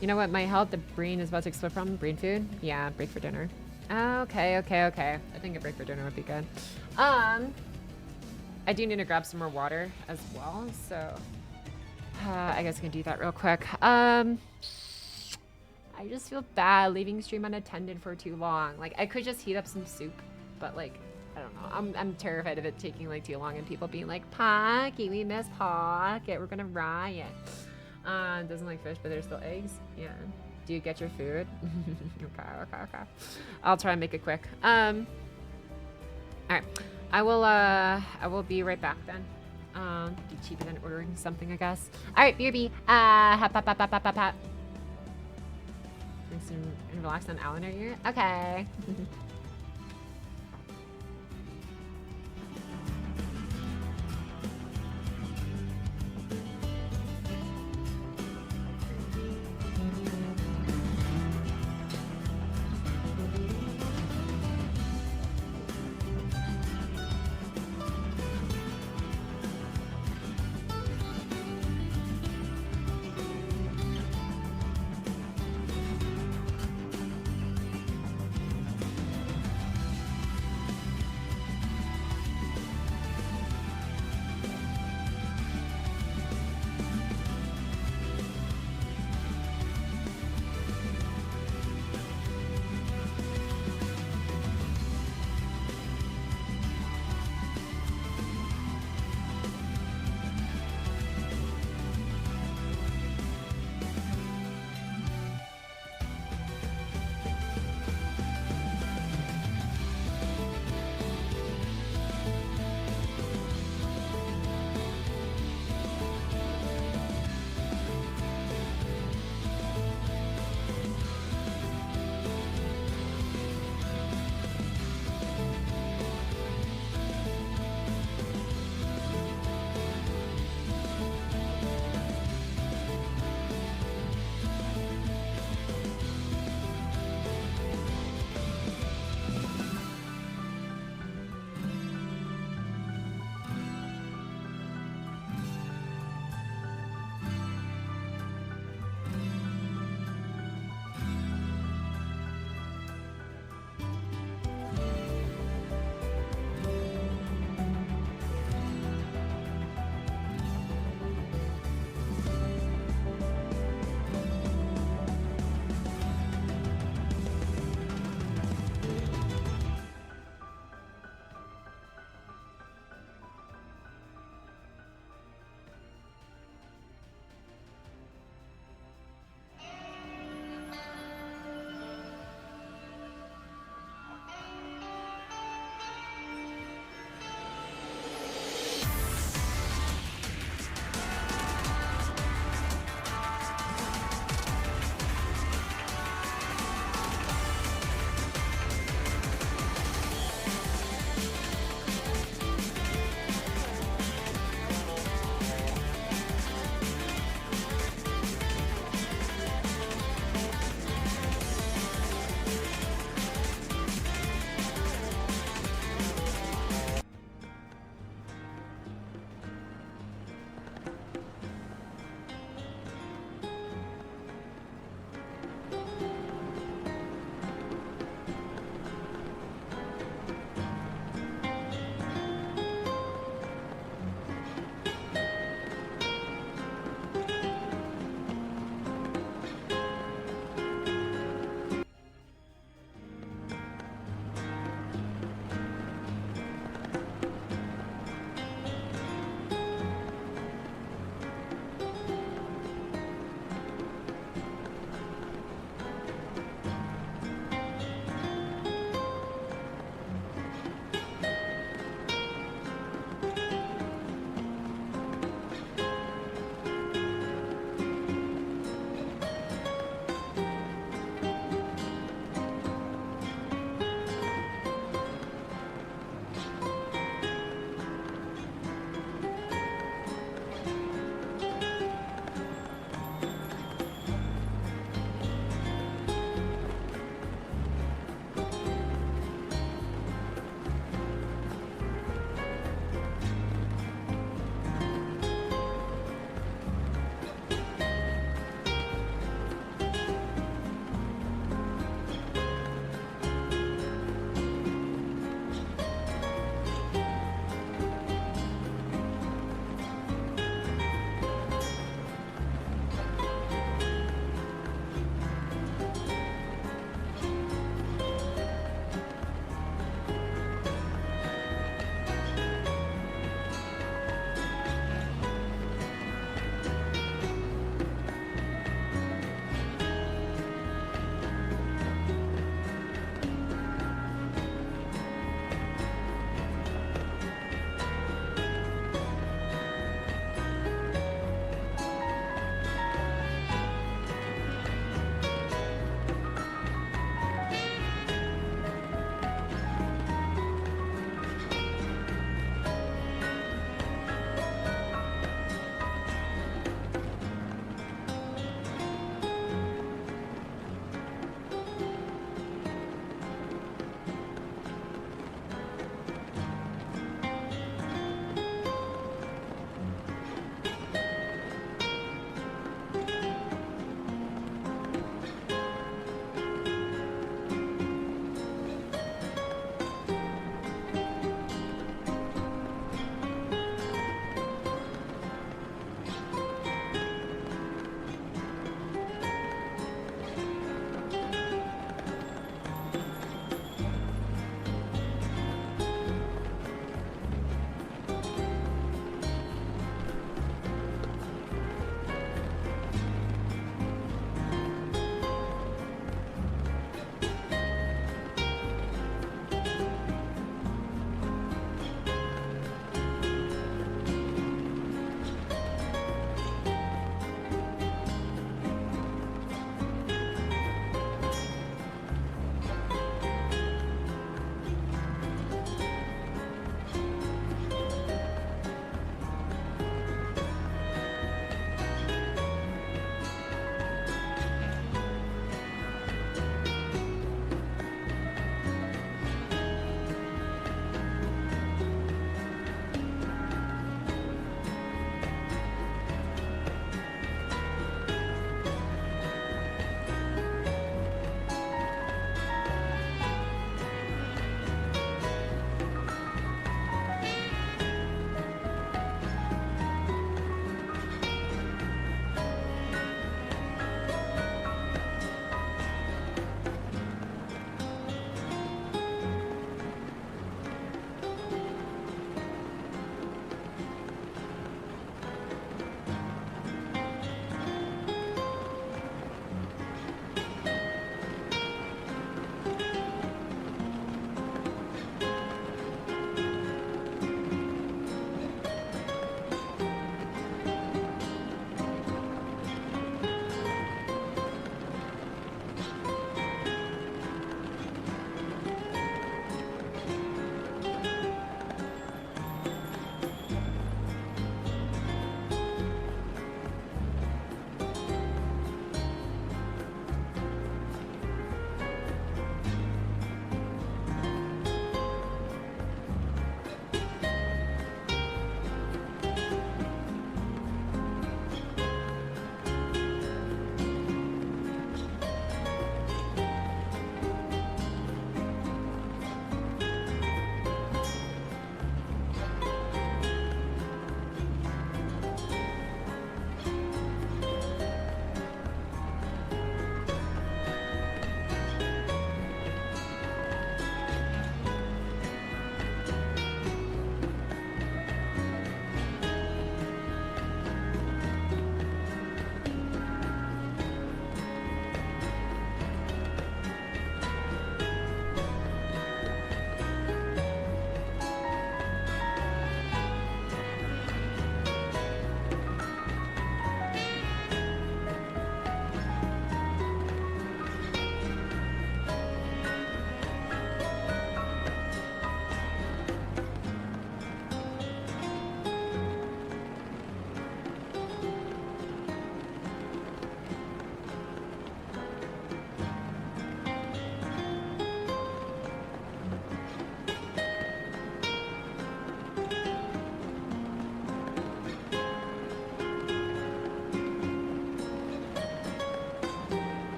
You know what might help? The brain is about to explode from brain food. Yeah, break for dinner. Okay. I think a break for dinner would be good. I do need to grab some more water as well, so I guess I can do that real quick. I just feel bad leaving stream unattended for too long. Like I could just heat up some soup, but like I don't know. I'm terrified of it taking like too long and people being like, Pocky, we miss Pocket. We're gonna riot. Doesn't like fish, but there's still eggs. Yeah. Do you get your food? Okay. I'll try and make it quick. All right. I will be right back then. Be cheaper than ordering something, I guess. All right, BRB. Hop. And relax on Alan, are you? Okay.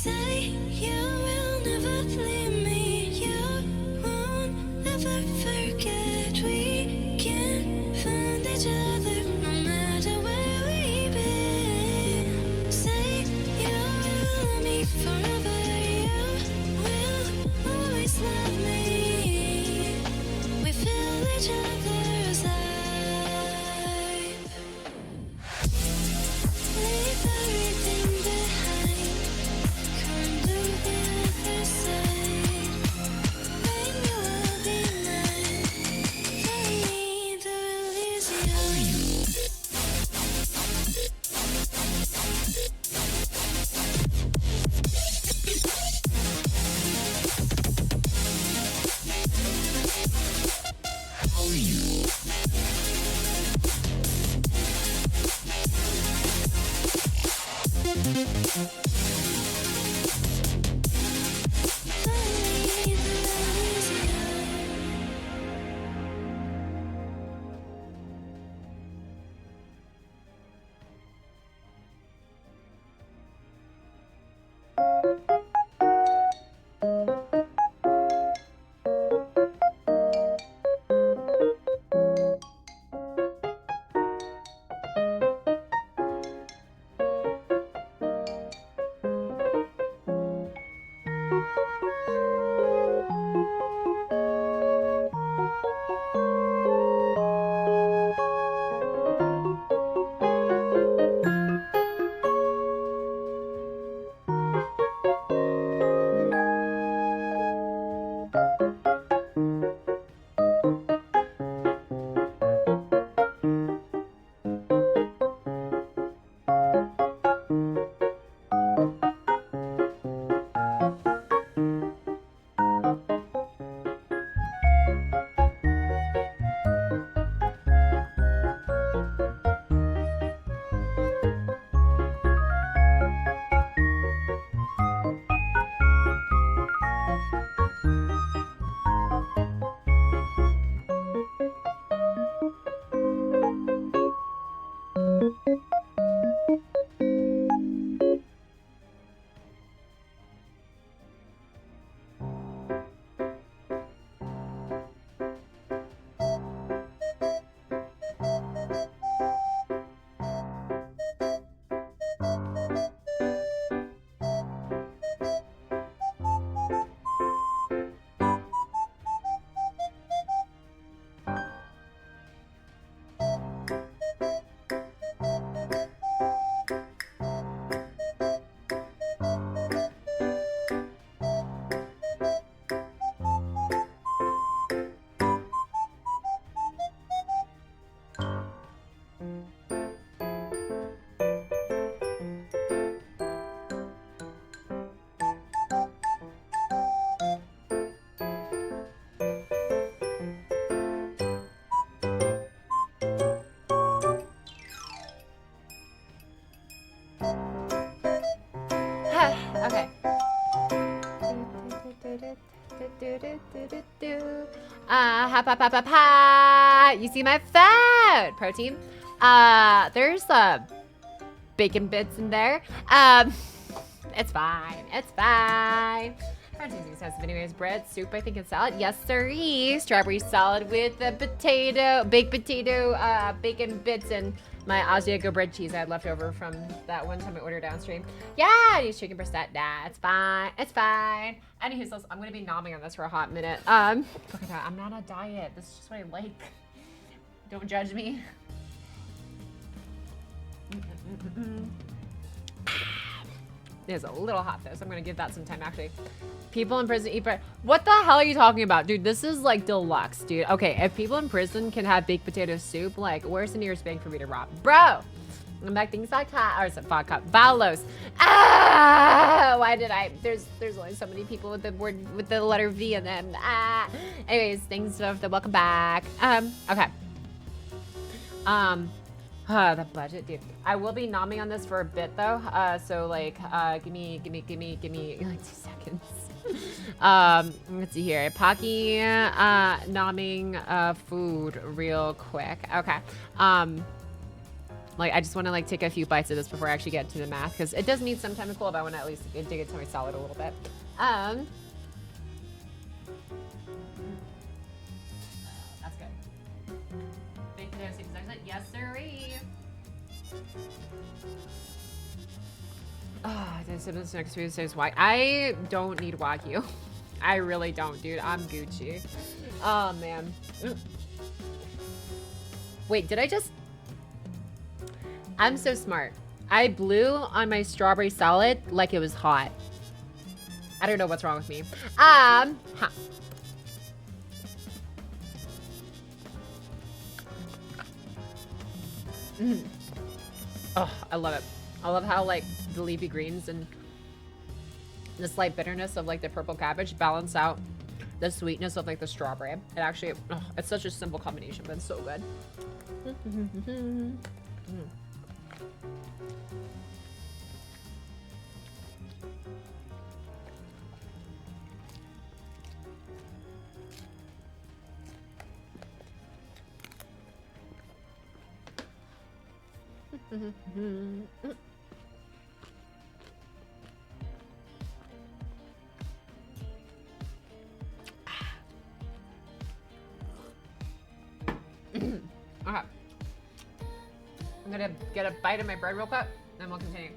Say you will never leave me. You won't ever forget. We can find each other no matter where we've been. Say you will love me forever. You will always love me. We fill each other's life. Leave everything behind. Come to the other side. Then you will be mine. For me, the will is yours. For me, the will is yours. Okay. Ha pa pa pa pa. You see my fat protein? There's bacon bits in there. It's fine. It's fine. Protein expensive anyways. Bread, soup, I think, and salad. Yes, sirree. Strawberry salad with the potato, baked potato, bacon bits, and my Asiago bread cheese I had left over from that one time I ordered downstream. Yeah, I use chicken breast. Nah, it's fine. It's fine. Anywho, so I'm gonna be nomming on this for a hot minute. Look at that. I'm not on a diet. This is just what I like. Don't judge me. It is a little hot though, so I'm gonna give that some time actually. People in prison eat bread. What the hell are you talking about? Dude, this is like deluxe, dude. Okay, if people in prison can have baked potato soup, like where's the nearest bang for me to rob? Bro! I'm like things like vodka. Balos. Ah! Why did I? There's only so many people with the word with the letter V in them. Ah! Anyways, things of the welcome back. Okay. The budget, dude. I will be nomming on this for a bit though. So like, give me like 2 seconds. Let's see here. Pocky, nomming food real quick. Okay. Like, I just want to like take a few bites of this before I actually get to the math, because it does need some time to cool, but I want to at least dig into my salad a little bit. That's good. Baked potato soup is excellent. Yes, sirree. Oh, this is next food says why. I don't need Wagyu. I really don't, dude. I'm Gucci. Oh, man. Wait, did I just... I'm so smart. I blew on my strawberry salad like it was hot. I don't know what's wrong with me. Huh. Oh, I love it. I love how like the leafy greens and the slight bitterness of like the purple cabbage balance out the sweetness of like the strawberry. It actually, oh, it's such a simple combination, but it's so good. Okay. I'm gonna get a bite of my bread real quick, then we'll continue.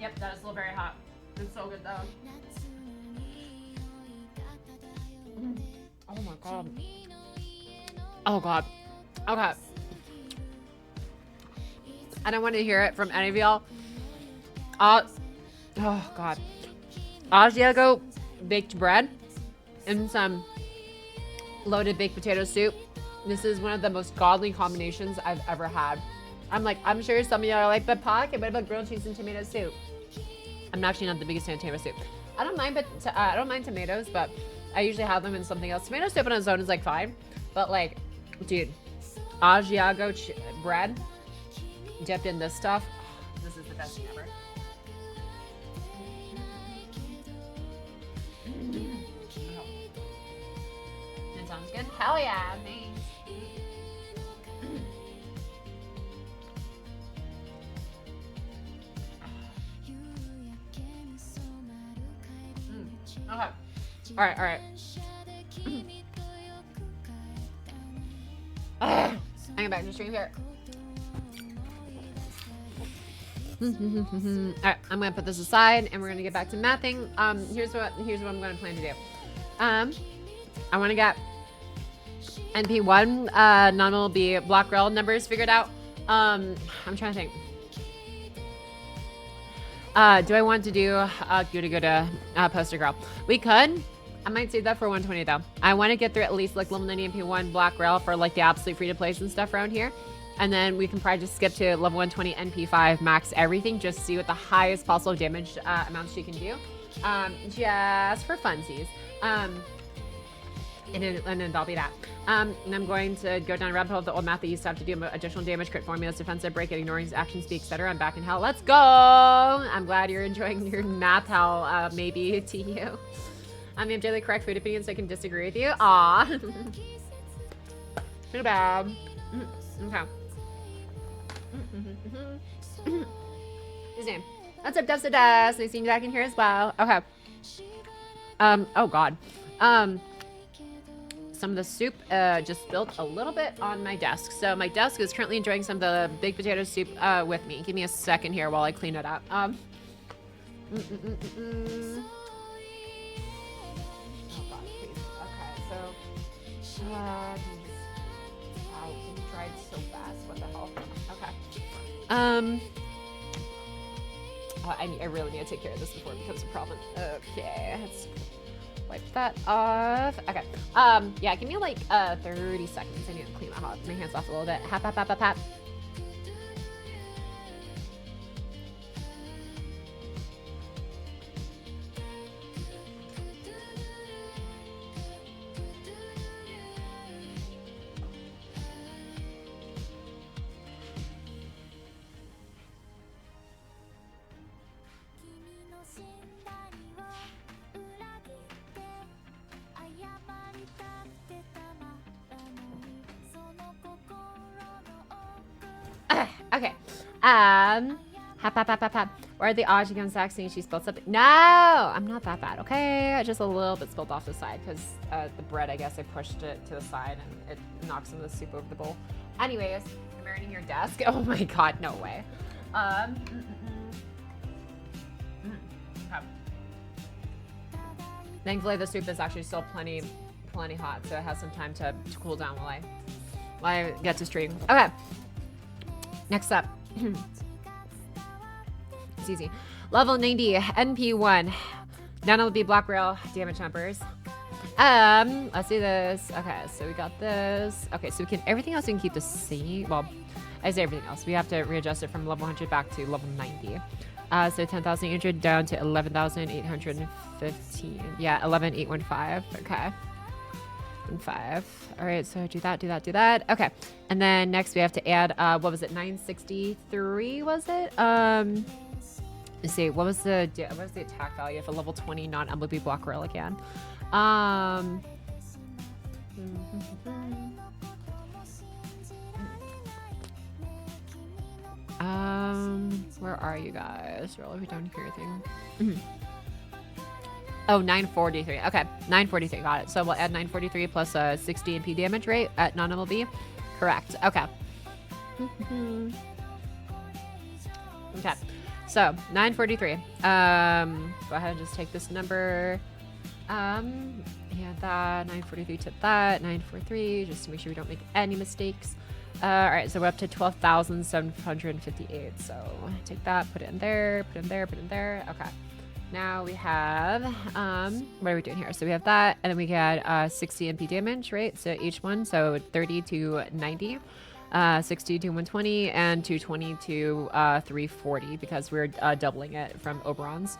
Yep, that is still very hot. It's so good though. Oh my god. Oh god. Okay. I don't want to hear it from any of y'all. Oh god. Asiago baked bread and some loaded baked potato soup. This is one of the most godly combinations I've ever had. I'm sure some of y'all are like, but Pocky, what about grilled cheese and tomato soup? I'm actually not the biggest fan of tomato soup. I don't mind tomatoes, but I usually have them in something else. Tomato soup on its own is like fine, but like, dude, Asiago bread dipped in this stuff. This is the best thing ever. That sounds good. Hell yeah, thanks. Okay. All right. I'm going back to the stream here. Alright, I'm gonna put this aside and we're gonna get back to mathing. Here's what I'm gonna plan to do. I wanna get NP1 nominal B block rel numbers figured out. I'm trying to think. Do I want to do go to poster girl? We could. I might save that for 120 though. I want to get through at least like level 90 NP1 block rel for like the absolute free to plays and stuff around here. And then we can probably just skip to level 120 NP5 max everything, just see what the highest possible damage amounts she can do. Just for funsies. And then that'll be that. And I'm going to go down a rabbit hole of the old math that used to have to do additional damage, crit formulas, defensive break, ignoring his action speed, etc. I'm back in hell. Let's go! I'm glad you're enjoying your math hell, maybe to you. I have daily correct food opinions, so I can disagree with you. Aw. Too bad. Okay. His name. What's up, Dust to Dust? Nice seeing you back in here as well. Okay. Oh god. Some of the soup just spilled a little bit on my desk. So my desk is currently enjoying some of the baked potato soup with me. Give me a second here while I clean it up. Oh god, please. Okay, so wow, it dried so fast. What the hell? Okay. Oh, I really need to take care of this before it becomes a problem. Okay, let's wipe that off. Okay. Yeah, give me like 30 seconds. I need to clean my hands off a little bit. Hap. Okay. Hap. Where are the odds you can saying she spilled something? No, I'm not that bad. Okay, I just a little bit spilled off the side because the bread, I guess I pushed it to the side and it knocked some of the soup over the bowl. Anyways, I'm earning your desk. Oh my god, no way. Okay. Thankfully, the soup is actually still plenty hot, so it has some time to cool down while I get to stream. Okay. Next up. It's easy. Level 90, NP1. None will be block rail damage numbers. Let's do this. Okay, so we got this. Okay, so we can everything else we can keep the same. Well, I say everything else. We have to readjust it from level 100 back to level 90. So 10,800 down to 11,815. Yeah, 11,815. Okay. 5. All right, so do that. Okay, and then next we have to add. What was it? 963 was it? Let's see. What was the attack value of a level 20 non-MLB block rail again? Where are you guys? Roll over down here thing. Oh, 943. Okay, 943. Got it. So we'll add 943 plus a 60 MP damage rate at non-MLB. Correct. Okay. Okay. So 943. Go ahead and just take this number. Yeah, that 943 to that 943, just to make sure we don't make any mistakes. All right, so we're up to 12,758. So take that, put it in there, put it in there, put it in there. Okay. Now we have, what are we doing here? So we have that, and then we got 60 MP damage, right? So each one, so 30 to 90, 60 to 120, and 220 to 340, because we're doubling it from Oberon's.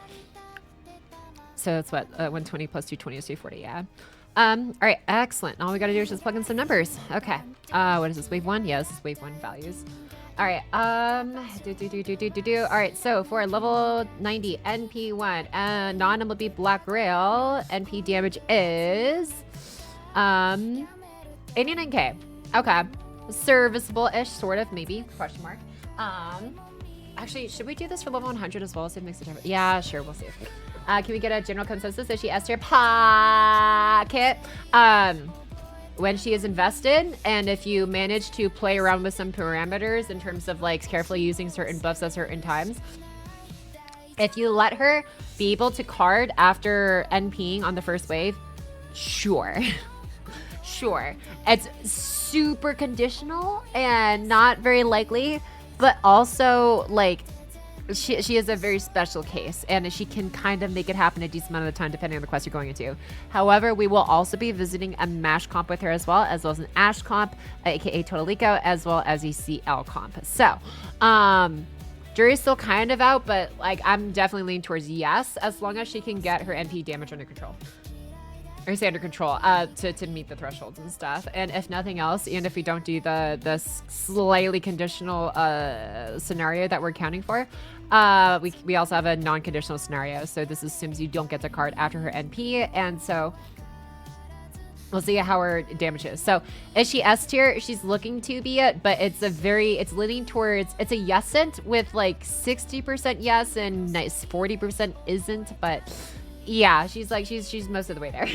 So that's what, 120 plus 220 is 240, yeah. All right, excellent. All we gotta do is just plug in some numbers. Okay, what is this, wave 1? Yeah, this is wave 1 values. All right, All right, so for level 90 NP1 and non-MLB black rail, NP damage is 89k. Okay, serviceable-ish, sort of, maybe, question mark. Actually, should we do this for level 100 as well? See if it makes a difference. Yeah, sure, we'll see. Can we get a general consensus? Is she S tier pocket? When she is invested, and if you manage to play around with some parameters in terms of like carefully using certain buffs at certain times, if you let her be able to card after NPing on the first wave, sure. Sure. It's super conditional and not very likely, but also like she is a very special case, and she can kind of make it happen a decent amount of the time depending on the quest you're going into. However, we will also be visiting a MASH comp with her as well as an ASH comp, aka Total Eco, as well as a CL comp. So, jury's still kind of out, but like I'm definitely leaning towards yes, as long as she can get her NP damage under control. Or say under control, to meet the thresholds and stuff. And if nothing else, and if we don't do the slightly conditional scenario that we're counting for, we also have a non-conditional scenario. So this assumes you don't get the card after her NP, and so we'll see how her damage is. So is she S tier? She's looking to be it, but it's leaning towards, it's a yesent with like 60% yes and nice 40% isn't, but yeah, she's most of the way there.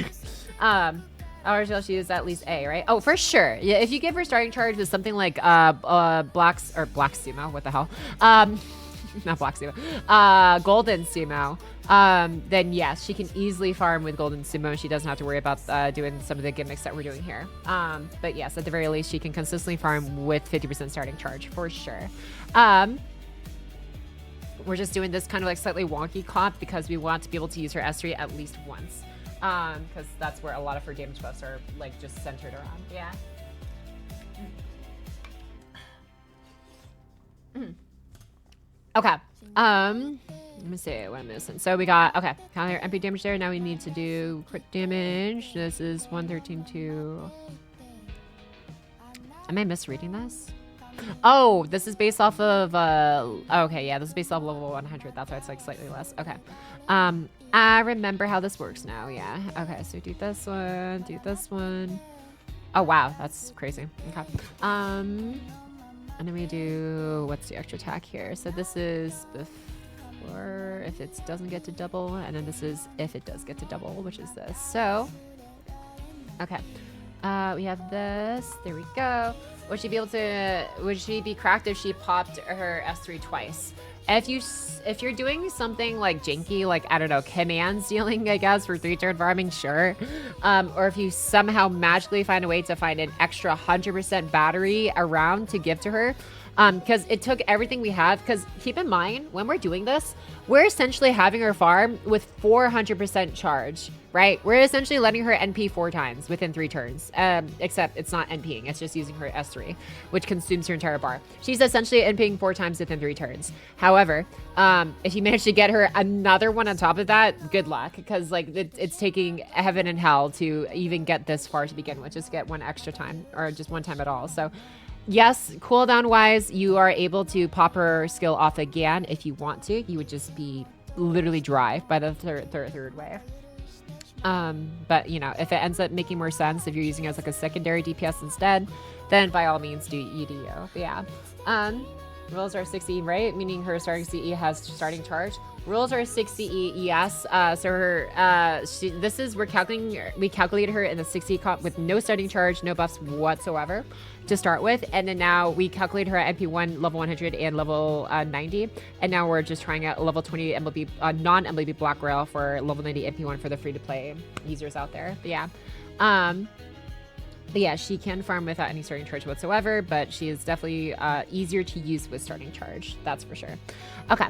Or she is at least A, right? Oh, for sure. Yeah, if you give her starting charge with something like Black Sumo, what the hell? Not Black Sumo. Golden Sumo. Then yes, she can easily farm with Golden Sumo. She doesn't have to worry about doing some of the gimmicks that we're doing here. But yes, at the very least, she can consistently farm with 50% starting charge for sure. We're just doing this kind of like slightly wonky comp because we want to be able to use her S3 at least once. Because that's where a lot of her damage buffs are like just centered around. Yeah. Okay. Let me see what I'm missing. So we got, okay, count her MP damage there. Now we need to do crit damage. This is 113 to... Am I misreading this? Oh, this is based off of, okay, yeah, this is based off level 100. That's why it's like slightly less. Okay. I remember how this works now, yeah. Okay, so do this one, do this one. Oh, wow, that's crazy. Okay. And then we do, what's the extra attack here? So this is before, if it doesn't get to double, and then this is if it does get to double, which is this. So, okay. We have this. There we go. Would she be cracked if she popped her S3 twice? If you're doing something like janky, like, I don't know, command stealing, I guess, for 3-turn farming, sure. Or if you somehow magically find a way to find an extra 100% battery around to give to her, because it took everything we have. Because keep in mind, when we're doing this, we're essentially having her farm with 400% charge, right? We're essentially letting her NP 4 times within 3 turns, except it's not NPing, it's just using her S3, which consumes her entire bar. She's essentially NPing 4 times within 3 turns. However, if you manage to get her another one on top of that, good luck, because like it's taking heaven and hell to even get this far to begin with, just get 1 extra time, or just 1 time at all. So yes, cooldown wise, you are able to pop her skill off again if you want to. You would just be literally dry by the third wave. But you know, if it ends up making more sense, if you're using it as like a secondary DPS instead, then by all means do EDO. But yeah, rules are 60, right? Meaning her starting CE has starting charge. Rules are 60 yes. So her, we calculated her in the 60 comp with no starting charge, no buffs whatsoever to start with, and then now we calculate her at MP1 level 100 and level 90, and now we're just trying out level 20 MLB non-MLB block rail for level 90 MP1 for the free-to-play users out there. But yeah, she can farm without any starting charge whatsoever, but she is definitely easier to use with starting charge. That's for sure. Okay,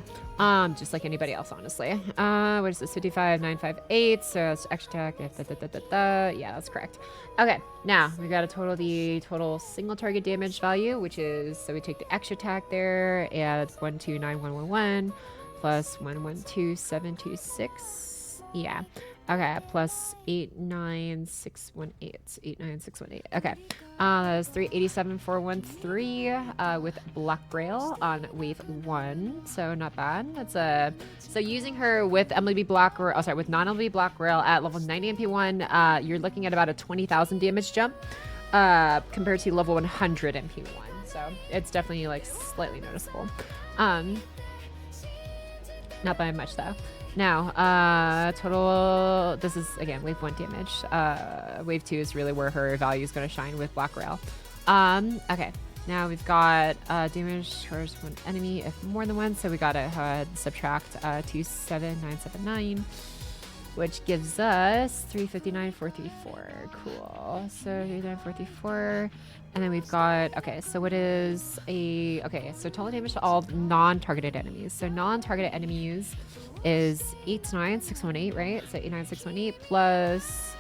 just like anybody else, honestly. What is this? 55,958. So it's extra attack. Yeah, that's correct. Okay, now we got the total single target damage value, which is, so we take the extra attack there, and 129,111 plus 112,726. Yeah. Okay, plus 89618. 89618. Okay. That is 387,413 with Black Grail on wave 1. So not bad. That's so using her with MLB Black, or with non-MLB Black Grail at level 90 MP1, you're looking at about a 20,000 damage jump compared to level 100 MP1. So it's definitely like slightly noticeable. Not by much though. Now, total, this is, again, wave 1 damage. Wave 2 is really where her value is going to shine with Black Rail. Okay, now we've got damage towards 1 enemy if more than 1, so we got to subtract 27979, which gives us 359,434. Cool. So 359,434. And then we've got, okay, so what is so total damage to all non-targeted enemies. So non-targeted enemies is 89618, right? So 89618 plus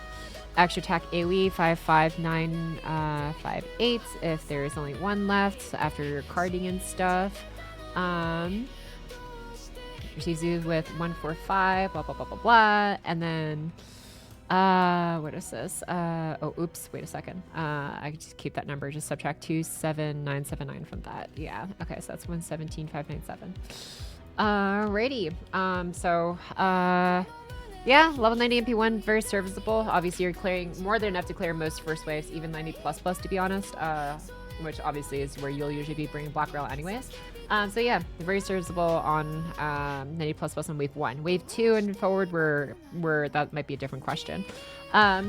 extra attack AoE 55958 if there's only 1 left after your carding and stuff. Receives you with 145, blah blah blah blah blah, and then what is this? Oh, oops, wait a second. I can just keep that number, just subtract 27979 from that. Yeah, okay, so that's 117,597. Alrighty. Yeah, level 90 MP1, very serviceable. Obviously, you're clearing more than enough to clear most first waves, even 90++, to be honest, which obviously is where you'll usually be bringing Black Rail anyways. So yeah, very serviceable on 90++ on wave 1. Wave 2 and forward, where that might be a different question. Let's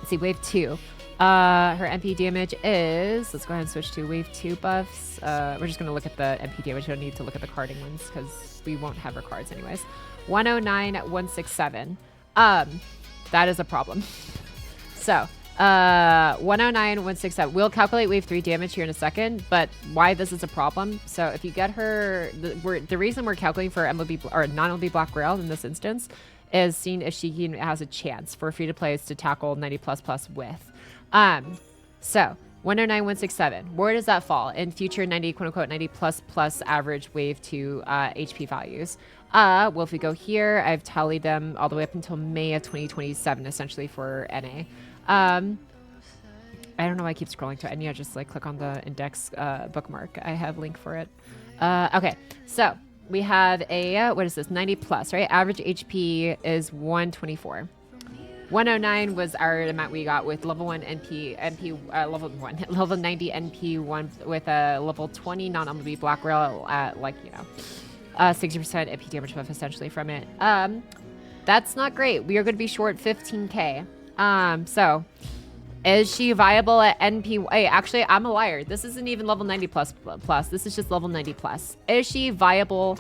see, wave 2. Her MP damage is, let's go ahead and switch to wave 2 buffs. We're just going to look at the MP damage. We don't need to look at the carding ones because we won't have her cards anyways. 109,167. That is a problem. So 109,167. We'll calculate wave 3 damage here in a second, but why this is a problem. So if you get her, the reason we're calculating for MLB or non-MLB Black Rail in this instance is seeing if she has a chance for free-to-plays to tackle 90++ with. So 109,167. Where does that fall in future 90 quote-unquote 90++ average wave 2 HP values? Well, if we go here, I've tallied them all the way up until May of 2027, essentially for NA. I don't know why I keep scrolling to it. I need to just like click on the index bookmark. I have a link for it. Okay, so we have a, what is this, 90+, right? Average HP is 124. 109 was our amount we got with level 1 level 1, level 90 NP1 with a level 20 non-MLB block rail at, like, you know, 60% NP damage buff essentially from it. That's not great. We are going to be short 15k. So is she viable at NP? Hey, actually, I'm a liar. This isn't even level 90 plus. This is just level 90 plus. Is she viable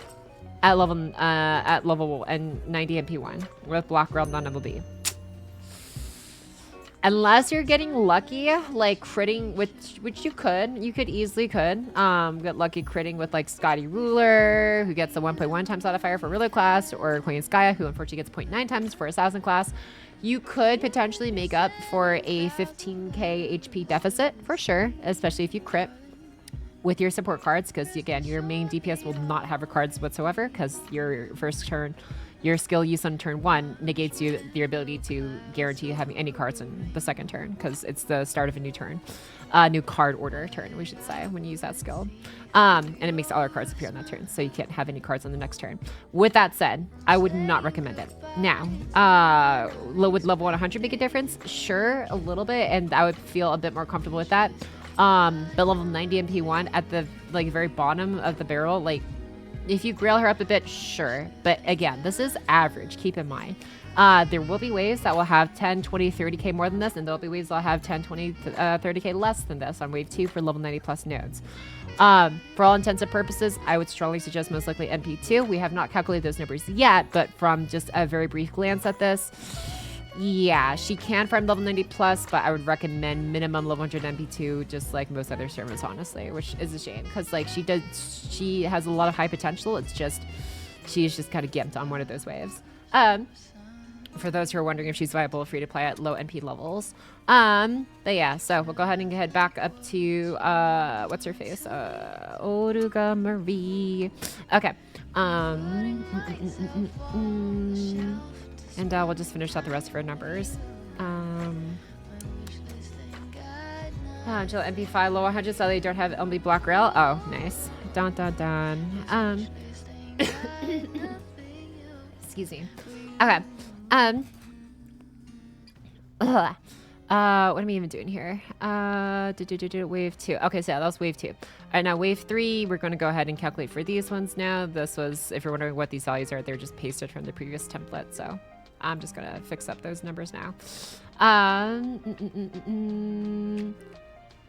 at level and 90 NP1 with block rail non-MLB? Unless you're getting lucky, like critting, which you could easily get lucky critting with like Scotty Ruler, who gets the 1.1 times out of fire for Ruler class, or Queen Skya, who unfortunately gets 0.9 times for Assassin class. You could potentially make up for a 15k HP deficit for sure, especially if you crit with your support cards, because again, your main DPS will not have cards whatsoever, because your first turn, your skill use on turn 1 negates you the ability to guarantee having any cards in the second turn, because it's the start of a new turn, new card order turn, we should say, when you use that skill. And it makes all our cards appear on that turn, so you can't have any cards on the next turn. With that said, I would not recommend it. Now, would level 100 make a difference? Sure, a little bit, and I would feel a bit more comfortable with that. But level 90 MP1 at the like very bottom of the barrel, like, if you grail her up a bit, sure. But again, this is average, keep in mind. There will be waves that will have 10, 20, 30k more than this, and there'll be waves that will have 10, 20, 30k less than this on wave 2 for level 90 plus nodes. For all intents and purposes, I would strongly suggest most likely NP2. We have not calculated those numbers yet, but from just a very brief glance at this, yeah, she can farm level 90 plus, but I would recommend minimum level 100 NP2, just like most other servers, honestly, which is a shame, because like she has a lot of high potential. It's just she's just kind of gimped on one of those waves. For those who are wondering if she's viable free to play at low NP levels. But yeah, so we'll go ahead and head back up to what's her face? U-Olga Marie. Okay. And we'll just finish out the rest of her numbers. Until MP5 low 100, so they don't have only block rail. Oh, nice. Dun dun dun. Excuse me. Okay. What am I even doing here? Wave 2. Okay, so yeah, that was wave 2. All right, now wave 3, we're going to go ahead and calculate for these ones now. This was, if you're wondering what these values are, they're just pasted from the previous template, so I'm just going to fix up those numbers now.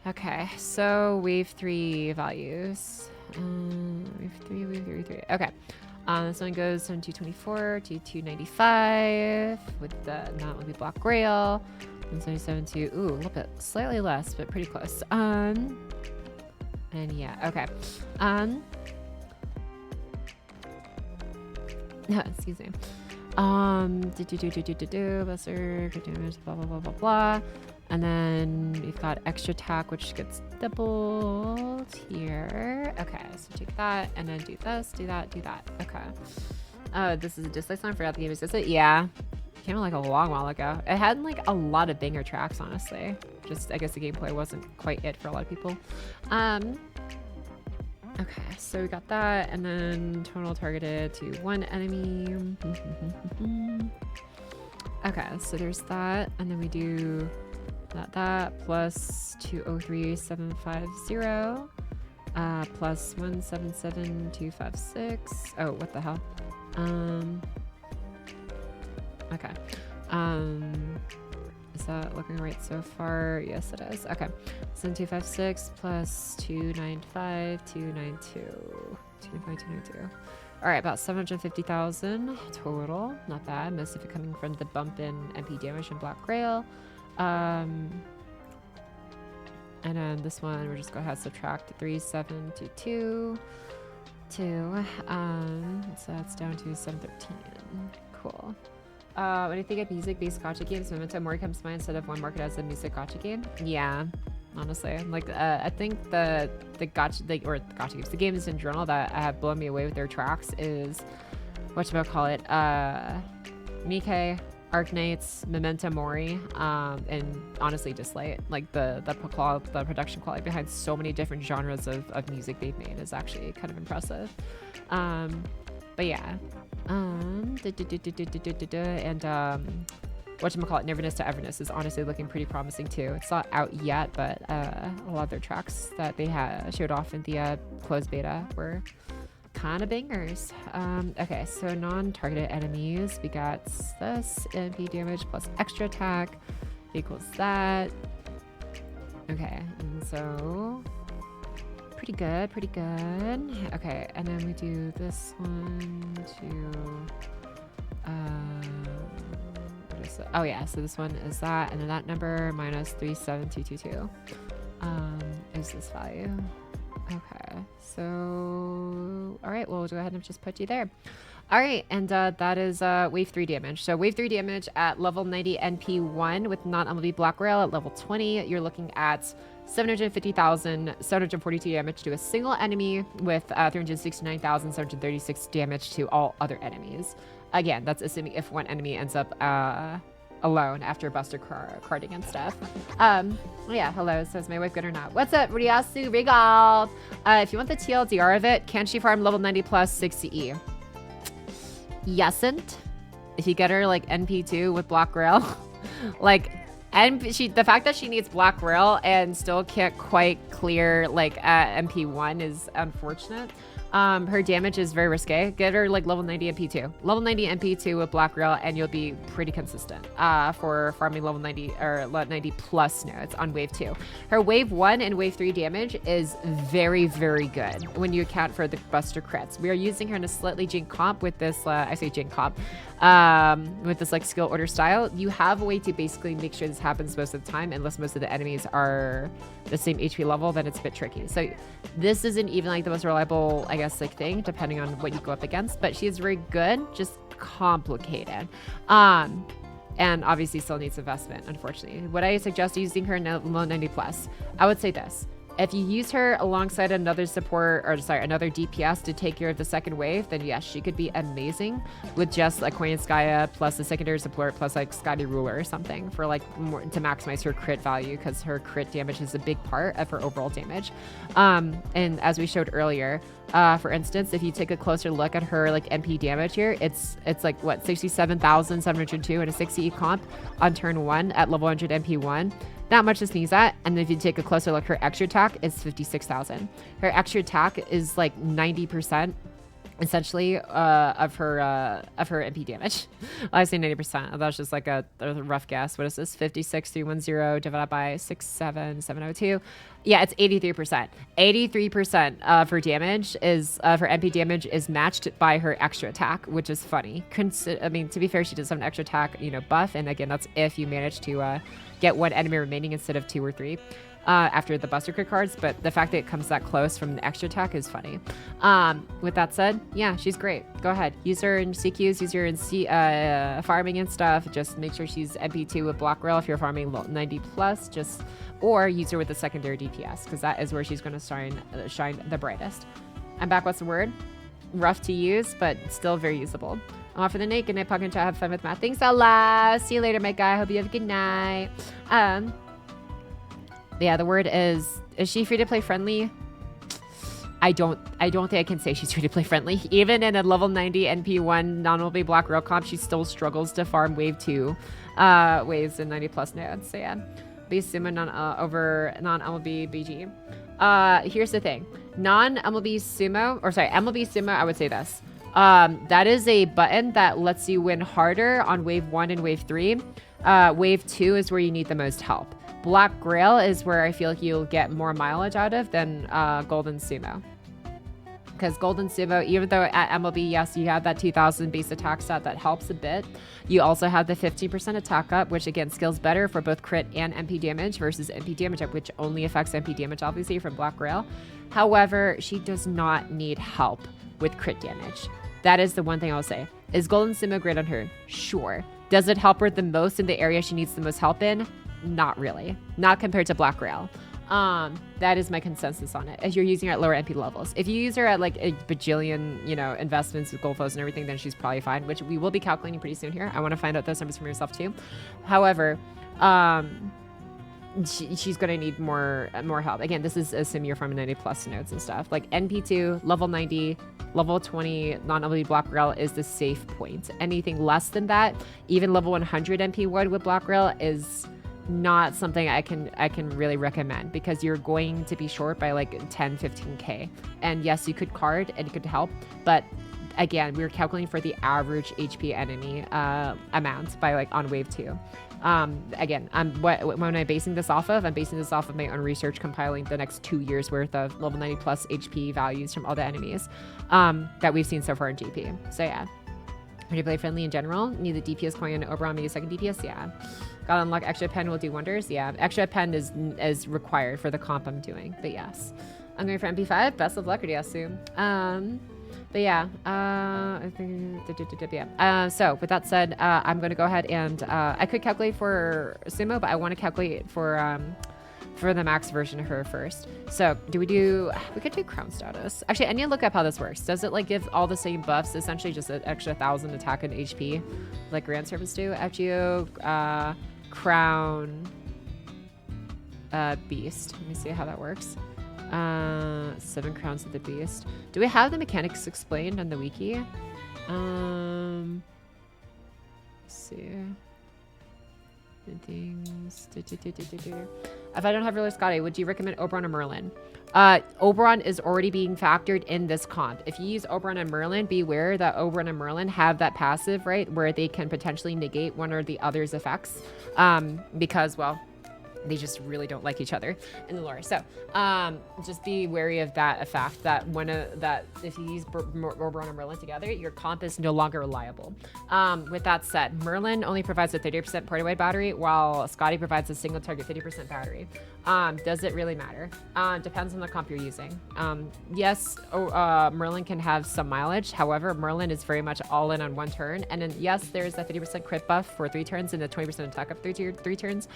Okay, so wave 3 values. Wave 3. Okay. This one goes from 224 to 295 with the not only block rail. 177 to, ooh, a little bit slightly less, but pretty close. And yeah, okay. Excuse me. Lesser damage, blah blah blah blah blah. And then we've got extra attack, which gets doubled here. Okay, so take that and then do this, do that, do that. Okay. Oh, this is a dislike song. I forgot the game existed. Yeah. Came out like a long while ago. It had like a lot of banger tracks, honestly. Just, I guess the gameplay wasn't quite it for a lot of people. Okay, so we got that, and then total targeted to 1 enemy. Okay, so there's that, and then we do that plus 203750 plus 177256. Oh, what the hell? Okay. Is that looking right so far? Yes, it is. Okay. 7256 plus 295, 292. 292. All right, about 750,000 total. Not bad. Most of it coming from the bump in MP damage and block rail. And then this one, we're just going to have subtract 3722. So that's down to 713. Cool. When I think of music-based gacha games, Memento Mori comes to mind instead of one market as a music gacha game. Yeah, honestly, like I think the gacha games, the games in general that have blown me away with their tracks is whatchamacallit, Miike, Arknights, Memento Mori, and honestly Dislight. Like the production quality behind so many different genres of music they've made is actually kind of impressive. But yeah. And whatchamacallit, Neverness to Everness is honestly looking pretty promising too. It's not out yet, but a lot of their tracks that they showed off in the closed beta were kind of bangers. Okay, so non-targeted enemies, we got this MP damage plus extra attack equals that. Okay, and so pretty good, pretty good. Okay, and then we do this one to what is it? Oh yeah, so this one is that, and then that number minus 37222 is this value. Okay, so all right, well, we'll go ahead and just put you there. All right, and that is wave 3 damage. So wave 3 damage at level 90 NP1 with non-MLB Black Rail. At level 20, you're looking at 750,742 damage to a single enemy with 369,736 damage to all other enemies. Again, that's assuming if one enemy ends up alone after Buster carding and stuff. Yeah, hello, so is my wife good or not? What's up, Ryasu Regal? If you want the TLDR of it, can she farm level 90 plus 60E? Yesn't. If you get her like NP2 with Black Rail, like, and the fact that she needs Black Rail and still can't quite clear like MP1 is unfortunate. Her damage is very risque. Get her like level 90 MP2. Level 90 MP2 with Black Rail and you'll be pretty consistent for farming level 90 or 90 plus nodes on wave 2. Her wave 1 and wave 3 damage is very, very good when you account for the Buster crits. We are using her in a slightly Jink comp with this, I say Jink comp, with this like skill order style. You have a way to basically make sure this happens most of the time, unless most of the enemies are the same HP level, then it's a bit tricky. So this isn't even like the most reliable, I guess, like thing, depending on what you go up against, but she is very good, just complicated. And obviously still needs investment, unfortunately. Would I suggest using her in level 90 plus? I would say this. If you use her alongside another support, or sorry, another DPS to take care of the second wave, then yes, she could be amazing with just like Queen Skya plus the secondary support plus like Scotty Ruler or something for like more to maximize her crit value, because her crit damage is a big part of her overall damage. And as we showed earlier, for instance, if you take a closer look at her like MP damage here, it's like what, 67,702 and a 60 comp on turn 1 at level 100 MP1. Not much to sneeze at. And if you take a closer look, her extra attack is 56,000. Her extra attack is like 90% essentially of her MP damage. Well, I say 90%. That's just like a rough guess. What is this? 56,310 divided by 67,702. Yeah, it's 83%. 83% of her damage is her MP damage is matched by her extra attack, which is funny. I mean, to be fair, she does have an extra attack, buff, and again, that's if you manage to get one enemy remaining instead of 2 or 3 after the Buster Crit cards. But the fact that it comes that close from the extra attack is funny. With that said, yeah, she's great. Go ahead, use her in CQs, use her in farming and stuff. Just make sure she's MP2 with Block Rail if you're farming 90 plus. Or use her with the secondary DPS, because that is where she's going to shine the brightest. I'm back. What's the word? Rough to use, but still very usable. I'm off for the night. Good night, Pocky, and have fun with math. Thanks a lot. See you later, my guy. Hope you have a good night. Yeah, the word is she free to play friendly? I don't think I can say she's free to play friendly. Even in a level 90 NP1 non-MLB Black Rail comp, she still struggles to farm wave 2 waves in 90 plus nodes. So yeah, be sumo over non-MLB BG. Here's the thing. Non-MLB sumo, or sorry, MLB sumo, I would say this. That is a button that lets you win harder on wave 1 and wave 3. Wave 2 is where you need the most help. Black Grail is where I feel like you'll get more mileage out of than Golden Sumo. Because Golden Sumo, even though at MLB, yes, you have that 2000 base attack stat that helps a bit, you also have the 15% attack up, which again scales better for both crit and MP damage versus MP damage up, which only affects MP damage, obviously, from Black Grail. However, she does not need help with crit damage. That is the one thing I'll say. Is Golden Sumo great on her? Sure. Does it help her the most in the area she needs the most help in? Not really. Not compared to Black Rail. That is my consensus on it. If you're using her at lower MP levels. If you use her at like a bajillion, investments with gold flows and everything, then she's probably fine, which we will be calculating pretty soon here. I want to find out those numbers from yourself too. However, she's going to need more help. Again, this is assuming you're from 90 plus nodes and stuff. Like NP2, level 90, level 20, non-LB block rail is the safe point. Anything less than that, even level 100 NP wood with block rail is not something I can really recommend, because you're going to be short by like 10, 15K. And yes, you could card and it could help, but again, we're calculating for the average HP enemy amount by like on wave 2. Again, what am I basing this off of? I'm basing this off of my own research, compiling the next 2 years worth of level 90 plus HP values from all the enemies that we've seen so far in GP. So yeah, free to play friendly in general. Need the DPS coin and Oberon maybe second DPS. Yeah, gotta unlock extra pen will do wonders. Yeah, extra pen is required for the comp I'm doing. But yes, I'm going for MP5. Best of luck, or do you assume? But yeah, I think, yeah. So with that said, I'm going to go ahead and I could calculate for Sumo, but I want to calculate for the max version of her first. So we could do crown status. Actually, I need to look up how this works. Does it like give all the same buffs, essentially just an extra 1,000 attack and HP like Grand Servants do? FGO, crown, beast. Let me see how that works. 7 crowns of the beast. Do we have the mechanics explained on the wiki? Let's see. Things. If I don't have Ruler Scotty, would you recommend Oberon or Merlin? Oberon is already being factored in this comp. If you use Oberon and Merlin, be aware that Oberon and Merlin have that passive, right, where they can potentially negate one or the other's effects. Because, well, they just really don't like each other in the lore. So just be wary of that effect, that if you use Oberon and Merlin together, your comp is no longer reliable. With that said, Merlin only provides a 30% party-wide battery, while Scotty provides a single target 50% battery. Does it really matter? Depends on the comp you're using. Yes, Merlin can have some mileage. However, Merlin is very much all in on one turn. And then yes, there's a 50% crit buff for 3 turns and a 20% attack up 3 turns.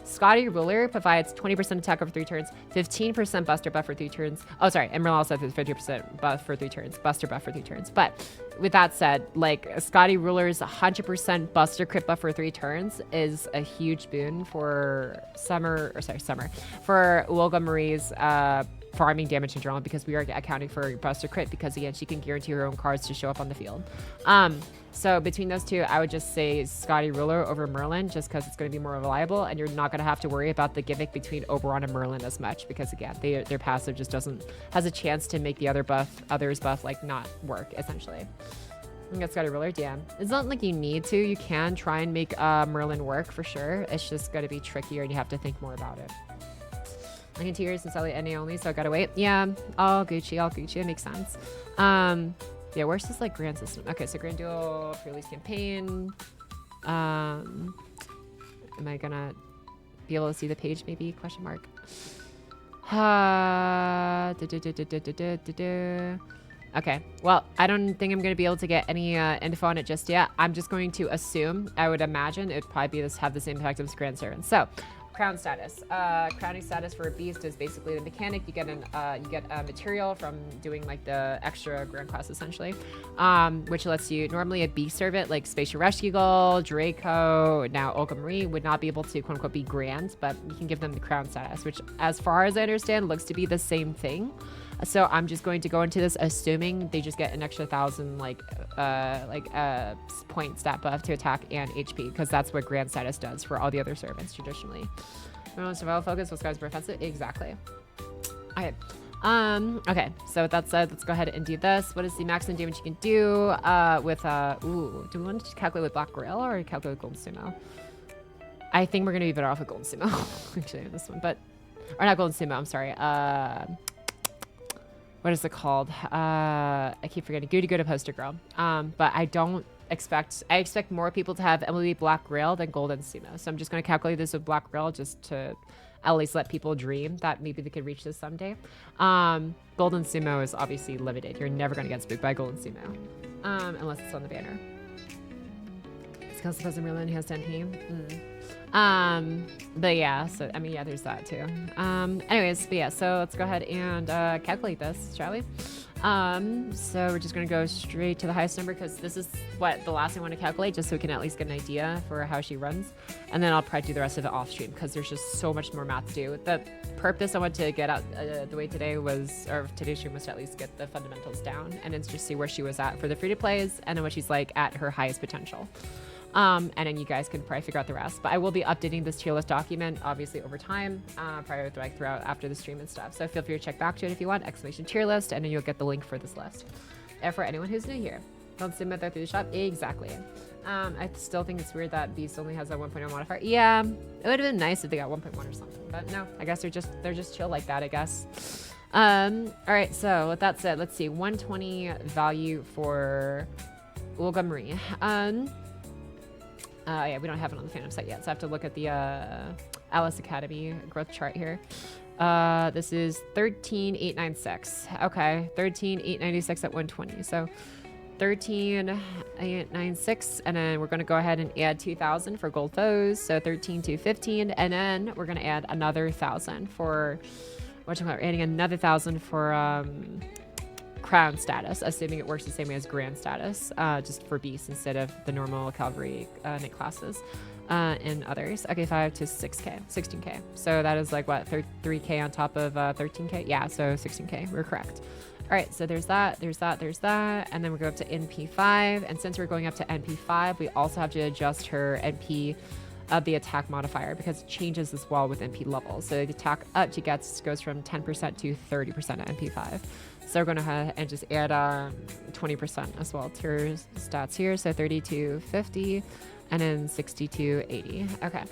Scotty Ruler provides 20% attack over 3 turns, 15% buster buff for 3 turns. Oh, sorry, and Merlin also has 50% buff for 3 turns, buster buff for 3 turns. But with that said, like Scotty Ruler's 100% buster crit buff for 3 turns is a huge boon for for U-Olga Marie's farming damage in general, because we are accounting for buster crit, because again, she can guarantee her own cards to show up on the field. So between those two, I would just say Scotty Ruler over Merlin, just because it's going to be more reliable, and you're not going to have to worry about the gimmick between Oberon and Merlin as much, because again, their passive just has a chance to make the other's buff like not work, essentially. I got Scotty Ruler, damn. It's not like you need to. You can try and make Merlin work for sure. It's just going to be trickier, and you have to think more about it. Like in 2 years since I NA only, so I gotta wait. Yeah, all Gucci. It makes sense. Yeah, where's this like grand system? Okay, so grand duel, pre-release campaign. Am I gonna be able to see the page maybe? Question mark. Okay, well, I don't think I'm gonna be able to get any info on it just yet. I'm just going to assume, I would imagine it'd probably have the same effect as Grand Servant. So, crown status. Crowning status for a beast is basically the mechanic. You get a material from doing like the extra grand class essentially, which lets you, normally a beast servant like Spatial Rescue Eagle, Draco, now U-Olga Marie would not be able to quote unquote be grand, but you can give them the crown status, which as far as I understand looks to be the same thing. So I'm just going to go into this assuming they just get an extra 1,000 point stat buff to attack and HP, because that's what grand status does for all the other servants traditionally. Survival focus, what's guys more offensive? Exactly. Okay. Okay, so with that said, let's go ahead and do this. What is the maximum damage you can do with do we want to calculate with Black Grail or calculate with Golden Sumo? I think we're gonna be better off with Golden Sumo actually in this one, or not Golden Sumo, I'm sorry. What is it called? I keep forgetting. Goody Poster Girl. But I expect more people to have MLB Black Grail than Golden Sumo. So I'm just going to calculate this with Black Grail just to at least let people dream that maybe they could reach this someday. Golden Sumo is obviously limited. You're never going to get spooked by Golden Sumo. Unless it's on the banner. Skills supposed to Merlin, he has 10p. But yeah, so I mean, yeah, there's that too. Anyways, but yeah, so let's go ahead and calculate this, shall we? So we're just gonna go straight to the highest number because this is what the last thing I want to calculate, just so we can at least get an idea for how she runs. And then I'll probably do the rest of it off stream because there's just so much more math to do. The purpose I want to get out the way today was, or today's stream was to at least get the fundamentals down and then just see where she was at for the free to plays and then what she's like at her highest potential. And then you guys can probably figure out the rest. But I will be updating this tier list document, obviously, over time, probably like throughout after the stream and stuff. So feel free to check back to it if you want, exclamation tier list, and then you'll get the link for this list. And for anyone who's new here, don't submit that through the shop. Exactly. I still think it's weird that Beast only has that 1.0 modifier. Yeah, it would have been nice if they got 1.1 or something, but no, I guess they're just chill like that, I guess. All right, so with that said, let's see, 120 value for U-Olga Marie. Yeah, we don't have it on the fandom site yet, so I have to look at the Alice Academy growth chart here. This is 13,896. Okay, 13,896 at 120. So 13,896, and then we're going to go ahead and add 2,000 for gold foes. So 13,215, and then we're going to add another 1,000 for adding another 1,000 for crown status, assuming it works the same way as grand status, just for beasts instead of the normal cavalry knit classes and others. Okay, 5 to 6k, 16k. So that is like what, 3k on top of 13k? Yeah, so 16k. We're correct. All right, so there's that, and then we go up to NP5, and since we're going up to NP5, we also have to adjust her NP of the attack modifier because it changes as well with NP levels. So the attack up she gets goes from 10% to 30% at NP5. So we're going to have and just add 20% as well to her stats here. So 30 to 50 and then 60 to 80. Okay.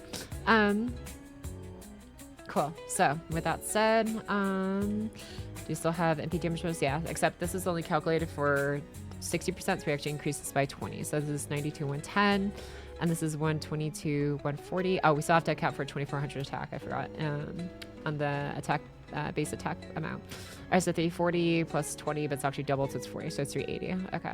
Cool. So with that said, do you still have NP damage bonus? Yeah, except this is only calculated for 60%, so we actually increase this by 20. So this is 92, 110. And this is 122, 140. Oh, we still have to account for 2,400 attack. I forgot on the attack base attack amount. All right, so 340 plus 20, but it's actually double, so it's 40. So it's 380. Okay.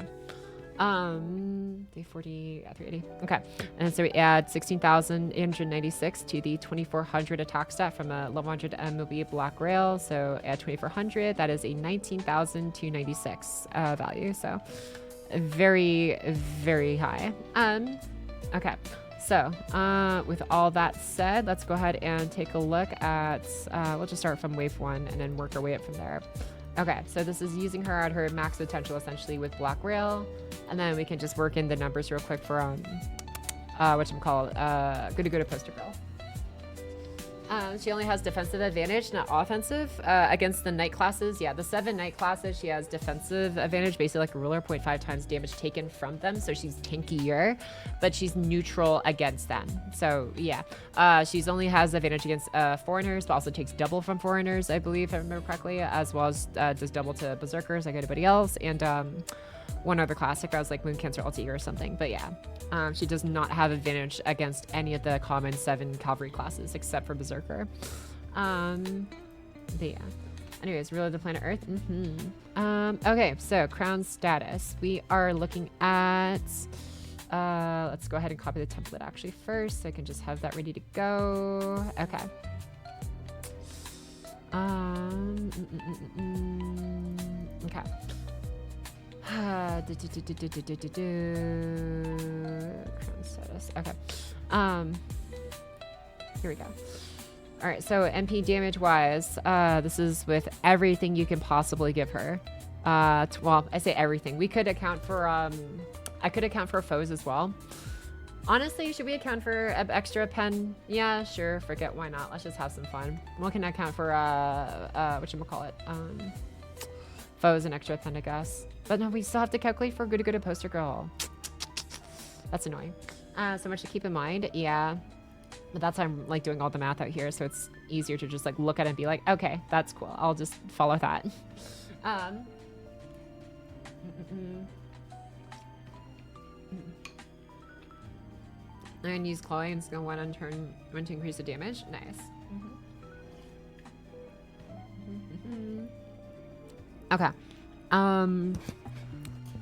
340, yeah, 380. Okay. And so we add 16,896 to the 2,400 attack stat from a level 100 MOB Black Rail. So add 2,400. That is a 19,296 value. So very, very high. Okay, so with all that said, let's go ahead and take a look at, we'll just start from wave 1 and then work our way up from there. Okay, so this is using her at her max potential essentially with Black Rail, and then we can just work in the numbers real quick for, whatchamacallit, Poster Girl. She only has defensive advantage, not offensive, against the knight classes. Yeah, the 7 knight classes, she has defensive advantage, basically like a ruler, 0.5 times damage taken from them. So she's tankier, but she's neutral against them. So yeah, she's only has advantage against foreigners, but also takes double from foreigners, I believe, if I remember correctly, as well as does double to berserkers like anybody else. And one other classic, I was like Moon Cancer Ulti or something, but yeah. She does not have advantage against any of the common 7 cavalry classes except for Berserker. But yeah. Anyways, ruler of the planet Earth. Okay, so crown status. We are looking at. Let's go ahead and copy the template actually first, so I can just have that ready to go. Okay. Okay. Crown status. Okay. Here we go. All right. So MP damage wise, this is with everything you can possibly give her. Well, I say everything. We could account for. I could account for foes as well. Honestly, should we account for an extra pen? Yeah, sure. Forget. Why not? Let's just have some fun. We can account for whatchamacallit, foes and extra pen, I guess. But no, we still have to calculate for good Poster Girl. That's annoying. So much to keep in mind. Yeah. But that's why I'm like doing all the math out here, so it's easier to just like look at it and be like, okay, that's cool. I'll just follow that. And use Chloe and skill 1 on turn 1 to increase the damage. Nice. Okay.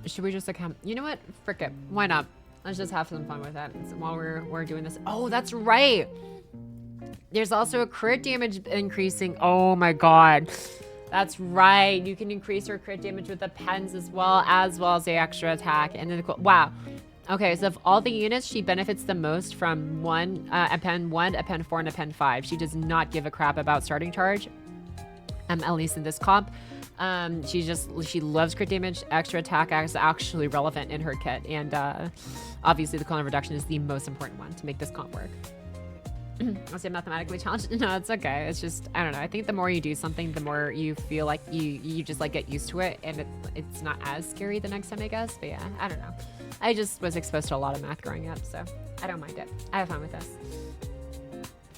Should we just account? You know what? Frick it. Why not? Let's just have some fun with that while we're doing this. Oh, that's right. There's also a crit damage increasing. Oh my god. That's right. You can increase her crit damage with the pens as well as the extra attack. And then wow. Okay, so of all the units, she benefits the most from a pen 1, a pen 4, and a pen 5. She does not give a crap about starting charge. At least in this comp. She loves crit damage. Extra attack is actually relevant in her kit. And obviously the cooldown reduction is the most important one to make this comp work. I'll say mathematically challenged. No, it's okay. It's just, I don't know. I think the more you do something, the more you feel like you just like get used to it, and it's not as scary the next time, I guess. But yeah, I don't know. I just was exposed to a lot of math growing up, so I don't mind it. I have fun with this.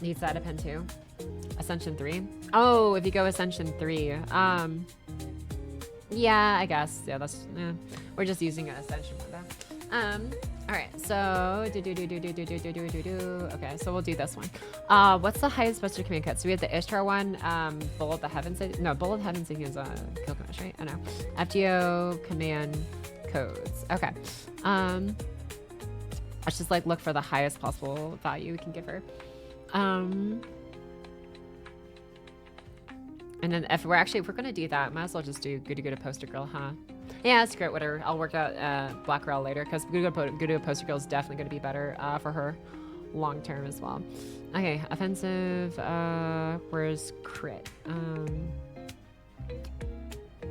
Needs that a pen 2. Ascension 3. Oh, if you go Ascension 3. Yeah, I guess. Yeah, we're just using an Ascension one though. All right, so okay, so we'll do this one. What's the highest buster command cut? So we have the Ishtar one, Bull of the Heavens. No, Bull of the Heavens is a kill command, right? I know. FGO command codes. Okay. Let's just like look for the highest possible value we can give her. And then if we're gonna do that, might as well just do good to go to poster girl, huh? Yeah, screw it, whatever. I'll work out Black Rail later, because good to go poster girl is definitely gonna be better for her long term as well. Okay, offensive. Where's crit?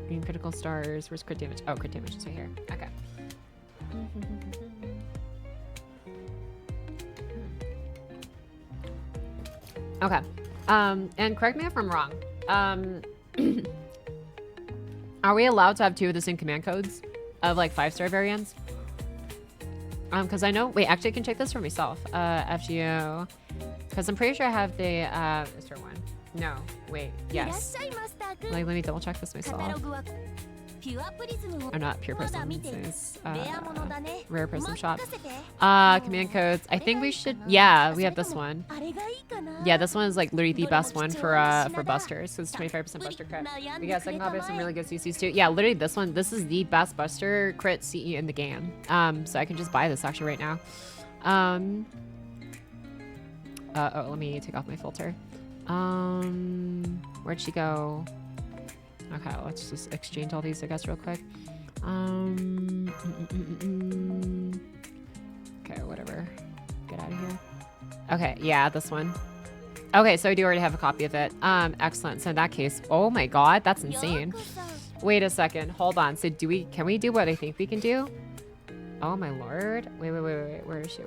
Green critical stars. Where's crit damage? Oh, crit damage is right here. Okay. Okay. And correct me if I'm wrong. Are we allowed to have 2 of the same command codes of like 5-star variants? Because I know, wait, actually I can check this for myself. FGO, because I'm pretty sure I have the Mr. one. No, wait, yes. Like, let me double check this myself. Or not pure prism, it's rare prism shop. Command codes. I think we should, yeah, we have this one. Yeah, this one is like literally the best one for busters, so it's 25% buster crit. We got second copy of some really good CCs too. Yeah, literally this one, this is the best buster crit CE in the game. So I can just buy this actually right now. Oh, let me take off my filter. Where'd she go? Okay, let's just exchange all these, I guess, real quick. Okay, whatever. Get out of here. Okay, yeah, this one. Okay, so I do already have a copy of it. Excellent. So in that case, oh my god, that's insane. Wait a second, hold on. So can we do what I think we can do? Oh my lord. Wait. Where is she?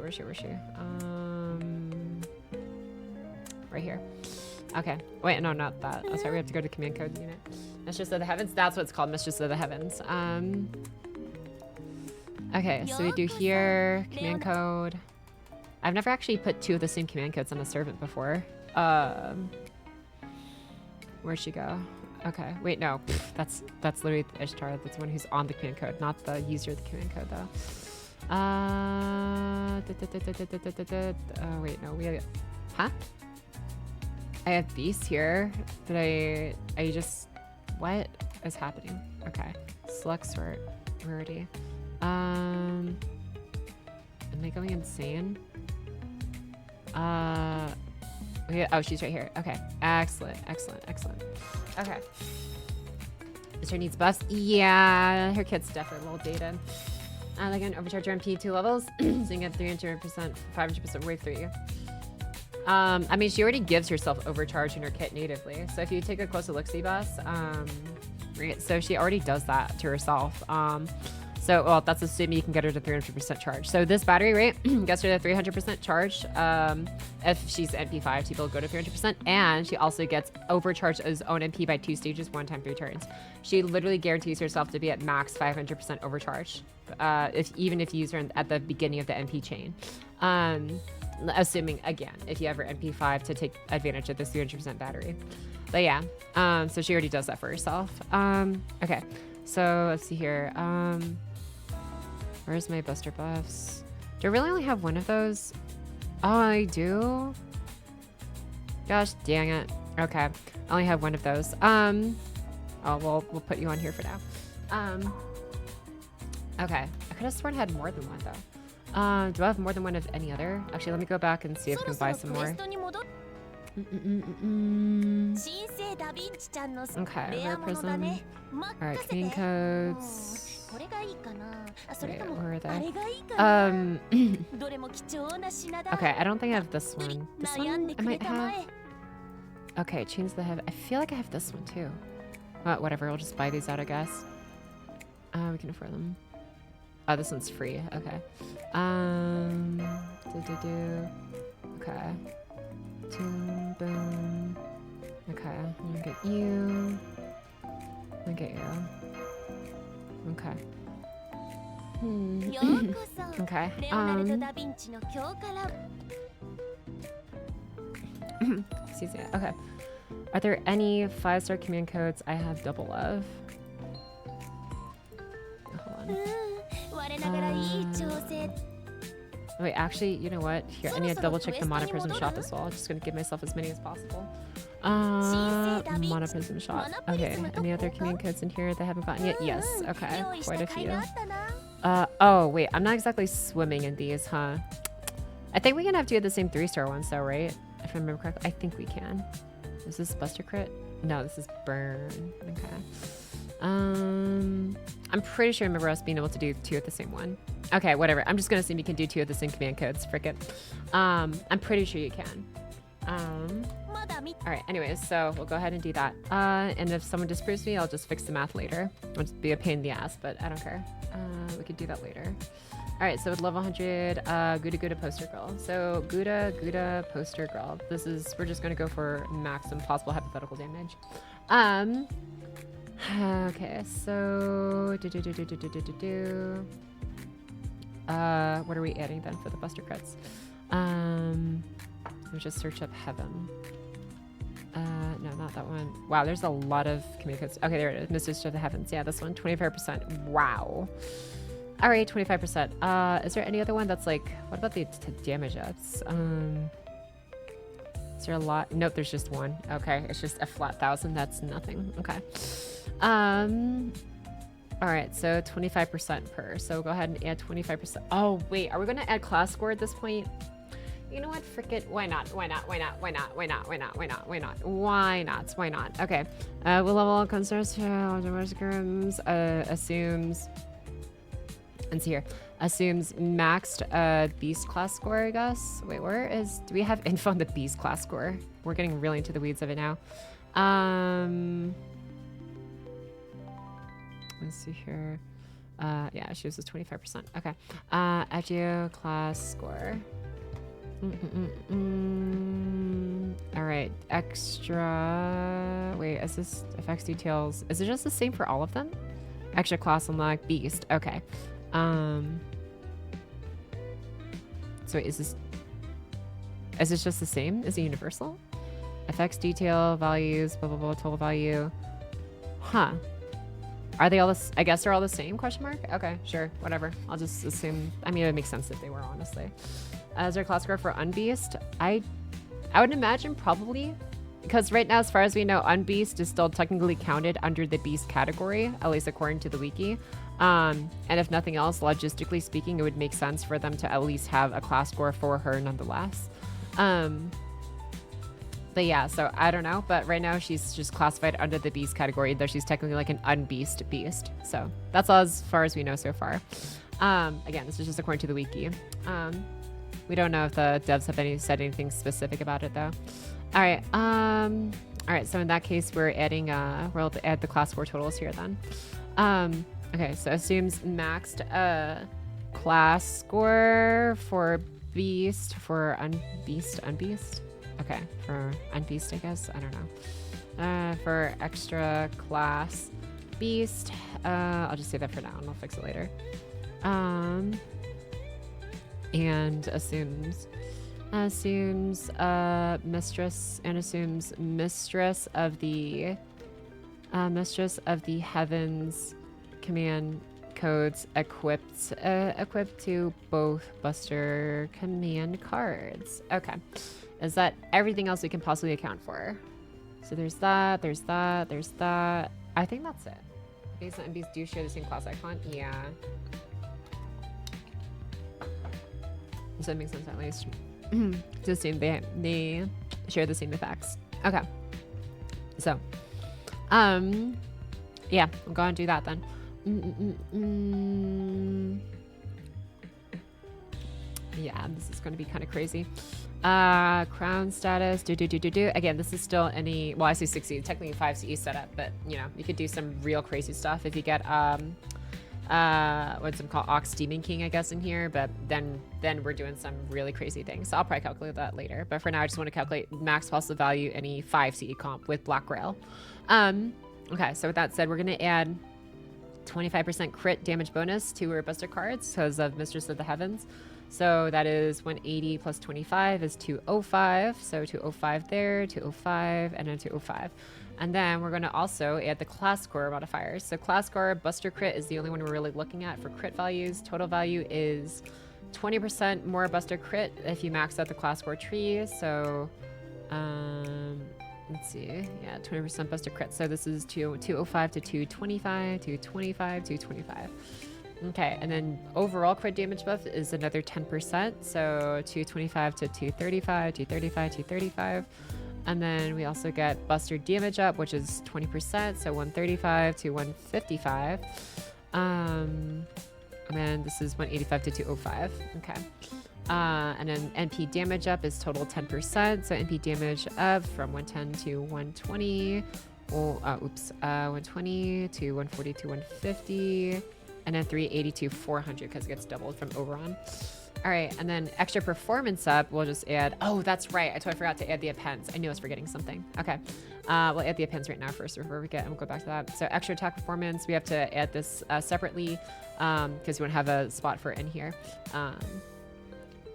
Right here. Okay. Wait, no, not that. Oh, sorry, we have to go to command code unit. Mistress of the Heavens. That's what it's called, Mistress of the Heavens. Okay, so we do here, command code. I've never actually put 2 of the same command codes on a servant before. Where'd she go? Okay, wait, no. That's literally Ishtar. That's the one who's on the command code, not the user of the command code, though. Oh, wait, no, we have... Huh? I have beasts here. Did I just... What is happening? Okay. Select sort. Rarity. Am I going insane? Oh, she's right here. Okay. Excellent. Okay. This her needs buffs. Yeah, her kit's definitely a little dated. They can overcharge her MP 2 levels, so you can get 300%, 500% wave 3. I mean, she already gives herself overcharge in her kit natively. So if you take a closer look-see, boss, right, so she already does that to herself. So, well, that's assuming you can get her to 300% charge. So this battery rate gets her to 300% charge if she's NP5 to be able to go to 300%. And she also gets overcharged as own NP by 2 stages, 1 time 3 turns. She literally guarantees herself to be at max 500% overcharge, even if you use her at the beginning of the NP chain. Assuming, again, if you have her MP5 to take advantage of this 300% battery. But yeah, so she already does that for herself. Okay, so let's see here. Where's my buster buffs? Do I really only have one of those? Oh, I do? Gosh, dang it. Okay, I only have one of those. Oh, we'll put you on here for now. Okay, I could have sworn I had more than one, though. Do I have more than one of any other? Actually, let me go back and see if I can buy some more. Okay, rare prism. Alright, command codes. Wait, where are they? Okay, I don't think I have this one. This one I might have. Okay, change the heaven. I feel like I have this one too. Whatever, we'll just buy these out, I guess. We can afford them. Oh, this one's free. Okay. Okay. Boom, boom. Okay, I'm gonna get you. I'm gonna get you. Okay. Okay. Excuse me. Okay. Are there any 5-star command codes I have double of? Hold on. Wait, actually, you know what? Here, I need to double check the Monoprism shop as well. I'm just gonna give myself as many as possible. Monoprism shop. Okay, any other command codes in here that I haven't gotten yet? Yes, okay, quite a few. Oh, wait, I'm not exactly swimming in these, huh? I think we can have 2 of the same 3-star ones though, right? If I remember correctly, I think we can. Is this Buster Crit? No, this is Burn. Okay. I'm pretty sure I remember us being able to do 2 of the same one. Okay, whatever. I'm just gonna assume you can do 2 of the same command codes. Frick it. I'm pretty sure you can. Alright, anyways, so we'll go ahead and do that. And if someone disproves me, I'll just fix the math later. It'll just be a pain in the ass, but I don't care. We could do that later. Alright, so with level 100, Gouda Poster Girl. So, Gouda Poster Girl. We're just gonna go for maximum possible hypothetical damage. Okay, so... what are we adding then for the Buster Crits? Let me just search up Heaven. No, not that one. Wow, there's a lot of command codes. Okay, there it is. Mistress of the Heavens. Yeah, this one. 25%. Wow. All right, 25%. Is there any other one that's like... What about the damage ups? Is there a lot? Nope, there's just one. Okay, it's just a flat 1,000. That's nothing. Okay. All right, so 25% per. So go ahead and add 25%. Oh, wait. Are we going to add class score at this point? You know what? Frick it. Why not? Why not? Why not? Why not? Why not? Why not? Why not? Why not? Why not? Why not? Okay. We'll level concerns to assumes... Let's see here. Assumes maxed beast class score, I guess. Wait, where is... Do we have info on the beast class score? We're getting really into the weeds of it now. Let's see here. Yeah, she was 25%. Okay. FGO class score. All right. Extra... Wait, is this effects details? Is it just the same for all of them? Extra class unlock beast. Okay. So is this just the same? Is it universal? Effects detail, values, blah, blah, blah, total value. Huh. Are they all the... I guess they're all the same, question mark? Okay, sure, whatever. I'll just assume... I mean, it would make sense if they were, honestly. Is there a class score for Unbeast? I would imagine probably. Because right now, as far as we know, Unbeast is still technically counted under the Beast category, at least according to the wiki. And if nothing else, logistically speaking, it would make sense for them to at least have a class score for her nonetheless. But yeah, so I don't know. But right now, she's just classified under the Beast category, though she's technically like an Unbeast beast. So that's all as far as we know so far. Again, this is just according to the wiki. We don't know if the devs have said anything specific about it, though. All right. All right. So in that case, we're adding. We'll add the class 4 totals here then. Okay. So assumes maxed class score for beast for unbeast. Okay. For unbeast, I guess. I don't know. For extra class beast. I'll just say that for now, and I'll fix it later. And assumes mistress and assumes mistress of the heavens command codes equipped to both Buster command cards. Okay, is that everything else we can possibly account for? So there's that. I think that's it. Beast and beast do share the same class icon. Yeah. So it makes sense at least to assume they share the same effects. Okay. So Yeah, I'm going to do that then. Yeah, this is going to be kind of crazy. Crown status. Again, this is still any. Well, I say 60, technically 5 CE setup, but you know, you could do some real crazy stuff if you get what's it called, Ox Demon King, I guess, in here. But then we're doing some really crazy things. So I'll probably calculate that later. But for now, I just want to calculate max positive value any 5 CE comp with Black Grail. Okay, so with that said, we're going to add 25% crit damage bonus to our buster cards because of Mistress of the Heavens. So that is 180 plus 25 is 205. So 205 there, 205, and then 205. And then we're going to also add the class score modifiers. So class score, buster crit is the only one we're really looking at for crit values. Total value is 20% more buster crit if you max out the class score tree. So, let's see. Yeah, 20% buster crit. So this is 205 to 225, 225, 225. Okay, and then overall crit damage buff is another 10%. So 225 to 235, 235, 235. And then we also get buster damage up, which is 20%. So 135 to 155. And then this is 185 to 205. Okay. And then NP damage up is total 10%. So NP damage up from 110 to 120. 120 to 140 to 150. And then 380 to 400 because it gets doubled from Oberon. All right, and then extra performance up, we'll just add, oh, that's right. I totally forgot to add the appends. I knew I was forgetting something. Okay, we'll add the appends right now first before we we'll go back to that. So extra attack performance, we have to add this separately because we won't have a spot for it in here.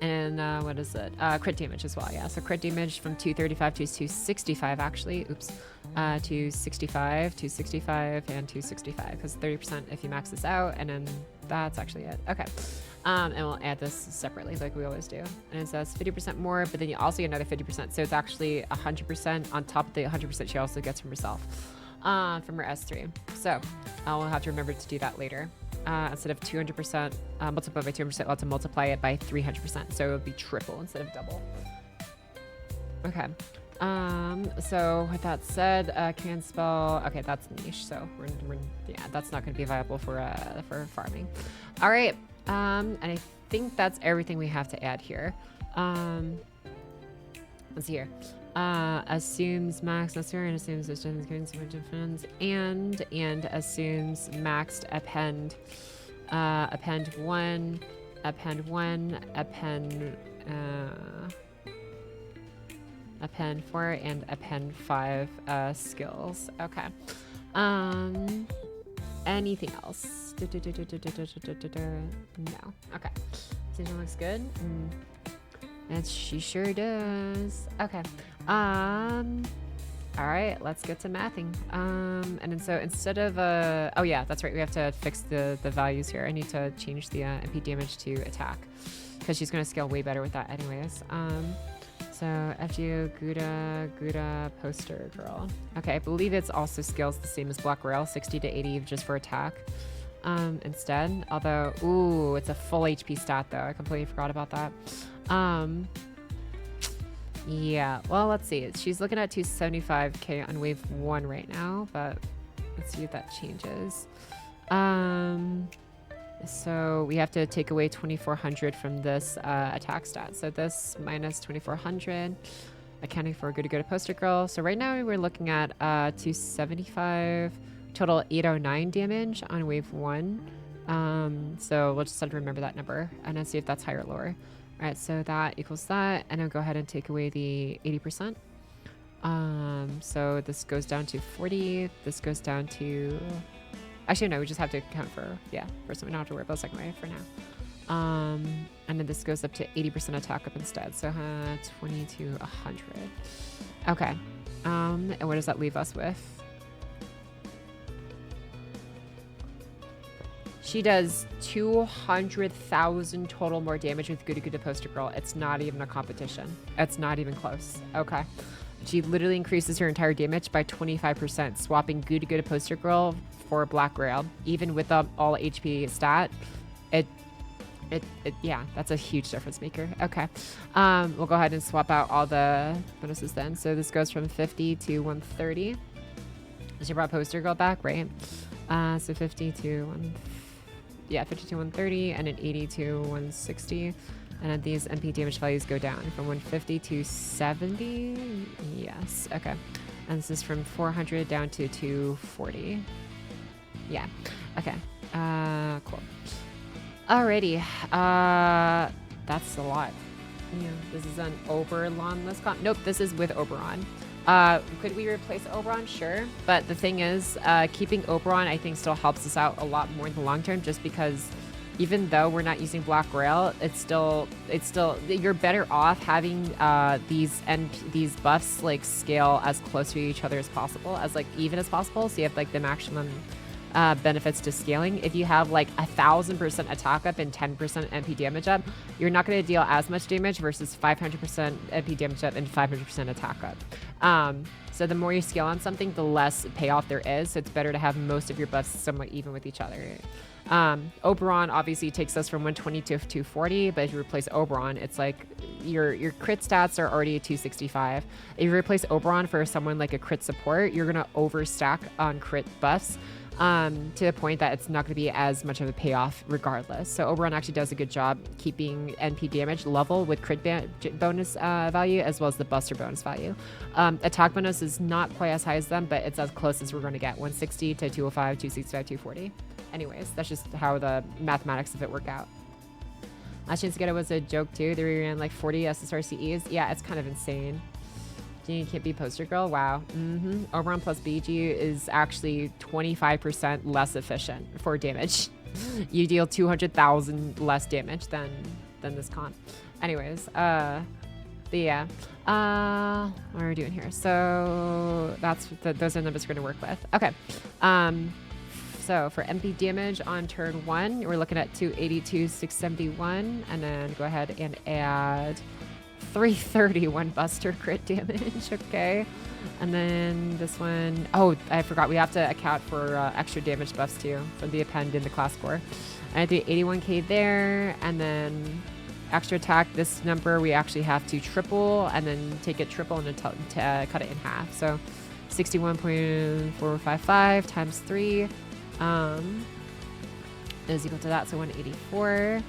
And what is it? Crit damage as well, yeah. So crit damage from 235 to 265 actually. Oops. 265, 265, and 265 because 30% if you max this out, and then that's actually it. Okay. And we'll add this separately like we always do. And it says 50% more, but then you also get another 50%. So it's actually 100% on top of the 100% she also gets from herself, from her S3. So we'll have to remember to do that later. Instead of 200% multiplied by 200%, we'll have to multiply it by 300%. So it would be triple instead of double. Okay. So with that said, can spell, okay, that's niche. So we're yeah, that's not going to be viable for farming. All right. And I think that's everything we have to add here. Let's see here. Assumes max necessary and assumes there's defense and assumes maxed append 1, append 4, and append 5 skills. Okay. Anything else? No. Okay. Decision looks good. And she sure does. Okay. All right, let's get to mathing. And then so instead of oh yeah, that's right. We have to fix the values here. I need to change the MP damage to attack because she's gonna scale way better with that anyways. So FGO Gouda poster girl. Okay, I believe it's also scales the same as Black Rail, 60 to 80 just for attack. Instead, although ooh, it's a full HP stat though. I completely forgot about that. Yeah, well, let's see. She's looking at 275k on wave 1 right now, but let's see if that changes. So we have to take away 2400 from this attack stat. So this minus 2400, accounting for good poster girl. So right now we're looking at 275, total 809 damage on wave 1. So we'll just have to remember that number and then see if that's higher or lower. All right, so that equals that, and then go ahead and take away the 80%. So this goes down to 40. This goes down to, actually no, we just have to account for, yeah, first one. We don't have to worry about the second wave for now. And then this goes up to 80% attack up instead. So 20 to 100. Okay. And what does that leave us with? She does 200,000 total more damage with Good Poster Girl. It's not even a competition. It's not even close. Okay. She literally increases her entire damage by 25%, swapping Good Poster Girl for Black Grail. Even with the all HP stat, yeah, that's a huge difference maker. Okay. We'll go ahead and swap out all the bonuses then. So this goes from 50 to 130. She brought Poster Girl back, right? So 50 to 50 to 130, and an 80 to 160. And then these MP damage values go down from 150 to 70. Yes, okay. And this is from 400 down to 240. Yeah, okay. Cool. Alrighty. That's a lot. Yeah, this is an Oberonless comp. Nope, this is with Oberon. Could we replace Oberon? Sure. But the thing is, keeping Oberon, I think, still helps us out a lot more in the long term, just because even though we're not using Black Rail, it's still, you're better off having these buffs like scale as close to each other as possible, as like even as possible. So you have like the maximum benefits to scaling. If you have like 1,000% attack up and 10% MP damage up, you're not going to deal as much damage versus 500% MP damage up and 500% attack up. So the more you scale on something, the less payoff there is. So it's better to have most of your buffs somewhat even with each other. Oberon obviously takes us from 120 to 240, but if you replace Oberon, it's like your crit stats are already at 265. If you replace Oberon for someone like a crit support, you're going to overstack on crit buffs. To the point that it's not going to be as much of a payoff regardless. So Oberon actually does a good job keeping NP damage level with crit bonus value, as well as the buster bonus value. Attack bonus is not quite as high as them, but it's as close as we're going to get. 160 to 205, 265, 240. Anyways, that's just how the mathematics of it work out. Last chance to get it was a joke too. They ran like 40 SSRCEs. Yeah, it's kind of insane. You can't be Poster Girl. Wow. Oberon plus BG is actually 25% less efficient for damage. You deal 200,000 less damage than this comp. Anyways, but yeah. What are we doing here? So those are the numbers we're gonna work with. Okay. So for MP damage on turn 1, we're looking at 282, 671, and then go ahead and add 331 buster crit damage. Okay, and then this one, oh, I forgot, we have to account for extra damage buffs too from the append in the class score. I do 81k there, and then extra attack, this number we actually have to triple, and then take it triple and then cut it in half. So 61.455 times 3 is equal to that, so 184.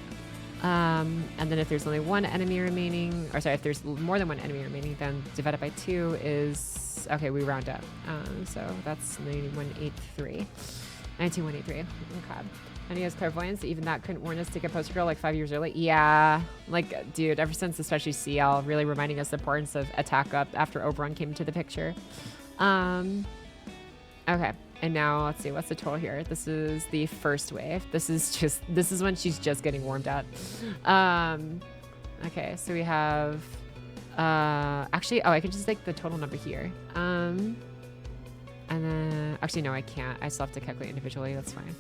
And then if there's only one enemy remaining, or sorry, if there's more than one enemy remaining, then divided by 2 is, okay, we round up. So that's 9183. 19183. Okay. And he has clairvoyance. Even that couldn't warn us to get Poster Girl like 5 years early. Yeah. Like, dude, ever since especially CL, really reminding us the importance of attack up after Oberon came into the picture. Okay. And now let's see, what's the total here? This is the first wave. This is when she's just getting warmed up. Okay, so we have, actually, oh, I can just take the total number here. And then, actually, no, I can't. I still have to calculate individually. That's fine.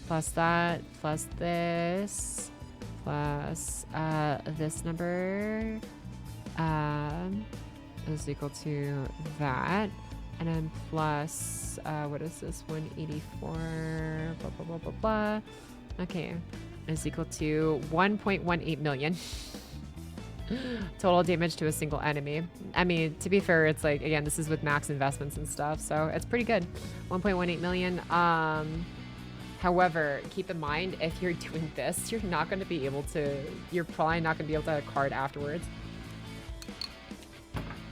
Plus that, plus this, plus this number is equal to that. And then plus, what is this? 184, blah, blah, blah, blah, blah. Okay, is equal to 1.18 million. Total damage to a single enemy. I mean, to be fair, it's like, again, this is with max investments and stuff, so it's pretty good. 1.18 million. However, keep in mind, if you're doing this, you're not going to be able to, you're probably not going to be able to have a card afterwards.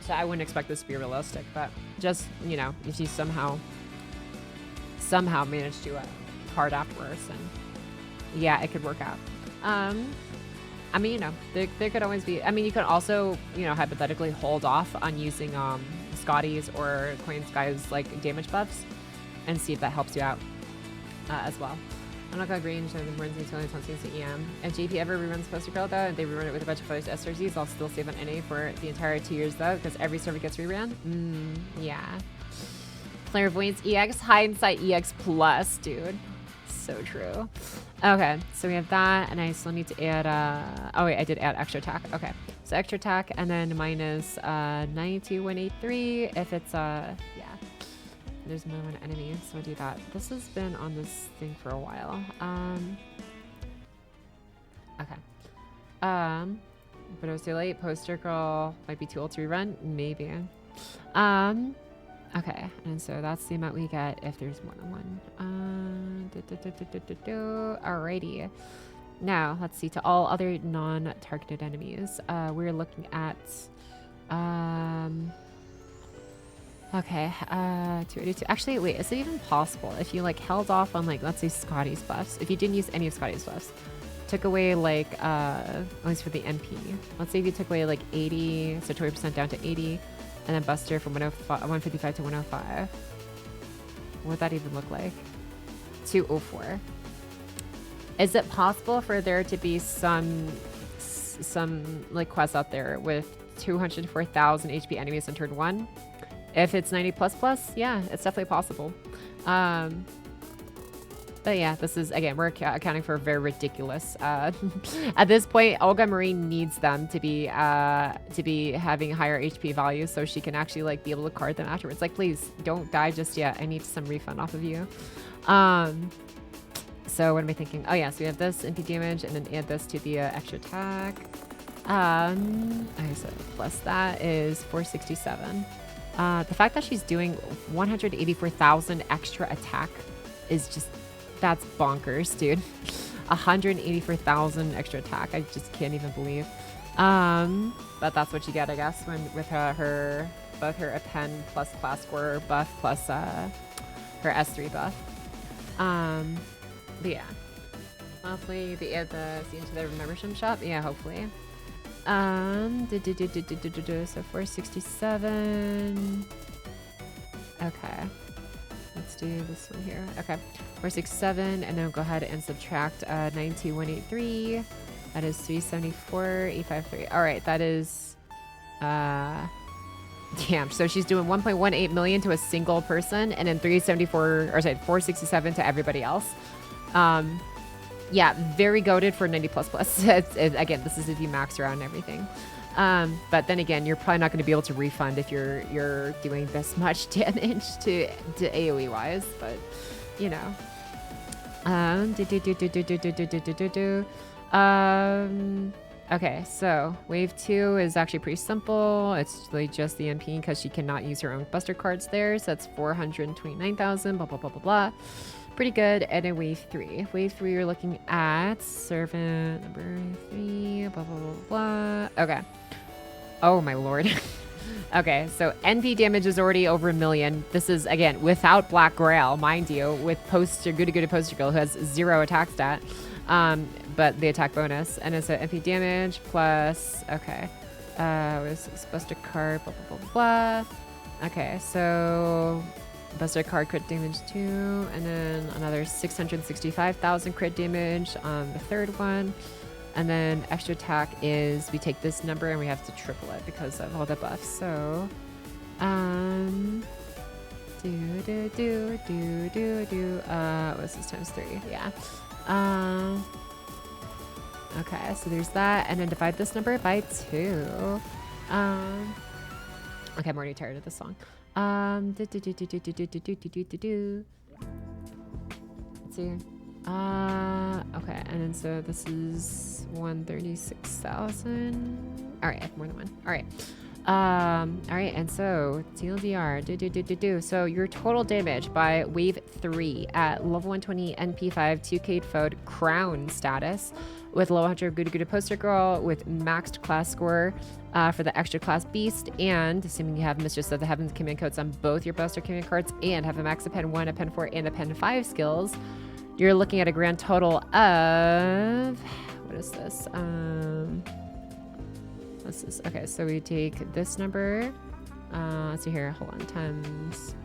So I wouldn't expect this to be realistic, but just, you know, if you somehow manage to card afterwards, then yeah, it could work out. I mean, you know, there could always be, I mean, you could also, you know, hypothetically hold off on using Scotty's or Queen's Sky's like damage buffs and see if that helps you out as well. I'm not gonna green, so the importance until it's on EM. If JP ever reruns Poster Girl though, and they rerun it with a bunch of other SRZs, I'll still save on NA for the entire 2 years though, because every server gets reran. Yeah. Clairvoyance EX, Hindsight EX plus, dude. So true. Okay, so we have that, and I still need to add, oh wait, I did add extra attack. Okay, so extra attack, and then minus 92183 if it's, yeah. There's another one enemy, so I'll do that. This has been on this thing for a while. Okay. But it was too late. Poster Girl might be too old to rerun. Maybe. Okay, and so that's the amount we get if there's more than one. Alrighty. Now, let's see, to all other non-targeted enemies, we're looking at, okay, 282. Actually, wait, is it even possible if you, like, held off on, like, let's say Scotty's buffs, if you didn't use any of Scotty's buffs, took away, like, at least for the NP, let's say if you took away, like, 80, so 20% down to 80, and then Buster from 155 to 105. What would that even look like? 204. Is it possible for there to be some like quests out there with 204,000 HP enemies in turn 1? If it's 90 plus, yeah, it's definitely possible. But yeah, this is, again, we're accounting for very ridiculous. At this point, Olga Marie needs them to be having higher HP values so she can actually, like, be able to card them afterwards. Like, please, don't die just yet. I need some refund off of you. So what am I thinking? Oh yeah, so we have this MP damage and then add this to the extra attack. Okay, so plus that is 467. The fact that she's doing 184,000 extra attack is just, that's bonkers, dude. 184,000 extra attack. I just can't even believe. But that's what you get, I guess, when with her both her append plus class score buff plus her S3 buff. But yeah, hopefully they add the scene to their membership shop. Yeah, hopefully. So 467. Okay. Let's do this one here. Okay. 467, and then go ahead and subtract 92183. That is 374,853. All right, that is damn. So she's doing 1.18 million to a single person, and then 467 to everybody else. Yeah, very goated for 90 plus. Again, this is if you max her out and everything. But then again, you're probably not going to be able to refund if you're doing this much damage to AoE wise. But you know, okay, so wave 2 is actually pretty simple. It's really just the MP because she cannot use her own buster cards there. So that's 429,000. Blah blah blah blah blah. Pretty good. And then wave 3. Wave 3, you're looking at servant number 3. Blah blah blah blah. Okay. Oh my lord. Okay, so NP damage is already over 1 million. This is, again, without Black Grail, mind you, with Goody Poster Girl, who has 0 attack stat, but the attack bonus. And it's an NP damage plus, okay, was Buster card, blah, blah, blah, blah. Okay, so Buster card crit damage 2, and then another 665,000 crit damage on the third one. And then extra attack is we take this number and we have to triple it because of all the buffs. So, what's this times 3? Yeah. Okay, so there's that, and then divide this number by 2. Okay, I'm already tired of this song. Let's see. Okay, and then so this is 136,000. All right, I have more than one. All right. All right, and so TLDR, So your total damage by wave 3 at level 120 NP5 2K Fode Crown status with low 100 Goody Poster Girl with maxed class score for the extra class beast, and assuming you have Mistress of the Heavens command codes on both your Buster command cards and have a max append 1, append 4, and append 5 skills. You're looking at a grand total of, what is this? What's this? Okay, so we take this number. Let's see here. Hold on. Times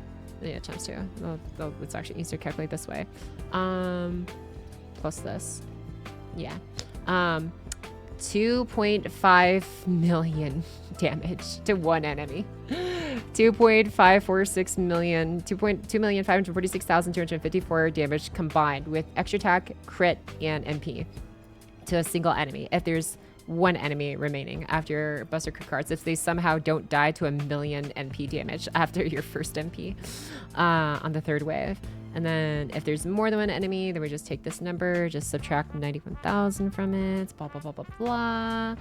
2. It's actually easier to calculate this way. Plus this. Yeah. 2.5 million damage to one enemy. 2.546 million, 2,546,254 damage combined with extra attack, crit, and MP to a single enemy. If there's one enemy remaining after your Buster crit cards, if they somehow don't die to 1 million NP damage after your first MP on the third wave. And then if there's more than one enemy, then we just take this number, just subtract 91,000 from it, blah, blah, blah, blah, blah.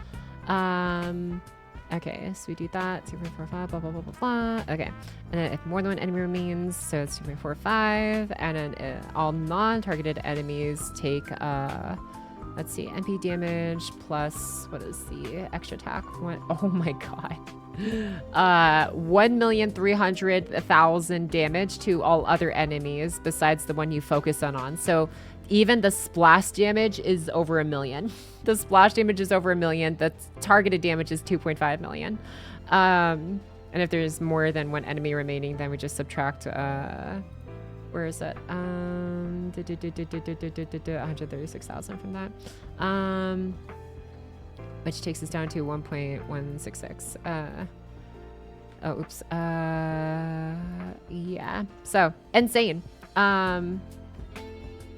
Okay, so we do that. 2.45, blah, blah, blah, blah, blah. Okay. And then if more than one enemy remains, so it's 2.45. And then all non-targeted enemies take, let's see, MP damage plus, what is the extra attack? Oh my god. 1,300,000 damage to all other enemies besides the one you focus on. So even the splash damage is over 1 million. The splash damage is over 1 million. The targeted damage is 2.5 million. And if there's more than one enemy remaining, then we just subtract, where is it? 136,000 from that. Which takes us down to 1.166. Oh, oops. Yeah. So, insane.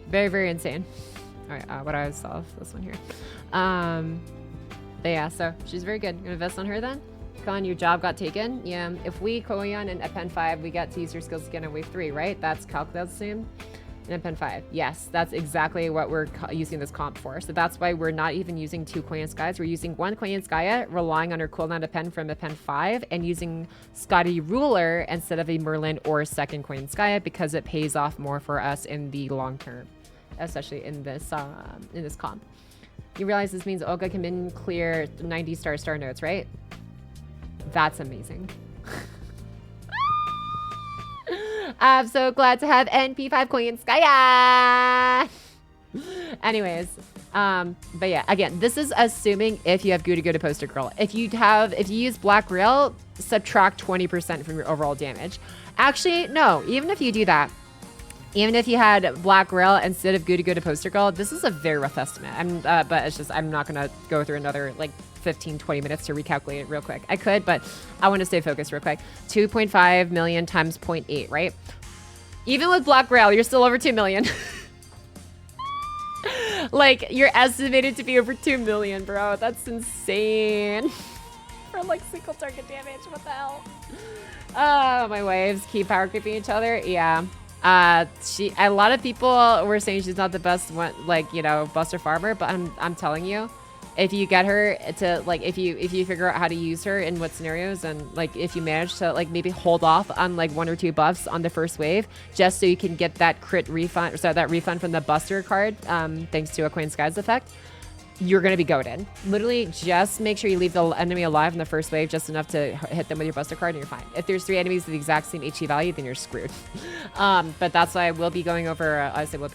Very, very insane. All right, what do I solve this one here? But yeah, so she's very good. Gonna invest on her then. Con, your job got taken. Yeah, if we Koyan in Pen 5, we get to use your skills again in wave 3, right? That's calculated the same. In Pen 5, yes, that's exactly what we're using this comp for. So that's why we're not even using 2 Koyan Skies. We're using 1 Koyan Skya, relying on her cooldown Pen from Pen 5, and using Scotty Ruler instead of a Merlin or 2nd Koyan Skya because it pays off more for us in the long term, especially in this comp. You realize this means Olga can min clear 90 star notes, right? That's amazing. I'm so glad to have NP5 Koyan Skya. Anyways, but yeah, again, this is assuming if you have Goo Poster Girl. If you use Black Rail, subtract 20% from your overall damage. Actually, no, even if you do that, even if you had Black Rail instead of Goo Poster Girl, this is a very rough estimate. But it's just, I'm not gonna go through another like 15-20 minutes to recalculate it real quick. I could, but I want to stay focused real quick. 2.5 million times 0.8, right? Even with Black Rail, you're still over 2 million. Like, you're estimated to be over 2 million, bro. That's insane. For like single target damage, what the hell? Oh, my waves keep power creeping each other. Yeah. A lot of people were saying she's not the best one, like, you know, Buster Farmer, but I'm telling you, if you get her to, like, if you figure out how to use her in what scenarios, and like if you manage to like maybe hold off on like 1 or 2 buffs on the first wave just so you can get that crit refund, so that refund from the Buster card, thanks to a Queen Skies effect, you're gonna be goated. Literally, just make sure you leave the enemy alive in the first wave just enough to hit them with your Buster card and you're fine. If there's 3 enemies with the exact same HP value, then you're screwed. But that's why we'll be going over, I don't know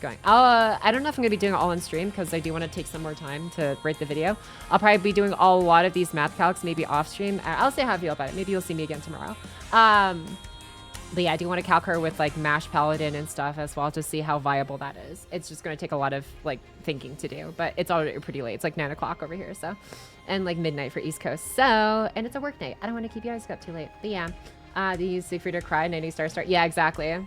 if I'm gonna be doing it all on stream because I do want to take some more time to write the video. I'll probably be doing a lot of these math calcs maybe off stream. I'll say how I feel about it. Maybe you'll see me again tomorrow. But yeah, I do want to calc her with like Mash Paladin and stuff as well to see how viable that is. It's just going to take a lot of like thinking to do, but it's already pretty late. It's like 9 o'clock over here, so, and like midnight for East Coast. So, and it's a work night. I don't want to keep you guys up too late. But yeah, they use Siegfried to Cry, 90 star. Yeah, exactly.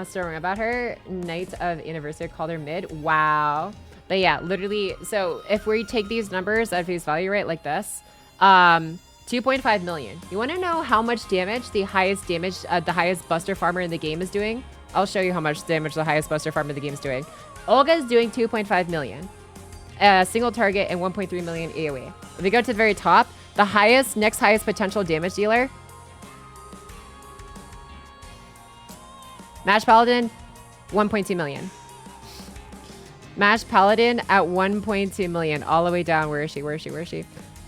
Story about her, Night of Anniversary called her mid. Wow. But yeah, literally. So if we take these numbers at face value, right, like this, 2.5 million. You want to know how much damage the highest Buster Farmer in the game is doing? I'll show you how much damage the highest Buster Farmer in the game is doing. Olga is doing 2.5 million. Single target and 1.3 million AoE. If we go to the very top, the next highest potential damage dealer, Mash Paladin, 1.2 million. Mash Paladin at 1.2 million, all the way down. Where is she?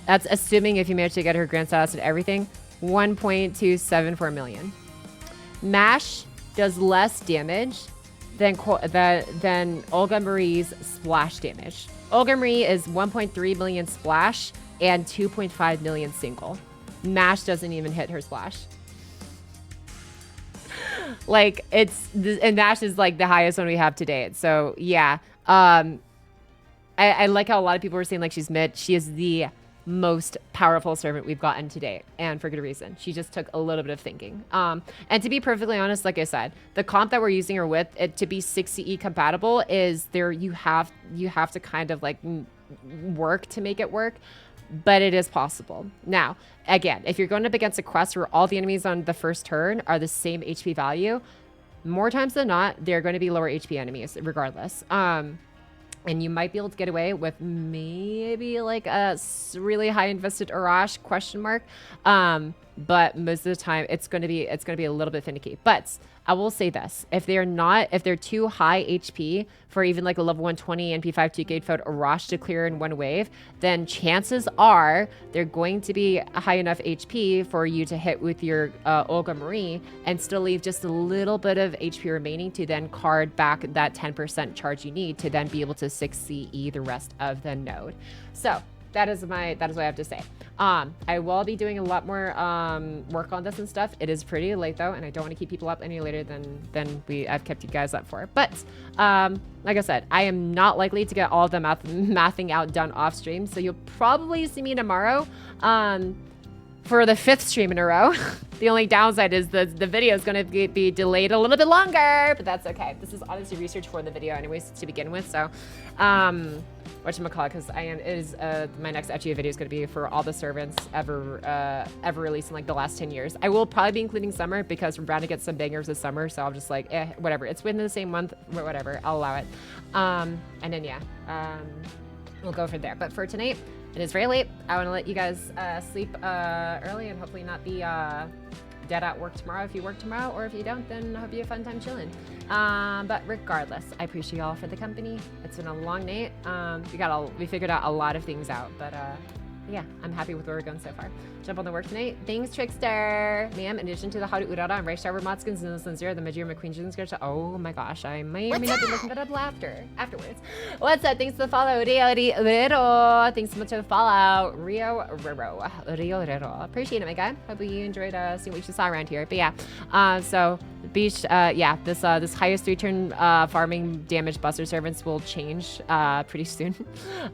That's assuming if you manage to get her grand status and everything, 1.274 million. Mash does less damage than Olga Marie's splash damage. Olga Marie is 1.3 million splash and 2.5 million single. Mash doesn't even hit her splash. Like, and Mash is like the highest one we have to date. So yeah, I like how a lot of people were saying like she's mid. She is the most powerful servant we've gotten to date, and for good reason. She just took a little bit of thinking. And to be perfectly honest, like I said, the comp that we're using her with, it to be 6CE compatible is there. You have to kind of like work to make it work, but it is possible. Now, again, if you're going up against a quest where all the enemies on the first turn are the same HP value, more times than not, they're going to be lower HP enemies regardless. And you might be able to get away with maybe like a really high invested Arash question mark. But most of the time it's going to be a little bit finicky. But I will say this, if they're too high HP for even like a level 120 NP5 2 gatefold Arash to clear in one wave, then chances are they're going to be a high enough HP for you to hit with your Olga Marie and still leave just a little bit of HP remaining to then card back that 10% charge you need to then be able to 6CE the rest of the node. So that is what I have to say. I will be doing a lot more work on this and stuff. It is pretty late though, and I don't want to keep people up any later than I've kept you guys up for. But like I said, I am not likely to get all the mathing out done off stream, so you'll probably see me tomorrow for the 5th stream in a row. The only downside is the video is going to be delayed a little bit longer, but that's okay. This is honestly research for the video anyways to begin with, so whatchamacallit, because my next FGO video is going to be for all the servants ever released in like the last 10 years. I will probably be including summer because we're bound to get some bangers this summer, so I'm just like, whatever. It's within the same month, whatever. I'll allow it. And then we'll go from there. But for tonight, it is very late. I want to let you guys sleep early and hopefully not be dead at work tomorrow if you work tomorrow, or if you don't, then I hope you have a fun time chilling. But regardless, I appreciate y'all for the company. It's been a long night. We figured out a lot of things out, but yeah, I'm happy with where we're going so far. Jump on the work tonight. Thanks, Trickster. Ma'am, in addition to the Haru Urara and Rice Shower Matskins and the Zero, the Majir McQueen Jins, oh my gosh, I may or may not be looking that up afterwards. What's up? Thanks for the follow, Rio Rero. Thanks so much for the follow, Rio Rero. Appreciate it, my guy. Hope you enjoyed seeing what you saw around here. But yeah, so Beach, yeah, this highest 3-turn farming damage buster servants will change pretty soon.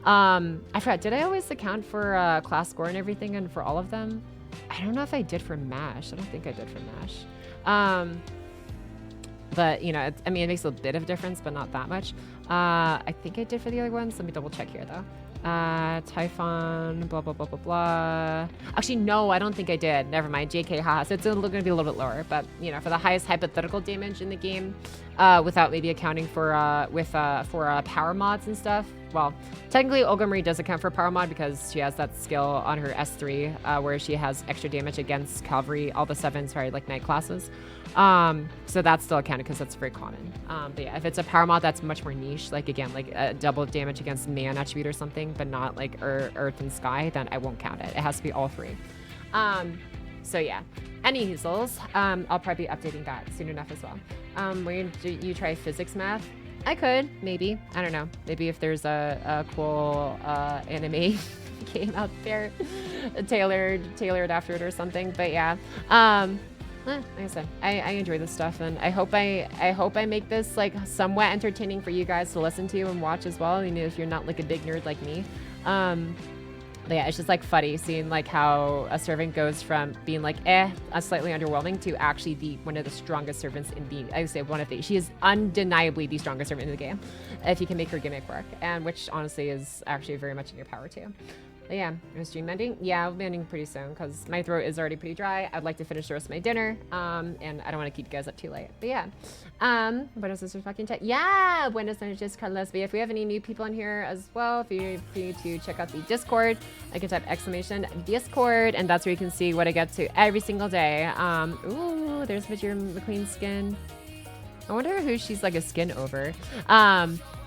I forgot, did I always account for class score and everything and for all of them? I don't know if I did for MASH. I don't think I did for MASH. But you know, it makes a bit of difference, but not that much. I think I did for the other ones. Let me double check here though. Typhon, blah, blah, blah, blah, blah. Actually, no, I don't think I did. Never mind. JK, haha. So it's going to be a little bit lower. But, you know, for the highest hypothetical damage in the game, without maybe accounting for power mods and stuff. Well, technically, Olga Marie does account for power mod because she has that skill on her S3 where she has extra damage against cavalry, all the 7, like knight classes. So that's still accounted because that's very common. But yeah, if it's a power mod that's much more niche, like again, like a double damage against man attribute or something, but not like earth and sky, then I won't count it. It has to be all 3. So yeah, any Hazel's, I'll probably be updating that soon enough as well. When you try physics math, I could, maybe, I don't know, maybe if there's a cool anime game out there tailored after it or something. But yeah, like I said, I enjoy this stuff, and I hope I make this like somewhat entertaining for you guys to listen to and watch as well. You know, if you're not like a big nerd like me. But yeah, it's just like funny seeing like how a servant goes from being like slightly underwhelming to actually be one of the strongest servants in being. I would say one of the. She is undeniably the strongest servant in the game, if you can make her gimmick work, and which honestly is actually very much in your power too. But yeah, I'm stream ending. Yeah, I'll be ending pretty soon because my throat is already pretty dry. I'd like to finish the rest of my dinner, and I don't want to keep you guys up too late. But yeah, buenos noches, fucking chat. Yeah, buenos noches, Carlos. But if we have any new people in here as well, feel free to check out the Discord. I can type ~ Discord, and that's where you can see what I get to every single day. Ooh, there's Major McQueen's skin. I wonder who she's like a skin over.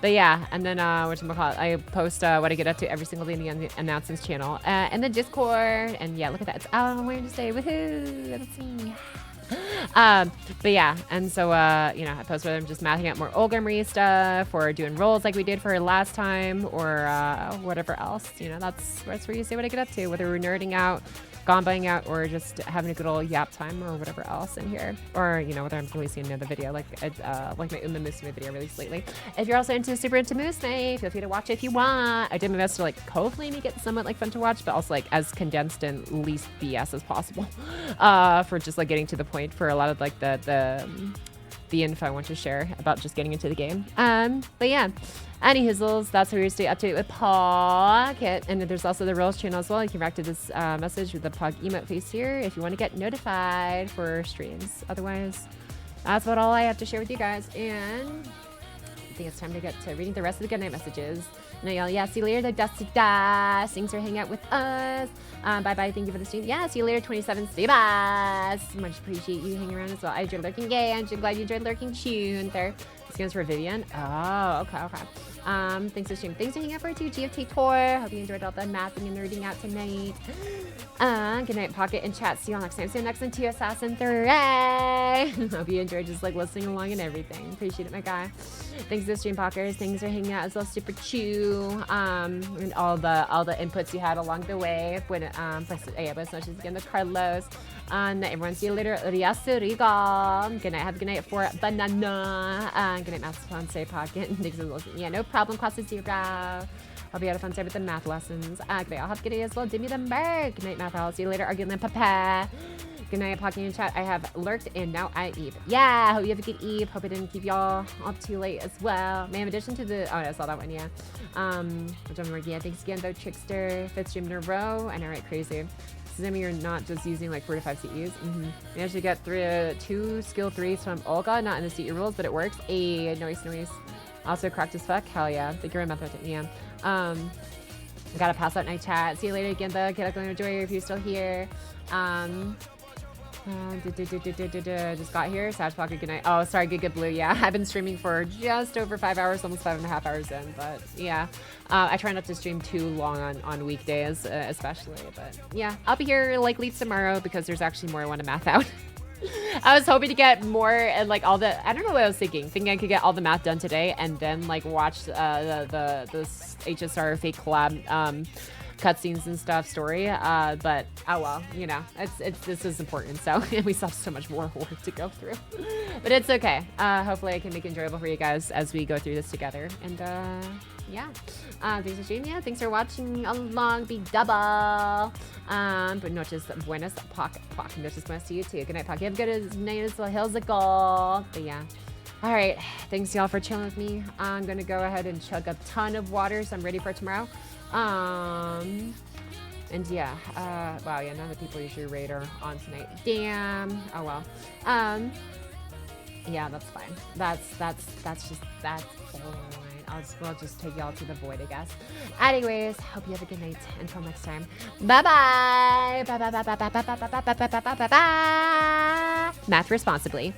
But yeah, and then whatchamacallit, I post what I get up to every single day in the announcements channel and the Discord. And yeah, look at that, it's out on Wednesday. Woohoo! Let's see. But yeah, and so you know, I post whether I'm just mathing out more Olga Marie stuff or doing rolls like we did for her last time, or whatever else. You know, that's where you see what I get up to, whether we're nerding out, gombaying out, or just having a good old yap time or whatever else in here, or you know, whether I'm releasing another video like my Uma Musume video I released lately. If you're also super into Musume, feel free to watch it if you want. I did my best to like hopefully make it somewhat like fun to watch, but also like as condensed and least BS as possible for just like getting to the point for a lot of like the info I want to share about just getting into the game. But yeah, any hizzles, that's where you stay up to date with Pocket. And there's also the Rails channel as well. You can react to this message with the Pog emote face here if you want to get notified for streams. Otherwise, that's about all I have to share with you guys. And think it's time to get to reading the rest of the good night messages. And I yell, yeah, see you later, the dusty dust. Thanks for hanging out with us. Bye-bye, thank you for the stream. Yeah, see you later, 27 Sebas. Much appreciate you hanging around as well. I enjoyed lurking. Yay, I'm glad you enjoyed lurking. Gunther. This goes for Vivian. Oh, okay. Thanks for streaming. Thanks for hanging out for it too, GFT Tour. Hope you enjoyed all the mathing and nerding out tonight. Good night, Pocket and chat. See you all next time. See you next time, Two Assassin 3. Hope you enjoyed just like listening along and everything. Appreciate it, my guy. Thanks to the stream pockers. Thanks for hanging out as well, Super Chew. And all the inputs you had along the way. When but so she's again the Carlos. Everyone, see you later. Riasu Riga. Good night. Have a good night for Banana. Good night, Master Say Pocket. Thanks for listening. Yeah, no problem. Class is 0. Hope you had a fun time with the math lessons. Good night. I'll have a good day as well. Dimmy them bird. Good night, Math. I'll see you later. Argument Papa. Good night, Pocky in chat. I have lurked and now I Eve. Yeah, hope you have a good Eve. Hope I didn't keep y'all up too late as well. Man, in addition to the I saw that one, yeah. Which I'm working. Yeah, thanks again though, Trickster. 5th stream in a row. I know, right? Crazy. Does that mean you're not just using like 4 to 5 CEs? Managed to get through 2 skill 3s from Olga, not in the CE rules, but it works. Noise. Also cracked as fuck. Hell yeah. Thank you very much. Yeah. I gotta pass out night chat. See you later again though. Get up and enjoy if you're still here. Just got here. Sag Pocket, good night. Oh, sorry, good blue. Yeah, I've been streaming for just over 5 hours, almost 5.5 hours in. But yeah, I try not to stream too long on weekdays, especially. But yeah, I'll be here likely tomorrow because there's actually more I want to math out. I was hoping to get more and like all the, I don't know what I was thinking I could get all the math done today and then like watch the HSR fake collab cutscenes and stuff story, but oh well, you know, this is important, so we still have so much more work to go through, but it's okay. Hopefully I can make it enjoyable for you guys as we go through this together. And yeah, thanks for streaming. Yeah, thanks for watching along. Be double. But noches buenas, Pock. Noches buenas to you too. Good night, Pock. You have a good night as well. Hills a goal. But yeah. All right. Thanks y'all for chilling with me. I'm gonna go ahead and chug a ton of water, so I'm ready for tomorrow. And yeah. Wow. Yeah. None of the people usually raid are on tonight. Damn. Oh well. Yeah, that's fine. That's fine. We'll just take y'all to the void, I guess. Anyways, hope you have a good night. Until next time. Bye-bye. Bye-bye. Math responsibly.